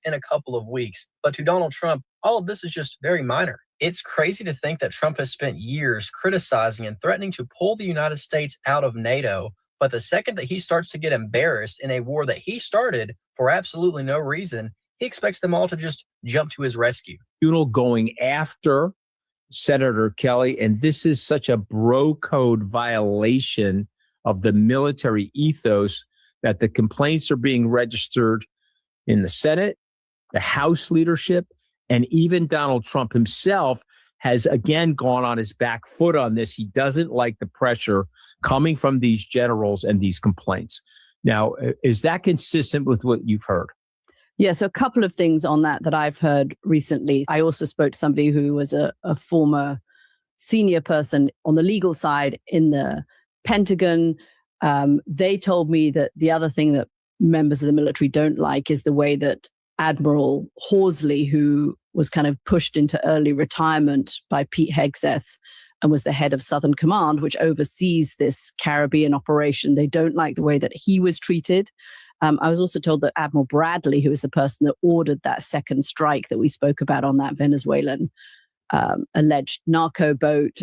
in a couple of weeks. But to Donald Trump, all of this is just very minor. It's crazy to think that Trump has spent years criticizing and threatening to pull the United States out of NATO. But the second that he starts to get embarrassed in a war that he started for absolutely no reason, he expects them all to just jump to his rescue. Going after Senator Kelly, and this is such a bro code violation of the military ethos that the complaints are being registered in the Senate, the House leadership, and even Donald Trump himself has again gone on his back foot on this. He doesn't like the pressure coming from these generals and these complaints. Now, is that consistent with what you've heard? Yeah, so a couple of things on that I've heard recently. I also spoke to somebody who was a former senior person on the legal side in the Pentagon. They told me that the other thing that members of the military don't like is the way that Admiral Horsley, who was kind of pushed into early retirement by Pete Hegseth and was the head of Southern Command, which oversees this Caribbean operation, they don't like the way that he was treated. I was also told that Admiral Bradley, who is the person that ordered that second strike that we spoke about on that Venezuelan alleged narco boat,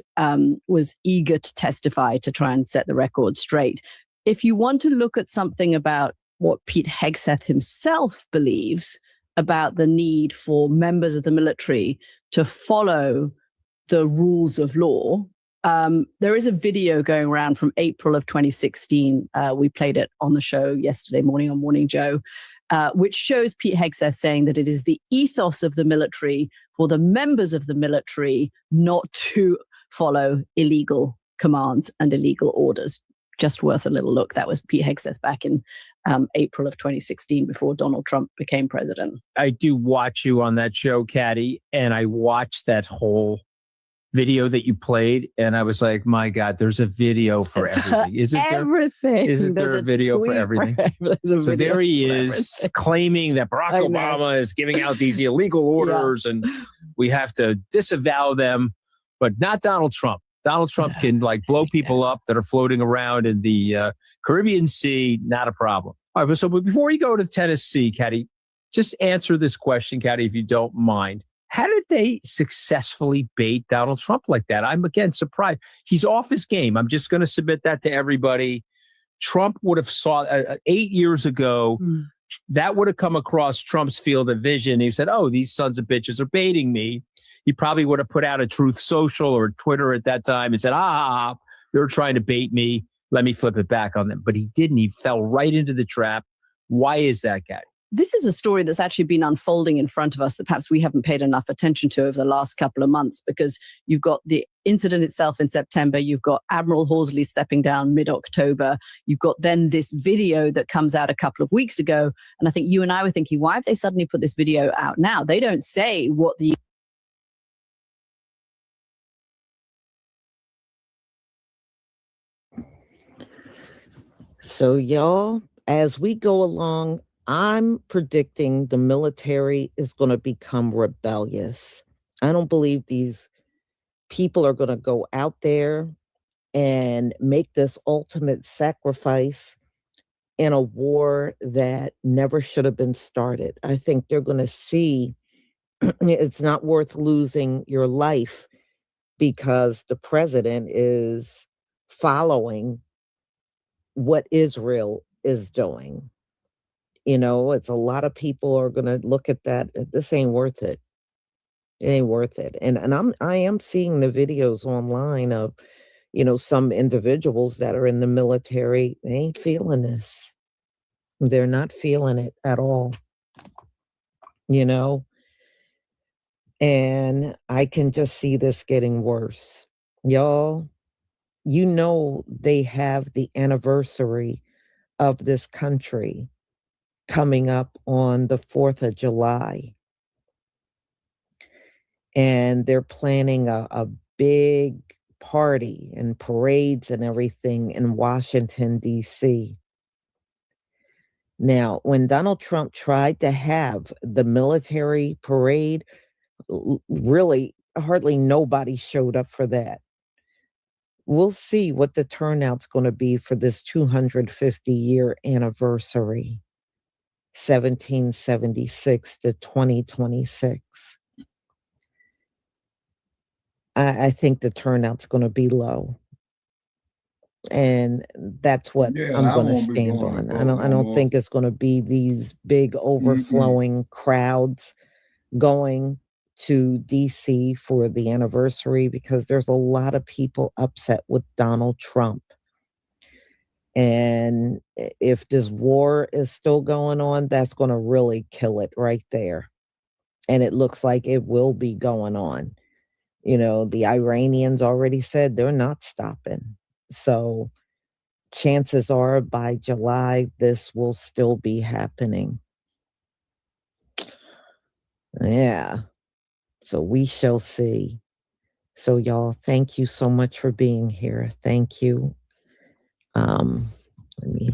was eager to testify to try and set the record straight. If you want to look at something about what Pete Hegseth himself believes about the need for members of the military to follow the rules of law, there is a video going around from April of 2016. We played it on the show yesterday morning on Morning Joe, which shows Pete Hegseth saying that it is the ethos of the military for the members of the military not to follow illegal commands and illegal orders. Just worth a little look. That was Pete Hegseth back in April of 2016 before Donald Trump became president. I do watch you on that show, Caddy, and I watched that whole video that you played, and I was like, my God, there's a video for everything. Isn't there? Everything. Isn't there a video for everything? So there he is claiming that Barack Obama is giving out these illegal orders and we have to disavow them, but not Donald Trump. Donald Trump can like blow people up that are floating around in the Caribbean Sea, not a problem. All right, so but before you go to Tennessee, Caddy, just answer this question, Caddy, if you don't mind. How did they successfully bait Donald Trump like that? I'm, again, surprised. He's off his game. I'm just going to submit that to everybody. Trump would have saw 8 years ago, that would have come across Trump's field of vision. He said, oh, these sons of bitches are baiting me. He probably would have put out a Truth Social or Twitter at that time and said, they're trying to bait me. Let me flip it back on them. But he didn't. He fell right into the trap. Why is that, Caddy? This is a story that's actually been unfolding in front of us that perhaps we haven't paid enough attention to over the last couple of months, because you've got the incident itself in September, you've got Admiral Horsley stepping down mid-October, you've got then this video that comes out a couple of weeks ago, and I think you and I were thinking, why have they suddenly put this video out now? They don't say what the So y'all, as we go along, I'm predicting the military is going to become rebellious. I don't believe these people are going to go out there and make this ultimate sacrifice in a war that never should have been started. I think they're going to see it's not worth losing your life because the president is following what Israel is doing. It's a lot of people are going to look at that. This ain't worth it. It ain't worth it. And I am seeing the videos online of, some individuals that are in the military. They ain't feeling this. They're not feeling it at all. And I can just see this getting worse. Y'all, they have the anniversary of this country coming up on the 4th of July. And they're planning a big party and parades and everything in Washington, D.C. Now, when Donald Trump tried to have the military parade, really hardly nobody showed up for that. We'll see what the turnout's going to be for this 250-year anniversary, 1776 to 2026. I think the turnout's going to be low. And that's what I'm going to stand on. I don't think it's going to be these big overflowing crowds going to DC for the anniversary, because there's a lot of people upset with Donald Trump. And if this war is still going on, that's going to really kill it right there. And it looks like it will be going on. The Iranians already said they're not stopping. So chances are by July, this will still be happening. Yeah. So we shall see. So y'all, thank you so much for being here. Thank you. Let me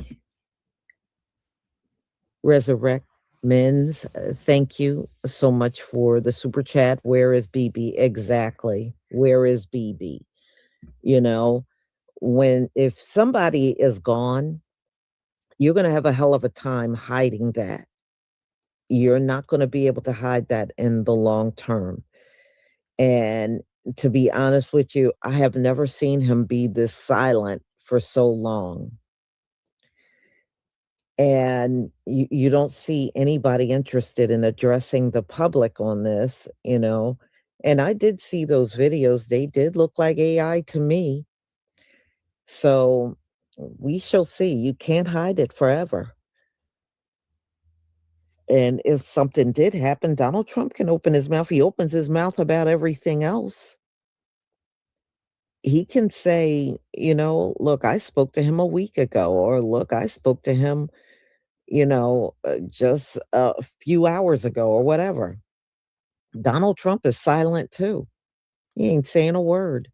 resurrect Men's. Thank you so much for the super chat. Where is BB? Exactly. Where is BB? If somebody is gone, you're going to have a hell of a time hiding that. You're not going to be able to hide that in the long term. And to be honest with you, I have never seen him be this silent for so long. And you don't see anybody interested in addressing the public on this, And I did see those videos. They did look like AI to me. So we shall see. You can't hide it forever. And if something did happen, Donald Trump can open his mouth. He opens his mouth about everything else. He can say, look, I spoke to him a week ago, or look, I spoke to him just a few hours ago or whatever. Donald Trump is silent too. He ain't saying a word.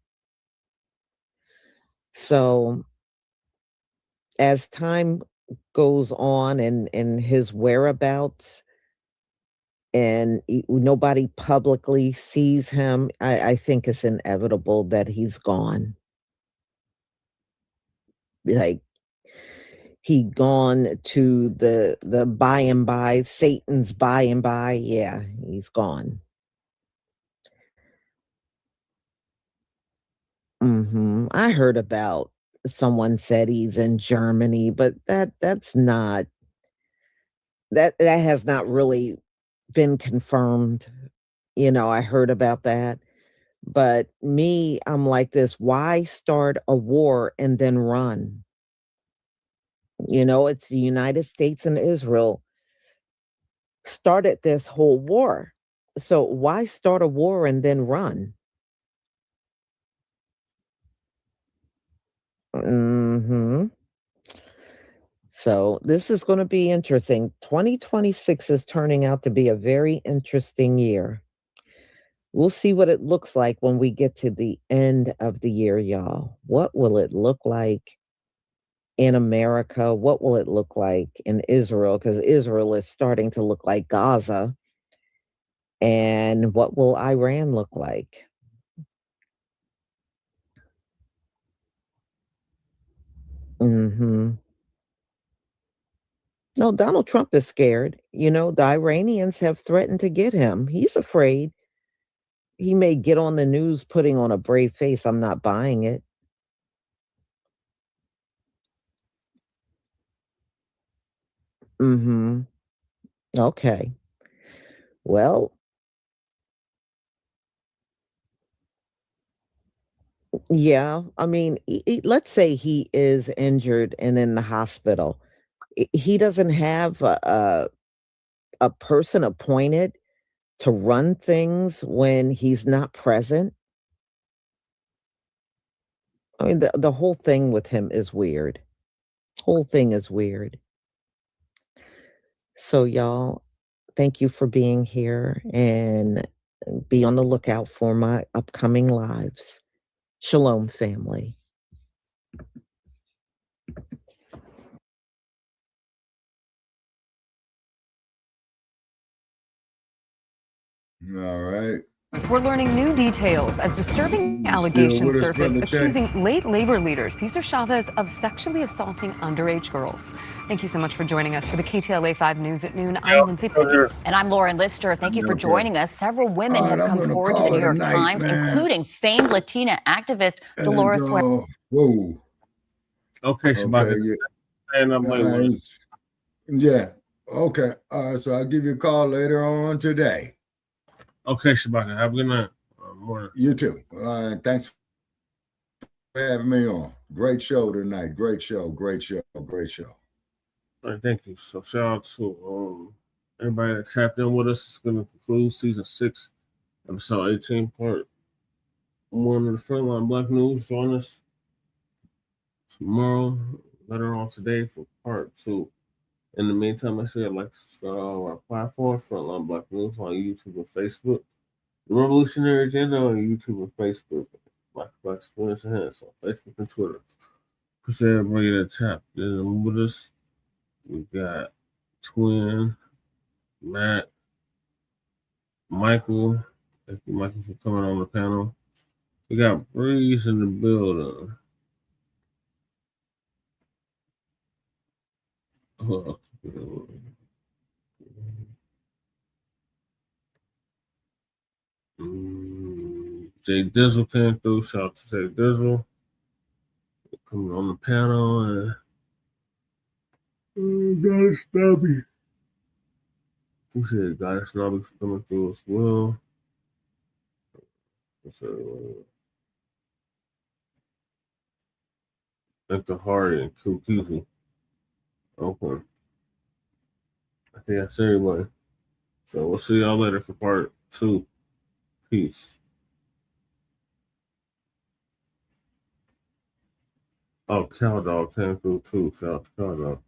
So as time goes on and his whereabouts and nobody publicly sees him, I think it's inevitable that he's gone. Like, he gone to the by and by, Satan's by and by. Yeah, he's gone. I heard about someone said he's in Germany, but that's not, that has not really been confirmed. I heard about that. But me, I'm like this, why start a war and then run? It's the United States and Israel started this whole war. So why start a war and then run? So this is going to be interesting. 2026 is turning out to be a very interesting year. We'll see what it looks like when we get to the end of the year, y'all. What will it look like in America? What will it look like in Israel? Because Israel is starting to look like Gaza. And what will Iran look like? No, Donald Trump is scared. The Iranians have threatened to get him. He's afraid. He may get on the news putting on a brave face. I'm not buying it. Mm-hmm. Okay. Well, yeah. I mean, let's say he is injured and in the hospital. He doesn't have a person appointed to run things when he's not present. I mean, the whole thing with him is weird. Whole thing is weird. So, y'all, thank you for being here and be on the lookout for my upcoming lives. Shalom, family. All right. We're learning new details as disturbing allegations surface accusing late labor leader Cesar Chavez of sexually assaulting underage girls. Thank you so much for joining us for the KTLA 5 News at noon. I'm Lindsay Pickett. And I'm Lauren Lister. Thank you for joining us. Several women have come forward to the New York Times, including famed Latina activist Dolores Huerta. Whoa. Okay, Shabaka. Yeah. Okay. All right. So I'll give you a call later on today. Okay, Shabaka. Have a good night. Morning. You too. All right. Thanks for having me on. Great show tonight. Great show. Great show. Great show. All right, thank you. So shout out to everybody that tapped in with us. It's going to conclude season 6, episode 18, part 1 of the Front Line Blacc News. Join us tomorrow, later on today for part 2. In the meantime, I'd like to subscribe to all of our platforms, Front Line Blacc News on YouTube and Facebook, The Revolutionary Agenda on YouTube and Facebook, Black Students and Hands on Facebook and Twitter. Appreciate everybody that tapped in with us. We got Twin, Matt, Michael. Thank you, Michael, for coming on the panel. We got Breeze in the building. Jay Dizzle came through. Shout out to Jay Dizzle coming on the panel. And Goddess Snobby. Appreciate Goddess Snobby for coming through as well. Thank the Hardy and Kukizi. Okay. I think that's everybody. So we'll see y'all later for part 2. Peace. Oh, Cow Dog came through too. Shout out to Cow Dog.